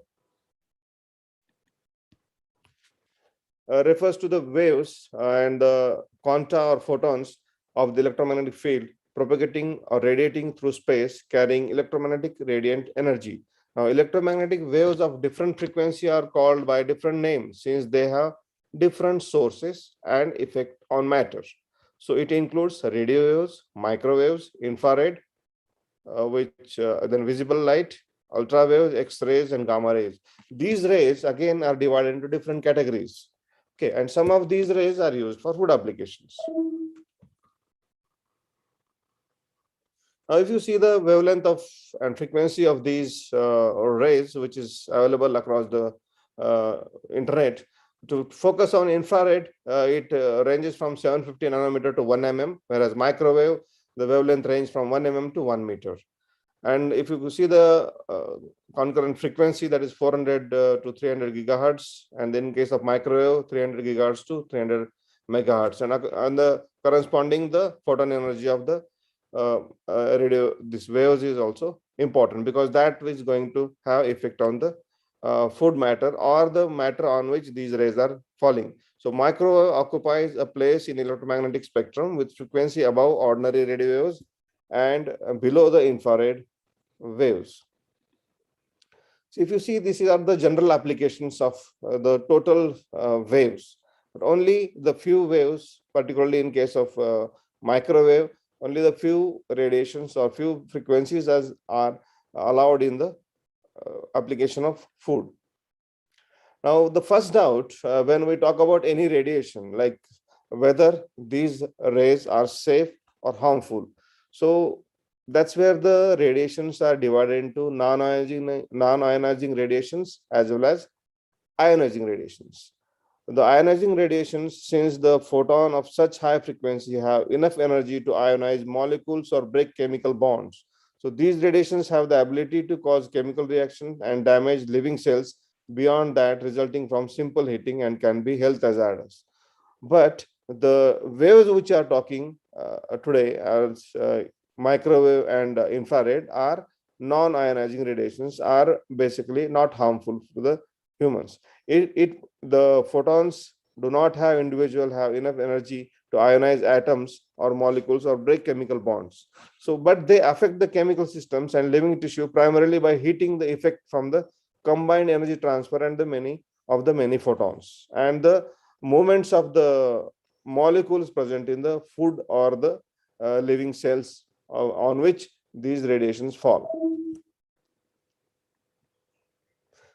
refers to the waves and the quanta or photons of the electromagnetic field propagating or radiating through space, carrying electromagnetic radiant energy. Now, electromagnetic waves of different frequency are called by different names since they have different sources and effect on matter. So it includes radio waves, microwaves, infrared, then visible light, ultrawaves, X-rays, and gamma rays. These rays again are divided into different categories. Okay, and some of these rays are used for food applications. Now, if you see the wavelength of and frequency of these rays, which is available across the internet, to focus on infrared, it ranges from 750 nanometer to 1 mm, whereas microwave, the wavelength range from 1 mm to 1 meter. And if you see the concurrent frequency, that is 400 to 300 gigahertz, and in case of microwave, 300 gigahertz to 300 megahertz, and the corresponding the photon energy of the radio, this waves is also important, because that is going to have effect on the food matter or the matter on which these rays are falling. So microwave occupies a place in electromagnetic spectrum with frequency above ordinary radio waves and below the infrared waves. So if you see, these are the general applications of the total waves, but only the few waves, particularly in case of microwave, only the few radiations or few frequencies as are allowed in the application of food. Now, the first doubt when we talk about any radiation, like whether these rays are safe or harmful. So that's where the radiations are divided into non-ionizing radiations as well as ionizing radiations. The ionizing radiations, since the photon of such high frequency have enough energy to ionize molecules or break chemical bonds. So these radiations have the ability to cause chemical reaction and damage living cells beyond that, resulting from simple heating, and can be health hazardous. But the waves which are talking today as microwave and infrared are non-ionizing radiations, are basically not harmful to the humans. The photons do not have enough energy to ionize atoms or molecules or break chemical bonds. So, but they affect the chemical systems and living tissue primarily by heating the effect from the combined energy transfer and the many photons and the movements of the molecules present in the food or the living cells on which these radiations fall.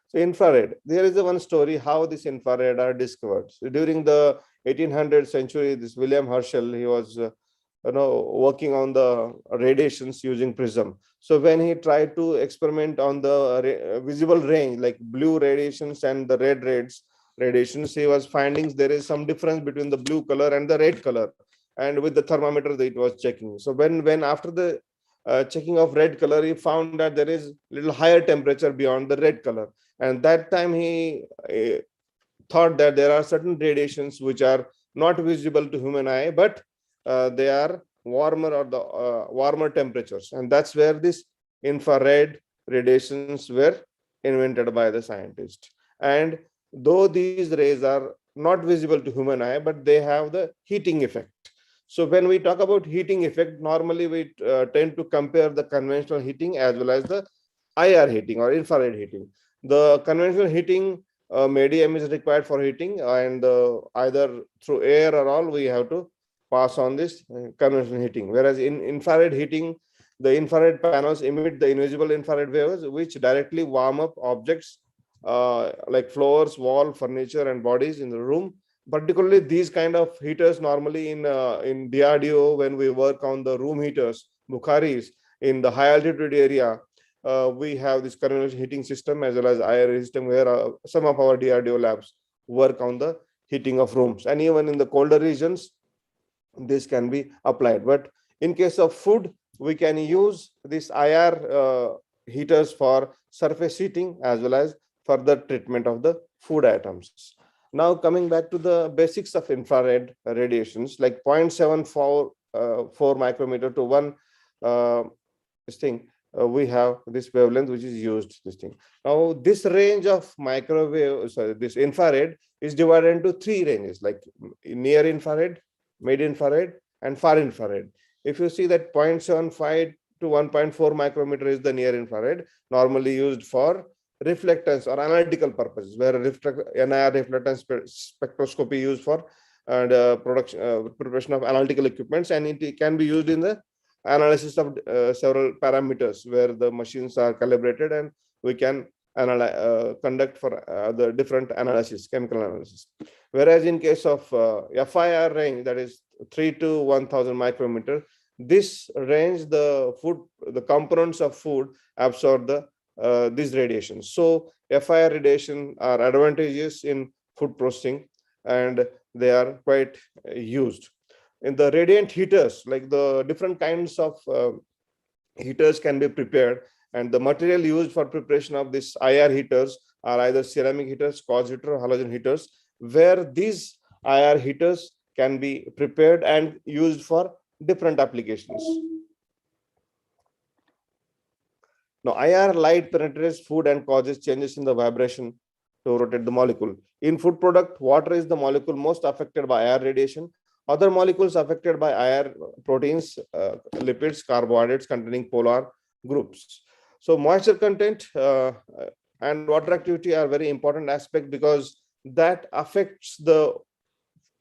So infrared, there is one story how this infrared are discovered. So during the 1800th century, this William Herschel, he was working on the radiations using prism. So when he tried to experiment on the visible range, like blue radiations and the red radiations, he was finding there is some difference between the blue color and the red color. And with the thermometer, it was checking. So when after the checking of red color, he found that there is little higher temperature beyond the red color. And that time he thought that there are certain radiations which are not visible to human eye, but they are warmer or the warmer temperatures. And that's where this infrared radiations were invented by the scientist. And though these rays are not visible to human eye, but they have the heating effect. So when we talk about heating effect, normally we tend to compare the conventional heating as well as the IR heating or infrared heating. The conventional heating medium is required for heating, and either through air or all, we have to pass on this conventional heating. Whereas in infrared heating, the infrared panels emit the invisible infrared waves, which directly warm up objects like floors, wall, furniture, and bodies in the room. Particularly these kind of heaters normally in DRDO, when we work on the room heaters, Bukharis, in the high altitude area, we have this conventional heating system as well as IR system, where some of our DRDO labs work on the heating of rooms. And even in the colder regions, this can be applied. But in case of food, we can use this IR heaters for surface heating as well as further treatment of the food items. Now coming back to the basics of infrared radiations, like 0.74 micrometer to 1 we have this wavelength which is used, this thing. Now this range of this infrared is divided into 3 ranges, like near infrared, mid infrared, and far infrared. If you see that 0.75 to 1.4 micrometer is the near infrared, normally used for reflectance or analytical purposes, where NIR reflectance spectroscopy used for preparation of analytical equipments, and it can be used in the analysis of several parameters where the machines are calibrated and we can conduct for the different analysis, chemical analysis. Whereas in case of FIR range, that is 3 to 1000 micrometer, this range, the components of food absorb these radiations. So FIR radiation are advantageous in food processing, and they are quite used. In the radiant heaters, like the different kinds of heaters can be prepared, and the material used for preparation of these IR heaters are either ceramic heaters, quartz heater, or halogen heaters, where these IR heaters can be prepared and used for different applications. Now, IR light penetrates food and causes changes in the vibration to rotate the molecule. In food product, water is the molecule most affected by IR radiation. Other molecules affected by IR proteins, lipids, carbohydrates containing polar groups. So moisture content and water activity are very important aspect, because that affects the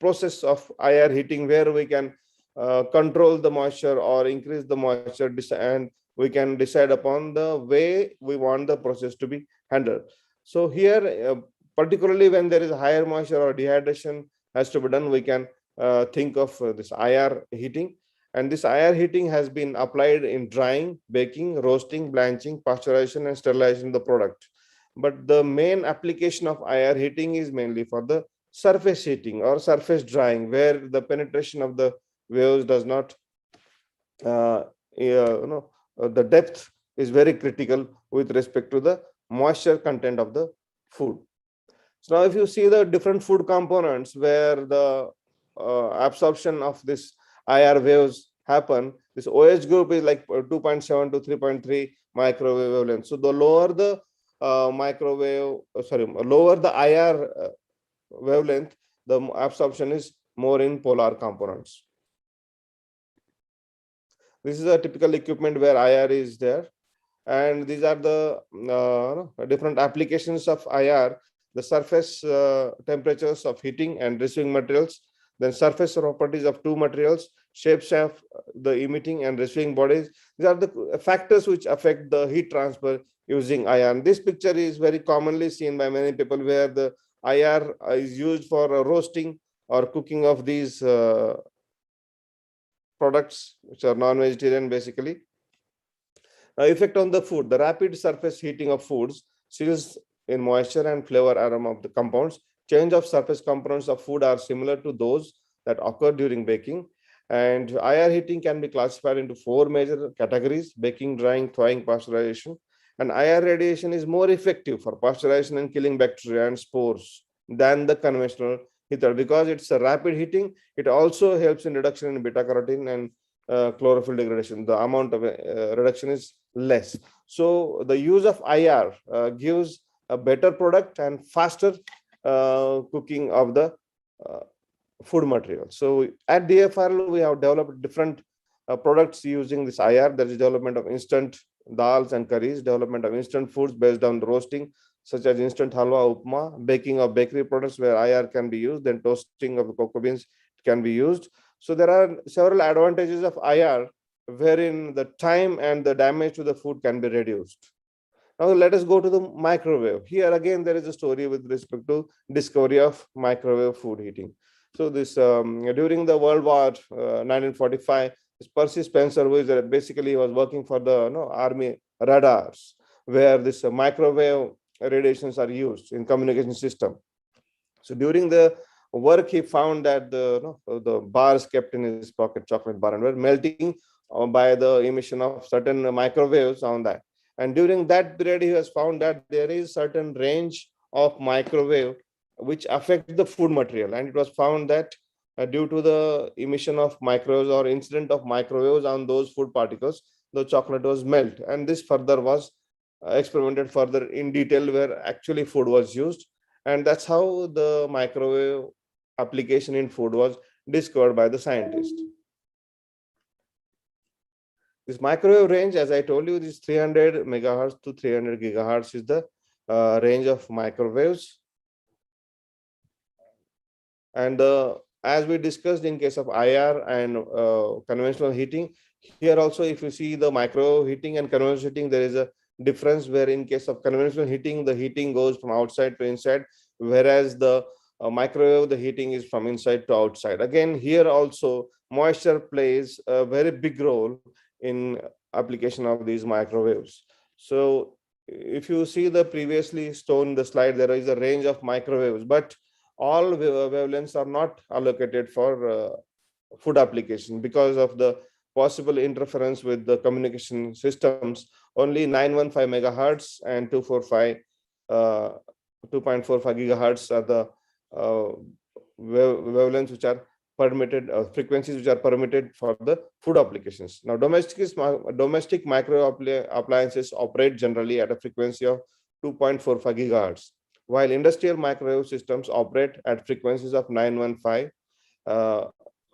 process of IR heating, where we can control the moisture or increase the moisture, and we can decide upon the way we want the process to be handled. So here, particularly when there is higher moisture or dehydration has to be done, we can think of this IR heating. And this IR heating has been applied in drying, baking, roasting, blanching, pasteurization, and sterilization of the product. But the main application of IR heating is mainly for the surface heating or surface drying, where the penetration of the waves does not, the depth is very critical with respect to the moisture content of the food. So now if you see the different food components where the absorption of this IR waves happen, this OH group is like 2.7 to 3.3 microwave wavelength. So the lower the lower the IR wavelength, the absorption is more in polar components. This is a typical equipment where IR is there, and these are the different applications of IR: the surface temperatures of heating and receiving materials, then surface properties of two materials, shapes of the emitting and receiving bodies. These are the factors which affect the heat transfer using IR. This picture is very commonly seen by many people, where the IR is used for roasting or cooking of these products, which are non-vegetarian basically. Effect on the food: the rapid surface heating of foods seals in moisture and flavor aroma of the compounds. Change of surface components of food are similar to those that occur during baking. And IR heating can be classified into 4 major categories: baking, drying, thawing, pasteurization. And IR radiation is more effective for pasteurization and killing bacteria and spores than the conventional heater, because it's a rapid heating. It also helps in reduction in beta carotene and chlorophyll degradation. The amount of reduction is less. So the use of IR gives a better product and faster cooking of the food material. So at DFRL, we have developed different products using this IR. There is development of instant dals and curries, development of instant foods based on roasting, such as instant halwa, upma, baking of bakery products where IR can be used, then toasting of the cocoa beans can be used. So there are several advantages of IR, wherein the time and the damage to the food can be reduced. Now let us go to the microwave. Here again, there is a story with respect to discovery of microwave food heating. So this during the World War 1945, this Percy Spencer, who is basically was working for the army radars, where this microwave radiations are used in communication system. So during the work, he found that the bars kept in his pocket, chocolate bar, and were melting by the emission of certain microwaves on that. And during that period, he has found that there is certain range of microwave which affect the food material. And it was found that due to the emission of microwaves or incident of microwaves on those food particles, the chocolate was melt. And this further was experimented further in detail, where actually food was used. And that's how the microwave application in food was discovered by the scientist. This microwave range, as I told you, is 300 megahertz to 300 gigahertz is the range of microwaves. And as we discussed in case of IR and conventional heating, here also if you see the micro heating and conventional heating, there is a difference where in case of conventional heating, the heating goes from outside to inside, whereas the microwave, the heating is from inside to outside. Again, here also moisture plays a very big role in application of these microwaves. So if you see the previously shown the slide, there is a range of microwaves, but all wavelengths are not allocated for food application because of the possible interference with the communication systems. Only 915 megahertz and 245 2.45 gigahertz are the wavelengths which are permitted, frequencies which are permitted for the food applications. Now, domestic micro appliances operate generally at a frequency of 2.45 gigahertz, while industrial microwave systems operate at frequencies of 915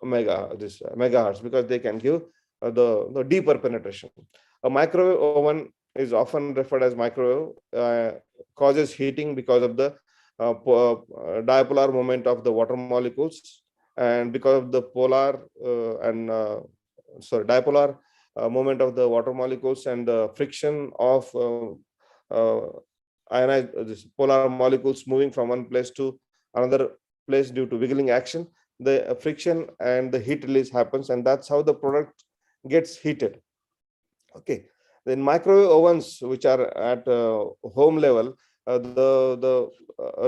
megahertz, because they can give the deeper penetration. A microwave oven is often referred as microwave, causes heating because of the dipolar moment of the water molecules, and because of the dipolar moment of the water molecules and the friction of these polar molecules moving from one place to another place due to wiggling action, the friction and the heat release happens, and that's how the product gets heated. Okay, then microwave ovens which are at home level, the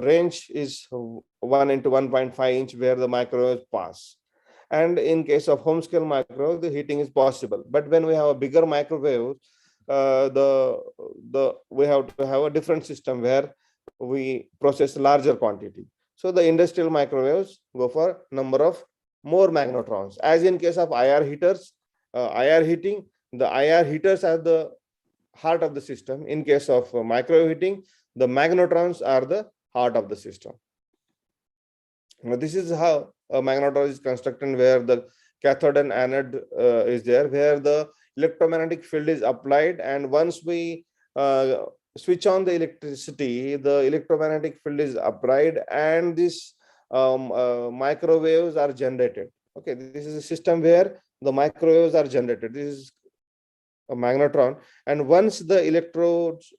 range is 1 into 1.5 inch where the microwaves pass, and in case of home scale microwave, the heating is possible. But when we have a bigger microwave, we have to have a different system where we process larger quantity. So the industrial microwaves go for number of more magnetrons. As in case of IR heaters, IR heating, the IR heaters are the heart of the system. In case of microwave heating, the magnetrons are the heart of the system. Now, this is how a magnetron is constructed, where the cathode and anode is there, where the electromagnetic field is applied, and once we switch on the electricity, the electromagnetic field is applied, and these microwaves are generated. Okay, this is a system where the microwaves are generated. This is a magnetron, and once the electrodes,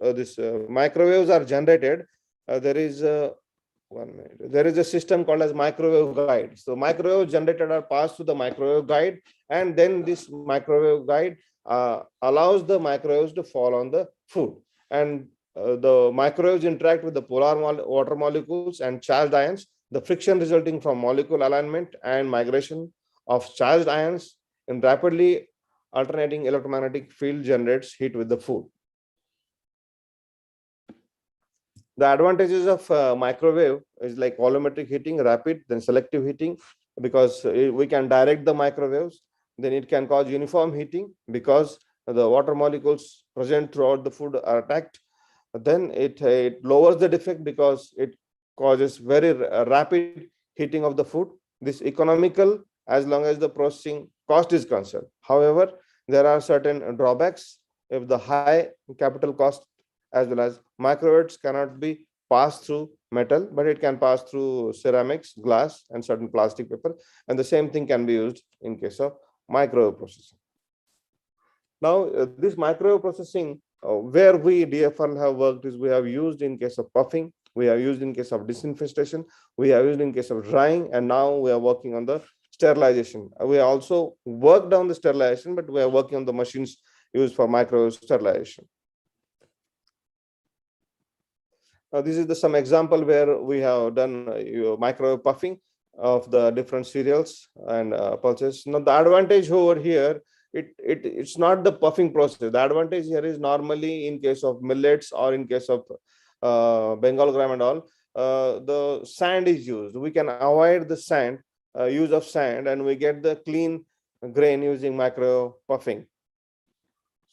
microwaves are generated, there is a system called as microwave guide. So microwave generated are passed to the microwave guide, and then this microwave guide allows the microwaves to fall on the food, and the microwaves interact with the polar water molecules and charged ions. The friction resulting from molecule alignment and migration of charged ions in rapidly alternating electromagnetic field generates heat with the food. The advantages of microwave is like volumetric heating, rapid, then selective heating, because we can direct the microwaves. Then it can cause uniform heating because the water molecules present throughout the food are attacked. Then it lowers the defect because it causes very rapid heating of the food. This economical as long as the processing cost is concerned. However, there are certain drawbacks. If the high capital cost as well as microwaves cannot be passed through metal, but it can pass through ceramics, glass, and certain plastic paper. And the same thing can be used in case of microwave processing. Now, this microwave processing, where we DFL have worked is we have used in case of puffing, we have used in case of disinfestation, we have used in case of drying, and now we are working on the sterilization. We also worked on the sterilization, but we are working on the machines used for microwave sterilization. This is some example where we have done microwave puffing of the different cereals and pulses. Now, the advantage over here, it's not the puffing process. The advantage here is normally in case of millets or in case of Bengal gram and all, the sand is used. We can avoid the sand, use of sand, and we get the clean grain using microwave puffing.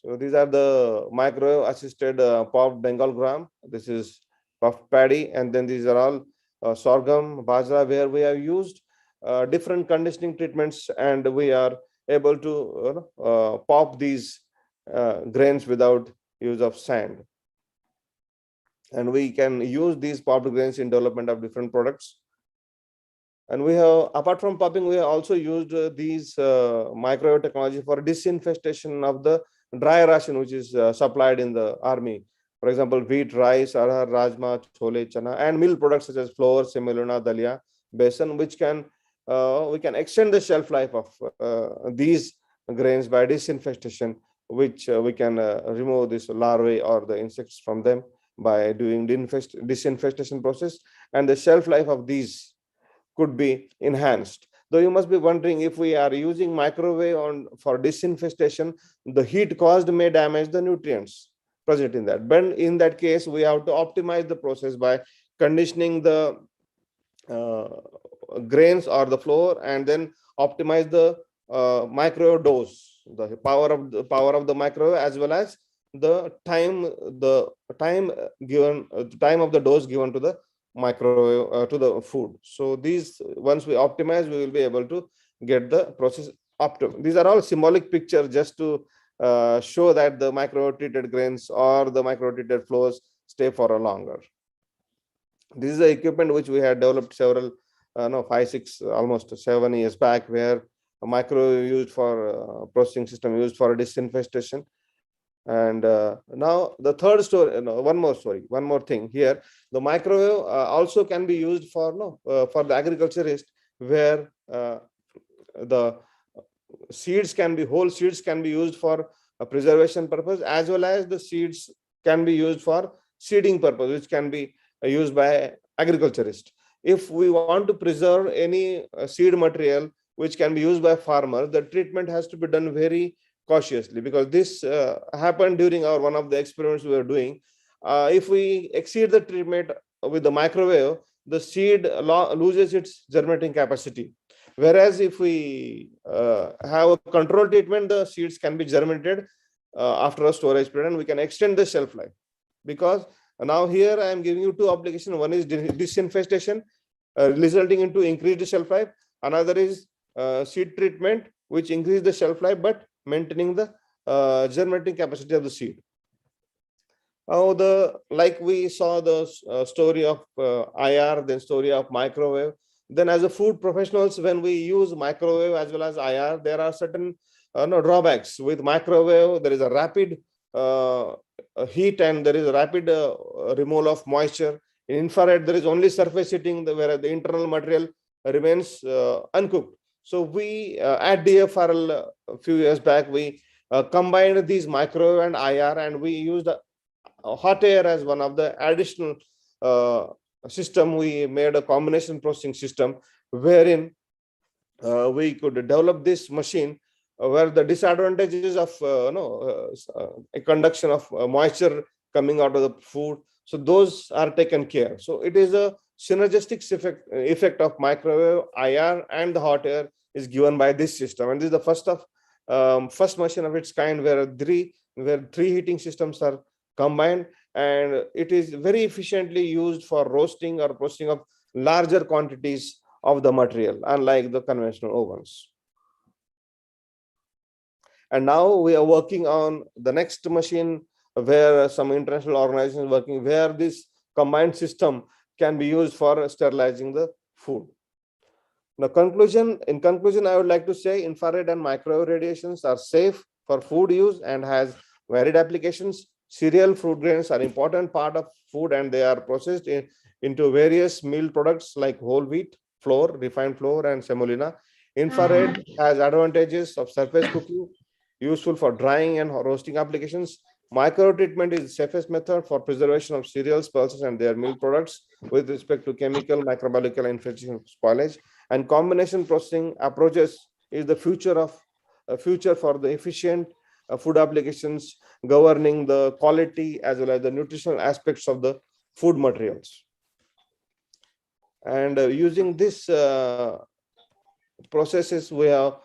So these are the microwave assisted puffed Bengal gram. This is puffed paddy, and then these are all sorghum, bajra, where we have used different conditioning treatments, and we are able to pop these grains without use of sand. And we can use these popped grains in development of different products. And we have, apart from popping, we have also used these microwave technology for disinfestation of the dry ration which is supplied in the army. For example, wheat, rice, arhar, rajma, chole, chana, and meal products such as flour, semolina, dalia, besan, which can we can extend the shelf life of these grains by disinfestation, which we can remove this larvae or the insects from them by doing disinfestation process, and the shelf life of these could be enhanced. Though you must be wondering, if we are using microwave for disinfestation, the heat caused may damage the nutrients present in that. But in that case, we have to optimize the process by conditioning the grains or the flour, and then optimize the microwave dose, the power of the microwave, as well as the time given, time of the dose given to the microwave to the food. So these, once we optimize, we will be able to get the process optimum. These are all symbolic pictures just to show that the microwave treated grains or the microwave treated flours stay for a longer. This is the equipment which we had developed several 5, 6, almost 7 years back, where a microwave used for processing system used for disinfestation. And now the third story, one more thing here. The microwave also can be used for the agriculturist, where the seeds can be, whole seeds can be used for a preservation purpose, as well as the seeds can be used for seeding purpose, which can be used by agriculturist. If we want to preserve any seed material which can be used by farmers, the treatment has to be done very cautiously, because this happened during one of the experiments we were doing. If we exceed the treatment with the microwave, the seed loses its germinating capacity. Whereas if we have a control treatment, the seeds can be germinated after a storage period, and we can extend the shelf life. Because now here I am giving you two applications. One is disinfestation, resulting into increased shelf life. Another is seed treatment, which increase the shelf life but maintaining the germinating capacity of the seed. Like we saw the story of IR, then story of microwave. Then as a food professionals, when we use microwave as well as IR, there are certain drawbacks. With microwave, there is a rapid heat, and there is a rapid removal of moisture. In infrared, there is only surface heating, where the internal material remains uncooked. So we at DFRL a few years back, we combined these microwave and IR, and we used hot air as one of the additional system. We made a combination processing system, wherein we could develop this machine where the disadvantages of conduction of moisture coming out of the food, so those are taken care. So it is a synergistic effect of microwave, IR, and the hot air is given by this system. And this is the first machine of its kind where three heating systems are combined, and it is very efficiently used for roasting or processing of larger quantities of the material, unlike the conventional ovens. And now we are working on the next machine, where some international organizations working, where this combined system can be used for sterilizing the food. Now, in conclusion, I would like to say infrared and microwave radiations are safe for food use and has varied applications. Cereal fruit grains are an important part of food, and they are processed into various meal products like whole wheat, flour, refined flour, and semolina. Infrared has advantages of surface cooking, useful for drying and roasting applications. Micro treatment is the safest method for preservation of cereals, pulses, and their meal products with respect to chemical, microbiological, and infection spoilage. And combination processing approaches is the future for the efficient food applications, governing the quality as well as the nutritional aspects of the food materials. And using this processes, we have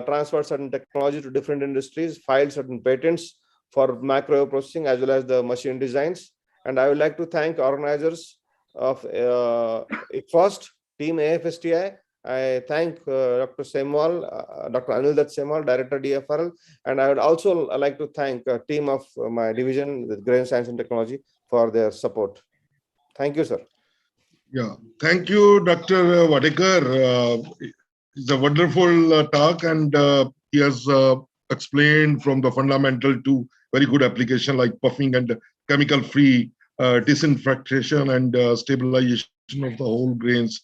transferred certain technology to different industries, filed certain patents for microwave processing as well as the machine designs. And I would like to thank organizers of ICFOST, Team AFSTI, I thank Dr. Semwal, Dr. Anirudha Semwal, Director DFRL, and I would also like to thank a team of my division, the Grain Science and Technology, for their support. Thank you, sir. Yeah, thank you, Dr. Wadekar. It's a wonderful talk, and he has explained from the fundamental to very good application like puffing and chemical-free disinfection and stabilization of the whole grains.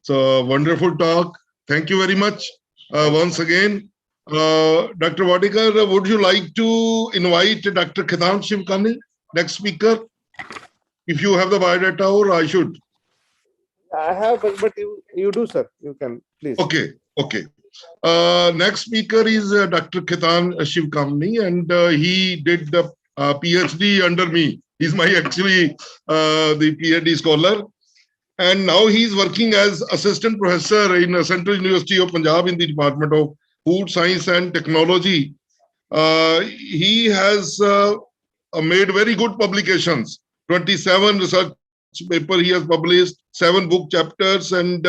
So wonderful talk. Thank you very much once again. Dr. Wadekar, would you like to invite Dr. Khaitan Shivkani, next speaker? If you have the biodata, or I should? I have, but you do, sir. You can, please. Okay, okay. Next speaker is Dr. Khaitan Shivkani, and he did the PhD under me. He's my actually the PhD scholar. And now he's working as assistant professor in Central University of Punjab in the Department of Food Science and Technology. He has made very good publications, 27 research papers he has published, 7 book chapters, and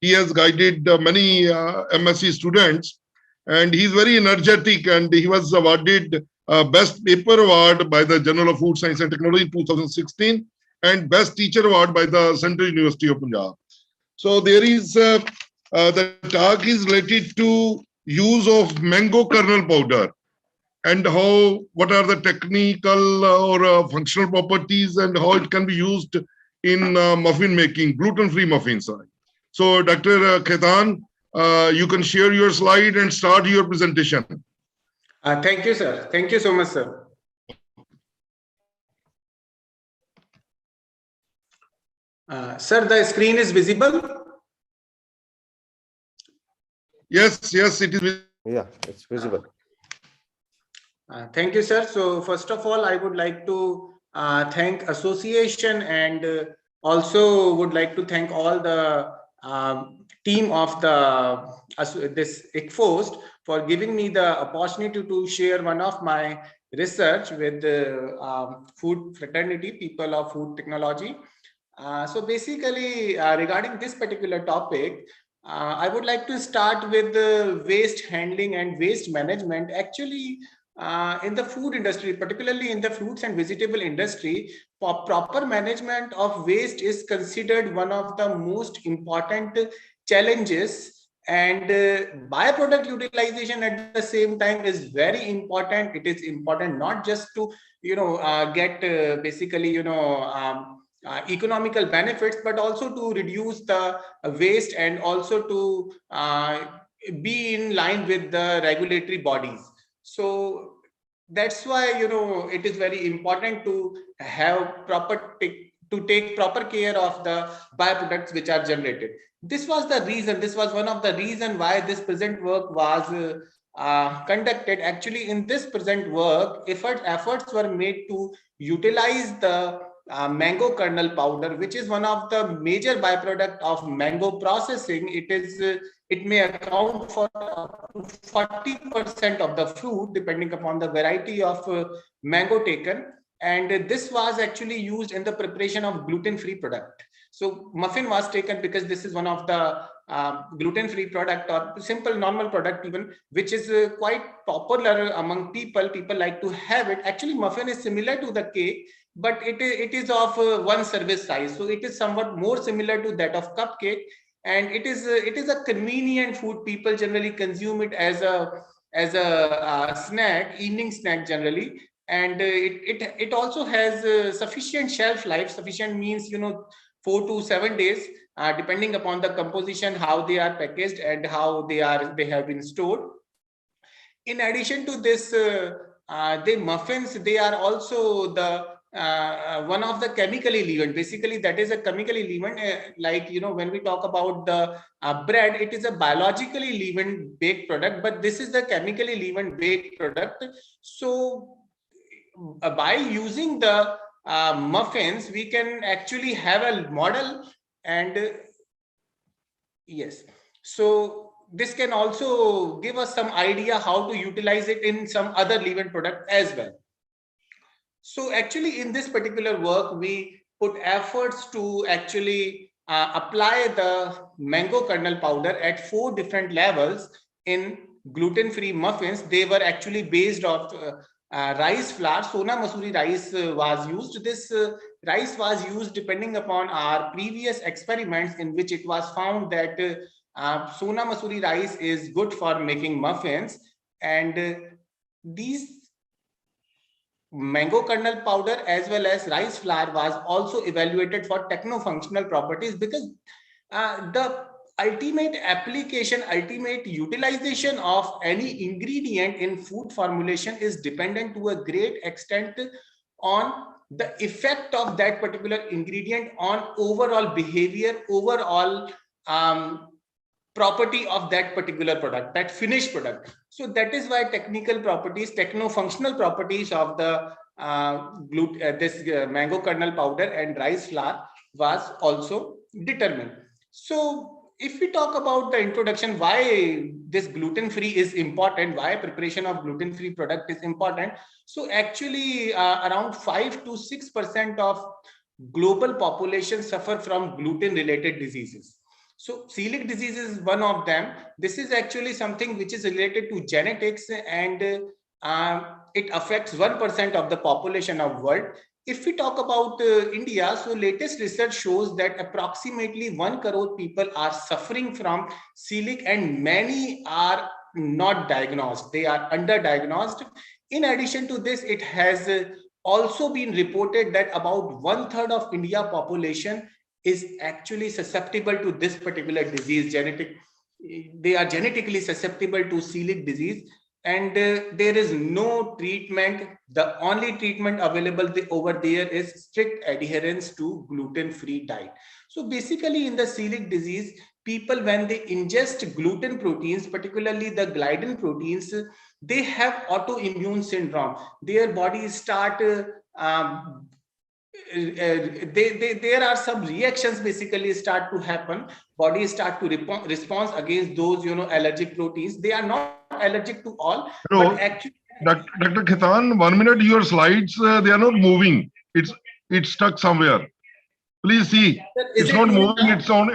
he has guided many MSc students. And he's very energetic, and he was awarded Best Paper Award by the Journal of Food Science and Technology in 2016. And Best Teacher Award by the Central University of Punjab. So there is, the talk is related to use of mango kernel powder and what are the technical or functional properties and how it can be used in muffin making, gluten-free muffins. So Dr. Khaitan, you can share your slide and start your presentation. Thank you, sir. Thank you so much, sir. Sir, the screen is visible? Yes, yes, it is. Yeah, it's visible. Thank you, sir. So first of all, I would like to thank association, and also would like to thank all the team of this ICFOST for giving me the opportunity to share one of my research with the food fraternity, people of food technology. So basically, regarding this particular topic, I would like to start with the waste handling and waste management. Actually, in the food industry, particularly in the fruits and vegetable industry, for proper management of waste is considered one of the most important challenges, and byproduct utilization at the same time is very important. It is important not just to get basically economical benefits, but also to reduce the waste and also to be in line with the regulatory bodies. So that's why it is very important to have take proper care of the byproducts which are generated. This was the reason, this was one of the reasons why this present work was conducted. Actually, in this present work, efforts were made to utilize the mango kernel powder, which is one of the major byproduct of mango processing. It may account for 40% of the fruit, depending upon the variety of mango taken. And this was actually used in the preparation of gluten-free product. So muffin was taken because this is one of the gluten-free product or simple normal product even, which is quite popular among people. People like to have it. Actually, muffin is similar to the cake, but it is of one service size. So it is somewhat more similar to that of cupcake. And it is a convenient food. People generally consume it as a snack, evening snack generally. And it also has sufficient shelf life. Sufficient means 4 to 7 days, depending upon the composition, how they are packaged and how they have been stored. In addition to this, the muffins, they are also the one of the chemically leavened. Basically, that is a chemically leavened, like when we talk about the bread, it is a biologically leavened baked product, but this is the chemically leavened baked product. So by using the muffins, we can actually have a model. And yes, so this can also give us some idea how to utilize it in some other leavened product as well. So actually in this particular work, we put efforts to actually apply the mango kernel powder at 4 different levels in gluten-free muffins. They were actually based off rice flour. Sona Masuri rice was used. This rice was used depending upon our previous experiments, in which it was found that Sona Masuri rice is good for making muffins. And these mango kernel powder as well as rice flour was also evaluated for techno-functional properties, because the ultimate application, ultimate utilization of any ingredient in food formulation is dependent to a great extent on the effect of that particular ingredient on overall behavior, overall property of that particular product, that finished product. So that is why technical properties, techno-functional properties of the mango kernel powder and rice flour was also determined. So if we talk about the introduction, why this gluten-free is important, why preparation of gluten-free product is important. So actually around 5 to 6% of global population suffer from gluten-related diseases. So celiac disease is one of them. This is actually something which is related to genetics, and it affects 1% of the population of world. If we talk about India, so latest research shows that approximately 1 crore people are suffering from celiac, and many are not diagnosed. They are underdiagnosed. In addition to this, it has also been reported that about 1/3 of India population is actually susceptible to this particular disease. They are genetically susceptible to celiac disease, and there is no treatment. The only treatment available over there is strict adherence to gluten-free diet. So basically in the celiac disease, people, when they ingest gluten proteins, particularly the gliadin proteins, they have autoimmune syndrome. Their bodies start there are some reactions basically start to happen. Bodies start to respond against those allergic proteins. They are not allergic to all. No, but actually, Dr. Khaitan, 1 minute, your slides, they are not moving. It's stuck somewhere. Please see. It's not moving. It's on.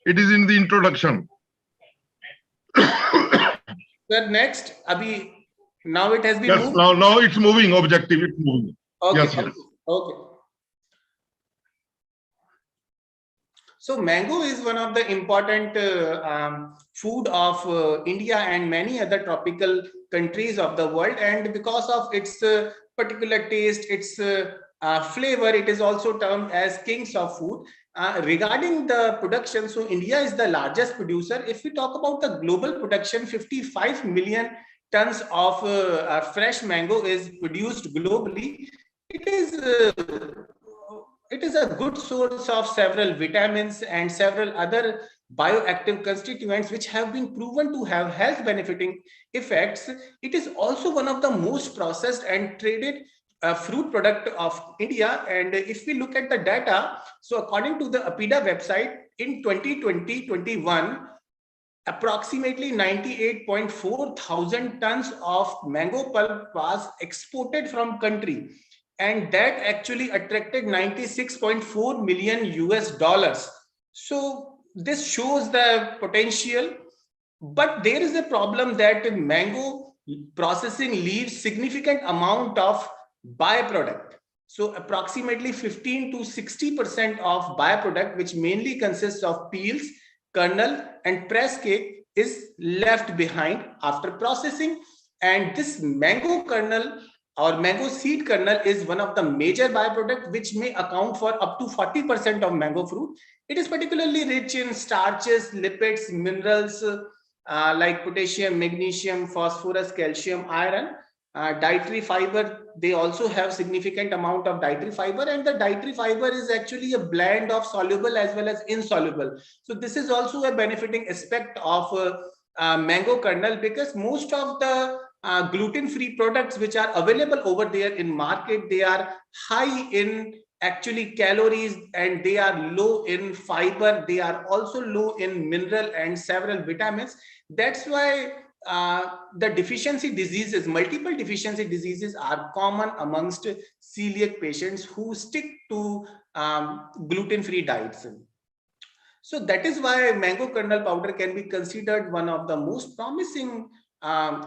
It is in the introduction. Sir, next, Abhi, now it has been moved. Now it's moving. Objective. It's moving. Okay. Yes. Okay. So mango is one of the important food of India and many other tropical countries of the world. And because of its particular taste, its flavor, it is also termed as kings of food. Regarding the production, so India is the largest producer. If we talk about the global production, 55 million tons of fresh mango is produced globally. It is a good source of several vitamins and several other bioactive constituents which have been proven to have health benefiting effects. It is also one of the most processed and traded fruit product of India. And if we look at the data, so according to the APIDA website, in 2020-21, approximately 98.4 thousand tons of mango pulp was exported from country, and that actually attracted $96.4 million. So this shows the potential, but there is a problem that mango processing leaves significant amount of byproduct. So approximately 15 to 60% of byproduct, which mainly consists of peels, kernel and press cake, is left behind after processing. And this mango kernel or mango seed kernel is one of the major byproduct which may account for up to 40% of mango fruit. It is particularly rich in starches, lipids, minerals like potassium, magnesium, phosphorus, calcium, iron. Dietary fiber, they also have significant amount of dietary fiber, and the dietary fiber is actually a blend of soluble as well as insoluble. So this is also a benefiting aspect of mango kernel, because most of the gluten-free products which are available over there in market, they are high in actually calories and they are low in fiber. They are also low in mineral and several vitamins. That's why the deficiency diseases, multiple deficiency diseases are common amongst celiac patients who stick to gluten-free diets. So that is why mango kernel powder can be considered one of the most promising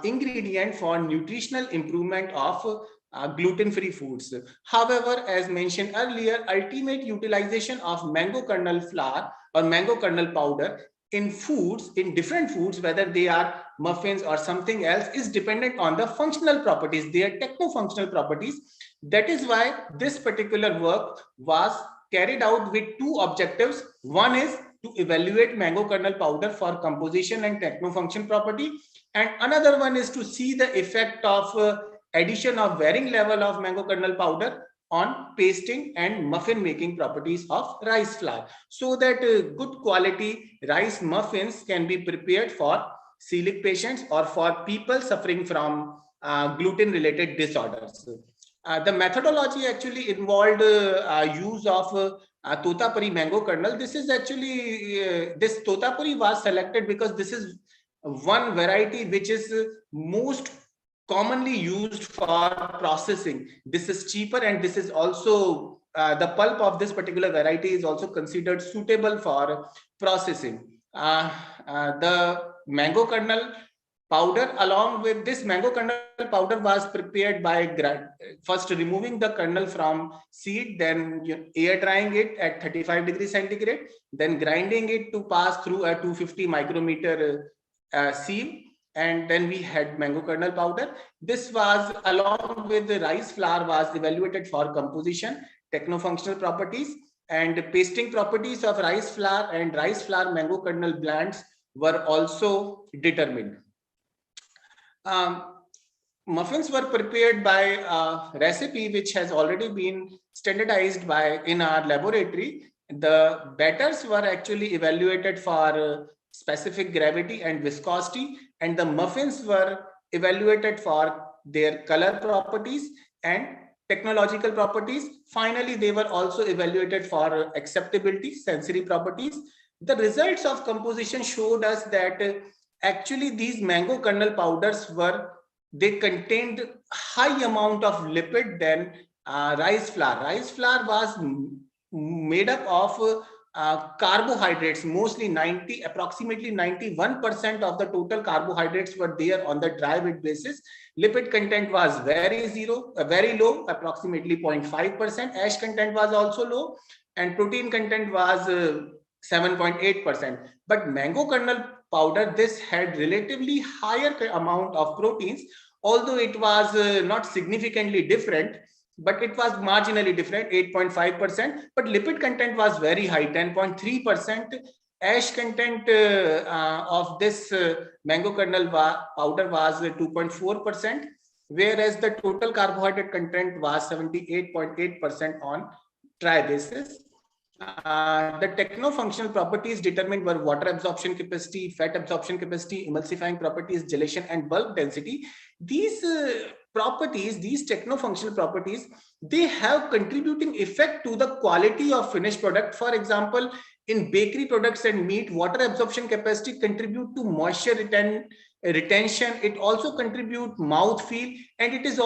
ingredient for nutritional improvement of gluten-free foods. However, as mentioned earlier, ultimate utilization of mango kernel flour or mango kernel powder in foods, in different foods, whether they are muffins or something else, is dependent on the functional properties, their techno-functional properties. That is why this particular work was carried out with two objectives. One is to evaluate mango kernel powder for composition and techno-function property, and another one is to see the effect of addition of varying level of mango kernel powder on pasting and muffin making properties of rice flour, so that good quality rice muffins can be prepared for celiac patients or for people suffering from gluten related disorders. The methodology actually involved use of totapuri mango kernel. This is actually this totapuri was selected because this is one variety which is most commonly used for processing. This is cheaper, and this is also the pulp of this particular variety is also considered suitable for processing. The mango kernel powder, along with this mango kernel powder, was prepared by first removing the kernel from seed, then air drying it at 35 degrees centigrade, then grinding it to pass through a 250 micrometer sieve, and then we had mango kernel powder. This was, along with the rice flour, was evaluated for composition, techno-functional properties, and pasting properties of rice flour and rice flour mango kernel blends were also determined. Muffins were prepared by a recipe which has already been standardized in our laboratory. The batters were actually evaluated for specific gravity and viscosity, and the muffins were evaluated for their color properties and technological properties. Finally, they were also evaluated for acceptability, sensory properties. The results of composition showed us that actually these mango kernel powders they contained high amount of lipid than rice flour. Rice flour was made up of carbohydrates, mostly approximately 91% of the total carbohydrates were there on the dry weight basis. Lipid content was very low, approximately 0.5%. Ash content was also low, and protein content was 7.8%. But mango kernel powder, this had relatively higher amount of proteins, although it was not significantly different, but it was marginally different, 8.5%. But lipid content was very high, 10.3%. Ash content of this mango kernel powder was 2.4%, whereas the total carbohydrate content was 78.8% on dry basis. The techno-functional properties determined were water absorption capacity, fat absorption capacity, emulsifying properties, gelation, and bulk density. These properties, these techno-functional properties, they have contributing effect to the quality of finished product. For example, in bakery products and meat, water absorption capacity contribute to moisture retention. It also contribute mouthfeel, and it is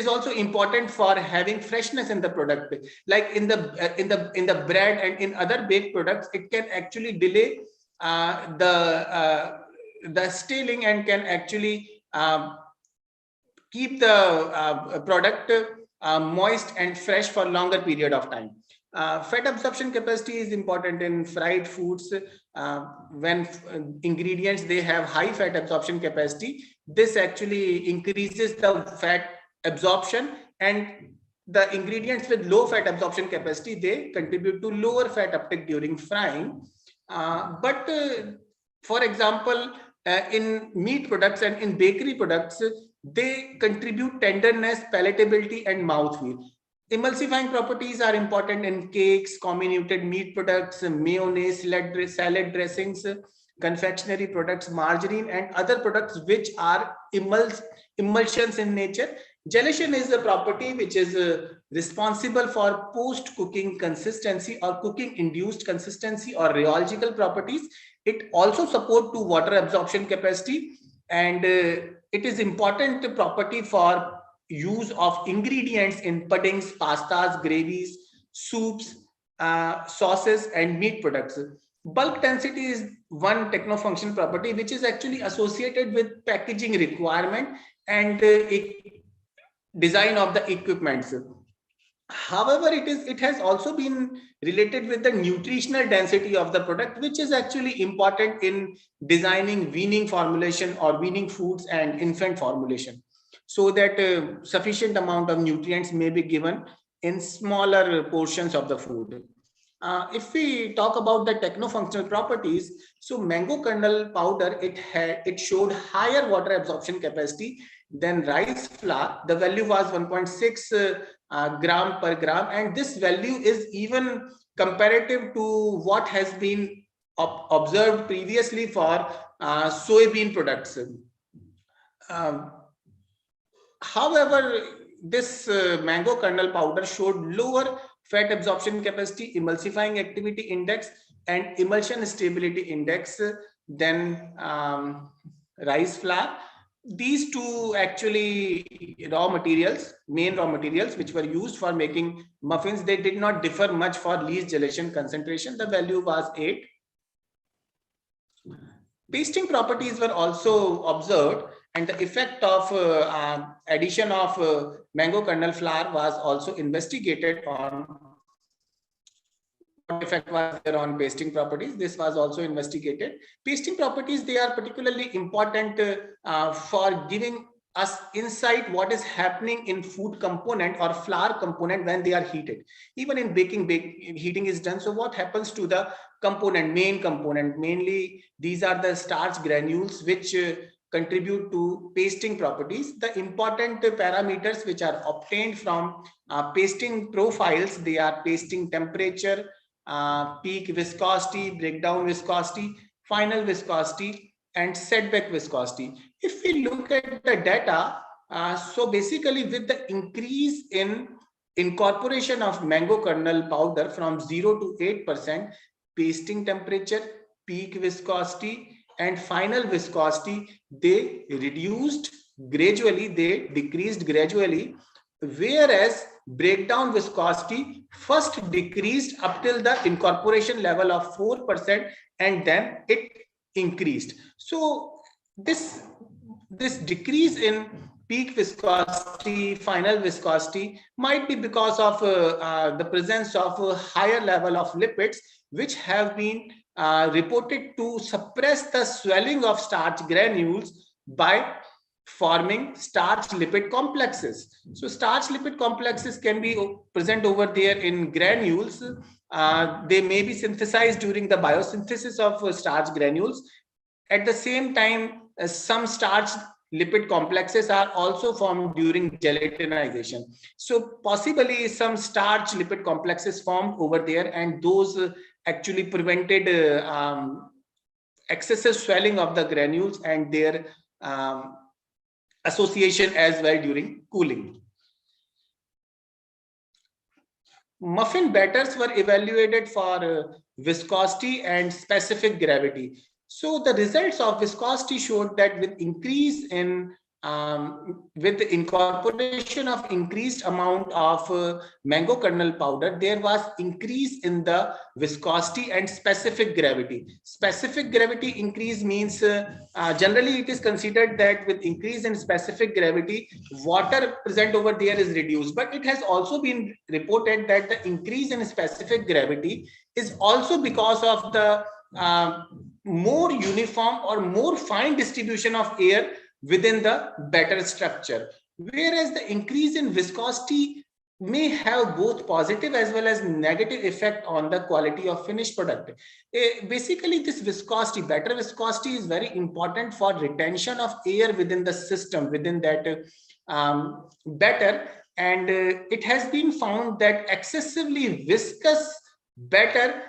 also important for having freshness in the product. Like in the bread and in other baked products, it can actually delay the staling and can actually keep the product moist and fresh for longer period of time. Fat absorption capacity is important in fried foods. When ingredients, they have high fat absorption capacity, this actually increases the fat absorption, and the ingredients with low fat absorption capacity, they contribute to lower fat uptake during frying. For example, in meat products and in bakery products, they contribute tenderness, palatability, and mouthfeel. Emulsifying properties are important in cakes, comminuted meat products, mayonnaise, salad dressings, confectionery products, margarine, and other products which are emulsions in nature. Gelation is a property which is responsible for post-cooking consistency or cooking-induced consistency or rheological properties. It also supports to water absorption capacity, and it is important property for use of ingredients in puddings, pastas, gravies, soups, sauces, and meat products. Bulk density is one techno-functional property which is actually associated with packaging requirement and design of the equipments. However, it has also been related with the nutritional density of the product, which is actually important in designing weaning formulation or weaning foods and infant formulation, so that sufficient amount of nutrients may be given in smaller portions of the food. If we talk about the techno-functional properties, so mango kernel powder, it showed higher water absorption capacity than rice flour. The value was 1.6 gram per gram, and this value is even comparative to what has been observed previously for soybean products. However, this mango kernel powder showed lower fat absorption capacity, emulsifying activity index, and emulsion stability index than rice flour. These two actually main raw materials which were used for making muffins, they did not differ much for least gelation concentration. The value was 8. Pasting properties were also observed, and the effect of addition of mango kernel flour was also investigated on what effect was there on pasting properties. This was also investigated. Pasting properties, they are particularly important for giving us insight what is happening in food component or flour component when they are heated. Even in baking, heating is done. So what happens to the main component? Mainly, these are the starch granules which contribute to pasting properties. The important parameters which are obtained from pasting profiles, they are pasting temperature, peak viscosity, breakdown viscosity, final viscosity, and setback viscosity. If we look at the data, so basically with the increase in incorporation of mango kernel powder from 0 to 8%, pasting temperature, peak viscosity, and final viscosity, they reduced gradually, they decreased gradually, whereas breakdown viscosity first decreased up till the incorporation level of 4%, and then it increased. So this decrease in peak viscosity, final viscosity might be because of the presence of a higher level of lipids which have been reported to suppress the swelling of starch granules by forming starch lipid complexes. So starch lipid complexes can be present over there in granules. They may be synthesized during the biosynthesis of starch granules. At the same time, some starch lipid complexes are also formed during gelatinization. So possibly some starch lipid complexes formed over there, and those actually prevented excessive swelling of the granules and their association as well during cooling. Muffin batters were evaluated for viscosity and specific gravity. So the results of viscosity showed that with increase in with the incorporation of increased amount of mango kernel powder, there was increase in the viscosity and specific gravity. Specific gravity increase means generally it is considered that with increase in specific gravity, water present over there is reduced. But it has also been reported that the increase in specific gravity is also because of the more uniform or more fine distribution of air within the batter structure, whereas the increase in viscosity may have both positive as well as negative effect on the quality of finished product. Basically, this viscosity, batter viscosity, is very important for retention of air within the system, within that batter, and it has been found that excessively viscous batter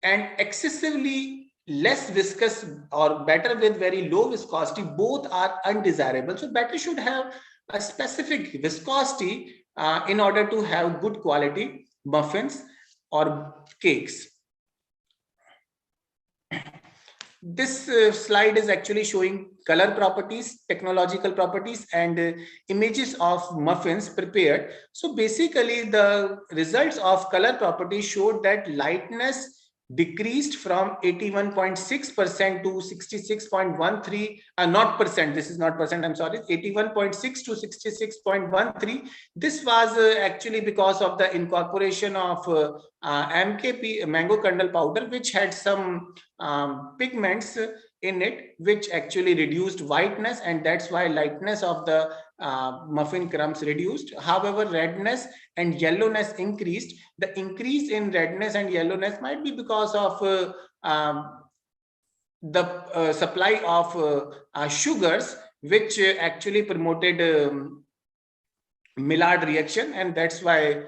and excessively less viscous or batter with very low viscosity, both are undesirable. So batter should have a specific viscosity in order to have good quality muffins or cakes. This slide is actually showing color properties, technological properties, and images of muffins prepared. So basically, the results of color properties showed that lightness decreased from 81.6% to 66.13, not percent, this is not percent, I'm sorry, 81.6 to 66.13. This was actually because of the incorporation of MKP, mango kernel powder, which had some pigments in it, which actually reduced whiteness, and that's why lightness of the muffin crumbs reduced. However, redness and yellowness increased. The increase in redness and yellowness might be because of the supply of sugars, which actually promoted Maillard reaction, and that's why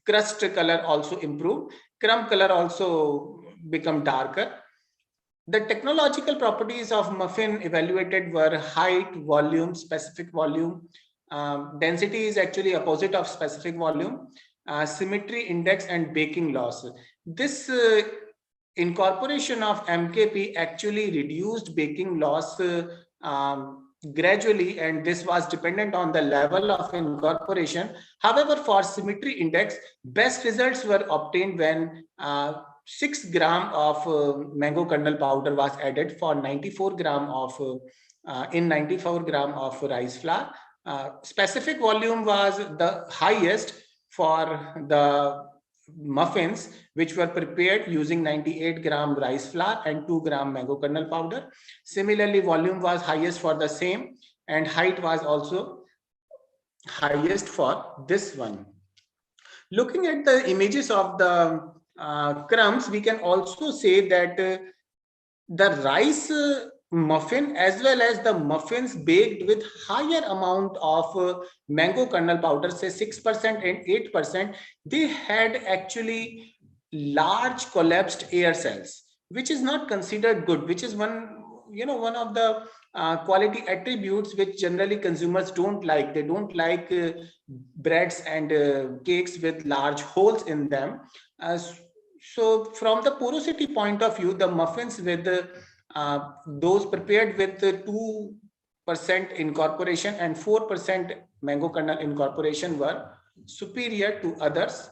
crust color also improved. Crumb color also become darker. The technological properties of muffin evaluated were height, volume, specific volume. Density is actually opposite of specific volume. Symmetry index and baking loss. This incorporation of MKP actually reduced baking loss gradually, and this was dependent on the level of incorporation. However, for symmetry index, best results were obtained when 6 gram of mango kernel powder was added for 94 gram of in 94 gram of rice flour. Specific volume was the highest for the muffins, which were prepared using 98 gram rice flour and 2 gram mango kernel powder. Similarly, volume was highest for the same, and height was also highest for this one. Looking at the images of the crumbs, we can also say that the rice muffin as well as the muffins baked with higher amount of mango kernel powder, say 6% and 8%, they had actually large collapsed air cells, which is not considered good, which is one of the quality attributes which generally consumers don't like. They don't like breads and cakes with large holes in them. So from the porosity point of view, the muffins with those prepared with 2% incorporation and 4% mango kernel incorporation were superior to others.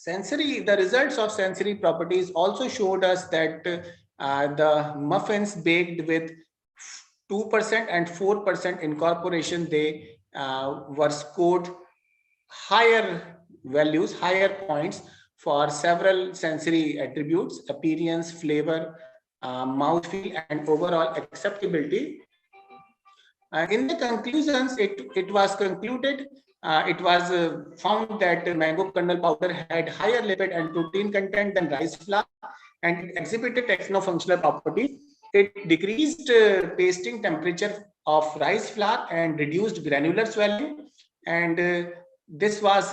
The results of sensory properties also showed us that the muffins baked with 2% and 4% incorporation, they were scored higher values, higher points for several sensory attributes: appearance, flavor, mouthfeel, and overall acceptability. In the conclusions, it was concluded, it was found that mango kernel powder had higher lipid and protein content than rice flour, and it exhibited techno-functional properties. It decreased pasting temperature of rice flour and reduced granular swelling, and this was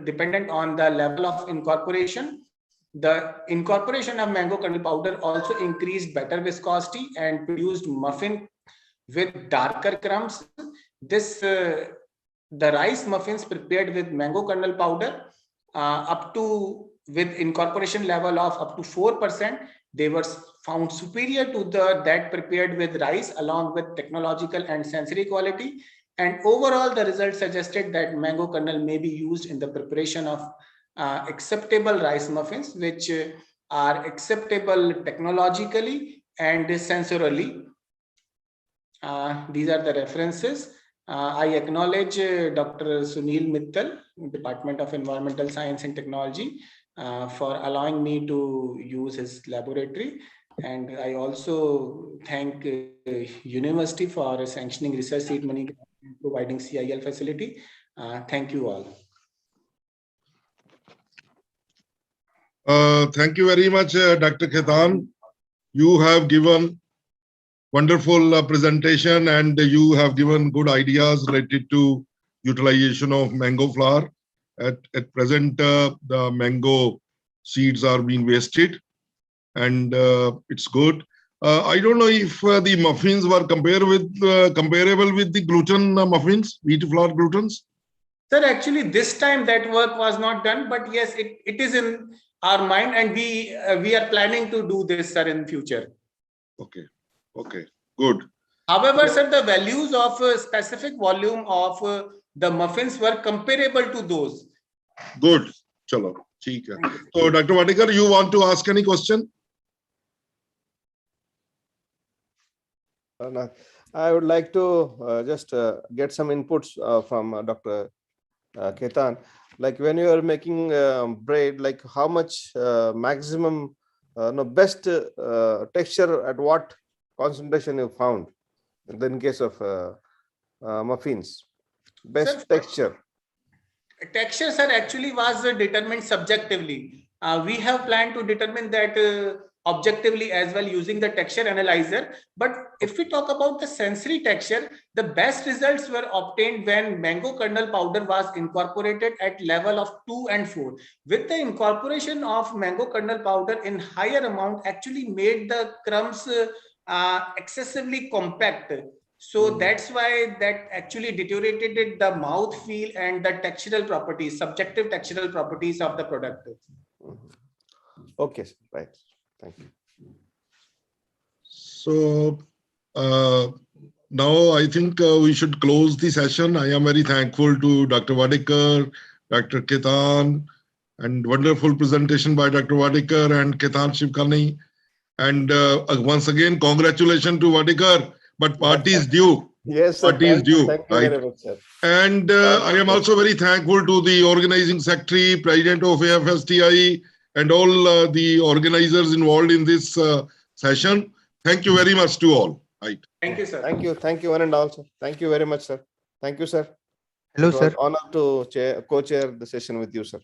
dependent on the level of incorporation. The incorporation of mango kernel powder also increased better viscosity and produced muffin with darker crumbs. The rice muffins prepared with mango kernel powder with incorporation level of up to 4%, they were found superior to that prepared with rice, along with technological and sensory quality. And overall, the results suggested that mango kernel may be used in the preparation of acceptable rice muffins, which are acceptable technologically and sensorily. These are the references. I acknowledge Dr. Sunil Mittal, Department of Environmental Science and Technology, for allowing me to use his laboratory. And I also thank University for sanctioning research seed money and providing CIL facility. Thank you all. Thank you very much, Dr. Khetan. You have given wonderful presentation, and you have given good ideas related to utilization of mango flour. At present, the mango seeds are being wasted, and it's good. I don't know if the muffins were comparable with the gluten muffins, wheat flour glutens. Sir, actually, this time that work was not done, but yes, it is in our mind, and we are planning to do this, sir, in future. Okay. Okay. Good. However, sir, the values of specific volume of the muffins were comparable to those. Good. Chalo. ठीक है. So, Dr. Vadekar, you want to ask any question? I would like to just get some inputs from Dr. Ketan. Like when you are making bread, like how much maximum, best texture at what concentration you found in case of muffins? Best Sir, texture. Texture, sir, actually was determined subjectively. We have planned to determine that objectively as well using the texture analyzer. But if we talk about the sensory texture, the best results were obtained when mango kernel powder was incorporated at level of 2 and 4. With the incorporation of mango kernel powder in higher amount actually made the crumbs excessively compact. So that's why that actually deteriorated the mouth feel and the textural properties, subjective textural properties of the product. Okay, right. Thank you. So now I think we should close the session. I am very thankful to Dr. Vadekar, Dr. Ketan, and wonderful presentation by Dr. Vadekar and Ketan Shivkani. And once again, congratulations to Vadekar, but party is due. Yes, sir. Party is due. Thank you Right? very much, sir. And I am also very thankful to the organizing secretary, president of AFSTI, and all the organizers involved in this session. Thank you very much to all. Right. Thank you, sir. Thank you. Thank you, one and all, sir. Thank you very much, sir. Thank you, sir. Hello, It was sir. honor to co-chair the session with you, sir.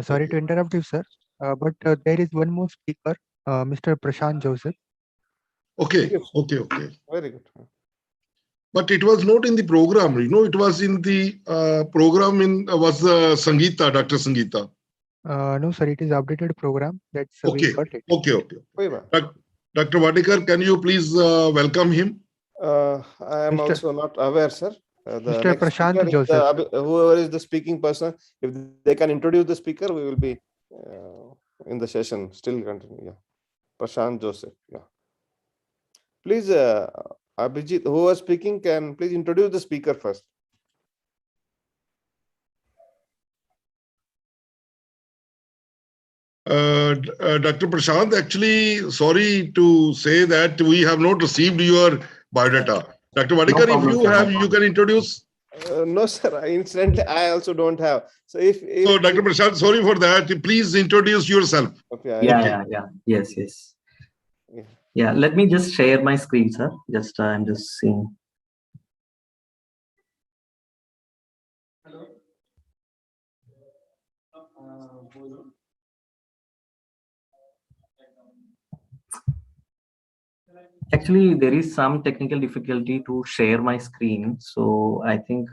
Sorry to interrupt you, sir. But there is one more speaker, Mr. Prashant Joseph. Okay. Okay. Very good. But it was not in the program, it was in the program was Sangeeta, Dr. Sangeeta. No, sir, it is updated program. That's Okay. we got it. Okay. Dr. Vadekar, can you please welcome him? I am also not aware, sir. The Mr. next Prashant speaker is Joseph. whoever is the speaking person, if they can introduce the speaker, we will be in the session. Still continue. Yeah. Prashant Joseph. Yeah. Please, Abhijit, who was speaking, can please introduce the speaker first. Dr. Prashant, actually, sorry to say that we have not received your biodata. Dr. Vadekar, if you have, you can introduce. No, sir. Incidentally, I also don't have. So So, Dr. Prashant, sorry for that. Please introduce yourself. Okay. Yeah. Yes. Yeah, let me just share my screen, sir. Just I'm just seeing. Actually, there is some technical difficulty to share my screen, so I think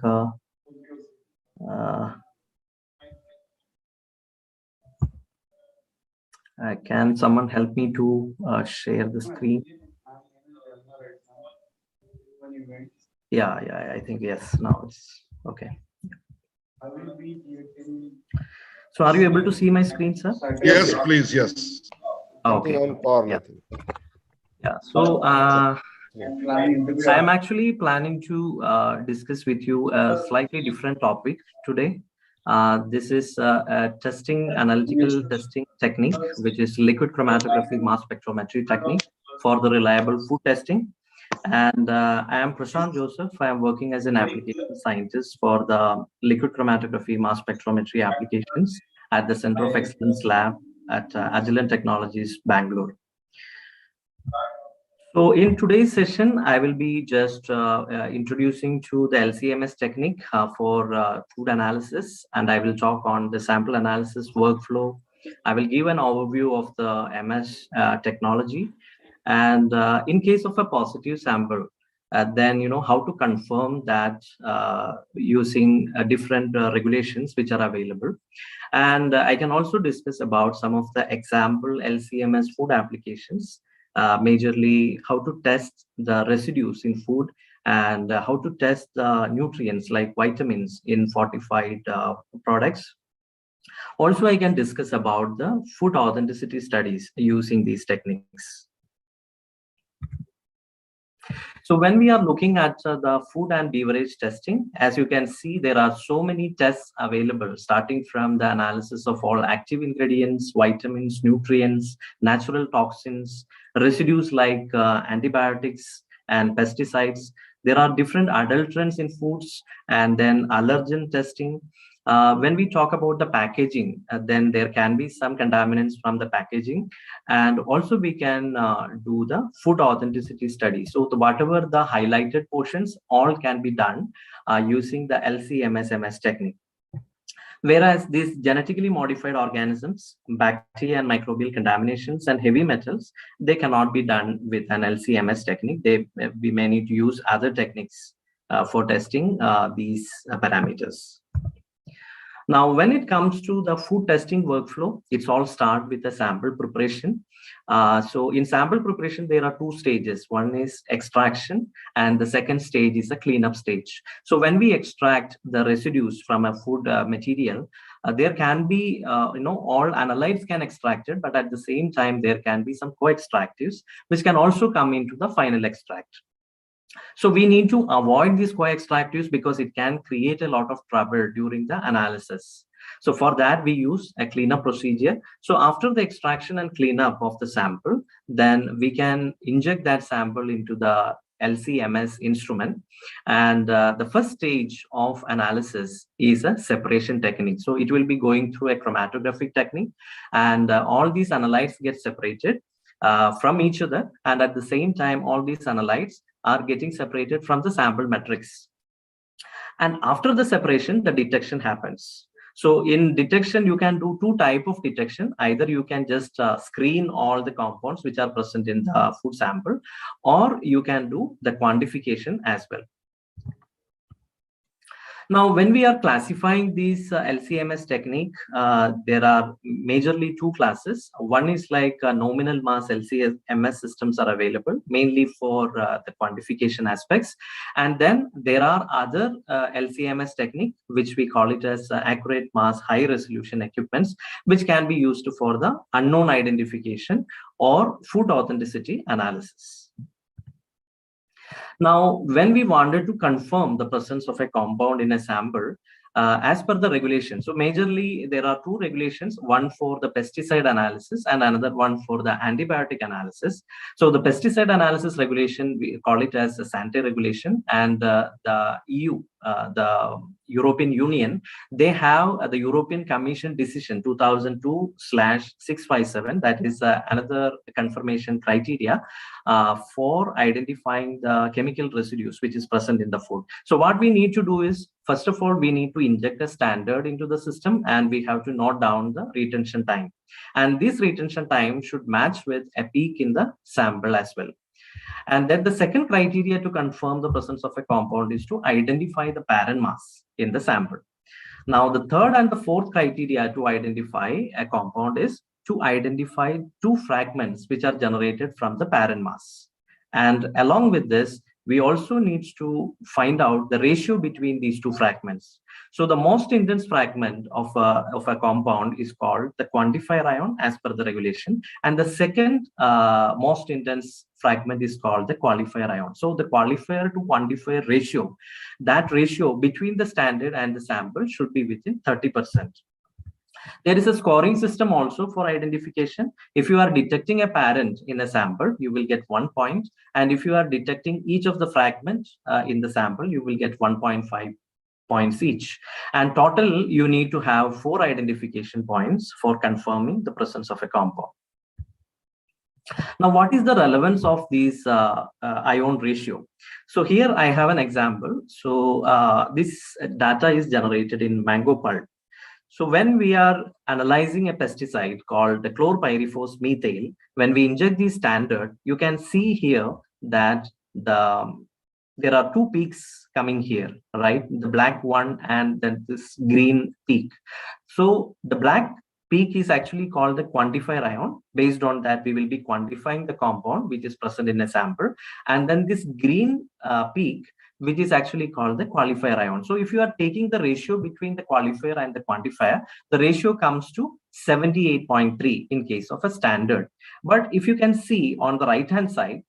can someone help me to share the screen? Yeah, I think yes. Now it's okay. So, are you able to see my screen, sir? Yes, please. Yes. Okay. Yeah. So, I am actually planning to discuss with you a slightly different topic today. This is a analytical testing technique, which is liquid chromatography mass spectrometry technique for the reliable food testing. And I am Prashant Joseph. I am working as an application scientist for the liquid chromatography mass spectrometry applications at the Center of Excellence Lab at Agilent Technologies, Bangalore. So in today's session, I will be just introducing to the LCMS technique for food analysis, and I will talk on the sample analysis workflow. I will give an overview of the MS technology, and in case of a positive sample, then how to confirm that using different regulations which are available. And I can also discuss about some of the example LCMS food applications. Majorly how to test the residues in food and how to test the nutrients like vitamins in fortified products. Also, I can discuss about the food authenticity studies using these techniques. So when we are looking at the food and beverage testing, as you can see, there are so many tests available, starting from the analysis of all active ingredients, vitamins, nutrients, natural toxins, residues like antibiotics and pesticides. There are different adulterants in foods, and then allergen testing. When we talk about the packaging, then there can be some contaminants from the packaging, and also we can do the food authenticity study. So whatever the highlighted portions, all can be done using the LC-MS technique. Whereas these genetically modified organisms, bacteria and microbial contaminations and heavy metals, they cannot be done with an LC-MS technique. We may need to use other techniques for testing these parameters. Now, when it comes to the food testing workflow, it's all start with the sample preparation. So in sample preparation, there are two stages. One is extraction, and the second stage is a cleanup stage. So when we extract the residues from a food material, there can be, all analytes can extract it, but at the same time, there can be some co-extractives, which can also come into the final extract. So we need to avoid these co-extractives because it can create a lot of trouble during the analysis. So for that, we use a cleanup procedure. So after the extraction and cleanup of the sample, then we can inject that sample into the LC-MS instrument. And the first stage of analysis is a separation technique. So it will be going through a chromatographic technique, and all these analytes get separated from each other. And at the same time, all these analytes are getting separated from the sample matrix. And after the separation, the detection happens. So in detection, you can do two types of detection. Either you can just screen all the compounds which are present in the food sample, or you can do the quantification as well. Now, when we are classifying these LC-MS technique, there are majorly two classes. One is like nominal mass LC-MS systems are available, mainly for the quantification aspects. And then there are other LC-MS technique, which we call it as accurate mass high resolution equipments, which can be used for the unknown identification or food authenticity analysis. Now, when we wanted to confirm the presence of a compound in a sample, as per the regulation, so majorly there are two regulations, one for the pesticide analysis and another one for the antibiotic analysis. So the pesticide analysis regulation, we call it as a Sante regulation, and the EU, the European Union, they have the European Commission decision 2002/657, that is another confirmation criteria for identifying the chemical residues which is present in the food. So what we need to do is, first of all, we need to inject a standard into the system, and we have to note down the retention time. And this retention time should match with a peak in the sample as well. And then the second criteria to confirm the presence of a compound is to identify the parent mass in the sample. Now, the third and the fourth criteria to identify a compound is to identify two fragments which are generated from the parent mass. And along with this, we also need to find out the ratio between these two fragments. So the most intense fragment of a compound is called the quantifier ion as per the regulation. And the second most intense fragment is called the qualifier ion. So the qualifier to quantifier ratio, that ratio between the standard and the sample should be within 30%. There is a scoring system also for identification. If you are detecting a parent in a sample, you will get 1 point. And if you are detecting each of the fragments in the sample, you will get 1.5 points each. And total, you need to have 4 identification points for confirming the presence of a compound. Now, what is the relevance of these ion ratio? So here I have an example. So this data is generated in mango pulp. So when we are analyzing a pesticide called the chlorpyrifos methyl, when we inject the standard, you can see here that there are two peaks coming here, right? The black one and then this green peak. So the black peak is actually called the quantifier ion. Based on that, we will be quantifying the compound which is present in a sample. And then this green peak, which is actually called the qualifier ion. So if you are taking the ratio between the qualifier and the quantifier, the ratio comes to 78.3 in case of a standard. But if you can see on the right hand side,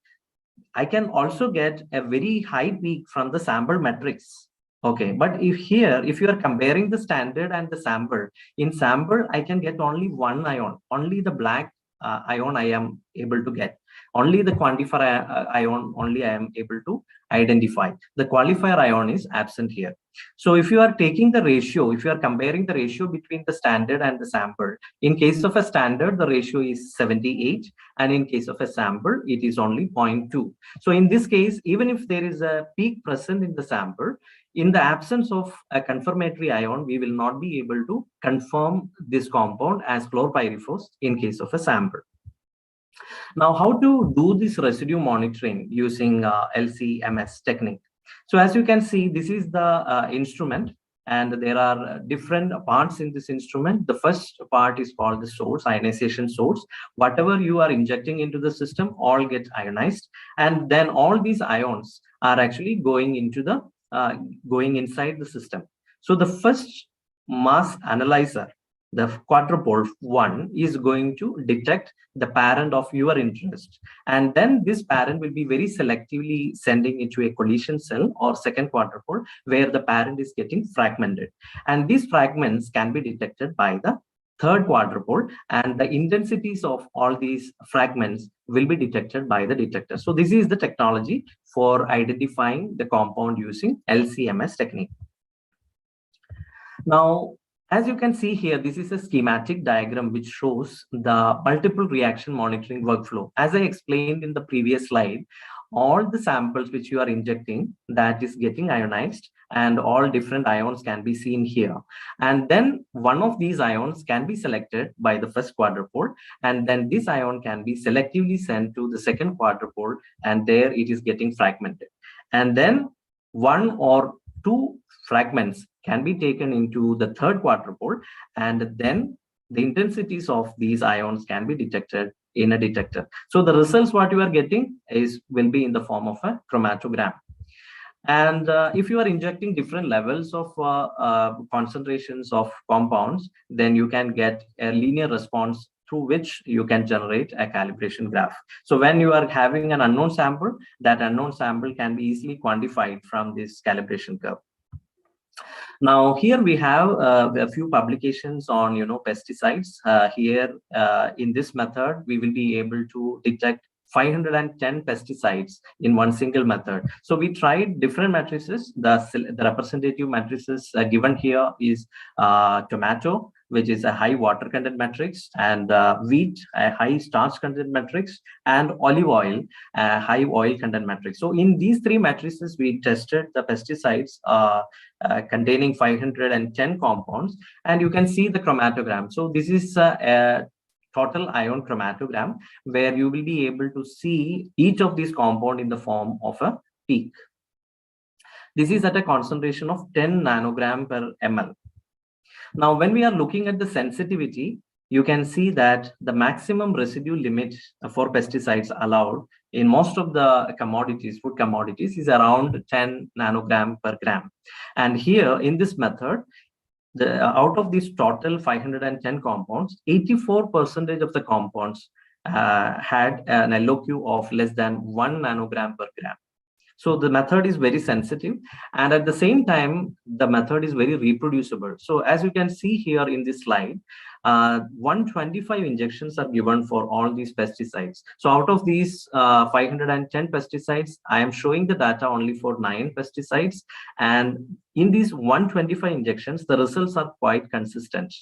I can also get a very high peak from the sample matrix. Okay, but if you are comparing the standard and the sample, in sample, I can get only one ion, only the black ion I am able to get. Only the quantifier ion only I am able to identify. The qualifier ion is absent here. So if you are taking the ratio, if you are comparing the ratio between the standard and the sample, in case of a standard, the ratio is 78, and in case of a sample, it is only 0.2. So in this case, even if there is a peak present in the sample, in the absence of a confirmatory ion, we will not be able to confirm this compound as chlorpyrifos in case of a sample. Now, how to do this residue monitoring using LC-MS technique? So as you can see, this is the instrument, and there are different parts in this instrument. The first part is called the source, ionization source. Whatever you are injecting into the system, all get ionized, and then all these ions are actually going into the going inside the system. So the first mass analyzer, the quadrupole 1, is going to detect the parent of your interest, and then this parent will be very selectively sending into a collision cell or second quadrupole where the parent is getting fragmented, and these fragments can be detected by the third quadrupole, and the intensities of all these fragments will be detected by the detector. So this is the technology for identifying the compound using LC-MS technique. Now, as you can see here, this is a schematic diagram which shows the multiple reaction monitoring workflow. As I explained in the previous slide, all the samples which you are injecting, that is getting ionized, and all different ions can be seen here. And then one of these ions can be selected by the first quadrupole, and then this ion can be selectively sent to the second quadrupole, and there it is getting fragmented. And then one or two fragments can be taken into the third quadrupole, and then the intensities of these ions can be detected in a detector. So the results what you are getting will be in the form of a chromatogram. And if you are injecting different levels of concentrations of compounds, then you can get a linear response through which you can generate a calibration graph. So when you are having an unknown sample, that unknown sample can be easily quantified from this calibration curve. Now here we have a few publications on pesticides. Here in this method, we will be able to detect 510 pesticides in one single method. So we tried different matrices. The representative matrices given here is tomato, which is a high water content matrix, and wheat, a high starch content matrix, and olive oil, a high oil content matrix. So in these three matrices, we tested the pesticides containing 510 compounds, and you can see the chromatogram. So this is a total ion chromatogram where you will be able to see each of these compound in the form of a peak. This is at a concentration of 10 nanogram per ml. Now, when we are looking at the sensitivity, you can see that the maximum residue limit for pesticides allowed in most of the commodities, food commodities, is around 10 nanogram per gram. And here in this method, out of these total 510 compounds, 84% of the compounds had an LOQ of less than 1 nanogram per gram. So the method is very sensitive, and at the same time, the method is very reproducible. So as you can see here in this slide, 125 injections are given for all these pesticides. So out of these 510 pesticides, I am showing the data only for 9 pesticides. And in these 125 injections, the results are quite consistent.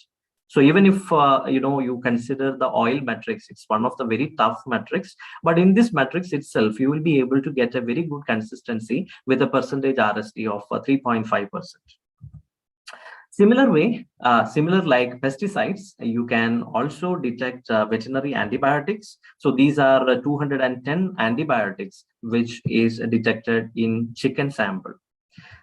So even if you consider the oil matrix, it's one of the very tough metrics, but in this matrix itself, you will be able to get a very good consistency with a percentage RST of 3.5%. Similar like pesticides, you can also detect veterinary antibiotics. So these are 210 antibiotics, which is detected in chicken sample.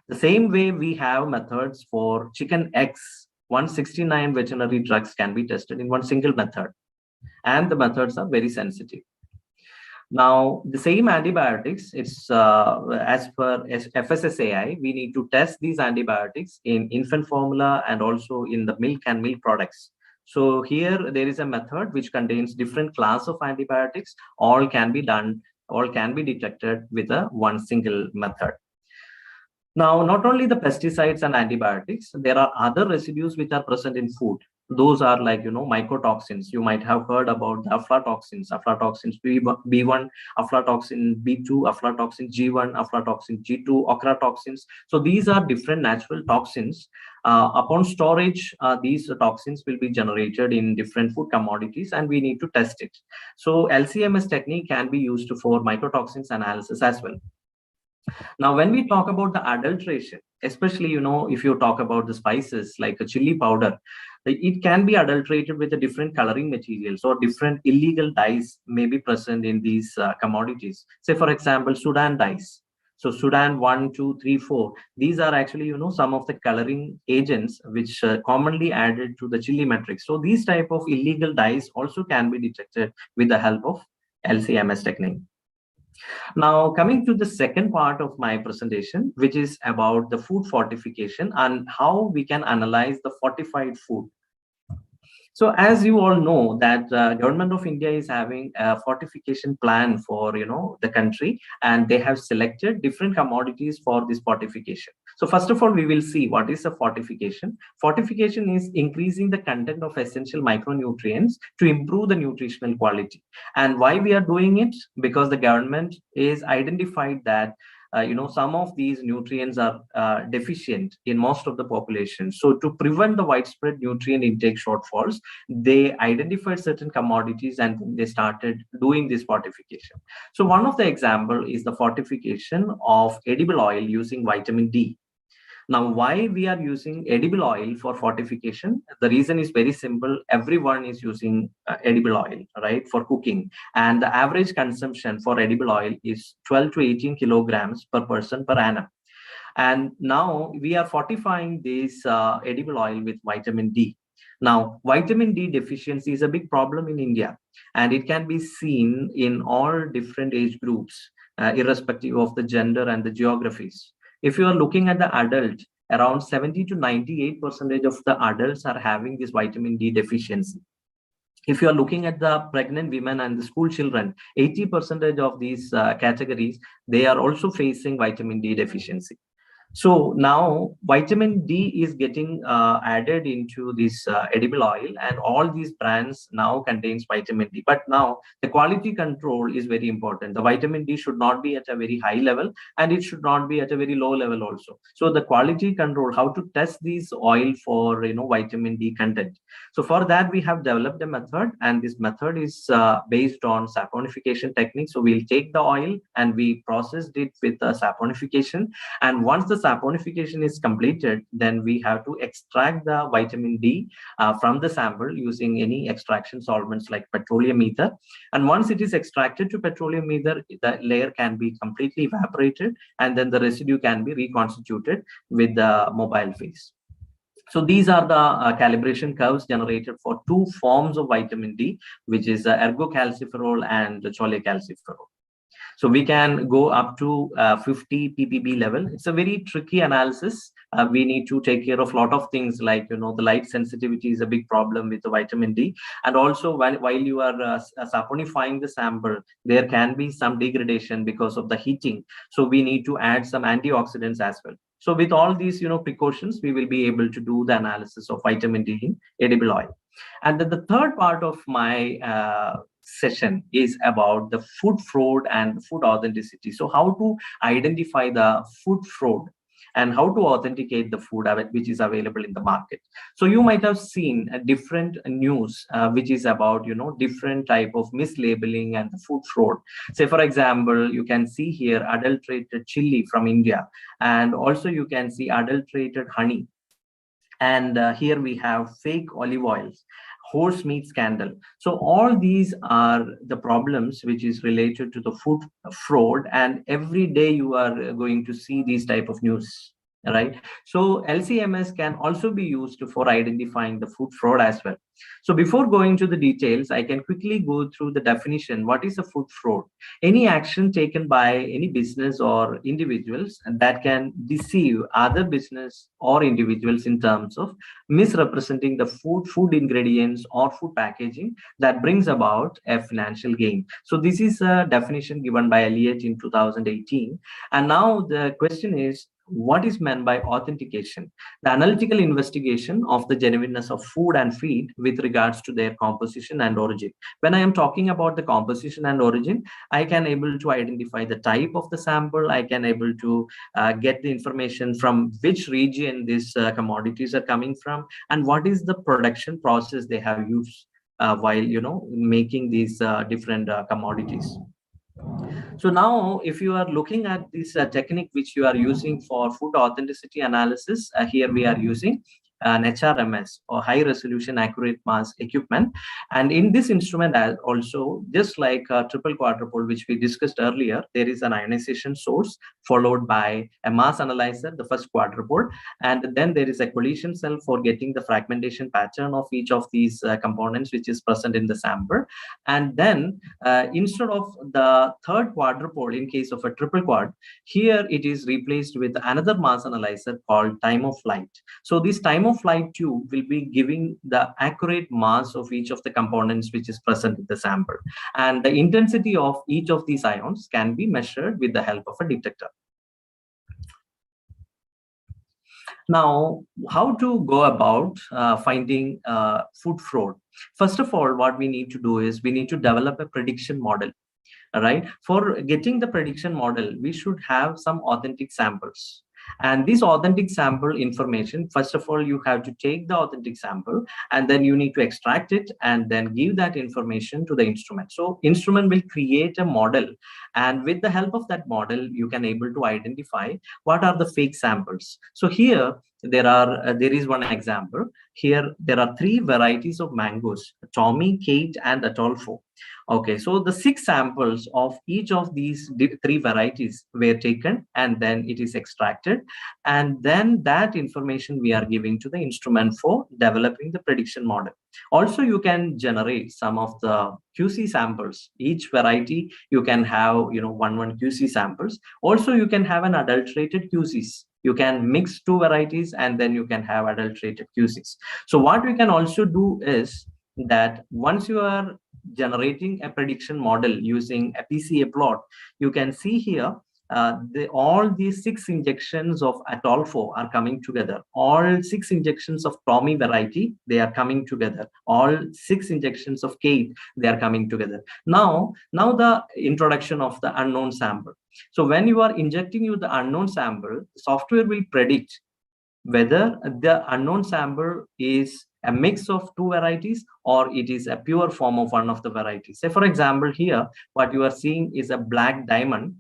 The same way we have methods for chicken eggs. 169 veterinary drugs can be tested in one single method, and the methods are very sensitive. Now, the same antibiotics, it's as per FSSAI, we need to test these antibiotics in infant formula and also in the milk and milk products. So here there is a method which contains different class of antibiotics. All can be done, all can be detected with a one single method. Now, not only the pesticides and antibiotics, there are other residues which are present in food. Those are like, mycotoxins. You might have heard about the aflatoxins B1, aflatoxin B2, aflatoxin G1, aflatoxin G2, ochratoxins. So these are different natural toxins. Upon storage, these toxins will be generated in different food commodities and we need to test it. So LCMS technique can be used for mycotoxins analysis as well. Now, when we talk about the adulteration, especially, if you talk about the spices like a chili powder, it can be adulterated with a different coloring materials or different illegal dyes may be present in these commodities. Say, for example, Sudan dyes. So Sudan 1, 2, 3, 4, these are actually, some of the coloring agents which commonly added to the chili matrix. So these type of illegal dyes also can be detected with the help of LCMS technique. Now, coming to the second part of my presentation, which is about the food fortification and how we can analyze the fortified food. So as you all know that Government of India is having a fortification plan for, the country, and they have selected different commodities for this fortification. So first of all, we will see what is a fortification. Fortification is increasing the content of essential micronutrients to improve the nutritional quality. And why we are doing it? Because the government is identified that some of these nutrients are deficient in most of the population. So to prevent the widespread nutrient intake shortfalls, they identified certain commodities and they started doing this fortification. So one of the example is the fortification of edible oil using vitamin D. Now, why we are using edible oil for fortification? The reason is very simple. Everyone is using edible oil, right, for cooking. And the average consumption for edible oil is 12 to 18 kilograms per person per annum. And now we are fortifying this edible oil with vitamin D. Now, vitamin D deficiency is a big problem in India, and it can be seen in all different age groups, irrespective of the gender and the geographies. If you are looking at the adult, around 70 to 98% of the adults are having this vitamin D deficiency. If you are looking at the pregnant women and the school children, 80% of these categories, they are also facing vitamin D deficiency. So now vitamin D is getting added into this edible oil, and all these brands now contains vitamin D. But now the quality control is very important. The vitamin D should not be at a very high level, and it should not be at a very low level also. So the quality control, how to test this oil for vitamin D content. So for that we have developed a method, and this method is based on saponification technique. So we'll take the oil and we processed it with saponification, and once the saponification is completed, then we have to extract the vitamin D from the sample using any extraction solvents like petroleum ether. And once it is extracted to petroleum ether, the layer can be completely evaporated, and then the residue can be reconstituted with the mobile phase. So these are the calibration curves generated for two forms of vitamin D, which is ergocalciferol and cholecalciferol. So we can go up to 50 ppb level. It's a very tricky analysis. We need to take care of a lot of things like, the light sensitivity is a big problem with the vitamin D. And also while you are saponifying the sample, there can be some degradation because of the heating. So we need to add some antioxidants as well. So with all these, precautions, we will be able to do the analysis of vitamin D in edible oil. And then the third part of my session is about the food fraud and food authenticity. So how to identify the food fraud and how to authenticate the food which is available in the market. So you might have seen a different news which is about different type of mislabeling and the food fraud. Say for example, you can see here adulterated chili from India, and also you can see adulterated honey, and here we have fake olive oils, horse meat scandal. So all these are the problems which is related to the food fraud, and every day you are going to see these type of news. right? So LCMS can also be used for identifying the food fraud as well. So before going to the details, I can quickly go through the definition. What is a food fraud? Any action taken by any business or individuals that can deceive other business or individuals in terms of misrepresenting the food ingredients or food packaging that brings about a financial gain. So this is a definition given by Elliott in 2018. And now the question is, what is meant by authentication? The analytical investigation of the genuineness of food and feed with regards to their composition and origin. When I am talking about the composition and origin, I can able to identify the type of the sample. I can able to get the information from which region these commodities are coming from, and what is the production process they have used while making these different commodities. So now, if you are looking at this technique which you are using for food authenticity analysis, here we are using an HRMS, or high resolution accurate mass equipment. And in this instrument also, just like triple quadrupole, which we discussed earlier, there is an ionization source followed by a mass analyzer, the first quadrupole, and then there is a collision cell for getting the fragmentation pattern of each of these components which is present in the sample. And then instead of the third quadrupole, in case of a triple quad, here it is replaced with another mass analyzer called time of flight. So this time of flight tube will be giving the accurate mass of each of the components which is present in the sample, and the intensity of each of these ions can be measured with the help of a detector. Now, how to go about finding food fraud? First of all, what we need to do is we need to develop a prediction model. All right. For getting the prediction model, we should have some authentic samples. And this authentic sample information, first of all, you have to take the authentic sample and then you need to extract it and then give that information to the instrument. So instrument will create a model, and with the help of that model, you can able to identify what are the fake samples. So here there is one example. Here there are 3 varieties of mangoes: Tommy, Kate, and Atolfo. Okay, so the 6 samples of each of these 3 varieties were taken, and then it is extracted, and then that information we are giving to the instrument for developing the prediction model. Also, you can generate some of the QC samples. Each variety you can have one QC samples. Also, you can have an adulterated QCs. You can mix 2 varieties and then you can have adulterated QCs. So what we can also do is that once you are generating a prediction model using a PCA plot, you can see here all these 6 injections of Atolfo are coming together. All 6 injections of Tommy variety, they are coming together. All 6 injections of Kate, they are coming together. Now the introduction of the unknown sample. So when you are injecting the unknown sample, the software will predict whether the unknown sample is a mix of 2 varieties or it is a pure form of one of the varieties. Say, for example, here, what you are seeing is a black diamond,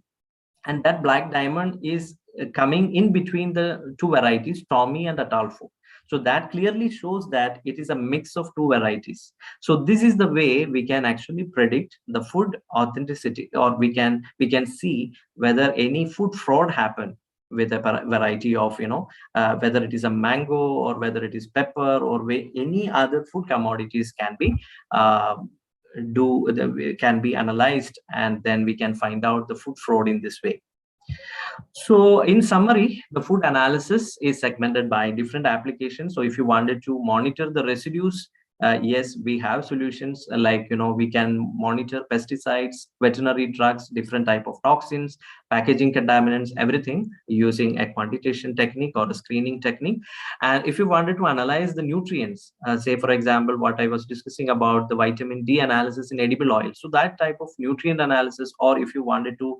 and that black diamond is coming in between the 2 varieties, Tommy and Atolfo. So that clearly shows that it is a mix of 2 varieties. So this is the way we can actually predict the food authenticity, or we can see whether any food fraud happened with a variety of, whether it is a mango or whether it is pepper or any other food commodities can be analyzed, and then we can find out the food fraud in this way. So in summary, the food analysis is segmented by different applications. So if you wanted to monitor the residues, yes, we have solutions like, we can monitor pesticides, veterinary drugs, different type of toxins, packaging contaminants, everything using a quantitation technique or a screening technique. And if you wanted to analyze the nutrients, say, for example, what I was discussing about the vitamin D analysis in edible oil. So that type of nutrient analysis, or if you wanted to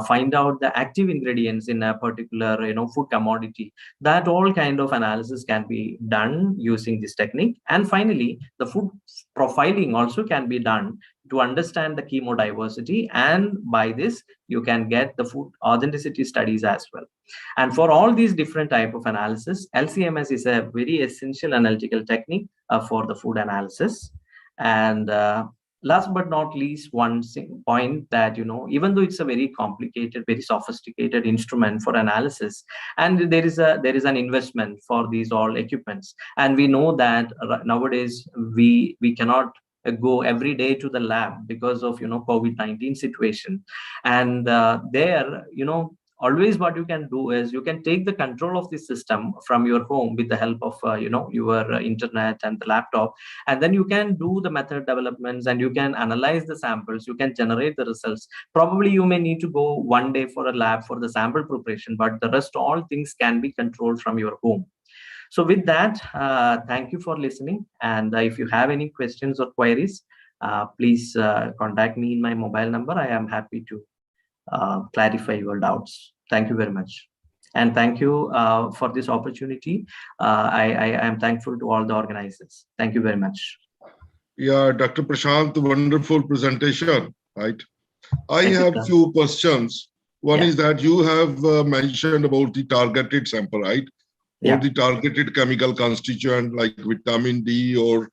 find out the active ingredients in a particular, food commodity, that all kind of analysis can be done using this technique. And finally, the food profiling also can be done to understand the chemodiversity, and by this you can get the food authenticity studies as well. And for all these different type of analysis, LCMS is a very essential analytical technique for the food analysis. And last but not least, one point that, even though it's a very complicated, very sophisticated instrument for analysis, and there is an investment for these all equipments, and we know that nowadays we cannot go every day to the lab because of COVID-19 situation, and there always what you can do is you can take the control of the system from your home with the help of your internet and the laptop, and then you can do the method developments and you can analyze the samples, you can generate the results. Probably you may need to go one day for a lab for the sample preparation, but the rest all things can be controlled from your home. So with that, thank you for listening, and if you have any questions or queries, please contact me in my mobile number. I am happy to clarify your doubts. Thank you very much. And thank you for this opportunity. I am thankful to all the organizers. Thank you very much. Yeah, Dr. Prashant, wonderful presentation, right? I have a few questions. One is that you have mentioned about the targeted sample, right? Or the targeted chemical constituent like vitamin D, or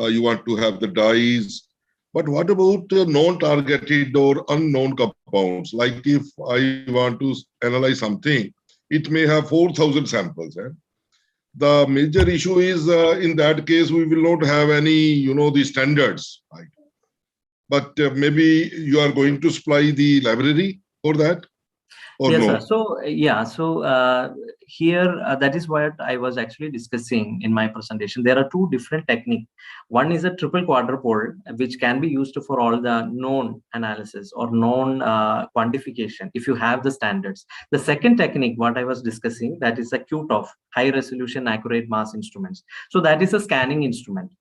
you want to have the dyes. But what about non-targeted or unknown compounds? Like if I want to analyze something, it may have 4,000 samples. The major issue is in that case, we will not have any, the standards, right? But maybe you are going to supply the library for that, or yes, no? sir. So here that is what I was actually discussing in my presentation. There are two different techniques. One is a triple quadrupole, which can be used for all the known analysis or known quantification if you have the standards. The second technique, what I was discussing, that is a QTOF, high resolution accurate mass instruments. So that is a scanning instrument.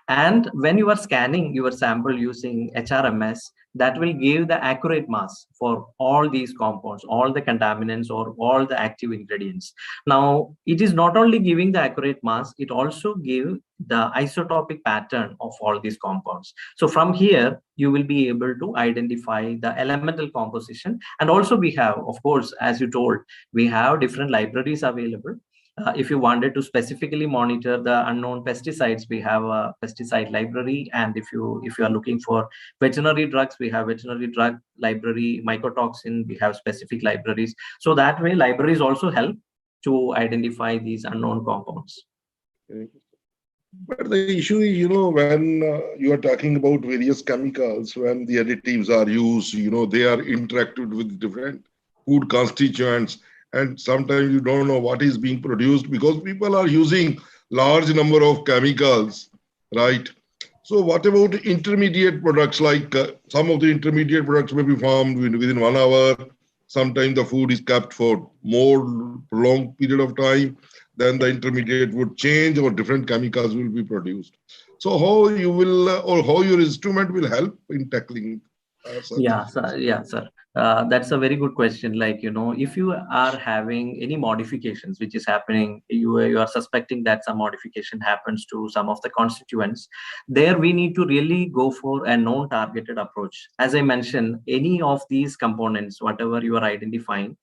And when you are scanning your sample using HRMS, that will give the accurate mass for all these compounds, all the contaminants or all the active ingredients. Now, it is not only giving the accurate mass, it also gives the isotopic pattern of all these compounds. So from here, you will be able to identify the elemental composition. And also we have, of course, as you told, we have different libraries available. If you wanted to specifically monitor the unknown pesticides, we have a pesticide library. And if you are looking for veterinary drugs, we have veterinary drug library. Mycotoxin, we have specific libraries. So that way, libraries also help to identify these unknown compounds. But the issue is, when you are talking about various chemicals, when the additives are used, they are interacted with different food constituents. And sometimes you don't know what is being produced because people are using large number of chemicals, right? So what about intermediate products? Like some of the intermediate products may be formed within 1 hour. Sometimes the food is kept for more long period of time. Then the intermediate would change or different chemicals will be produced. So how you will or how your instrument will help in tackling such? Yeah, sir. That's a very good question. Like, if you are having any modifications which is happening, you are suspecting that some modification happens to some of the constituents, there we need to really go for a known targeted approach. As I mentioned, any of these components, whatever you are identifying,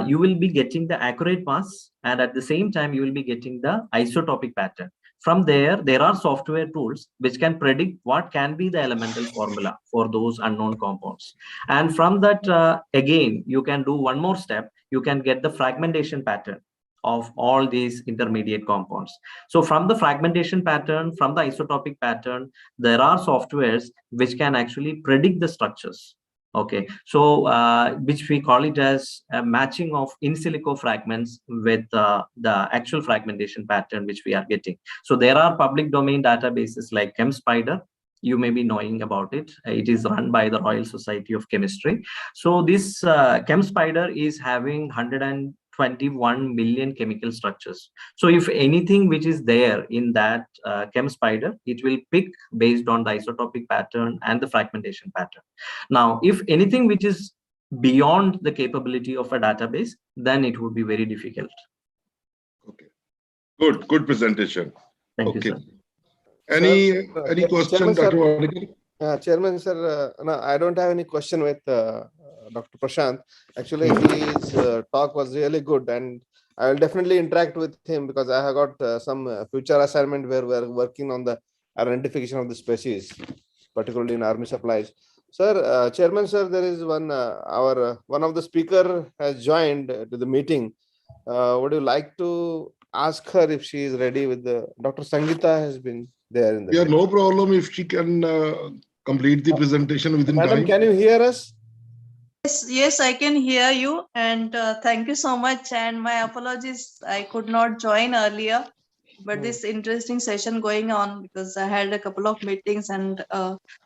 you will be getting the accurate mass, and at the same time, you will be getting the isotopic pattern. From there are software tools which can predict what can be the elemental formula for those unknown compounds. And from that, again, you can do one more step. You can get the fragmentation pattern of all these intermediate compounds. So from the fragmentation pattern, from the isotopic pattern, there are softwares which can actually predict the structures. Okay, so which we call it as a matching of in silico fragments with the actual fragmentation pattern which we are getting. So there are public domain databases like ChemSpider. You may be knowing about it. It is run by the Royal Society of Chemistry. So this ChemSpider is having 121 million chemical structures. So if anything which is there in that ChemSpider, it will pick based on the isotopic pattern and the fragmentation pattern. Now, if anything which is beyond the capability of a database, then it would be very difficult. Okay, good presentation. Thank you, sir. Any question, Dr. Chairman, sir, no, I don't have any question with Dr. Prashant. Actually, his talk was really good, and I will definitely interact with him because I have got some future assignment where we're working on the identification of the species. particularly in army supplies. Sir, Chairman, sir, there is one, one of the speaker has joined to the meeting. Would you like to ask her if she is ready with Dr. Sangeeta has been there in the Yeah, no problem if she can complete the presentation within Madam, time. can you hear us? Yes, I can hear you, and thank you so much. And my apologies, I could not join earlier, but this interesting session going on because I had a couple of meetings. And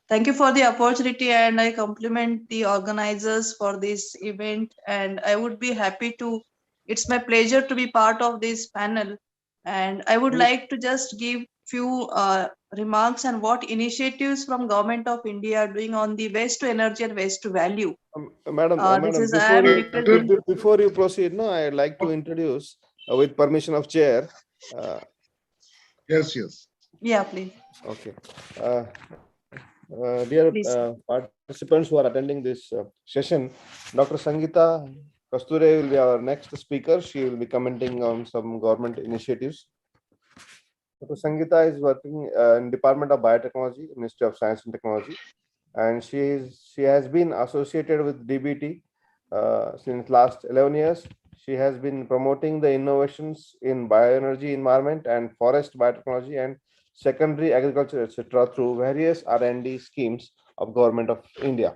thank you for the opportunity, and I compliment the organizers for this event. And I would be happy to. It's my pleasure to be part of this panel, and I would like to just give few remarks on what initiatives from Government of India are doing on the waste to energy and waste to value. Madam, This madam, is I am before you proceed, no, I'd like to introduce, with permission of chair. Yes, yes. Yeah, please. Okay. Dear participants who are attending this session, Dr. Sangeeta Kasture will be our next speaker. She will be commenting on some government initiatives. Dr. Sangeeta is working in Department of Biotechnology, Ministry of Science and Technology, and she has been associated with DBT since last 11 years. She has been promoting the innovations in bioenergy, environment, and forest biotechnology and secondary agriculture, etc., through various R&D schemes of Government of India.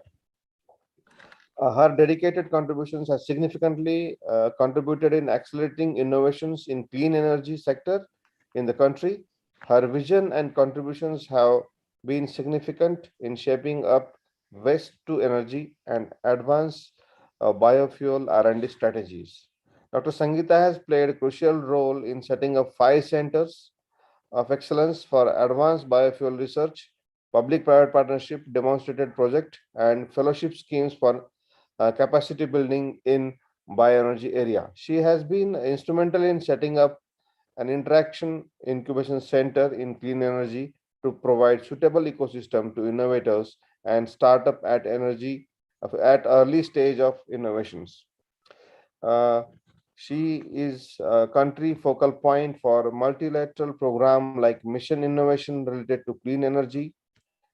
Her dedicated contributions have significantly contributed in accelerating innovations in clean energy sector in the country. Her vision and contributions have been significant in shaping up waste to energy and advanced biofuel R&D strategies. Dr. Sangeeta has played a crucial role in setting up 5 centers of excellence for advanced biofuel research, public-private partnership, demonstrated project, and fellowship schemes for capacity building in bioenergy area. She has been instrumental in setting up an interaction incubation center in clean energy to provide suitable ecosystem to innovators and startup at early stage of innovations. She is a country focal point for multilateral program like Mission Innovation related to clean energy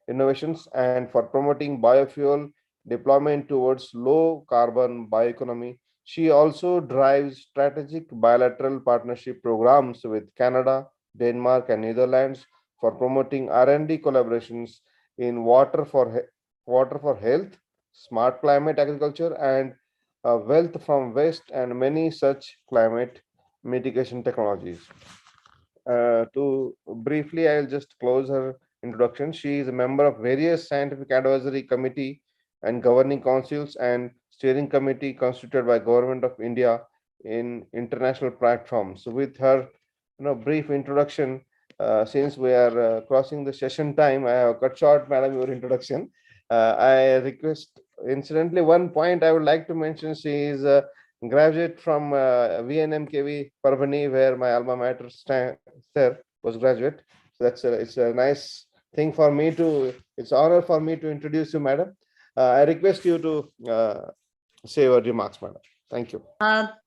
innovations and for promoting biofuel deployment towards low carbon bioeconomy. She also drives strategic bilateral partnership programs with Canada, Denmark, and Netherlands for promoting R&D collaborations in water for health, smart climate agriculture, and wealth from waste, and many such climate mitigation technologies. To briefly, I'll just close her introduction. She is a member of various scientific advisory committee and governing councils and steering committee constituted by Government of India in international platforms. So with her brief introduction, since we are crossing the session time, I have cut short, madam, your introduction. I request, incidentally, one point I would like to mention. She is a graduate from VNMKV Parbhani, where my alma mater sir was graduate. So it's a nice thing for me to, it's honor for me to introduce you, madam. I request you to say your remarks, madam. Thank you.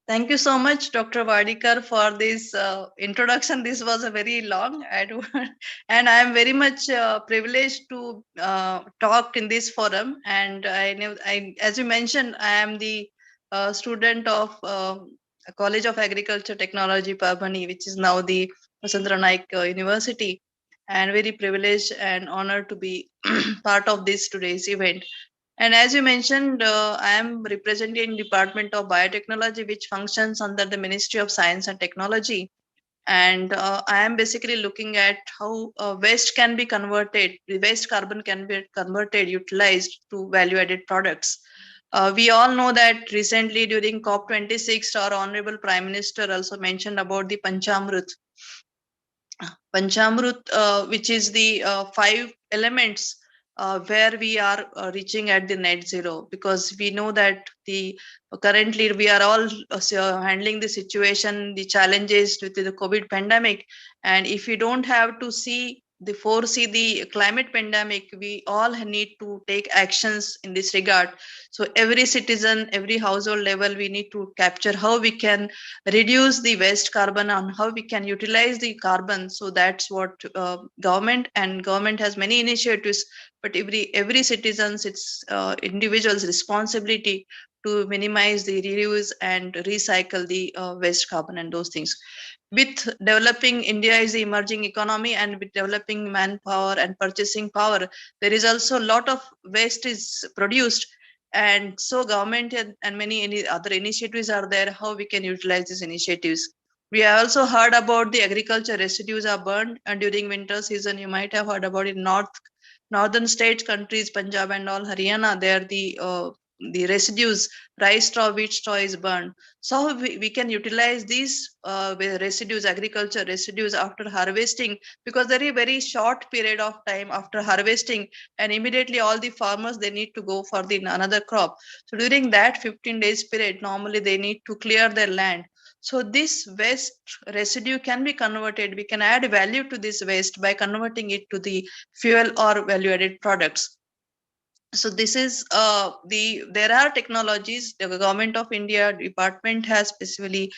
Thank you so much, Dr. Wadikar, for this introduction. This was a very long, and I am very much privileged to talk in this forum. And as you mentioned, I am the student of College of Agriculture Technology, Parbhani, which is now the Vasantara Naik University, and very privileged and honored to be part of this today's event. And as you mentioned, I am representing Department of Biotechnology, which functions under the Ministry of Science and Technology. And I am basically looking at how waste can be converted, the waste carbon can be converted, utilized to value-added products. We all know that recently during COP26, our Honorable Prime Minister also mentioned about the Panchamrut. Panchamrut, which is the 5 elements where we are reaching at the net zero, because we know that currently we are all handling the situation, the challenges with the COVID pandemic, and if we don't have to see foresee the climate pandemic, we all need to take actions in this regard. So every citizen, every household level, we need to capture how we can reduce the waste carbon and how we can utilize the carbon. So that's what government has many initiatives, but every citizen's, its individual's responsibility to minimize the reuse and recycle the waste carbon and those things. With developing India is the emerging economy, and with developing manpower and purchasing power, there is also a lot of waste is produced. And so government and many other initiatives are there, how we can utilize these initiatives. We have also heard about the agriculture residues are burned and during winter season. You might have heard about it. Northern states, countries, Punjab and all, Haryana, there the residues, rice straw, wheat straw is burned. So we can utilize these residues, agriculture residues after harvesting, because there is a very short period of time after harvesting, and immediately all the farmers, they need to go for the another crop. So during that 15 days period, normally they need to clear their land. So this waste residue can be converted. We can add value to this waste by converting it to the fuel or value-added products. So this is there are technologies. The Government of India department has specifically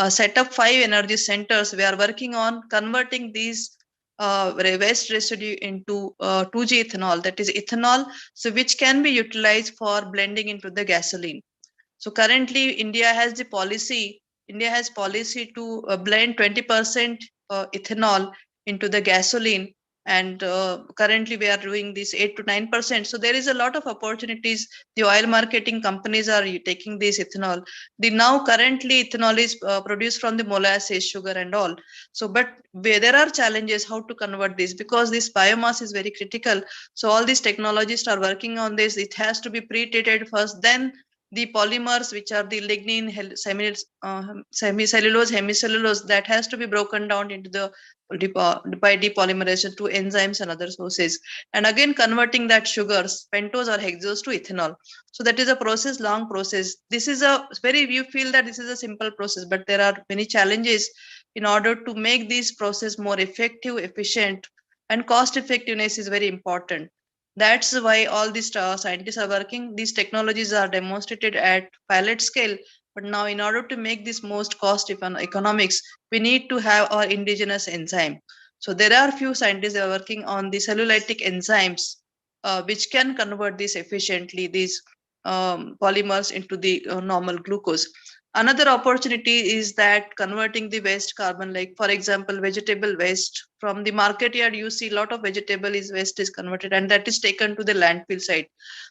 set up 5 energy centers. We are working on converting these waste residue into 2G ethanol, that is ethanol, so which can be utilized for blending into the gasoline. So currently India has policy to blend 20% ethanol into the gasoline, and currently we are doing this 8 to 9%. So there is a lot of opportunities. The oil marketing companies are taking this ethanol. Now currently ethanol is produced from the molasses, sugar and all. So but there are challenges how to convert this, because this biomass is very critical. So all these technologists are working on this. It has to be pre-treated first, then the polymers, which are the lignin, semicellulose, hemicellulose, that has to be broken down into the by depolymerization to enzymes and other sources, and again converting that sugars, pentose or hexose, to ethanol. So that is a process, long process. This is a you feel that this is a simple process, but there are many challenges in order to make this process more effective, efficient, and cost effectiveness is very important. That's why all these scientists are working. These technologies are demonstrated at pilot scale. But now, in order to make this most cost economics, we need to have our indigenous enzyme. So there are few scientists that are working on the cellulitic enzymes, which can convert this efficiently, these polymers into the normal glucose. Another opportunity is that converting the waste carbon, like for example, vegetable waste from the market yard, you see a lot of vegetable waste is converted and that is taken to the landfill site.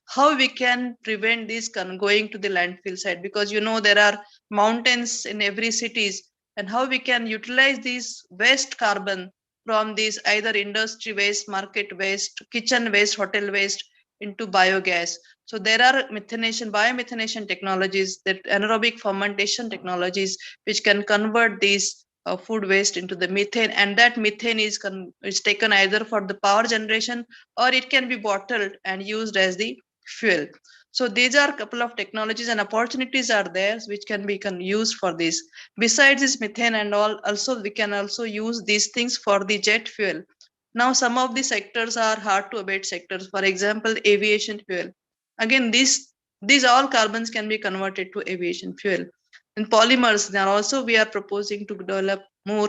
How we can prevent this going to the landfill site? Because there are mountains in every cities, and how we can utilize these waste carbon from these either industry waste, market waste, kitchen waste, hotel waste into biogas. So there are biomethanation technologies, that anaerobic fermentation technologies, which can convert these food waste into the methane, and that methane is taken either for the power generation or it can be bottled and used as the fuel. So these are a couple of technologies and opportunities are there which can be used for this. Besides this methane and all, also we can also use these things for the jet fuel. Now some of the sectors are hard to abate sectors. For example, aviation fuel. Again, these all carbons can be converted to aviation fuel. And polymers, now also we are proposing to develop more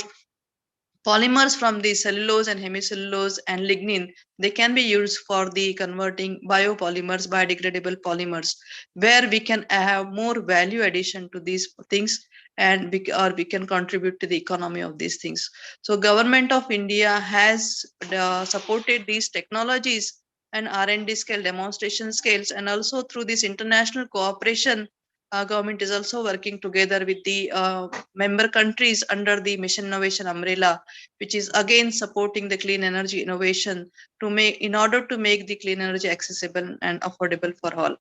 polymers from the cellulose and hemicellulose and lignin. They can be used for the converting biopolymers, biodegradable polymers, where we can have more value addition to these things, and we can contribute to the economy of these things. So Government of India has supported these technologies and R&D scale, demonstration scales, and also through this international cooperation, government is also working together with the member countries under the Mission Innovation umbrella, which is again supporting the clean energy innovation in order to make the clean energy accessible and affordable for all.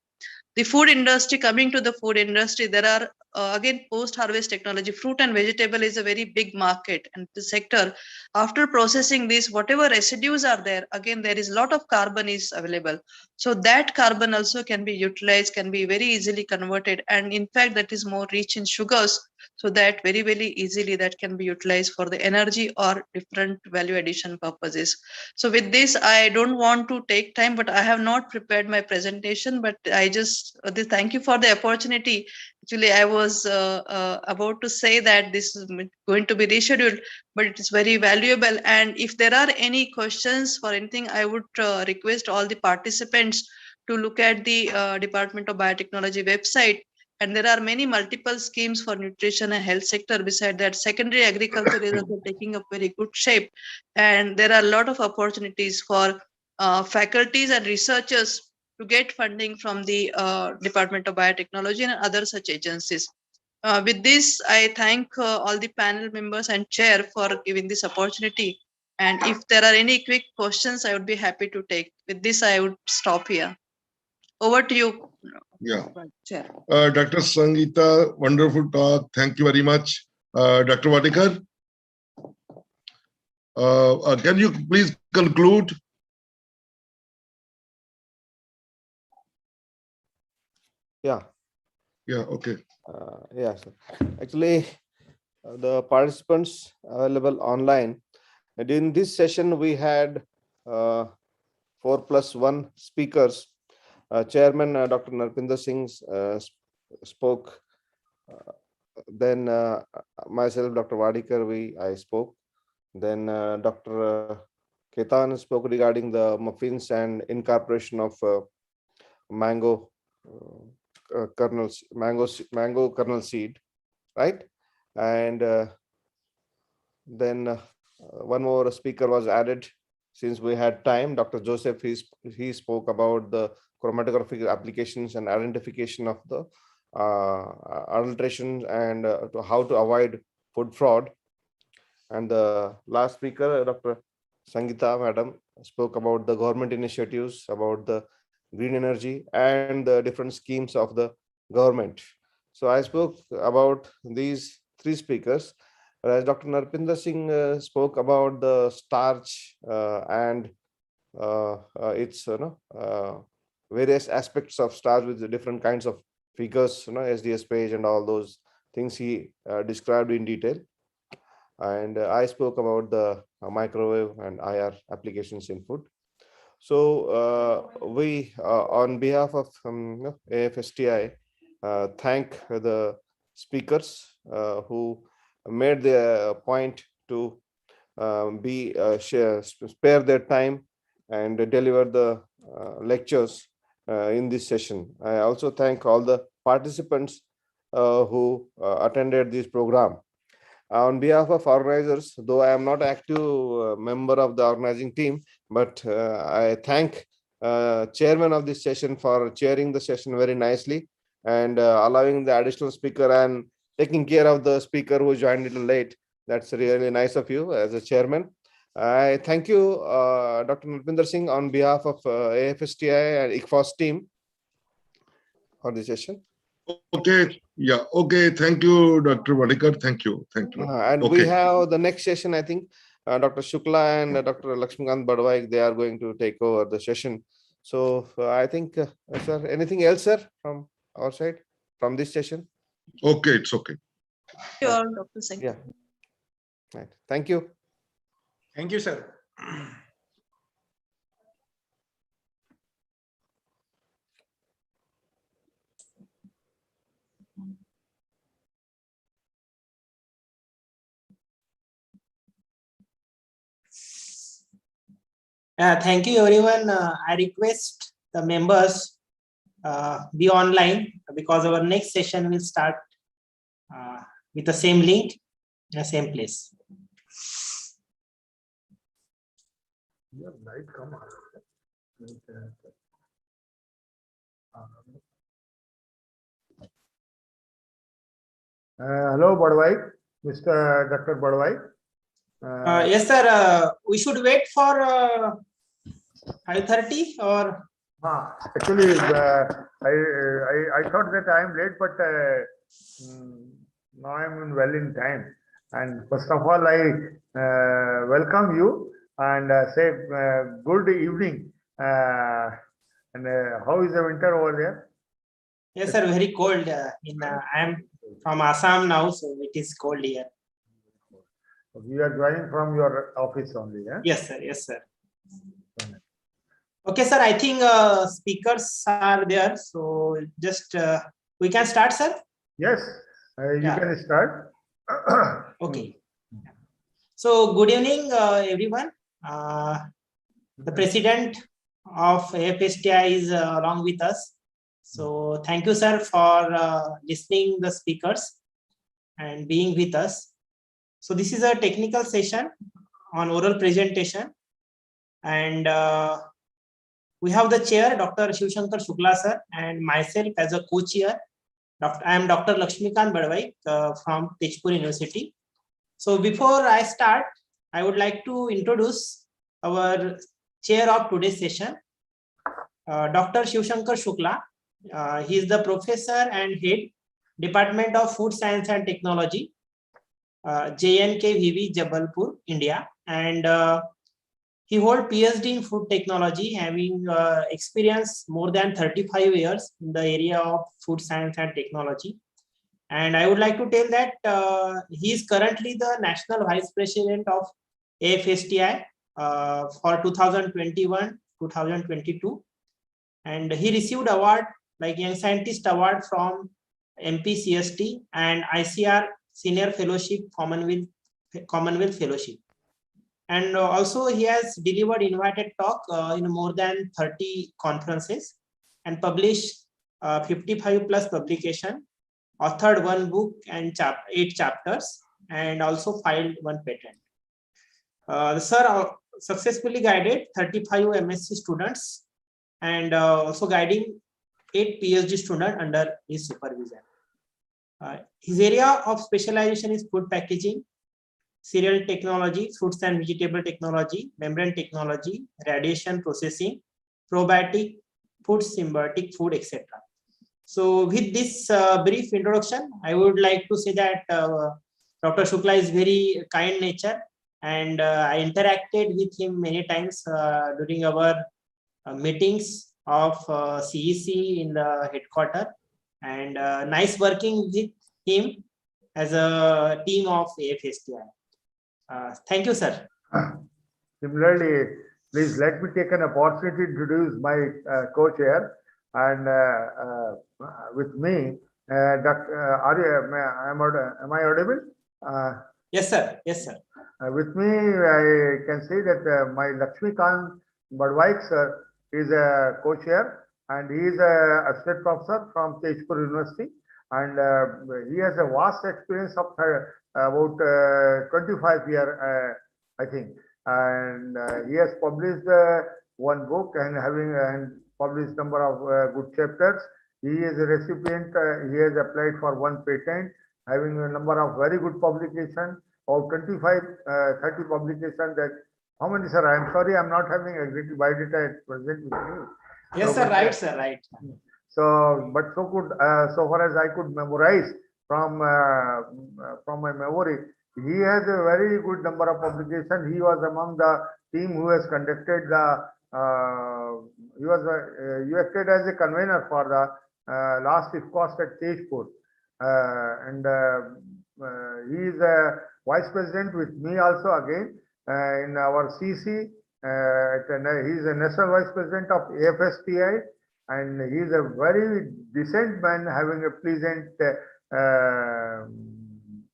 The food industry, coming to the food industry, there are again post-harvest technology. Fruit and vegetable is a very big market, and the sector, after processing this, whatever residues are there, again there is a lot of carbon is available. So that carbon also can be utilized, can be very easily converted, and in fact that is more rich in sugars. So that very easily that can be utilized for the energy or different value addition purposes. So with this, I don't want to take time, but I have not prepared my presentation, but I just thank you for the opportunity. Actually, I was about to say that this is going to be rescheduled, but it is very valuable. And if there are any questions for anything, I would request all the participants to look at the Department of Biotechnology website. And there are many multiple schemes for nutrition and health sector. Beside that, secondary agriculture is also taking up very good shape. And there are a lot of opportunities for faculties and researchers to get funding from the Department of Biotechnology and other such agencies. With this, I thank all the panel members and chair for giving this opportunity. And if there are any quick questions, I would be happy to take. With this, I would stop here. Over to you. Yeah. Chair. Dr. Sangeeta, wonderful talk. Thank you very much. Dr. Wadekar, can you please conclude? Yeah. Yeah, okay. Yeah, sir. Actually, the participants available online. And in this session, we had 4+1 speakers. Chairman Dr. Narpinder Singh spoke. Then myself, Dr. Wadekar, I spoke. Then Dr. Ketan spoke regarding the muffins and incorporation of mango kernels, mango kernel seed, right? And then one more speaker was added since we had time. Dr. Joseph, he spoke about the chromatographic applications and identification of the adulteration and how to avoid food fraud. And the last speaker, Dr. Sangeeta madam, spoke about the government initiatives, about the green energy and the different schemes of the government. So I spoke about these three speakers, whereas Dr. Narpinder Singh spoke about the starch and its various aspects of starch with the different kinds of figures, SDS page and all those things he described in detail. And I spoke about the microwave and IR applications in food. So we, on behalf of AFSTI, thank the speakers who made the point to spare their time and deliver the lectures in this session. I also thank all the participants who attended this program. On behalf of organizers, though I am not an active member of the organizing team, but I thank chairman of this session for chairing the session very nicely and allowing the additional speaker and taking care of the speaker who joined a little late. That's really nice of you as a chairman. I thank you, Dr. Narpinder Singh, on behalf of AFSTI and ICFOST team for the session. Okay. Yeah. Okay. Thank you, Dr. Wadekar. Thank you. Thank you. And we have the next session, I think, Dr. Shukla and Dr. Lakshmikant Badwaik, they are going to take over the session. So I think, sir, anything else, sir, from our side, from this session? Okay, it's okay. Sure, Dr. Singh. Yeah. Right. Thank you. Thank you, sir. Thank you, everyone. I request the members be online because our next session will start with the same link in the same place. Hello, Badwai, Mr. Dr. Badwai. Yes, sir. We should wait for 5:30 or? Actually, I thought that I am late, but now I am well in time. And first of all, I welcome you and say good evening. And how is the winter over there? Yes, sir. Very cold. I am from Assam now, so it is cold here. You are joining from your office only, yeah? Yes, sir. Yes, sir. Okay, sir. I think speakers are there, so just we can start, sir. Yes, you can start. Okay. So good evening, everyone. The president of AFSTI is along with us. So thank you, sir, for listening the speakers and being with us. So this is a technical session on oral presentation, and we have the chair, Dr. Shivshankar Shukla, sir, and myself as a co-chair. I am Dr. Lakshmikant Badwai from Tejpur University. So before I start, I would like to introduce our chair of today's session, Dr. Shivshankar Shukla. He is the professor and head, Department of Food Science and Technology, JNKVV, Jabalpur, India. And he holds PhD in food technology, having experience more than 35 years in the area of food science and technology. And I would like to tell that he is currently the National Vice President of AFSTI for 2021-2022. And he received award like Young Scientist Award from MPCST and ICR Senior Fellowship, Commonwealth Fellowship. And also he has delivered invited talk in more than 30 conferences and published 55 plus publication, authored one book and 8 chapters, and also filed 1 patent. Sir successfully guided 35 MSc students and also guiding 8 PhD students under his supervision. His area of specialization is food packaging, cereal technology, fruits and vegetable technology, membrane technology, radiation processing, probiotic, food, symbiotic food, etc. So with this brief introduction, I would like to say that Dr. Shukla is very kind nature, and I interacted with him many times during our meetings of CEC in the headquarters, and nice working with him as a team of AFSTI. Thank you, sir. Similarly, please let me take an opportunity to introduce my co-chair, and with me, am I audible? Yes, sir. Yes, sir. With me, I can say that my Lakshmikant Badwai, sir, is a co-chair, and he is a associate professor from Tejpur University, and he has a vast experience of about 25 years, I think, and he has published one book and published number of good chapters. He is a recipient. He has applied for 1 patent, having a number of very good publications, of 25, 30 publications. That how many, sir? I am sorry, I am not having exactly biodata at present with me. Yes, so, sir. Right, sir. Right. So, but so far as I could memorize from my memory, he has a very good number of publications. He was among the team who has conducted the. He acted as a convener for the last ICFOST at Tejpur, and he is a vice president with me also again in our CC. He is a national vice president of AFSTI, and he is a very decent man, having a pleasant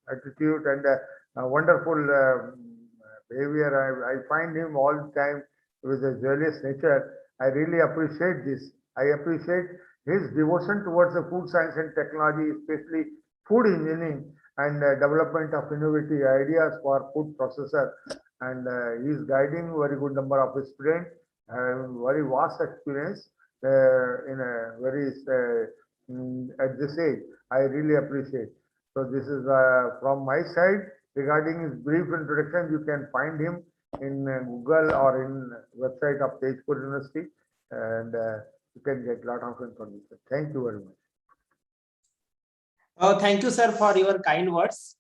attitude and a wonderful behavior. I find him all the time with a joyous nature. I really appreciate this. I appreciate his devotion towards the food science and technology, especially food engineering and development of innovative ideas for food processor. And he is guiding very good number of students, very vast experience in a very at this age. I really appreciate. So this is from my side regarding his brief introduction. You can find him in Google or in website of Tejpur University, and you can get a lot of information. Thank you very much. Thank you, sir, for your kind words.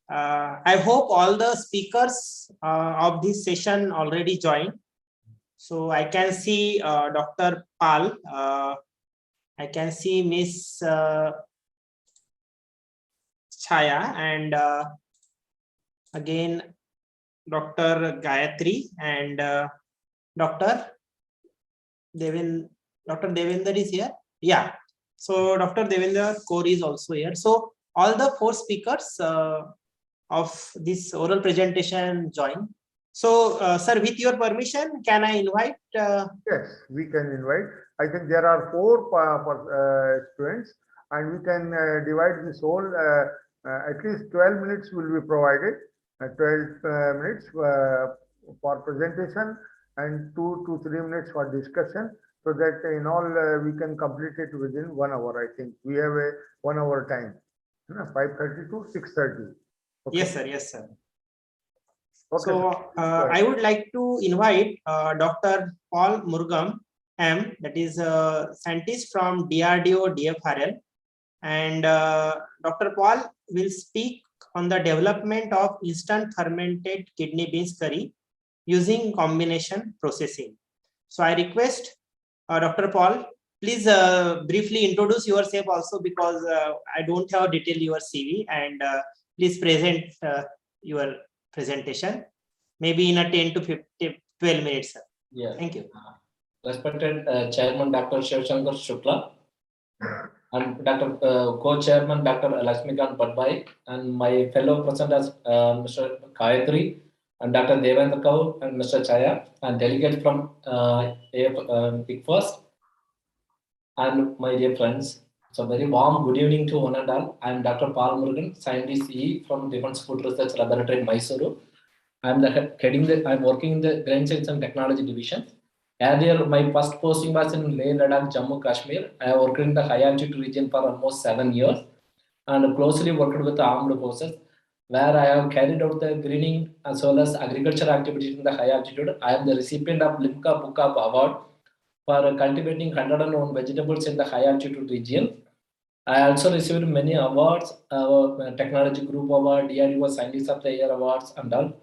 I hope all the speakers of this session already joined. So I can see Dr. Pal. I can see Miss Chaya, and again Dr. Gayatri and Dr. Devendra is here. Yeah. So Dr. Devendra Kaur is also here. So all the 4 speakers of this oral presentation join. So, sir, with your permission, can I invite? Yes, we can invite. I think there are 4 students, and we can divide this whole. At least 12 minutes will be provided. 12 minutes for presentation and 2 to 3 minutes for discussion, so that in all we can complete it within 1 hour. I think we have a 1 hour time, 5:30 to 6:30. Okay. Yes, sir. Yes, sir. Okay, so I would like to invite Dr. Paul Murgam M, that is a scientist from DRDO DFRL, and Dr. Paul will speak on the development of instant fermented kidney beans curry using combination processing. So I request Dr. Paul, please briefly introduce yourself also, because I don't have detailed your CV, and please present your presentation, maybe in a 10 to 12 minutes. Sir. Yeah. Thank you. Respected Chairman Dr. Shivshankar Shukla and Dr. Co-Chairman Dr. Lakshmikant Padbai, and my fellow presenters Mr. Gayatri and Dr. Devendra Kaur and Mr. Chaya, and delegates from ICFOST, and my dear friends. So very warm good evening to one and all. I am Dr. Paul Murugan, scientist EE from Defense Food Research Laboratory in Mysuru. I am working in the Grain Science and Technology Division. Earlier, my first posting was in Leh, Ladakh, Jammu, Kashmir. I have worked in the high altitude region for almost 7 years and closely worked with the armed forces, where I have carried out the greening as well as agriculture activities in the high altitude. I am the recipient of Limca Book of Award for cultivating 101 vegetables in the high altitude region. I also received many awards, Technology Group Award, DRDO Scientist of the Year Awards, and all.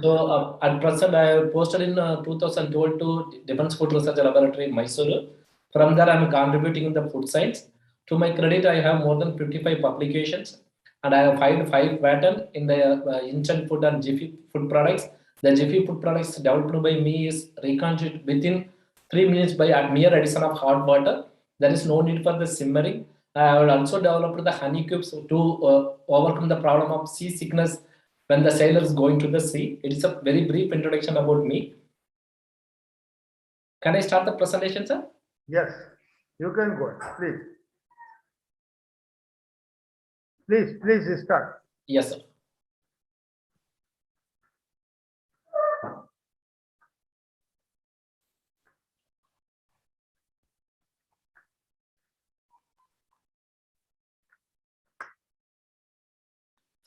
So at present, I have posted in 2012 to Defense Food Research Laboratory in Mysuru. From there, I am contributing in the food science. To my credit, I have more than 55 publications, and I have filed 5 patents in the instant food and Jiffy food products. The Jiffy food products developed by me is reconstituted within 3 minutes by a mere addition of hot water. There is no need for the simmering. I will also develop the honey cubes to overcome the problem of seasickness when the sailor is going to the sea. It is a very brief introduction about me. Can I start the presentation, sir? Yes, you can go ahead, please. Please start. Yes, sir.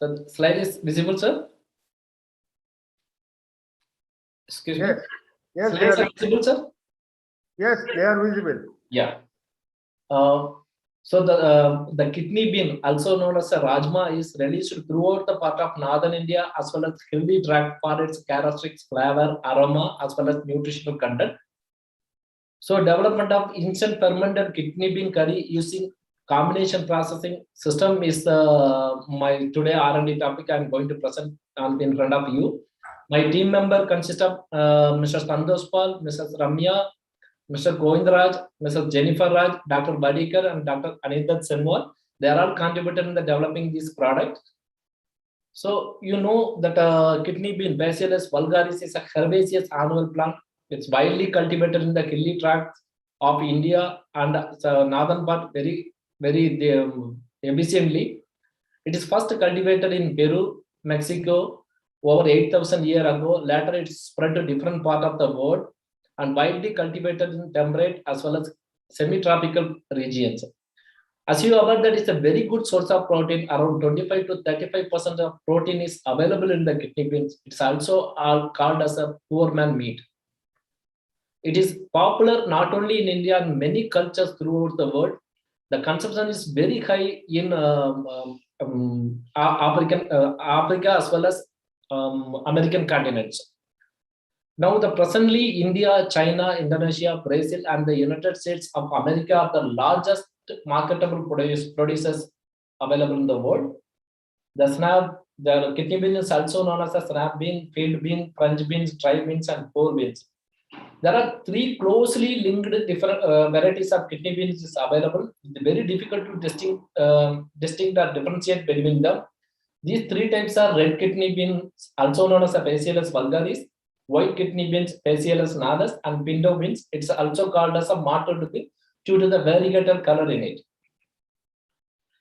So the slide is visible, sir? Excuse me. Yes, Slides are visible, sir? Yes, they are visible. Yeah. So the kidney bean, also known as a rajma, is released throughout the part of northern India as well as hilly tract for its characteristics, flavor, aroma, as well as nutritional content. So development of instant fermented kidney bean curry using combination processing system is my today R&D topic I am going to present in front of you. My team member consists of Mr. Santosh Pal, Mrs. Ramya, Mr. Govindraj, Mrs. Jennifer Raj, Dr. Badikar, and Dr. Anirudha Senwar. They are all contributed in the developing this product. So you know that kidney bean Bacillus vulgaris is a herbaceous annual plant. It's widely cultivated in the hilly tracts of India and northern part very efficiently. It is first cultivated in Peru, Mexico, over 8,000 years ago. Later, it spread to different parts of the world and widely cultivated in temperate as well as semi-tropical regions. As you are aware, that is a very good source of protein. Around 25 to 35% of protein is available in the kidney beans. It's also called as a poor man meat. It is popular not only in India and many cultures throughout the world. The consumption is very high in Africa as well as American continents. Now, presently, India, China, Indonesia, Brazil, and the United States of America are the largest marketable producers available in the world. The kidney bean is also known as a snap bean, field bean, French beans, dry beans, and pole beans. There are 3 closely linked different varieties of kidney beans is available. It's very difficult to distinct or differentiate between them. These 3 types are red kidney beans, also known as Phaseolus vulgaris, white kidney beans, Phaseolus nodus, and pinto beans. It's also called as a mottled bean due to the variegated color in it.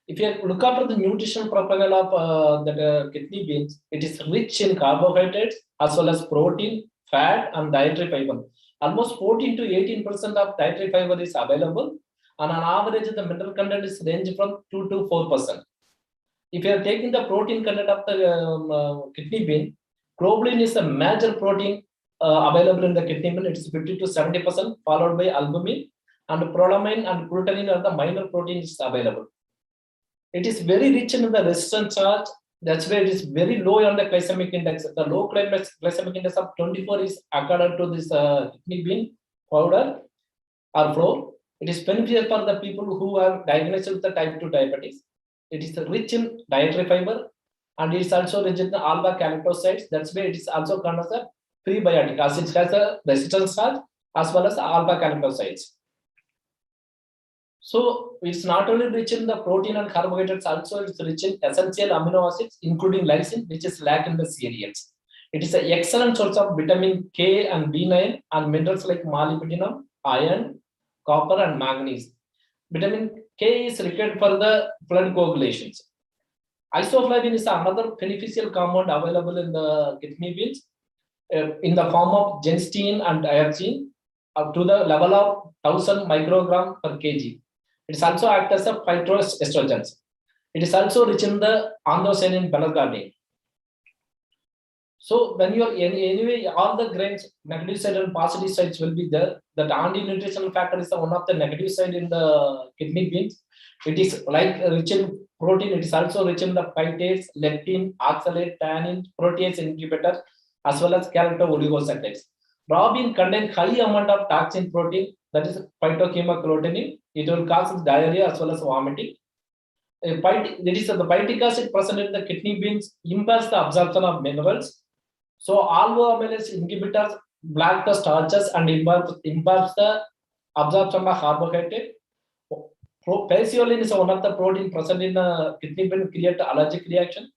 If you look after the nutritional profile of kidney beans, it is rich in carbohydrates as well as protein, fat, and dietary fiber. Almost 14 to 18% of dietary fiber is available, and on average, the mineral content is ranged from 2 to 4%. If you are taking the protein content of the kidney bean, globulin is a major protein available in the kidney bean. It is 50 to 70%, followed by albumin, and prolamine and glutamine are the minor proteins available. It is very rich in the resistant charge. That's why it is very low on the glycemic index. The low glycemic index of 24 is according to this kidney bean powder or flour. It is beneficial for the people who are diagnosed with the type 2 diabetes. It is rich in dietary fiber, and it is also rich in the alpha galactosides. That's why it is also called as a prebiotic, as it has a resistance charge as well as alpha galactosides. So it's not only rich in the protein and carbohydrates, also it's rich in essential amino acids, including lysine, which is lack in the cereals. It is an excellent source of vitamin K and B9 and minerals like molybdenum, iron, copper, and manganese. Vitamin K is required for the blood coagulations. Isoflavin is another beneficial compound available in the kidney beans in the form of genistein and iodine up to the level of 1000 microgram per kg. It is also act as a phytoestrogens. It is also rich in the anthocyanin beta-carotene. So when you are anyway, all the grains, negative side and positive sides will be there. That anti-nutritional factor is one of the negative side in the kidney beans. It is like rich in protein. It is also rich in the phytates, lectin, oxalate, tannin, protease inhibitor, as well as galacto-oligosaccharides. Raw bean contain high amount of toxin protein, that is phytochemoclotin. It will cause diarrhea as well as vomiting. The phytic acid present in the kidney beans impairs the absorption of minerals. So alpha-amylase inhibitors block the starches and impairs the absorption of carbohydrate. Phaseolin is one of the protein present in the kidney bean create allergic reaction.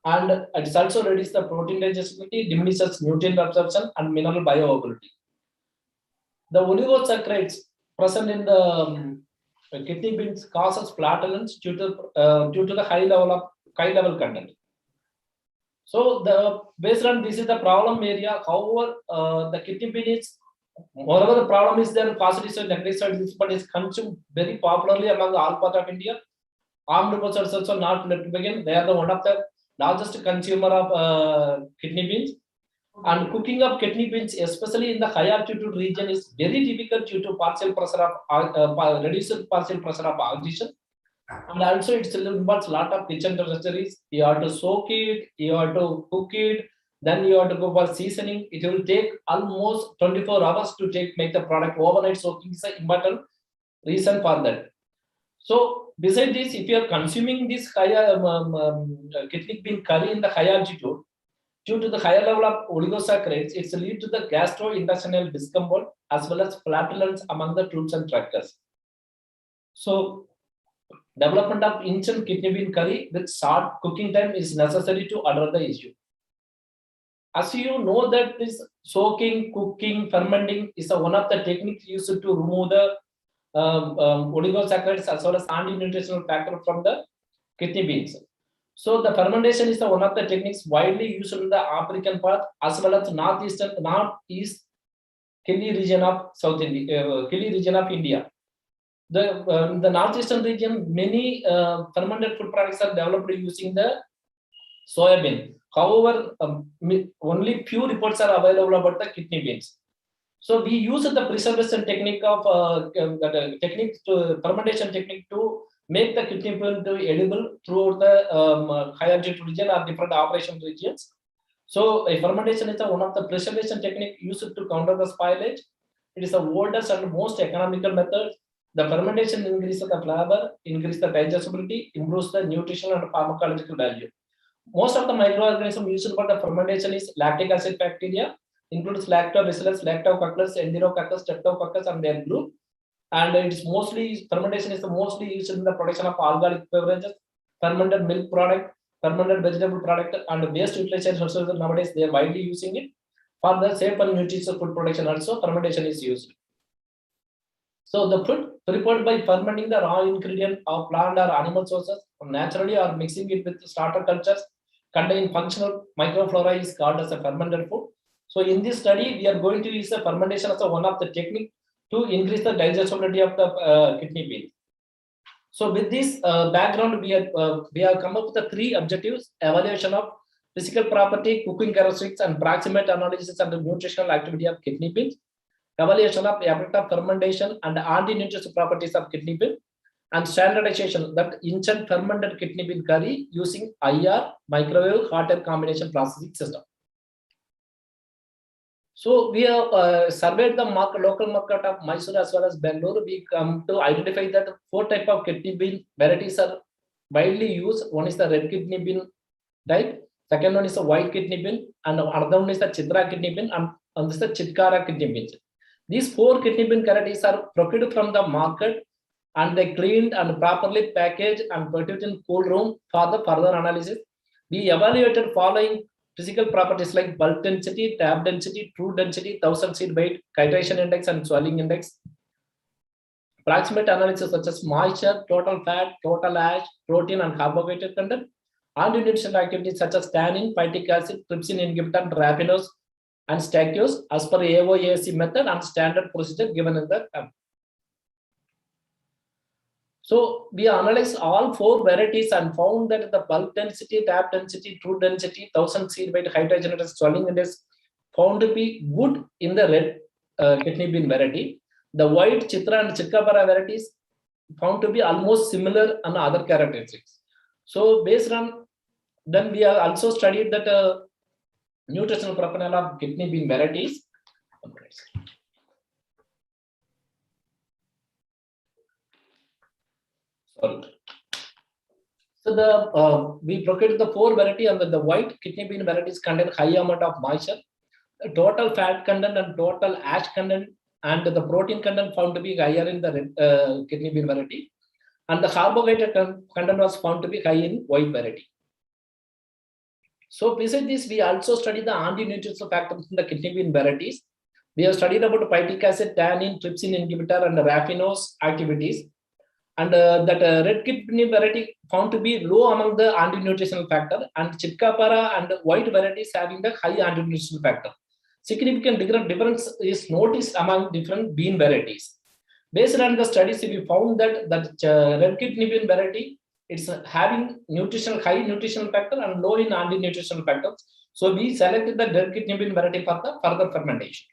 And it is also reduces the protein digestibility, diminishes nutrient absorption and mineral bioavailability. The oligosaccharides present in the kidney beans causes flatulence due to the high level content. So based on this is the problem area. However, the kidney bean is, moreover, the problem is there positive side, negative side, but is consumed very popularly among all parts of India. Armed persons also not left to begin. They are one of the largest consumer of kidney beans. And cooking of kidney beans, especially in the high altitude region, is very difficult due to partial pressure of reduced partial pressure of oxygen. And also it involves a lot of kitchen registries. You have to soak it, you have to cook it, then you have to go for seasoning. It will take almost 24 hours to make the product. Overnight soaking is an important reason for that. So besides this, if you are consuming this higher kidney bean curry in the high altitude, due to the higher level of oligosaccharides, it leads to the gastrointestinal discomfort as well as flatulence among the troops and tractors. So development of instant kidney bean curry with short cooking time is necessary to address the issue. As you know that this soaking, cooking, fermenting is one of the techniques used to remove the oligosaccharides as well as anti-nutritional factor from the kidney beans. So the fermentation is one of the techniques widely used in the African part as well as northeast Hilly region of India. The northeastern region, many fermented food products are developed using the soybean. However, only few reports are available about the kidney beans. So we use the preservation technique of fermentation technique to make the kidney bean edible throughout the high altitude region or different operation regions. So a fermentation is one of the preservation technique used to counter the spoilage. It is the oldest and most economical method. The fermentation increases the flavor, increases the digestibility, improves the nutritional and pharmacological value. Most of the microorganisms used for the fermentation is lactic acid bacteria, includes lactobacillus, lactococcus, enterococcus, streptococcus, and their group. And it is mostly, fermentation is mostly used in the production of alcoholic beverages, fermented milk product, fermented vegetable product, and waste utilization also. Nowadays they are widely using it. For the safe and nutritious food production also, fermentation is used. So the food prepared by fermenting the raw ingredient of plant or animal sources naturally or mixing it with starter cultures containing functional microflora is called as a fermented food. So in this study, we are going to use the fermentation as one of the technique to increase the digestibility of the kidney bean. So with this background, we have come up with the 3 objectives: evaluation of physical property, cooking characteristics, and proximate analysis and the nutritional activity of kidney beans. Evaluation of the effect of fermentation and anti-nutritious properties of kidney bean, and standardization that instant fermented kidney bean curry using IR, microwave, hot air combination processing system. So we have surveyed the local market of Mysore as well as Bangalore. We come to identify that 4 types of kidney bean varieties are widely used. One is the red kidney bean type. Second one is the white kidney bean, and another one is the Chitra kidney bean, and this is the Chitkara kidney beans. These 4 kidney bean varieties are procured from the market, and they cleaned and properly packaged and put it in cool room for the further analysis. We evaluated following physical properties like bulk density, tab density, true density, 1000 seed weight, titration index, and swelling index. Proximate analysis such as moisture, total fat, total ash, protein, and carbohydrate content. Anti-nutritional activities such as tannin, phytic acid, trypsin inhibitor, raffinose, and stachys as per AOAC method and standard procedure given in the tab. So we analyzed all 4 varieties and found that the bulk density, tab density, true density, 1000 seed weight, hydrogen index, swelling index found to be good in the red kidney bean variety. The white, Chitra, and Chitkapara varieties found to be almost similar on other characteristics. So based on, then we have also studied that nutritional profile of kidney bean varieties. Sorry. So we procured the 4 variety, and the white kidney bean varieties contain high amount of moisture. The total fat content and total ash content and the protein content found to be higher in the red kidney bean variety, and the carbohydrate content was found to be high in white variety. So besides this, we also studied the anti-nutritional factors in the kidney bean varieties. We have studied about phytic acid, tannin, trypsin inhibitor, and raffinose activities. And that red kidney variety found to be low among the anti-nutritional factor, and Chitkapara and white varieties having the high anti-nutritional factor. Significant difference is noticed among different bean varieties. Based on the studies, we found that red kidney bean variety, it's having high nutritional factor and low in anti-nutritional factors. So we selected the red kidney bean variety for the further fermentation.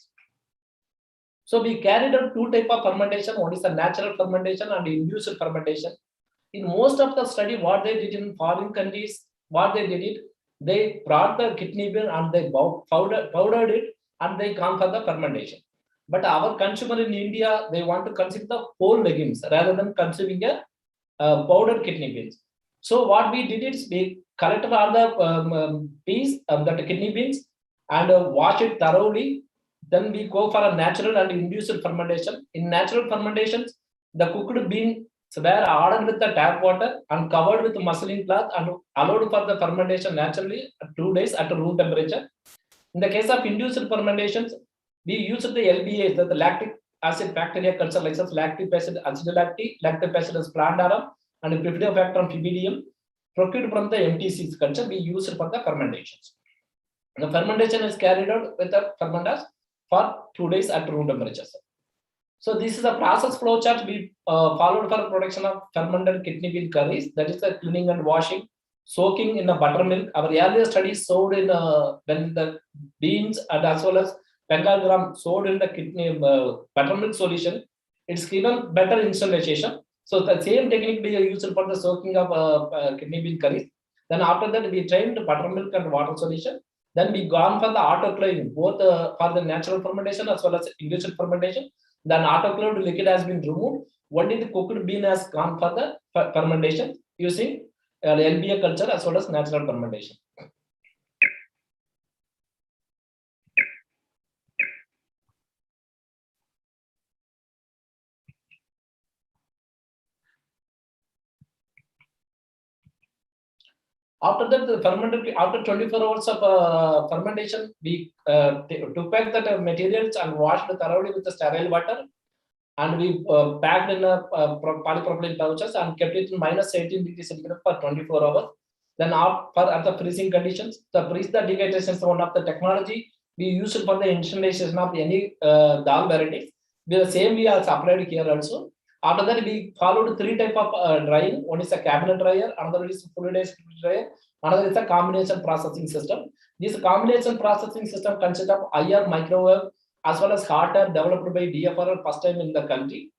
So we carried out 2 types of fermentation. One is the natural fermentation and induced fermentation. In most of the study, what they did in foreign countries, they brought the kidney bean and they powdered it and they gone for the fermentation. But our consumer in India, they want to consume the whole legumes rather than consuming a powdered kidney beans. So what we did is we collected all the peas of the kidney beans and wash it thoroughly. Then we go for a natural and induced fermentation. In natural fermentations, the cooked beans were hardened with the tap water and covered with muslin cloth and allowed for the fermentation naturally 2 days at room temperature. In the case of induced fermentations, we used the LBA, the lactic acid bacteria culture like lactic acid acidulacti, lactic acid plantarum, and Bifidobacterium fibedium procured from the MTCs culture we used for the fermentations. The fermentation is carried out with the fermenters for 2 days at room temperature. So this is a process flow chart we followed for production of fermented kidney bean curries. That is the cleaning and washing, soaking in the buttermilk. Our earlier studies showed in when the beans and as well as Bengal gram sold in the kidney buttermilk solution, it's given better installation. So the same technique we used for the soaking of kidney bean curries. Then after that we trained buttermilk and water solution. Then we gone for the autoclaving, both for the natural fermentation as well as induced fermentation. Then autoclaved liquid has been removed. Only the cooked bean has gone for the fermentation using LBA culture as well as natural fermentation. After that, the fermented, after 24 hours of fermentation, we took back the materials and washed thoroughly with the sterile water, and we packed in polypropylene pouches and kept it in -18 degrees centigrade for 24 hours. Then at the freezing conditions, the freeze the dehydration is one of the technology we use for the installation of any dal varieties. The same we are applied here also. After that, we followed 3 types of drying. One is a cabinet dryer, another is a fluidized dryer, another is a combination processing system. This combination processing system consists of IR microwave as well as hot air developed by DFRL first time in the country.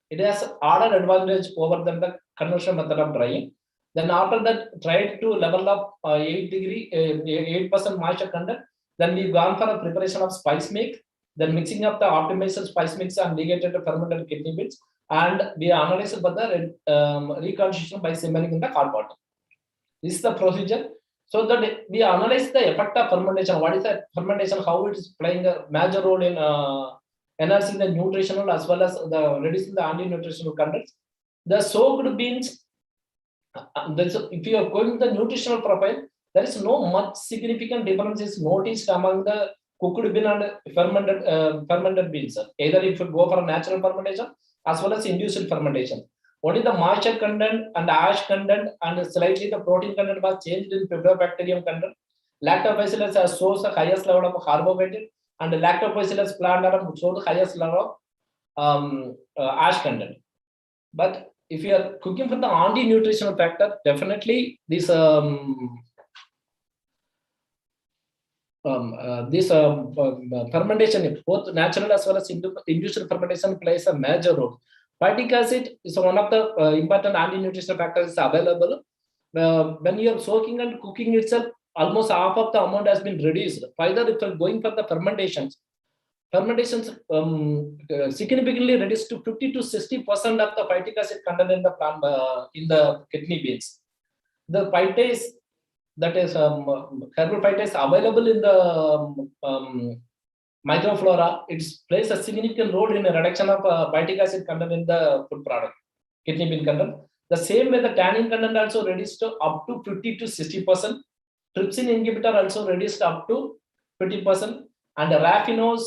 It has added advantage over than the conventional method of drying. Then after that, tried to level up 8% moisture content. Then we've gone for a preparation of spice mix, then mixing up the optimized spice mix and negated fermented kidney beans. And we analyzed for the reconstitution by simmering in the hot water. This is the procedure. So that we analyze the effect of fermentation. What is the fermentation? How it is playing a major role in enhancing the nutritional as well as the reducing the anti-nutritional contents. The soaked beans. If you are going to the nutritional profile, there is no much significant differences noticed among the cooked bean and fermented beans. Either if you go for a natural fermentation as well as induced fermentation. Only the moisture content and ash content and slightly the protein content was changed in Bifidobacterium content. Lactobacillus shows the highest level of carbohydrate, and the Lactobacillus plantarum shows the highest level of ash content. But if you are cooking for the anti-nutritional factor, definitely this fermentation, both natural as well as induced fermentation, plays a major role. Phytic acid is one of the important anti-nutritional factors available. When you are soaking and cooking itself, almost half of the amount has been reduced. Further, if you are going for the fermentations significantly reduced to 50 to 60% of the phytic acid content in the plant in the kidney beans. The phytase, that is herbal phytase available in the microflora, it plays a significant role in the reduction of phytic acid content in the food product, kidney bean content. The same way the tannin content also reduced to up to 50 to 60%. Trypsin inhibitor also reduced up to 50%, and the raffinose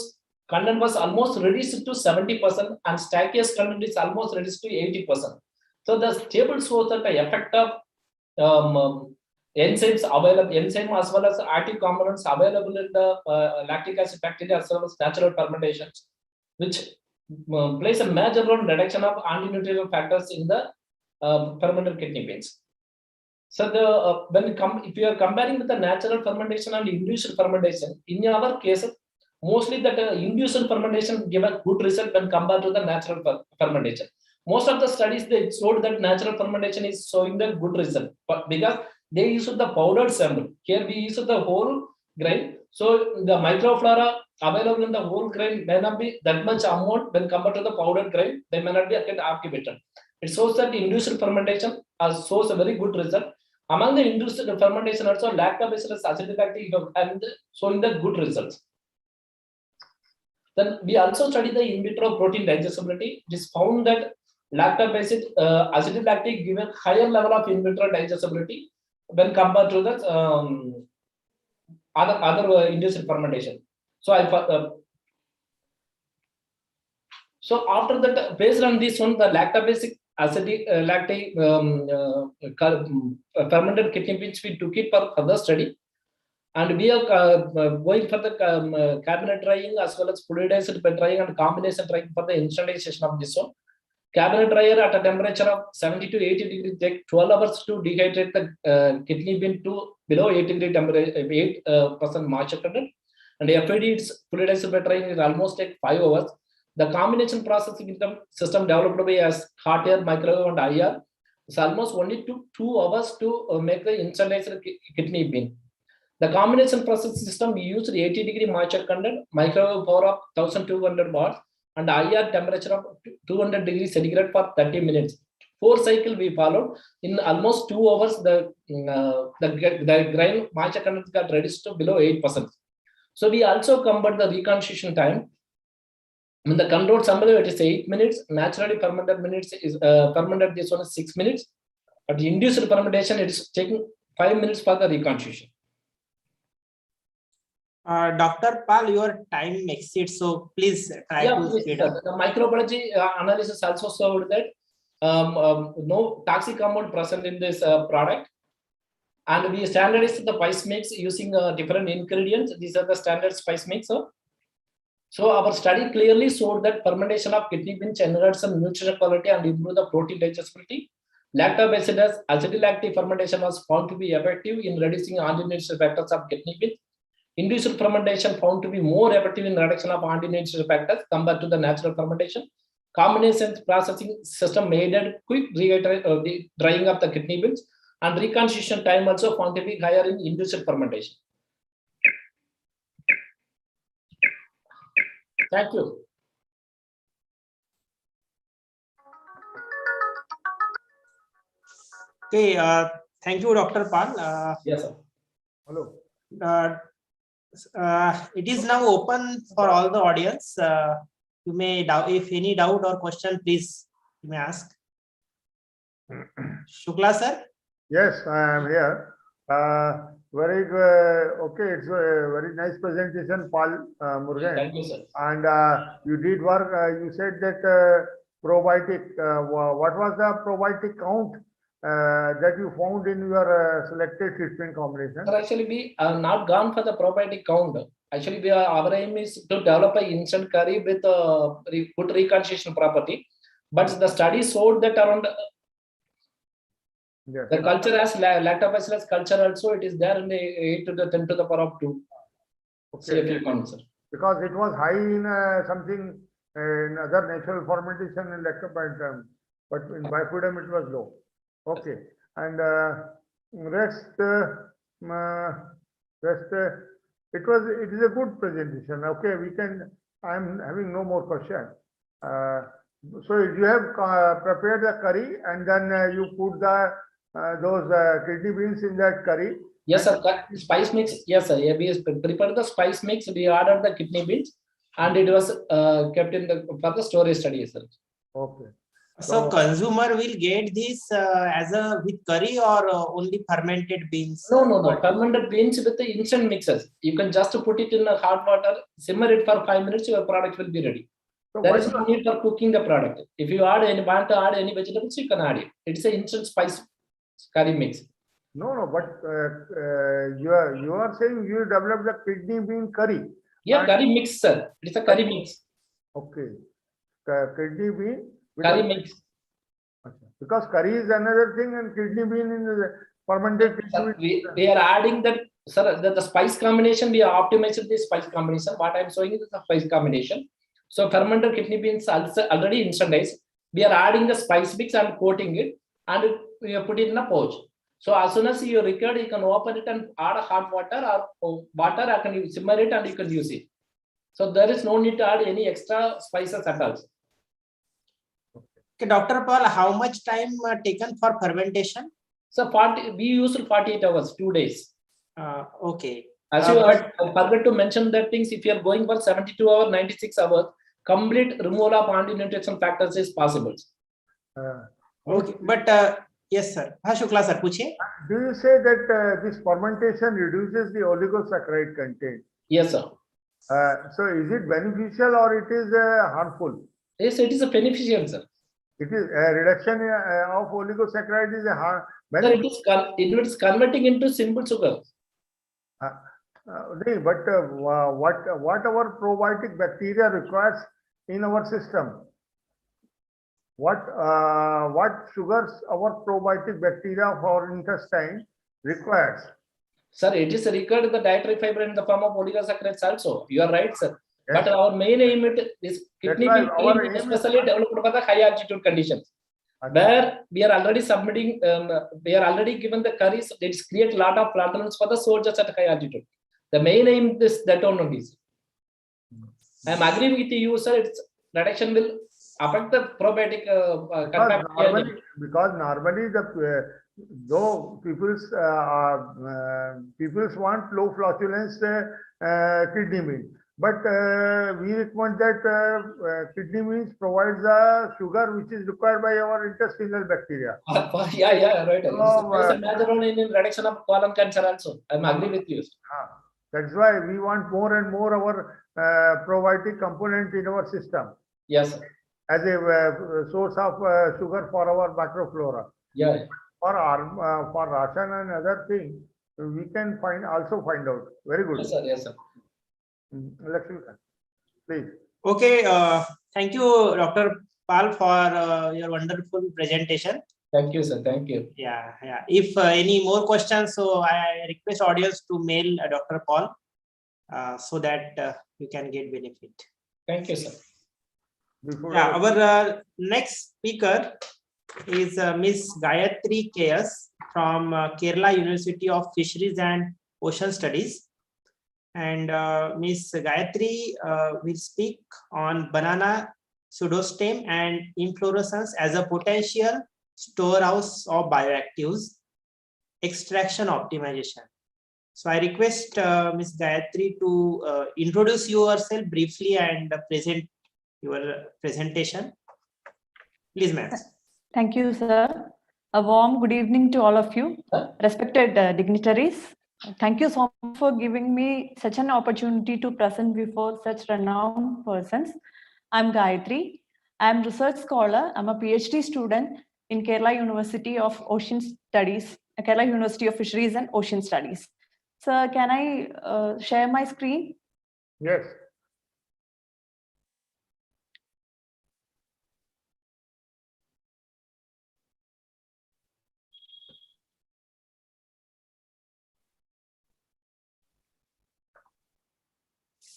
content was almost reduced to 70%, and stachyous content is almost reduced to 80%. So the table shows that the effect of enzymes available, enzyme as well as active components available in the lactic acid bacteria as well as natural fermentations, which plays a major role in reduction of anti-nutritional factors in the fermented kidney beans. So the if you are comparing with the natural fermentation and induced fermentation, in our cases, mostly that induced fermentation give a good result when compared to the natural fermentation. Most of the studies they showed that natural fermentation is showing the good result, but because they use the powdered sample. Here we use the whole grain, so the microflora available in the whole grain may not be that much amount when compared to the powdered grain. They may not be activated. It shows that induced fermentation shows a very good result. Among the induced fermentation also, lactobacillus acidulactic and showing the good results. Then we also study the in vitro protein digestibility. It is found that lactobacillus acidulactic give a higher level of in vitro digestibility when compared to the other induced fermentation. So so after that, based on this one, the lactobacillus lactate fermented kidney beans, we took it for further study. And we are going for the cabinet drying as well as fluidized bed drying and combination drying for the installation of this one. Cabinet dryer at a temperature of 70 to 80 degrees take 12 hours to dehydrate the kidney bean to below 8 degree temperature, 8% moisture content. And FID, its fluidized bed drying is almost take 5 hours. The combination processing system developed by as hot air, microwave, and IR is almost only took 2 hours to make the installation kidney bean. The combination process system we used 80 degree moisture content, microwave power of 1200 watts, and IR temperature of 200 degrees centigrade for 30 minutes. 4 cycles we followed. In almost 2 hours, the grain moisture content got reduced to below 8%. So we also convert the reconstitution time. In the controlled sample, it is 8 minutes. Naturally fermented minutes is fermented. This one is 6 minutes. But the induced fermentation, it is taking 5 minutes for the reconstitution. Dr. Pal, your time exceeds, so please try to speed up. The microbiology analysis also showed that no toxic compound present in this product. And we standardized the spice mix using different ingredients. These are the standard spice mix. So our study clearly showed that fermentation of kidney beans enhances nutritional quality and improve the protein digestibility. Lactobacillus acidulactic fermentation was found to be effective in reducing anti-nutritional factors of kidney beans. Induced fermentation found to be more effective in reduction of anti-nutritional factors compared to the natural fermentation. Combination processing system made a quick drying of the kidney beans, and reconstitution time also found to be higher in induced fermentation. Thank you. Okay, thank you, Dr. Pal. Yes, sir. Hello. It is now open for all the audience. You may, if any doubt or question, please you may ask. Shukla sir? Yes, I am here. Very good. Okay, it's a very nice presentation, Paul Murugan. Thank you, sir. And you did work. You said that probiotic. What was the probiotic count that you found in your selected treatment combination? Sir, actually, we have not gone for the probiotic count. Actually, our aim is to develop an instant curry with good reconstitution property. But the study showed that around the culture as lactobacillus culture also, it is there in the 8 to the 10 to the power of 2. Okay. Because it was high in something in other natural fermentation in lactobacillus, but in Bifidum it was low. Okay, and rest it is a good presentation. Okay, we can. I am having no more question. So you have prepared the curry and then you put the those kidney beans in that curry. Yes, sir. Spice mix. Yes, sir. Yeah, we prepared the spice mix. We added the kidney beans, and it was kept in the for the storage study, sir. Okay. So consumer will get this as a with curry or only fermented beans? No. Fermented beans with the instant mixes. You can just put it in hot water, simmer it for 5 minutes. Your product will be ready. So there is no need for cooking the product. If you want to add any vegetables, you can add it. It's an instant spice curry mix. No, but you are saying you developed the kidney bean curry. Yeah, curry mix, sir. It's a curry mix. Okay, kidney bean. Curry mix. Because curry is another thing and kidney bean is fermented. We are adding that, sir, the spice combination. We are optimizing the spice combination. What I am showing is the spice combination. So fermented kidney beans also already instantized. We are adding the spice mix and coating it, and we put it in a pouch. So as soon as you record, you can open it and add a hot water or water. I can simmer it and you can use it. So there is no need to add any extra spices at all. Okay, Dr. Paul, how much time taken for fermentation? So we use 48 hours, 2 days. Okay. As you heard, I forgot to mention that things. If you are going for 72 hours, 96 hours, complete removal of anti-nutrition factors is possible. Okay, but yes, sir. Shukla sir, पूछिए. Do you say that this fermentation reduces the oligosaccharide content? Yes, sir. So is it beneficial or it is harmful? Yes, it is a beneficial, sir. It is a reduction of oligosaccharide is a harm. Sir, it is converting into simple sugar. what our probiotic bacteria requires in our system? What sugars our probiotic bacteria for intestine requires? Sir, it is required in the dietary fiber in the form of polysaccharides also. You are right, sir. Yes. But our main aim is kidney being especially developed for the high altitude conditions. Where we are already submitting, we are already given the curries, it create a lot of flatulence for the soldiers at high altitude. The main aim is that only. I am agreeing with you, sir. Its reduction will affect the probiotic. Because normally though people's want low flatulence kidney meal, but we recommend that kidney meals provides the sugar which is required by our intestinal bacteria. Yeah, right. There's a major role in reduction of colon cancer also. I'm agree with you. That's why we want more and more our probiotic component in our system. Yes, sir. As a source of sugar for our microflora. Yeah. For ration and other things, we can also find out. Very good. Yes, sir. Yes, sir. Please. Okay. Thank you, Dr. Pal, for your wonderful presentation. Thank you, sir. Thank you. Yeah. If any more questions, so I request audience to mail Dr. Paul so that you can get benefit. Thank you, sir. Our next speaker is Miss Gayatri KS from Kerala University of Fisheries and Ocean Studies. And Miss Gayatri will speak on banana pseudostem and inflorescence as a potential storehouse of bioactives, extraction optimization. So I request Miss Gayatri to introduce yourself briefly and present your presentation. Please, ma'am. Thank you, sir. A warm good evening to all of you, respected dignitaries. Thank you so much for giving me such an opportunity to present before such renowned persons. I'm Gayatri. I'm research scholar. I'm a PhD student in Kerala University of Ocean Studies, Kerala University of Fisheries and Ocean Studies. Sir, can I share my screen? Yes.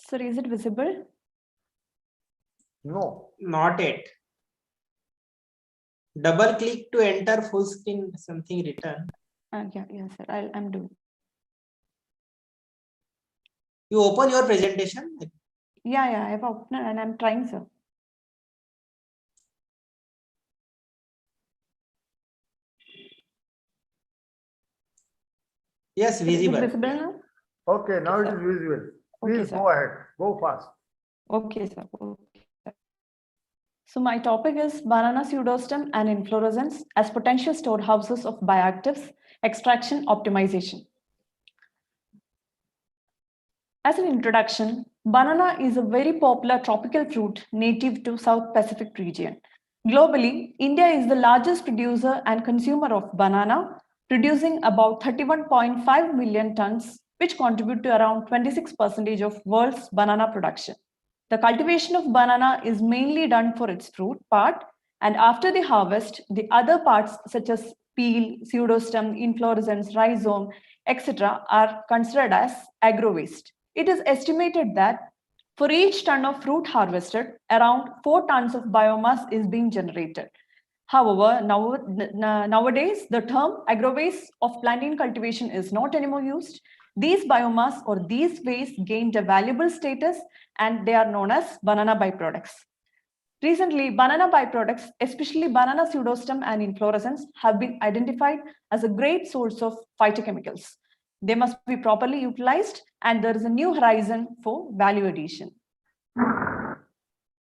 Sir, is it visible? No. Not yet. Double click to enter full screen, something written. Yeah, sir. I'm doing. You open your presentation? Yeah, I've opened and I'm trying, sir. Yes, visible. Is it visible now? Okay, now it is visible. Please go ahead. Go fast. Okay, sir. So my topic is banana pseudostem and inflorescence as potential storehouses of bioactives, extraction optimization. As an introduction, banana is a very popular tropical fruit native to South Pacific region. Globally, India is the largest producer and consumer of banana, producing about 31.5 million tons, which contribute to around 26% of world's banana production. The cultivation of banana is mainly done for its fruit part, and after the harvest, the other parts such as peel, pseudostem, inflorescence, rhizome, etc. are considered as agro-waste. It is estimated that for each ton of fruit harvested, around 4 tons of biomass is being generated. However, nowadays, the term agro-waste of plantain cultivation is not anymore used. These biomass or these waste gained a valuable status and they are known as banana byproducts. Recently, banana byproducts, especially banana pseudostem and inflorescence, have been identified as a great source of phytochemicals. They must be properly utilized and there is a new horizon for value addition.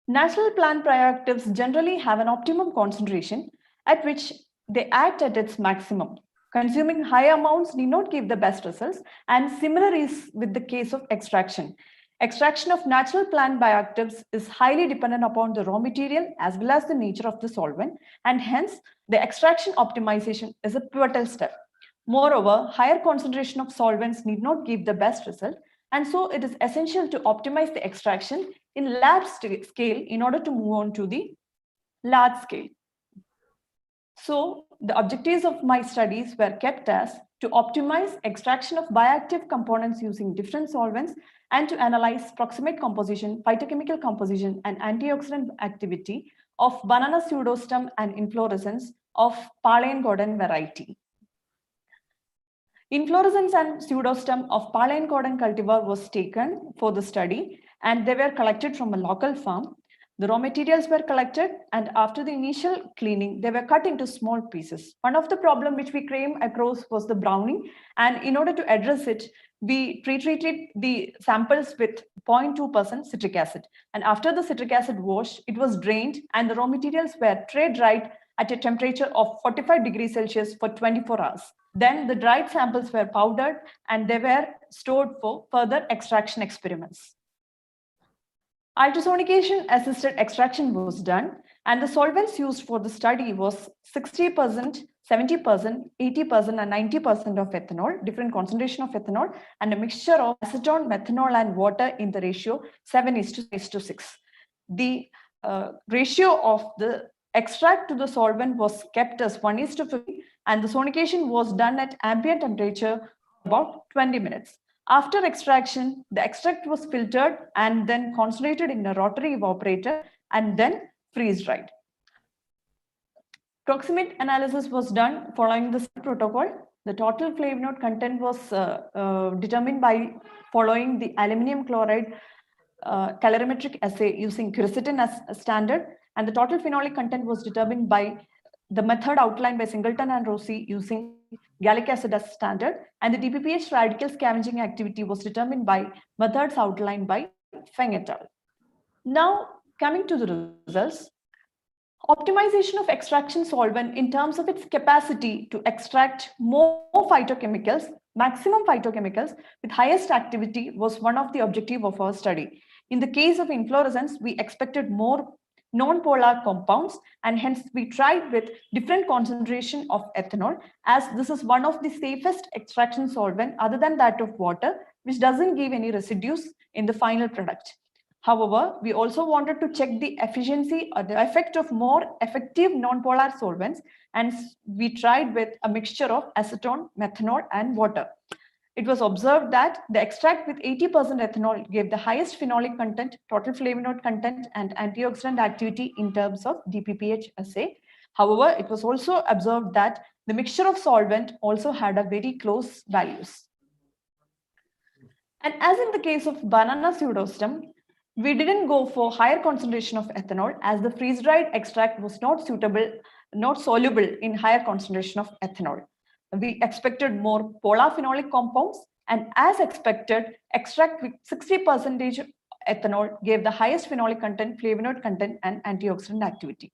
Natural plant bioactives generally have an optimum concentration at which they act at its maximum. Consuming high amounts need not give the best results, and similar is with the case of extraction. Extraction of natural plant bioactives is highly dependent upon the raw material as well as the nature of the solvent, and hence the extraction optimization is a pivotal step. Moreover, higher concentration of solvents need not give the best result, and so it is essential to optimize the extraction in lab scale in order to move on to the large scale. So the objectives of my studies were kept as to optimize extraction of bioactive components using different solvents and to analyze proximate composition, phytochemical composition, and antioxidant activity of banana pseudostem and inflorescence of Palayan Gordon variety. Inflorescence and pseudostem of Palayan Gordon cultivar was taken for the study, and they were collected from a local farm. The raw materials were collected, and after the initial cleaning, they were cut into small pieces. One of the problems which we came across was the browning, and in order to address it, we pre-treated the samples with 0.2% citric acid. And after the citric acid wash, it was drained, and the raw materials were tray-dried at a temperature of 45 degrees Celsius for 24 hours. Then the dried samples were powdered, and they were stored for further extraction experiments. Ultrasonication assisted extraction was done, and the solvents used for the study was 60%, 70%, 80%, and 90% of ethanol, different concentration of ethanol, and a mixture of acetone, methanol, and water in the ratio 7:6. The ratio of the extract to the solvent was kept as 1:50, and the sonication was done at ambient temperature about 20 minutes. After extraction, the extract was filtered and then concentrated in a rotary evaporator and then freeze-dried. Proximate analysis was done following the protocol. The total flavonoid content was determined by following the aluminum chloride calorimetric assay using quercetin as a standard, and the total phenolic content was determined by the method outlined by Singleton and Rossi using gallic acid as standard, and the DPPH radical scavenging activity was determined by methods outlined by Feng et al. Now, coming to the results, optimization of extraction solvent in terms of its capacity to extract more phytochemicals, maximum phytochemicals with highest activity was one of the objectives of our study. In the case of inflorescence, we expected more non-polar compounds, and hence we tried with different concentration of ethanol, as this is one of the safest extraction solvent other than that of water, which doesn't give any residues in the final product. However, we also wanted to check the efficiency or the effect of more effective non-polar solvents, and we tried with a mixture of acetone, methanol, and water. It was observed that the extract with 80% ethanol gave the highest phenolic content, total flavonoid content, and antioxidant activity in terms of DPPH assay. However, it was also observed that the mixture of solvent also had a very close values. And as in the case of banana pseudostem, we didn't go for higher concentration of ethanol as the freeze-dried extract was not soluble in higher concentration of ethanol. We expected more polar phenolic compounds, and as expected, extract with 60% ethanol gave the highest phenolic content, flavonoid content, and antioxidant activity.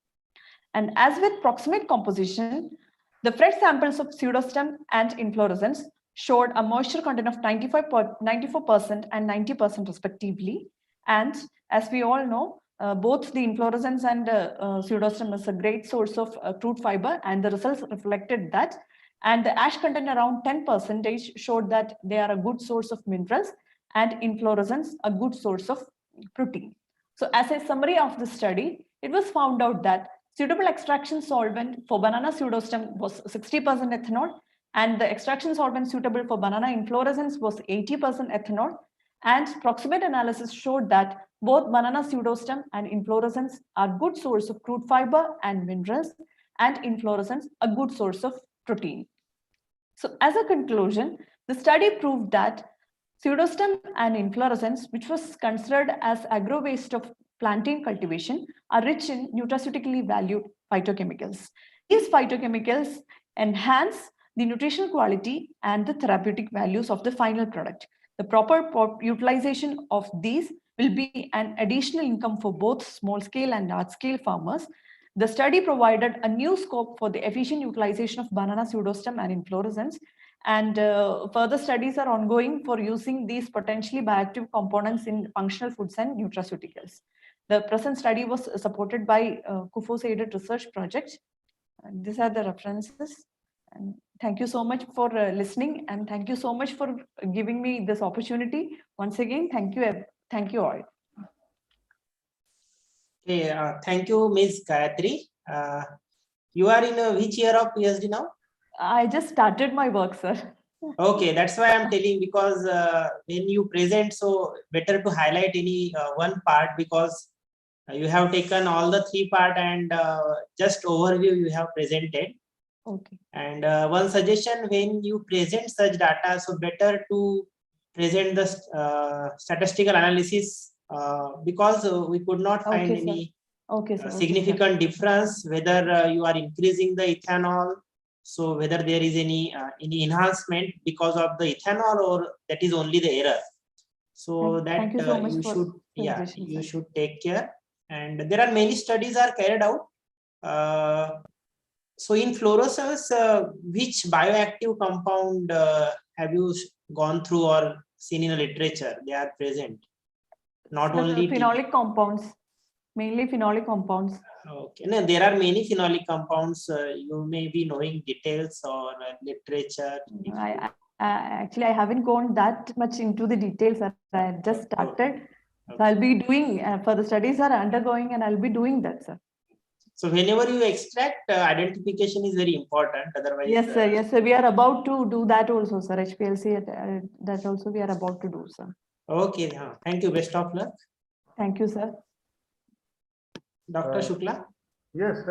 And as with proximate composition, the fresh samples of pseudostem and inflorescence showed a moisture content of 94% and 90% respectively. And as we all know, both the inflorescence and pseudostem is a great source of crude fiber, and the results reflected that. And the ash content around 10% showed that they are a good source of minerals, and inflorescence a good source of protein. So as a summary of the study, it was found out that suitable extraction solvent for banana pseudostem was 60% ethanol, and the extraction solvent suitable for banana inflorescence was 80% ethanol. And proximate analysis showed that both banana pseudostem and inflorescence are good source of crude fiber and minerals, and inflorescence a good source of protein. So as a conclusion, the study proved that pseudostem and inflorescence, which was considered as agro waste of plantain cultivation, are rich in nutraceutically valued phytochemicals. These phytochemicals enhance the nutritional quality and the therapeutic values of the final product. The proper utilization of these will be an additional income for both small-scale and large-scale farmers. The study provided a new scope for the efficient utilization of banana pseudostem and inflorescence, and further studies are ongoing for using these potentially bioactive components in functional foods and nutraceuticals. The present study was supported by KUFO's aided research project. And these are the references. And thank you so much for listening, and thank you so much for giving me this opportunity. Once again, thank you all. Okay, thank you, Ms. Gayatri. You are in which year of PhD now? I just started my work, sir. Okay, that's why I'm telling, because when you present, so better to highlight any one part, because you have taken all the 3 part and just overview you have presented. Okay. And one suggestion, when you present such data, so better to present the statistical analysis, because we could not find any significant difference whether you are increasing the ethanol, so whether there is any enhancement because of the ethanol, or that is only the error. So Thank you so much you for should, suggestions, you sir. should take care. And there are many studies are carried out. So in fluorescence, which bioactive compound have you gone through or seen in the literature? They are present. Not Sir, only phenolic compounds, mainly phenolic compounds. Okay, no, there are many phenolic compounds. You may be knowing details or literature. Actually, I haven't gone that much into the details. I just started. So I'll be doing, for the studies are undergoing, and I'll be doing that, sir. So whenever you extract, identification is very important. Otherwise, Yes, sir. Yes, sir. We are about to do that also, sir. HPLC, that also we are about to do, sir. Okay. Thank you. Best of luck. Thank you, sir. Dr. Shukla? Yes,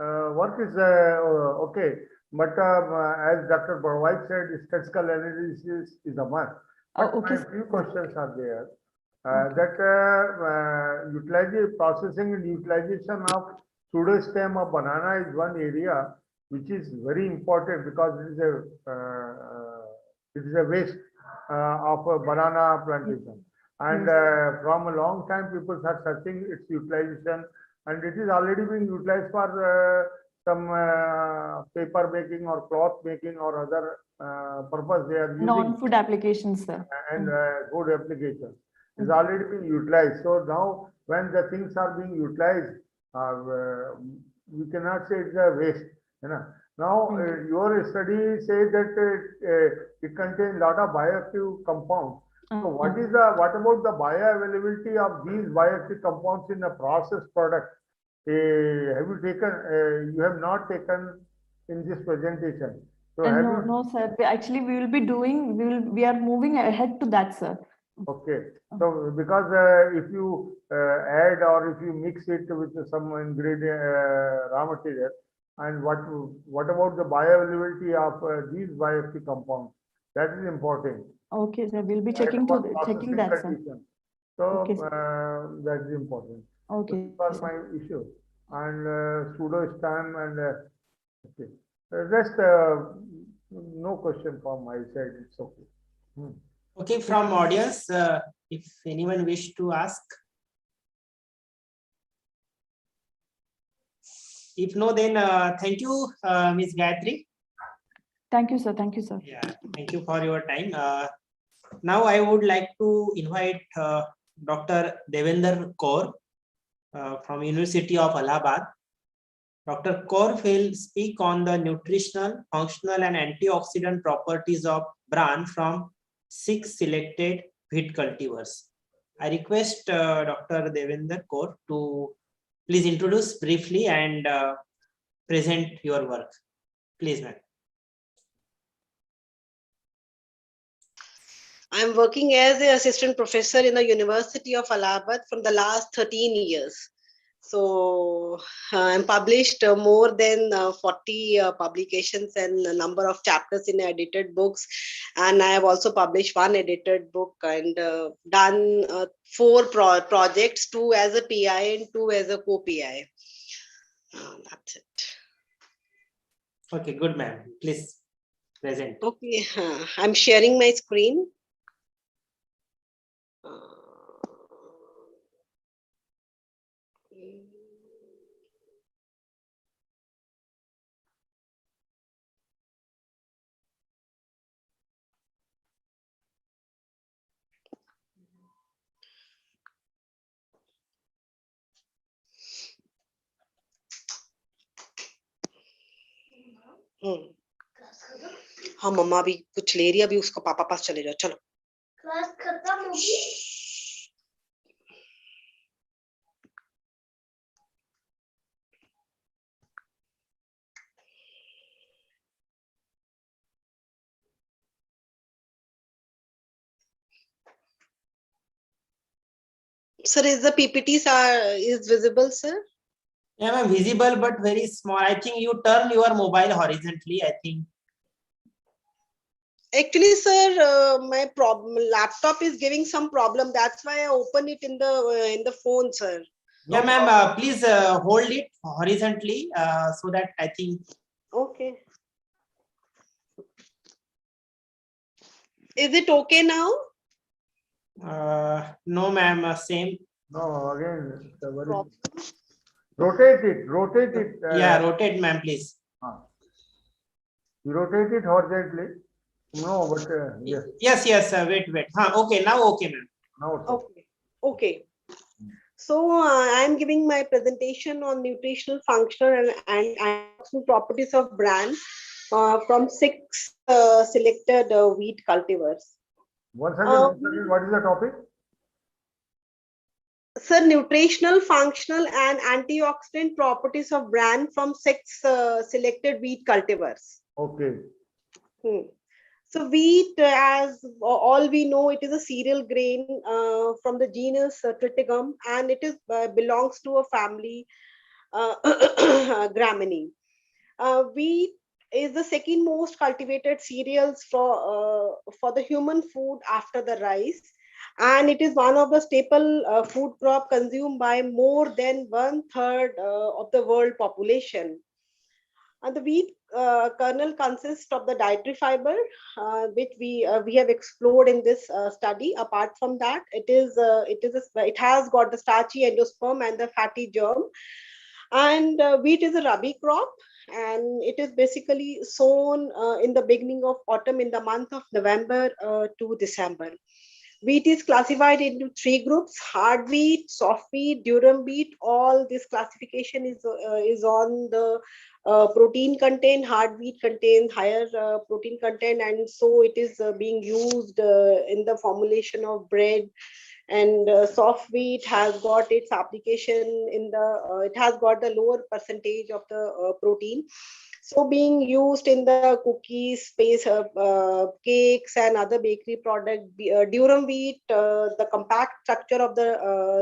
work is okay. But as Dr. Barwai said, statistical analysis is a must. But okay. my few questions are there. That processing and utilization of pseudostem of banana is one area which is very important, because it is a waste of a banana plantation. And from a long time, people are searching its utilization, and it is already being utilized for some paper making or cloth making or other purpose they are using. Non-food applications, sir. And food applications is already being utilized. So now when the things are being utilized, we cannot say it's a waste. You know? Now your study says that it contains a lot of bioactive compounds. So what about the bioavailability of these bioactive compounds in a processed product? Have you taken? You have not taken in this presentation. So no, sir. Actually, we will be doing. We are moving ahead to that, sir. Okay. So because if you add or if you mix it with some ingredient, raw material, and what about the bioavailability of these bioactive compounds? That is important. Okay, sir. We'll be checking that, sir. So okay, that is important. Okay. So that was my issue. And pseudostem and okay. Rest no question from my side. It's okay. Okay, from audience, if anyone wish to ask. If no, then thank you, Ms. Gayatri. Thank you, sir. Thank you, sir. Yeah, thank you for your time. Now I would like to invite Dr. Devender Kaur from University of Allahabad. Dr. Kaur will speak on the nutritional, functional, and antioxidant properties of bran from 6 selected wheat cultivars. I request Dr. Devender Kaur to please introduce briefly and present your work. Please, ma'am. I'm working as an assistant professor in the University of Allahabad from the last 13 years. So I'm published more than 40 publications and a number of chapters in edited books. And I have also published one edited book and done 4 projects, 2 as a PI and 2 as a co-PI. That's it. Okay, good, ma'am. Please present. Okay, I'm sharing my screen. हाँ मम्मा भी कुछ ले रही है, अभी उसको पापा पास चले जाओ, चलो। क्लास खत्म होगी। Sir, is the PPTs is visible, sir? Yeah, ma'am, visible but very small. I think you turn your mobile horizontally, I think. Actually, sir, my laptop is giving some problem. That's why I open it in the phone, sir. Yeah, ma'am, please hold it horizontally so that I think. Okay. Is it okay now? No, ma'am, same. No, again, rotate it. Yeah, rotate, ma'am, please. You rotate it horizontally. No, but yes. Yes, wait. Okay, now okay, ma'am. Now okay. Okay. So I am giving my presentation on nutritional, functional, and antioxidant properties of brands from 6 selected wheat cultivars. Once again, what is the topic? Sir, nutritional, functional, and antioxidant properties of brand from 6 selected wheat cultivars. Okay. So wheat, as all we know, it is a cereal grain from the genus Triticum, and it is belongs to a family Gramineae. Wheat is the second most cultivated cereals for the human food after the rice, and it is one of the staple food crop consumed by more than 1/3 of the world population. And the wheat kernel consists of the dietary fiber, which we have explored in this study. Apart from that, it has got the starchy endosperm and the fatty germ. And wheat is a rabi crop, and it is basically sown in the beginning of autumn in the month of November to December. Wheat is classified into 3 groups: hard wheat, soft wheat, durum wheat. All this classification is on the protein content. Hard wheat contains higher protein content, and so it is being used in the formulation of bread. And soft wheat has got its application in the it has got the lower percentage of the protein, so being used in the cookies, cakes, and other bakery product. Durum wheat, the compact structure of the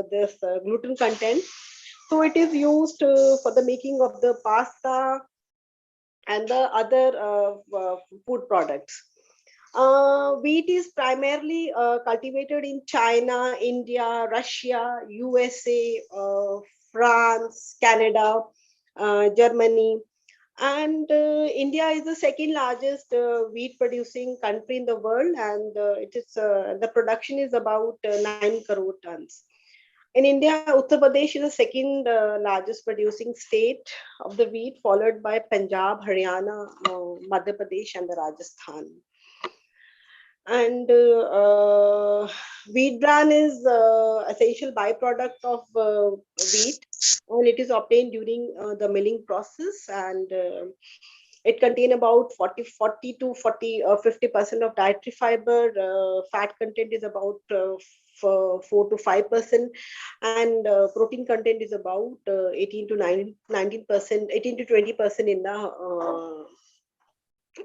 this gluten content, so it is used for the making of the pasta and the other food products. Wheat is primarily cultivated in China, India, Russia, USA, France, Canada, Germany. And India is the second largest wheat producing country in the world, and it is the production is about 9 crore tons. In India, Uttar Pradesh is the second largest producing state of the wheat, followed by Punjab, Haryana, Madhya Pradesh, and the Rajasthan. And wheat bran is essential byproduct of wheat, and it is obtained during the milling process, and it contains about 50% of dietary fiber. Fat content is about 4 to 5%, and protein content is about 18 to 19%, 18 to 20% in the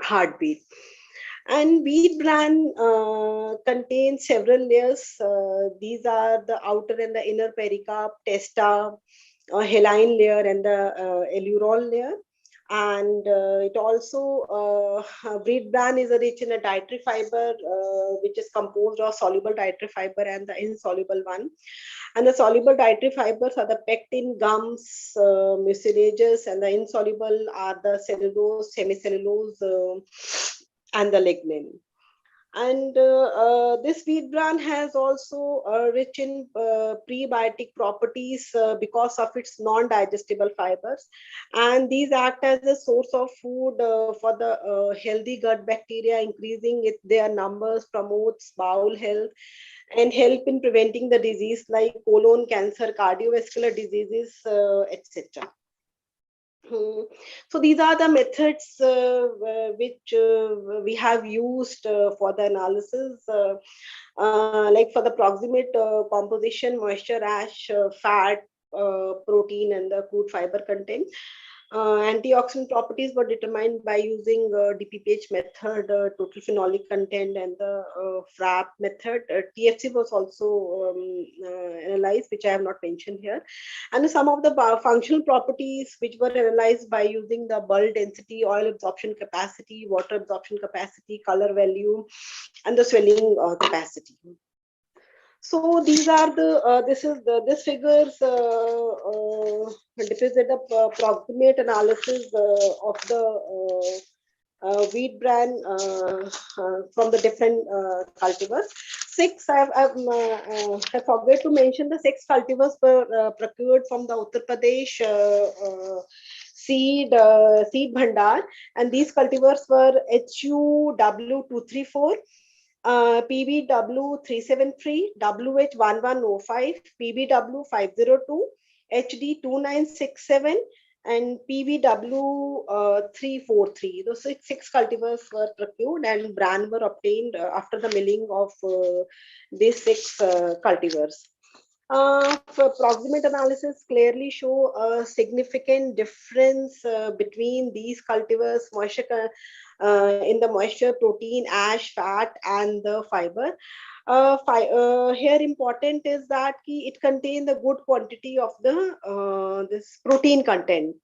hard wheat. And wheat bran contains several layers. These are the outer and the inner pericarp, testa, haline layer, and the alurol layer. And it also wheat bran is rich in a dietary fiber, which is composed of soluble dietary fiber and the insoluble one. And the soluble dietary fibers are the pectin, gums, mucilages, and the insoluble are the cellulose, semicellulose, and the lignin. And this wheat bran has also rich in prebiotic properties because of its non-digestible fibers, and these act as a source of food for the healthy gut bacteria, increasing their numbers, promotes bowel health, and help in preventing the disease like colon cancer, cardiovascular diseases, etc. So these are the methods which we have used for the analysis, like for the proximate composition, moisture, ash, fat, protein, and the crude fiber content. Antioxidant properties were determined by using DPPH method, total phenolic content, and the FRAP method. TFC was also analyzed, which I have not mentioned here. And some of the functional properties which were analyzed by using the bulk density, oil absorption capacity, water absorption capacity, color value, and the swelling capacity. So these are the this figures represent a approximate analysis of the wheat bran from the different cultivars. I forgot to mention the 6 cultivars were procured from the Uttar Pradesh seed bhandar, and these cultivars were HUW234. PBW373, WH1105, PBW502, HD2967, and PBW343. Those 6 cultivars were procured and bran were obtained after the milling of these 6 cultivars. For proximate analysis clearly show a significant difference between these cultivars, moisture in the moisture, protein, ash, fat, and the fiber. Here important is that it contains a good quantity of the this protein content,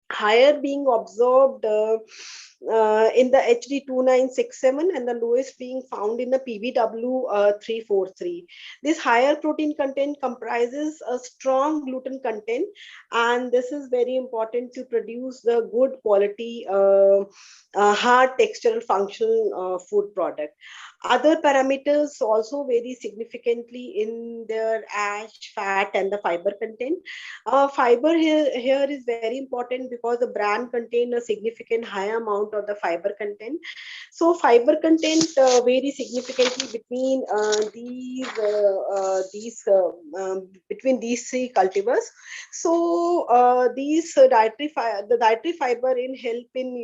higher being observed in the HD2967 and the lowest being found in the PBW343. This higher protein content comprises a strong gluten content, and this is very important to produce the good quality hard textural functional food product. Other parameters also vary significantly in their ash, fat, and the fiber content. Fiber here is very important because the bran contain a significant high amount of the fiber content. So fiber content varies significantly between between these 3 cultivars. So these dietary fiber in help in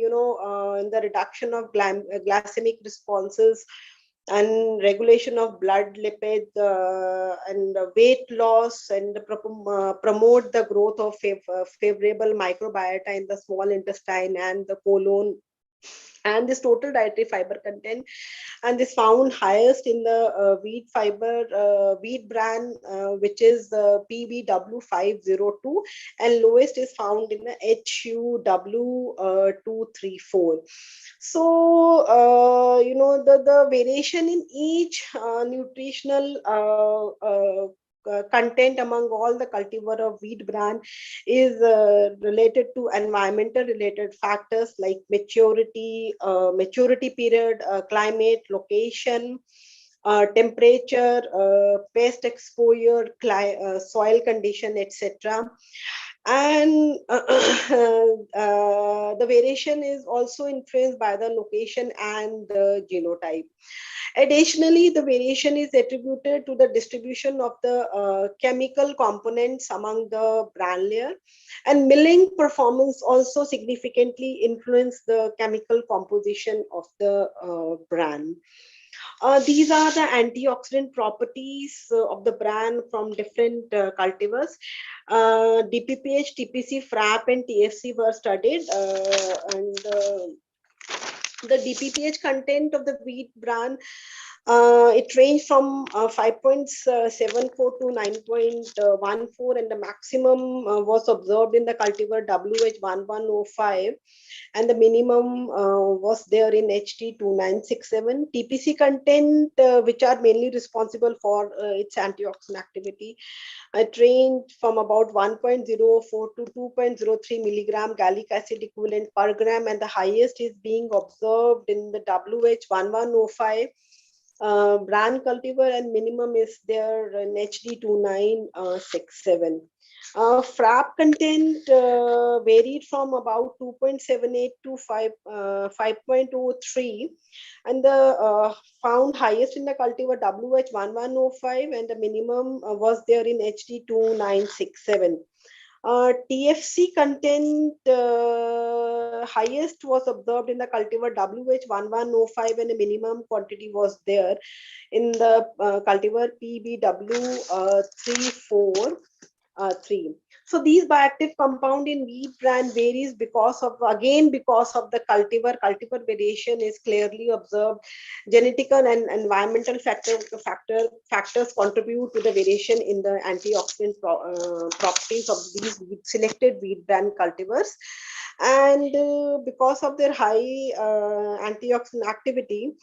in the reduction of glycemic responses and regulation of blood lipids and weight loss, and promote the growth of favorable microbiota in the small intestine and the colon. And this total dietary fiber content and is found highest in the wheat bran, which is PBW502, and lowest is found in the HUW234. So the variation in each nutritional content among all the cultivar of wheat bran is related to environmental related factors like maturity period, climate, location, temperature, pest exposure, soil condition, etc. And the variation is also influenced by the location and the genotype. Additionally, the variation is attributed to the distribution of the chemical components among the bran layer, and milling performance also significantly influence the chemical composition of the bran. These are the antioxidant properties of the bran from different cultivars. DPPH, TPC, FRAP, and TFC were studied, and the DPPH content of the wheat bran, it ranged from 5.74 to 9.14, and the maximum was observed in the cultivar WH1105, and the minimum was there in HT2967. TPC content, which are mainly responsible for its antioxidant activity, it ranged from about 1.04 to 2.03 milligram gallic acid equivalent per gram, and the highest is being observed in the WH1105 bran cultivar, and minimum is there in HD2967. FRAP content varied from about 2.78 to 5.03, and the found highest in the cultivar WH1105, and the minimum was there in HD2967. TFC content highest was observed in the cultivar WH1105 and a minimum quantity was there in the cultivar PBW34. So these bioactive compound in wheat bran varies because of the cultivar variation is clearly observed. Genetic and environmental factors contribute to the variation in the antioxidant properties of these selected wheat bran cultivars, and because of their high antioxidant activity,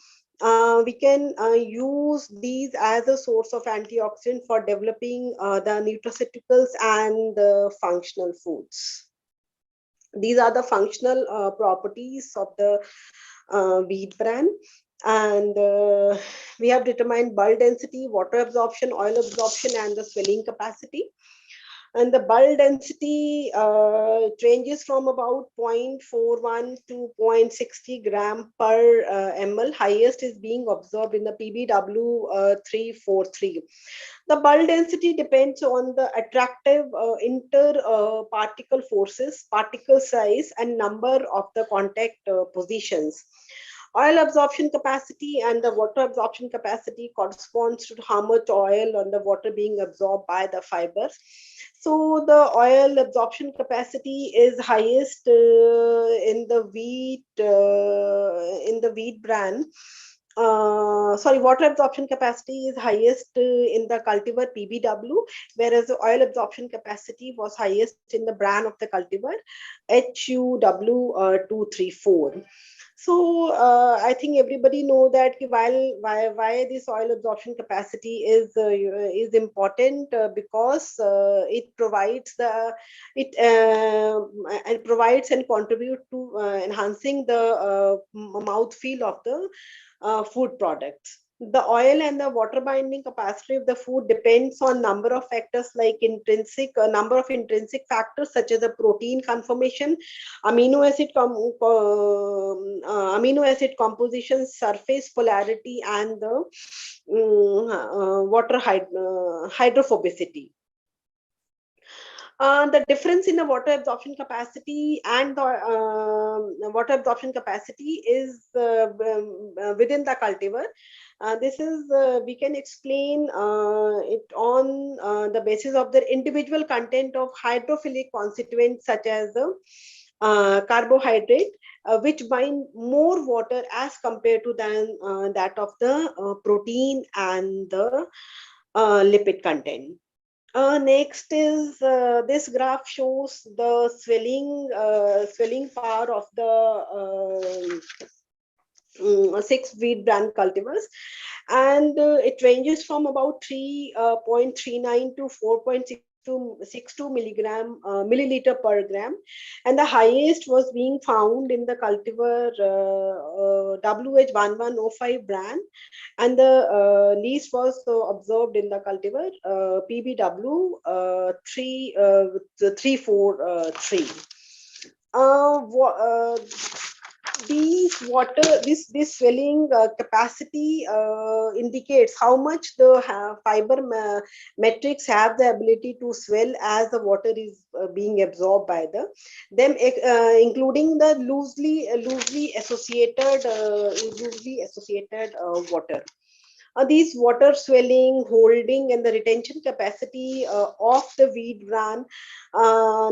we can use these as a source of antioxidant for developing the nutraceuticals and the functional foods. These are the functional properties of the wheat bran. And we have determined bulk density, water absorption, oil absorption, and the swelling capacity. And the bulk density ranges from about 0.41 to 0.60 gram per ml. Highest is being observed in the PBW343. The bulk density depends on the attractive inter-particle forces, particle size, and number of the contact positions. Oil absorption capacity and the water absorption capacity corresponds to how much oil and the water being absorbed by the fibers. So the oil absorption capacity is highest in the wheat bran. Water absorption capacity is highest in the cultivar PBW, whereas the oil absorption capacity was highest in the bran of the cultivar HUW234. So I think everybody know that why this oil absorption capacity is important, because it provides and contribute to enhancing the mouthfeel of the food products. The oil and the water binding capacity of the food depends on number of factors like number of intrinsic factors such as the protein conformation, amino acid composition, surface polarity, and the water hydrophobicity. The difference in the water absorption capacity and the water absorption capacity is within the cultivar. This is we can explain it on the basis of the individual content of hydrophilic constituents such as the carbohydrate, which bind more water as compared to that of the protein and the lipid content. Next is this graph shows the swelling power of the 6 wheat bran cultivars, and it ranges from about 3.39 to 4.62 milliliter per gram, and the highest was being found in the cultivar WH1105 bran, and the least was observed in the cultivar PBW343. This swelling capacity indicates how much the fiber matrix have the ability to swell as the water is being absorbed by them, including the loosely associated water. These water swelling, holding, and the retention capacity of the wheat bran,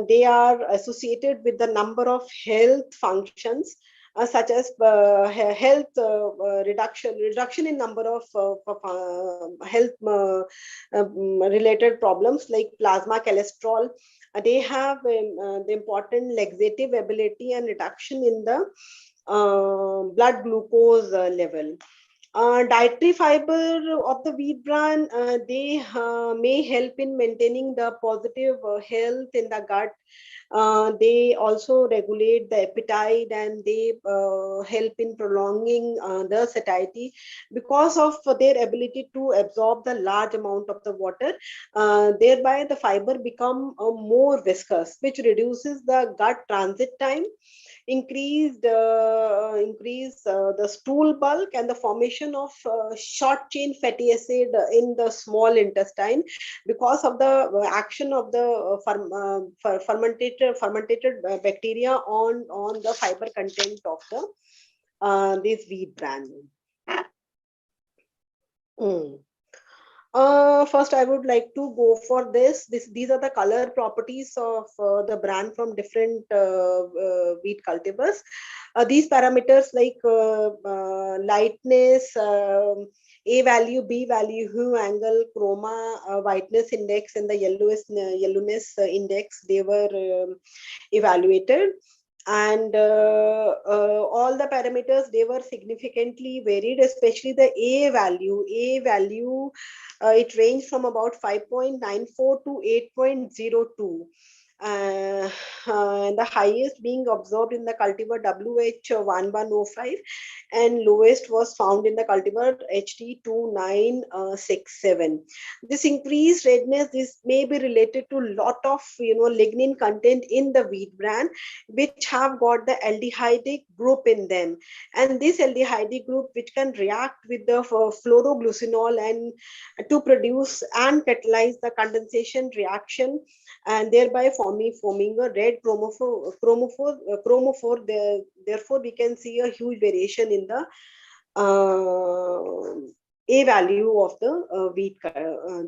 they are associated with the number of health functions such as health reduction in number of health related problems like plasma cholesterol. They have the important laxative ability and reduction in the blood glucose level. Dietary fiber of the wheat bran, they may help in maintaining the positive health in the gut. They also regulate the appetite, and they help in prolonging the satiety because of their ability to absorb the large amount of the water. Thereby the fiber become more viscous, which reduces the gut transit time, increase the stool bulk, and the formation production of short chain fatty acid in the small intestine because of the action of the fermented bacteria on the fiber content of the this wheat bran. First, I would like to go for these are the color properties of the bran from different wheat cultivars. These parameters like lightness, A value, B value, hue, angle, chroma, whiteness index, and the yellowness index, they were evaluated. And all the parameters, they were significantly varied, especially the A value. It ranged from about 5.94 to 8.02. And the highest being observed in the cultivar WH1105 and lowest was found in the cultivar HD2967. This increased redness, this may be related to lot of lignin content in the wheat bran, which have got the aldehydic group in them, and this aldehydic group which can react with the fluoroglucinol and to produce and catalyze the condensation reaction, and thereby forming a red chromophore. Therefore, we can see a huge variation in the A value of the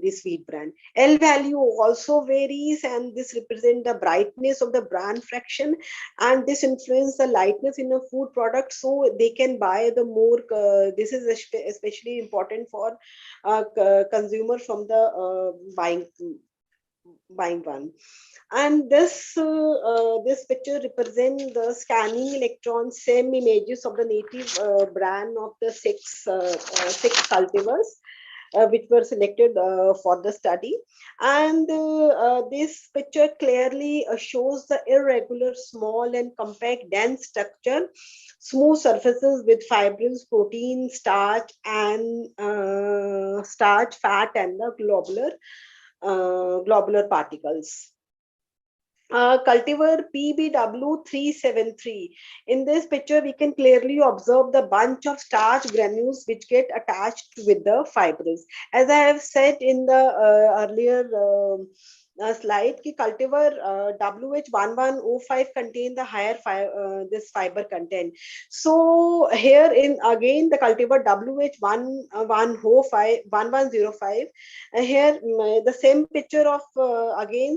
this wheat bran. L value also varies, and this represents the brightness of the bran fraction, and this influences the lightness in a food product, so they can buy the more. This is especially important for consumer from the buying one. And this picture represents the scanning electron SEM images of the native bran of the six cultivars which were selected for the study. And this picture clearly shows the irregular, small and compact, dense structure, smooth surfaces with fibrils, protein, starch, and fat, and the globular particles. Cultivar PBW373. In this picture, we can clearly observe the bunch of starch granules which get attached with the fibrils. As I have said in the earlier slide, ki cultivar WH1105 contain the higher this fiber content. So here again the cultivar WH1105 here the same picture of again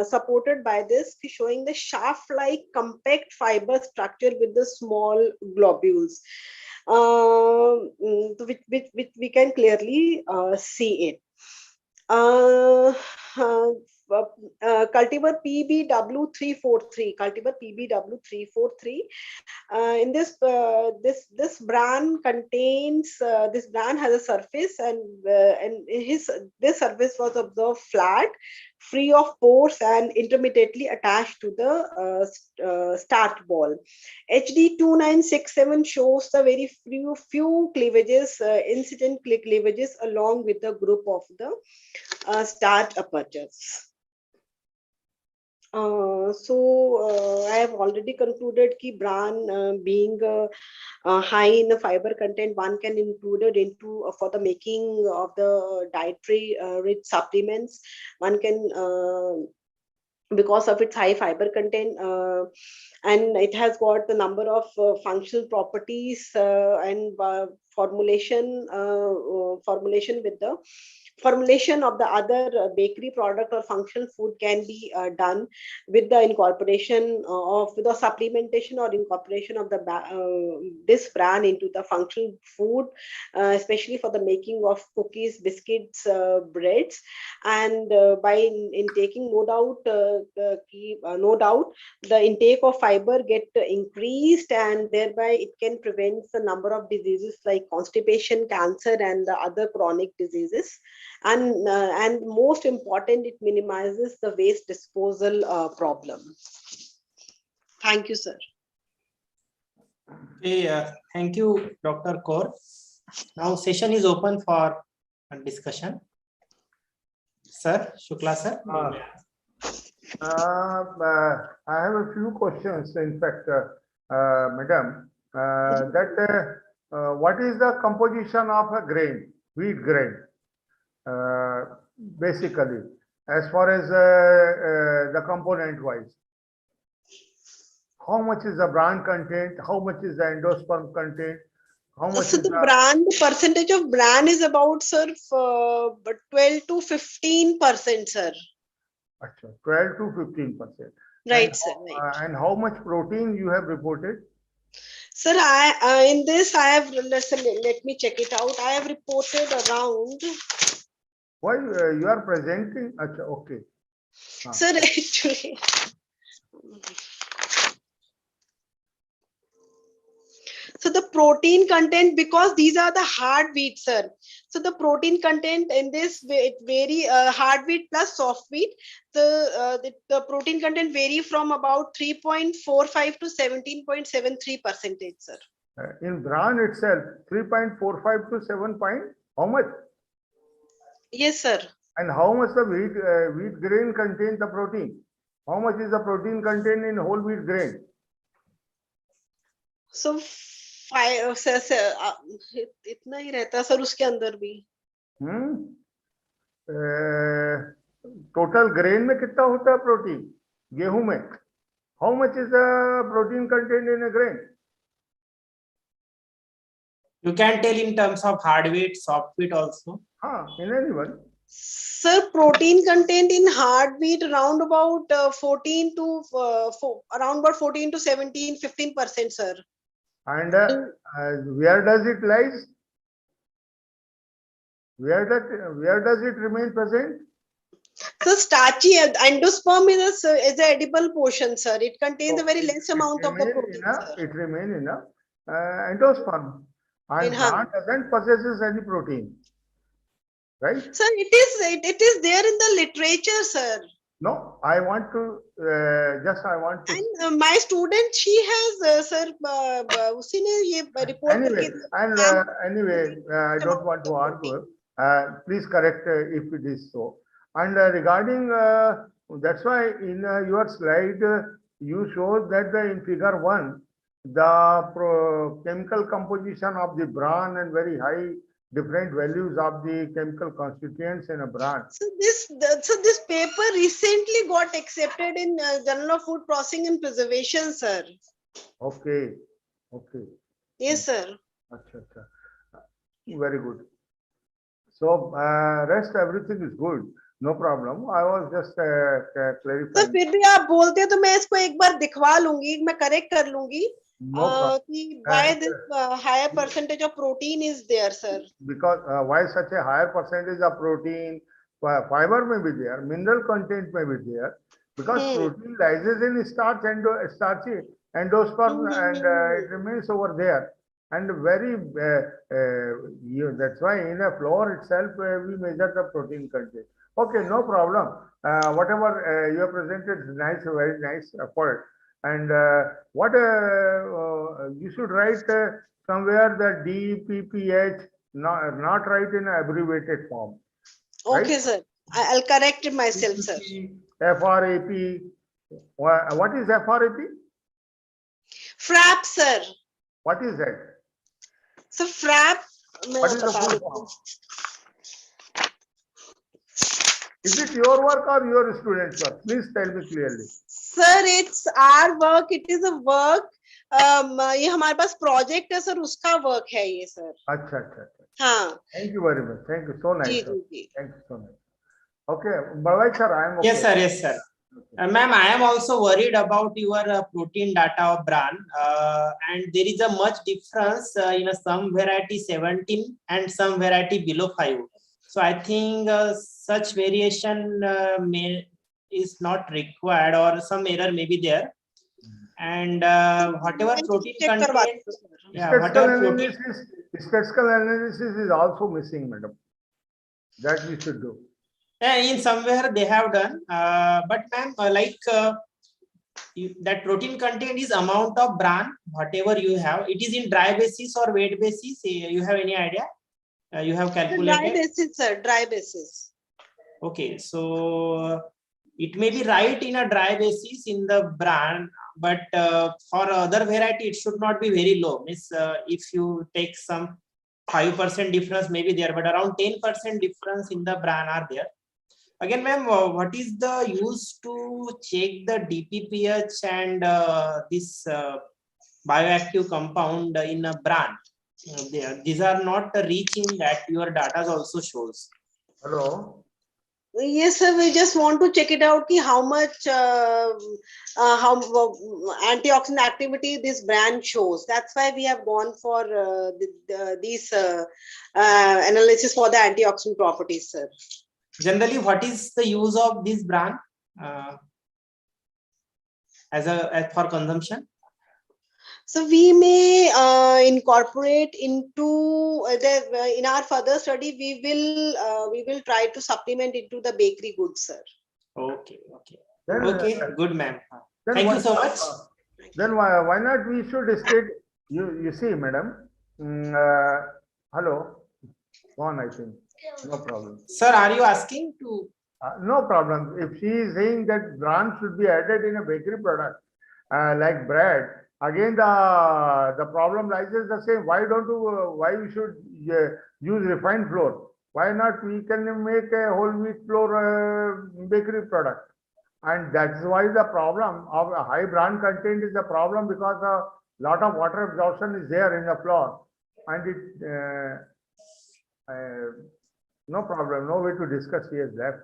supported by this, showing the shaft-like compact fiber structure with the small globules, which we can clearly see it. Cultivar PBW343. In this this bran contains this bran has a surface, and this surface was observed flat, free of pores, and intermittently attached to the start ball. HD2967 shows the very few cleavages, incident cleavages along with the group of the start apertures. I have already concluded that bran being high in the fiber content, one can include it into for the making of the dietary rich supplements. One can because of its high fiber content, and it has got the number of functional properties and formulation with the formulation of the other bakery product or functional food can be done with the incorporation of the supplementation or incorporation of the this bran into the functional food, especially for the making of cookies, biscuits, breads, and by intaking, no doubt the intake of fiber get increased, and thereby it can prevent the number of diseases like constipation, cancer, and the other chronic diseases. And most important, it minimizes the waste disposal problem. Thank you, sir. Okay, thank you, Dr. Kaur. Now session is open for discussion. Sir, Shukla sir. I have a few questions. In fact, madam, that what is the composition of a grain, wheat grain, basically, as far as the component wise? How much is the bran content? How much is the endosperm content? How much So is the bran, the percentage of bran is about, sir, 12 to 15%, sir. 12 to 15%. Right, sir. Right. And how much protein you have reported? Sir, in this I have, let me check it out. I have reported around. Why you are presenting? Okay. Sir, actually. So the protein content, because these are the hard wheat, sir. So the protein content in this, it vary, hard wheat plus soft wheat. The protein content vary from about 3.45 to 17.73%, sir. In bran itself, 3.45 to 7 point, how much? Yes, sir. And how much the wheat grain contains the protein? How much is the protein content in whole wheat grain? So इतना ही रहता sir उसके अंदर भी. Total grain में कितना होता है protein गेहूं में? How much is the protein content in a grain? You can tell in terms of hard wheat, soft wheat also. In anyone. Sir, protein content in hard wheat around about 14 to 17, 15%, sir. And where does it lies? Where does it remain present? So starchy endosperm is an edible portion, sir. It contains a very less amount of the protein. It remains in a endosperm, and plant doesn't possesses any protein, right? Sir, it is there in the literature, sir. No, I want to And my student, she has, sir, उसी ने ये report anyway, and anyway, I don't want to argue. Please correct if it is so. And regarding that's why in your slide you showed that in figure 1 the chemical composition of the bran and very high different values of the chemical constituents in a bran. So this paper recently got accepted in Journal of Food Processing and Preservation, sir. Okay. Yes, sir. Very good. So rest everything is good. No problem. I was just clarifying. तो फिर भी आप बोलते तो मैं इसको एक बार दिखवा लूंगी, मैं करेक्ट कर लूंगी कि why this higher percentage of protein is there, sir? Because why such a higher percentage of protein? Fiber may be there, mineral content may be there, because protein lies in starchy endosperm and it remains over there. And very that's why in a flour itself we measure the protein content. Okay, no problem. Whatever you have presented is nice, very nice effort. And what you should write somewhere the DPPH, not write in abbreviated form. Okay, right? Sir. I'll correct it myself, sir. FRAP. What is FRAP? FRAP, sir. What is that? So FRAP. What is the full form? Is it your work or your student's work? Please tell me clearly. Sir, it's our work. It is a work. ये हमारे पास project है sir, उसका work है ये sir. अच्छा. हाँ. Thank you very much. Thank you so nice. Ji. Thank you so much. Okay, Balwai sir, I am okay. Yes, sir. Ma'am, I am also worried about your protein data of bran, and there is a much difference in some variety 17 and some variety below 5. So I think such variation is not required, or some error may be there. And whatever protein content, statistical analysis is also missing, madam. That we should do. In somewhere they have done, but ma'am, that protein content is amount of bran, whatever you have. It is in dry basis or wet basis. You have any idea? You have calculated? Dry basis, sir. Dry basis. Okay, so It may be right in a dry basis in the bran, but for other variety, it should not be very low. Means if you take some 5% difference, maybe there, but around 10% difference in the bran are there. Again, ma'am, what is the use to check the DPPH and this bioactive compound in a bran? These are not rich in that your data also shows. Hello. Yes, sir. We just want to check it out. Ki how much antioxidant activity this brand shows. That's why we have gone for these analysis for the antioxidant properties, sir. Generally, what is the use of this brand as for consumption? So we may incorporate into in our further study. We will try to supplement into the bakery goods, sir. Okay. Then, okay. Good, ma'am. Then Thank why, you so much. Then why not we should state, you see, madam, hello, go on, I think, no problem. Sir, are you asking to? No problem. If she is saying that bran should be added in a bakery product, like bread, again the problem lies is the same. Why don't you, why we should use refined flour? Why not we can make a whole wheat flour bakery product? And that's why the problem of a high bran content is the problem, because a lot of water absorption is there in the flour, and it no problem, no way to discuss here left.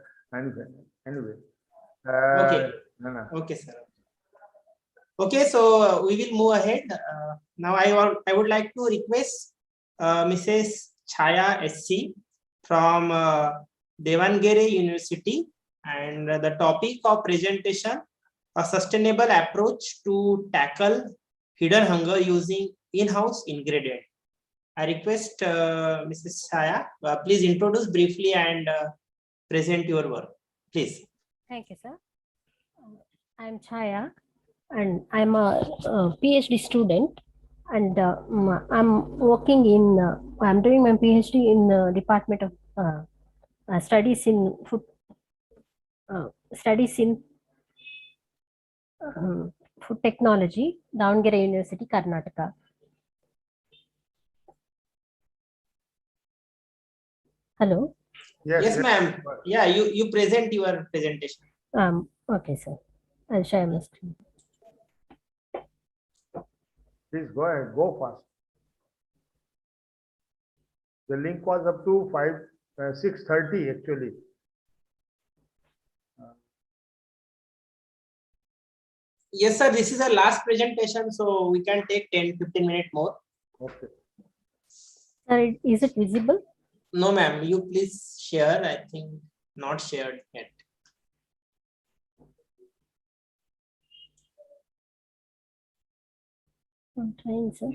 Anyway. Okay. Okay, sir. Okay, so we will move ahead. Now I would like to request Mrs. Chaya SC from Devangere University, and the topic of presentation: a sustainable approach to tackle hidden hunger using in-house ingredient. I request Mrs. Chaya, please introduce briefly and present your work, please. Thank you, sir. I'm Chaya, and I'm a PhD student, and I'm working in. I'm doing my PhD in the Department of Studies in Food. Studies in Food Technology, Davangere University, Karnataka. Hello. Yes, ma'am. Yeah, you present your presentation. Okay, sir. I'll share my screen. Please go ahead, go fast. The link was up to 6:30 actually. Yes, sir. This is the last presentation, so we can take 10-15 minutes more. Okay. Sir, is it visible? No, ma'am. You please share. I think not shared yet. I'm trying, sir.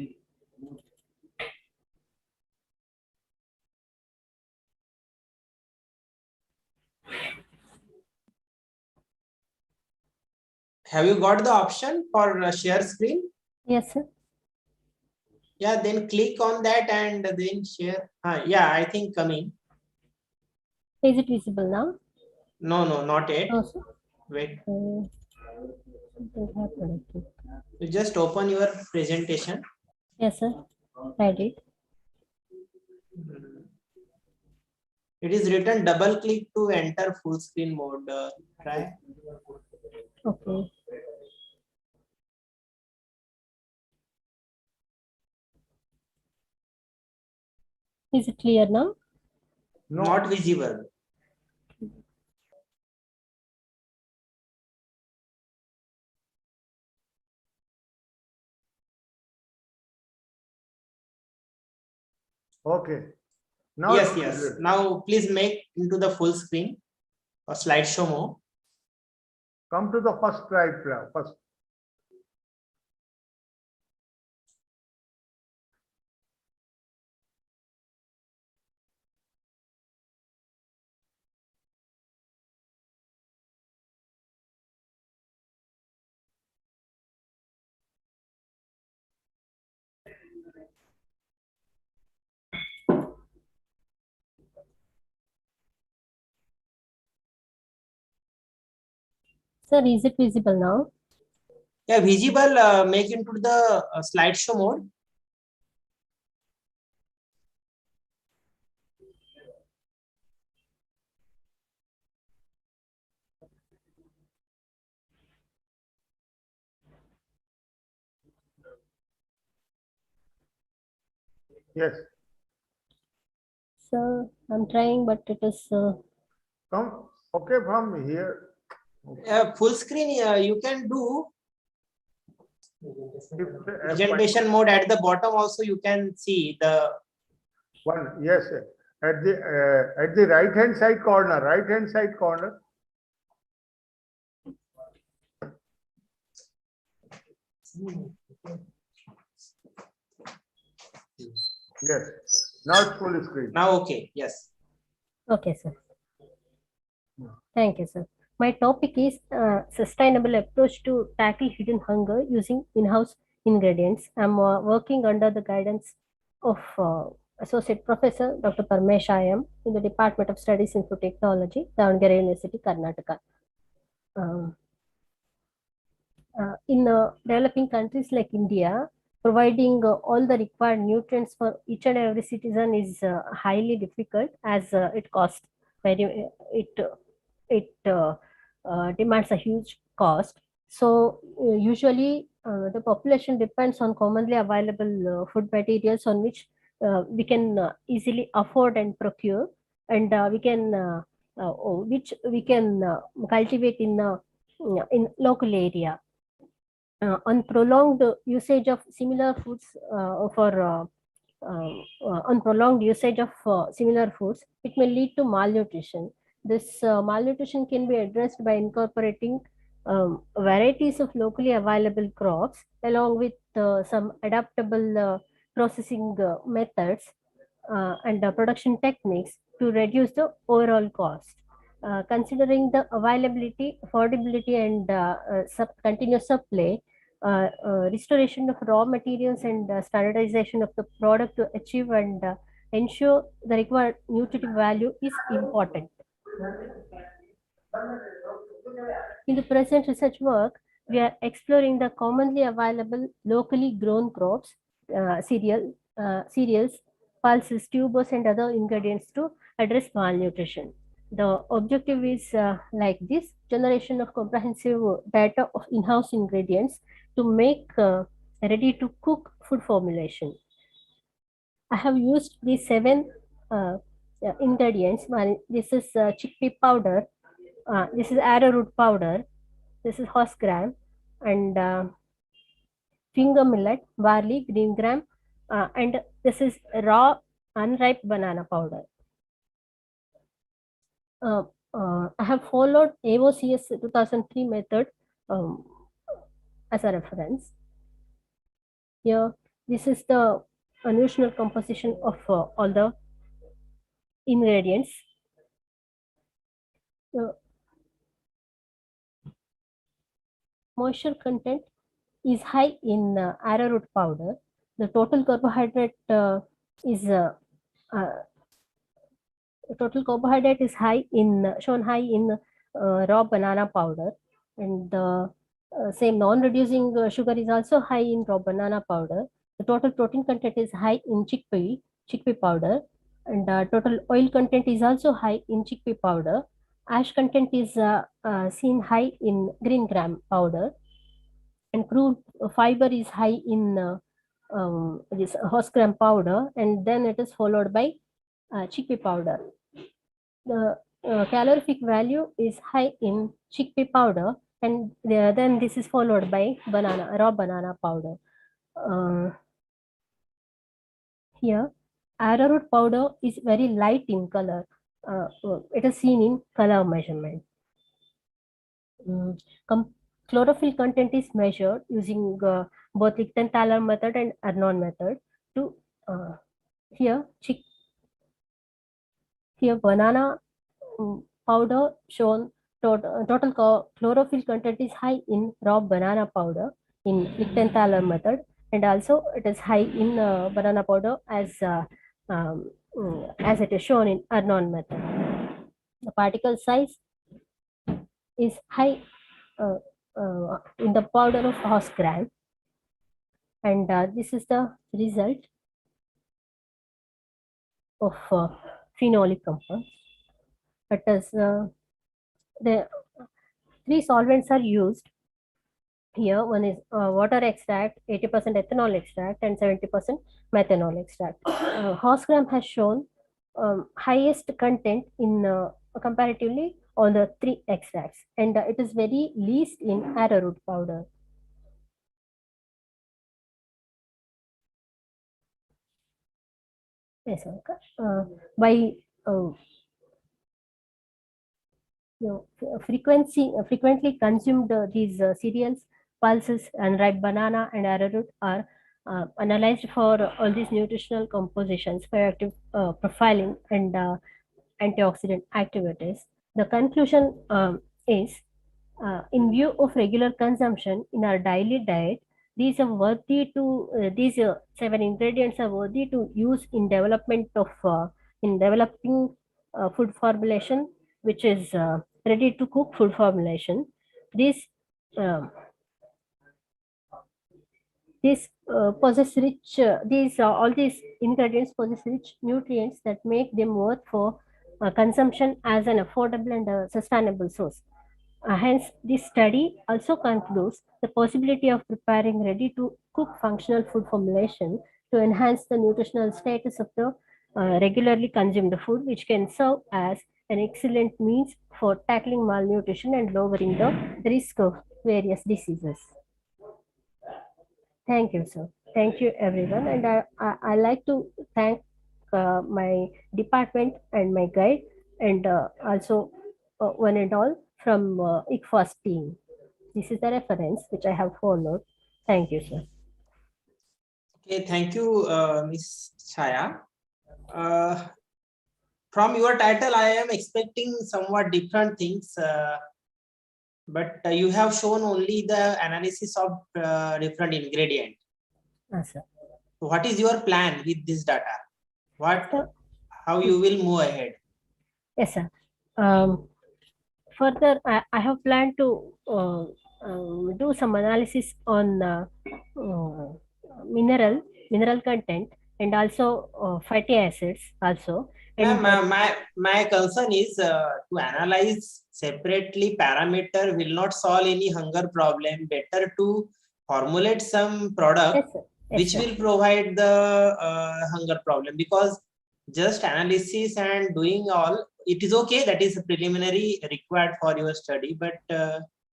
Have you got the option for share screen? Yes, sir. Yeah, then click on that and then share. Yeah, I think coming. Is it visible now? No, not yet. No, sir. Wait. Something happened. You just open your presentation. Yes, sir. I did. It is written double click to enter full screen mode. Try. Okay. Is it clear now? No. Not visible. Okay. Now Yes. Now please make into the full screen or slideshow mode. Come to the first slide first. Sir, is it visible now? Yeah, visible. Make into the slideshow mode. Yes. Sir, I'm trying, but it is. Come. Okay, from here. Full screen. You can do. Presentation mode at the bottom. Also, you can see the one. Yes, at the right hand side corner. Right hand side corner. Yes. Now it's full screen. Now, okay. Yes. Okay, sir. Thank you, sir. My topic is sustainable approach to tackle hidden hunger using in-house ingredients. I'm working under the guidance of Associate Professor Dr. Parmesh Ayam in the Department of Studies in Food Technology, Davangere University, Karnataka. In developing countries like India, providing all the required nutrients for each and every citizen is highly difficult, as it costs very demands a huge cost. So usually the population depends on commonly available food materials on which we can easily afford and procure, and which we can cultivate in local area. On prolonged usage of similar foods similar foods, it may lead to malnutrition. This malnutrition can be addressed by incorporating varieties of locally available crops along with some adaptable processing methods and production techniques to reduce the overall cost. Considering the availability, affordability, and continuous supply, restoration of raw materials and standardization of the product to achieve and ensure the required nutritive value is important. In the present research work, we are exploring the commonly available locally grown crops, cereals, pulses, tubers, and other ingredients to address malnutrition. The objective is like this: generation of comprehensive data of in-house ingredients to make ready-to-cook food formulation. I have used these 7 ingredients. This is chickpea powder, this is arrowroot powder, this is horse gram, and finger millet, barley, green gram, and this is raw unripe banana powder. I have followed AOCS 2003 method as a reference. Here, this is the nutritional composition of all the ingredients. Moisture content is high in arrowroot powder. The total carbohydrate is shown high in raw banana powder, and the same non-reducing sugar is also high in raw banana powder. The total protein content is high in chickpea powder, and total oil content is also high in chickpea powder. Ash content is seen high in green gram powder, and crude fiber is high in this horse gram powder, and then it is followed by chickpea powder. The calorific value is high in chickpea powder, and then this is followed by raw banana powder. Here, arrowroot powder is very light in color. It is seen in color measurement. Chlorophyll content is measured using both Lichtenthaler method and Arnon method. To here banana powder shown total chlorophyll content is high in raw banana powder in Lichtenthaler method, and also it is high in banana powder as it is shown in Arnon method. The particle size is high in the powder of horse gram, and this is the result of phenolic compounds. That is, the 3 solvents are used here. One is water extract, 80% ethanol extract, and 70% methanol extract. Horse gram has shown highest content in comparatively on the 3 extracts, and it is very least in arrowroot powder. Yes, by frequently consumed these cereals, pulses, unripe banana, and arrowroot are analyzed for all these nutritional compositions, bioactive profiling, and antioxidant activities. The conclusion is, in view of regular consumption in our daily diet, these are worthy to these 7 ingredients are worthy to use in development of in developing food formulation, which is ready to cook food formulation. These possess rich all these ingredients possess rich nutrients that make them worth for consumption as an affordable and sustainable source. Hence, this study also concludes the possibility of preparing ready-to-cook functional food formulation to enhance the nutritional status of the regularly consumed food, which can serve as an excellent means for tackling malnutrition and lowering the risk of various diseases. Thank you, sir. Thank you, everyone. And I like to thank my department and my guide, and also one and all from ICFOST team. This is the reference which I have followed. Thank you, sir. Okay, thank you, Ms. Chaya. From your title, I am expecting somewhat different things, but you have shown only the analysis of different ingredient. Yes, sir. What is your plan with this data? How you will move ahead? Yes, sir. Further, I have planned to do some analysis on mineral content and also fatty acids also. And my concern is to analyze separately parameter will not solve any hunger problem. Better to formulate some product which will provide the hunger problem, because just analysis and doing all, it is okay, that is preliminary required for your study, but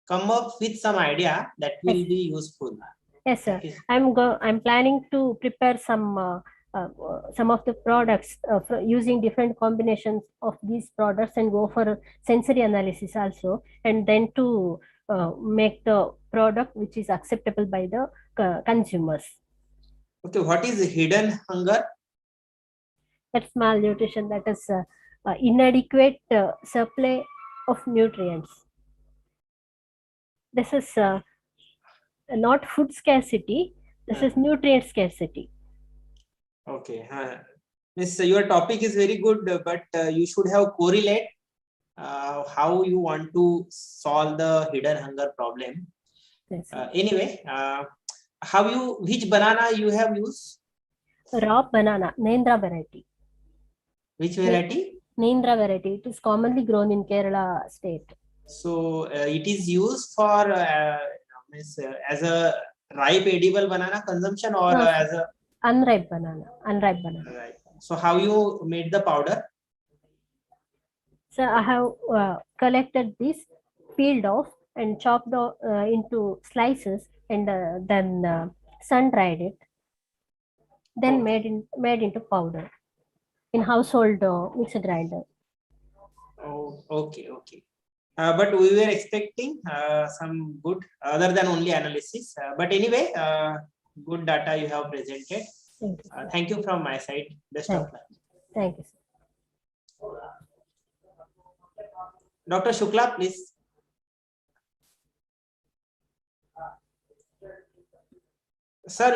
come up with some idea that will be useful. Yes, sir. I'm planning to prepare some of the products using different combinations of these products and go for sensory analysis also, and then to make the product which is acceptable by the consumers. Okay, what is hidden hunger? That's malnutrition, that is inadequate supply of nutrients. This is not food scarcity, this is nutrient scarcity. Okay, Miss, your topic is very good, but you should have correlate how you want to solve the hidden hunger problem. Yes, anyway, which banana you have used? Raw banana, Nendra variety. Which variety? Nendra variety. It is commonly grown in Kerala state. So it is used for as a ripe edible banana consumption, or no, as a unripe banana. Unripe banana. Right. So how you made the powder? So I have collected this, peeled off, and chopped into slices, and then sun dried it. Then made into powder in household mixer grinder. Oh, okay. But we were expecting some good other than only analysis. But anyway, good data you have presented. Thank you from my side. Best of luck. Thank you, sir. Dr. Shukla, please. Sir,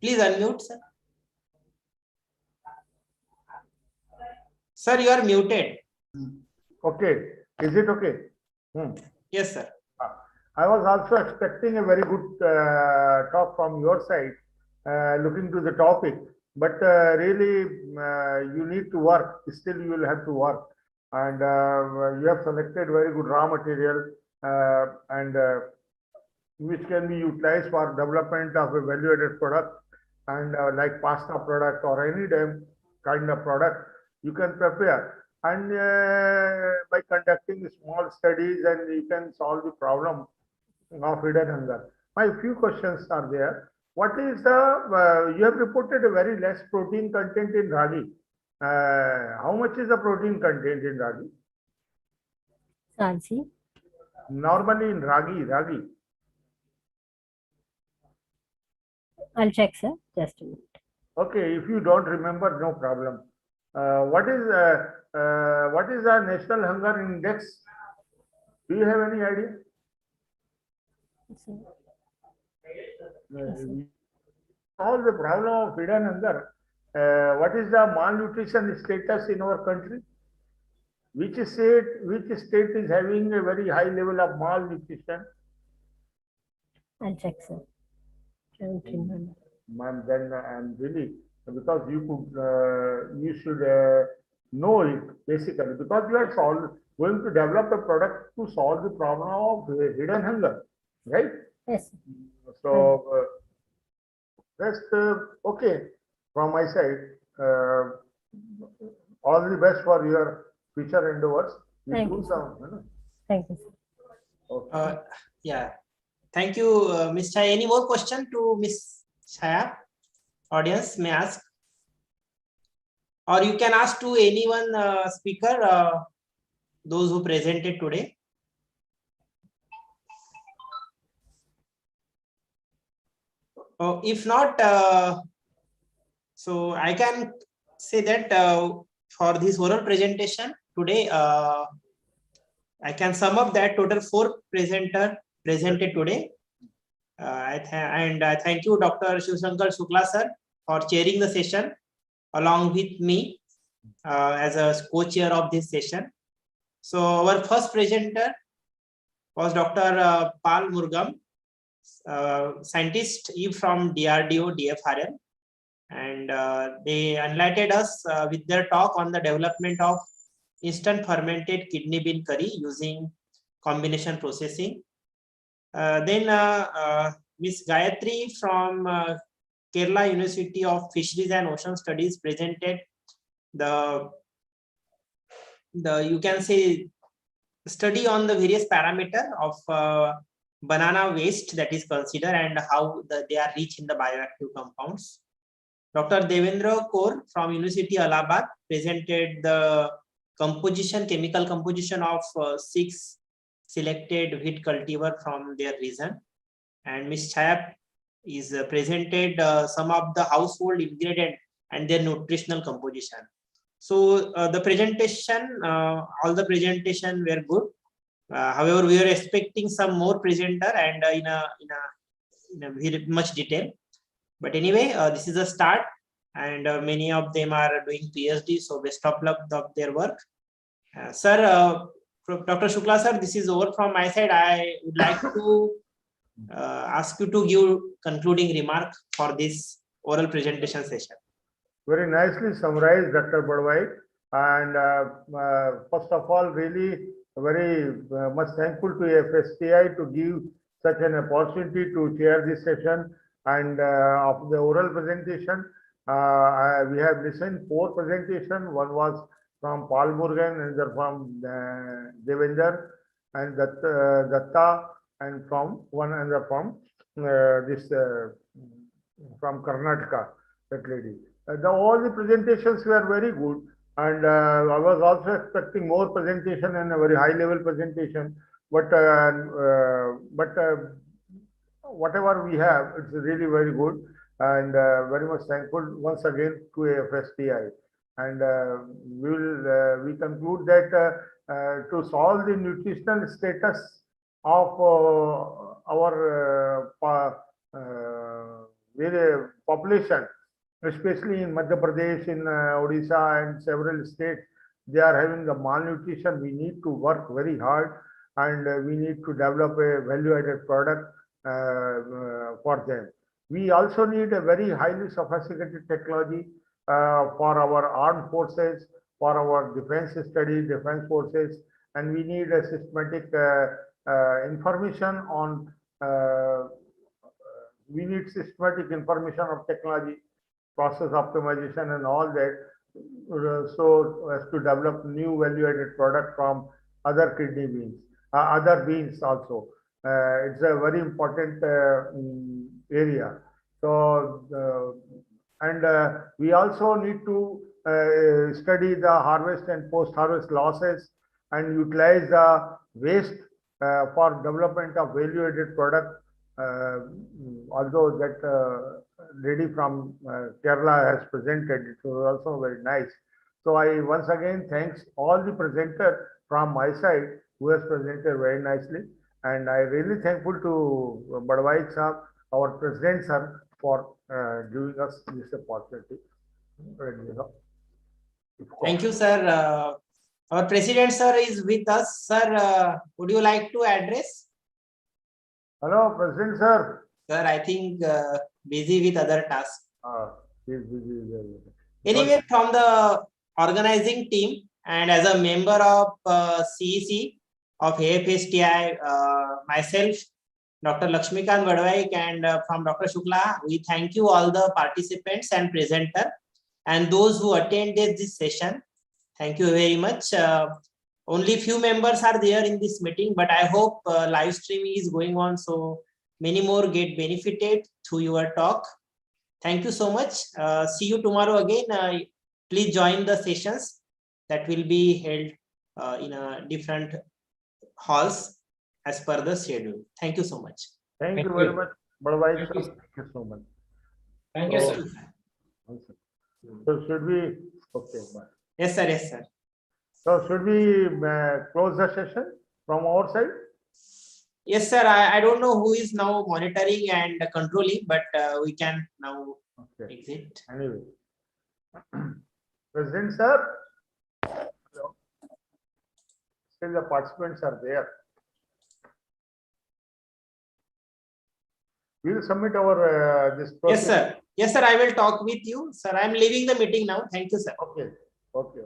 please unmute, sir. Sir, you are muted. Okay. Is it okay? Yes, sir. I was also expecting a very good talk from your side, looking to the topic. But really, you need to work. Still, you will have to work, and you have selected very good raw material, and which can be utilized for development of a value-added product, and like pasta product or any damn kind of product you can prepare. And by conducting small studies, and you can solve the problem of hidden hunger. My few questions are there. What is the, you have reported a very less protein content in ragi. How much is the protein content in ragi? Ragi. Normally in ragi. I'll check, sir. Just a minute. Okay, if you don't remember, no problem. What is the National Hunger Index? Do you have any idea? All the problem of hidden hunger. What is the malnutrition status in our country? Which state is having a very high level of malnutrition? I'll check, sir. Ma'am, then I'm really, because you should know it basically, because you are going to develop a product to solve the problem of hidden hunger, right? Yes. So that's okay from my side. All the best for your future endeavors. Thank you. Thank you. Okay. Yeah. Thank you, Ms. Chaya. Any more question to Ms. Chaya? Audience may ask. Or you can ask to anyone speaker, those who presented today. If not, so I can say that for this oral presentation today, I can sum up that total 4 presenters presented today. I thank you, Dr. Shivshankar Shukla sir, for chairing the session along with me as a co-chair of this session. So our first presenter was Dr. Pal Murgam, scientist from DRDO DFRL, and they enlightened us with their talk on the development of instant fermented kidney bean curry using combination processing. Then Ms. Gayatri from Kerala University of Fisheries and Ocean Studies presented the you can say study on the various parameter of banana waste that is considered and how they are rich in the bioactive compounds. Dr. Devendra Kaur from University Allahabad presented the chemical composition of 6 selected wheat cultivar from their region, and Ms. Chaya is presented some of the household ingredient and their nutritional composition. So the presentation, all the presentation were good. However, we are expecting some more presenter and in a very much detail. But anyway, this is a start, and many of them are doing PhD. So best of luck of their work, sir. Dr. Shukla sir, this is over from my side. I would like to ask you to give concluding remark for this oral presentation session. Very nicely summarized, Dr. Badwai. And first of all, really very much thankful to FSTI to give such an opportunity to chair this session and of the oral presentation. We have listened 4 presentations. One was from Paul Morgan, another from Devendra and Datta, and from one another from from Karnataka, that lady. All the presentations were very good, and I was also expecting more presentation and a very high level presentation, but whatever we have, it's really very good, and very much thankful once again to FSTI. And we conclude that to solve the nutritional status of our population, especially in Madhya Pradesh, in Odisha and several states, they are having the malnutrition. We need to work very hard and we need to develop a value-added product for them. We also need a very highly sophisticated technology for our armed forces, for our defense studies, defense forces, and we need a systematic information on we need systematic information of technology, process optimization and all that, so as to develop new value-added product from other kidney beans, other beans also. It's a very important area. So, we also need to study the harvest and post-harvest losses and utilize the waste for development of value-added product. Although that lady from Kerala has presented, it was also very nice. So I once again thanks all the presenters from my side who has presented very nicely, and I really thankful to Badwaik sir, our president sir, for giving us this opportunity. Thank you, sir. Our president sir is with us. Sir, would you like to address? Hello, President sir. Sir, I think busy with other tasks. He's busy. Anyway, from the organizing team and as a member of CEC of ICFOST, myself, Dr. Lakshmikant Badwaik, and from Dr. Shukla, we thank you all the participants and presenter and those who attended this session. Thank you very much. Only few members are there in this meeting, but I hope live streaming is going on, so many more get benefited through your talk. Thank you so much. See you tomorrow again. Please join the sessions that will be held in different halls as per the schedule. Thank you so much. Thank you very much. Bye-bye. Thank you so much. Thank you, sir. So should we? Okay, bye. Yes, sir. Yes, sir. So should we close the session from our side? Yes, sir. I don't know who is now monitoring and controlling, but we can now exit. Anyway, President sir, still the participants are there. We will submit our this process. Yes, sir. Yes, sir. I will talk with you, sir. I am leaving the meeting now. Thank you, sir. Okay. Okay.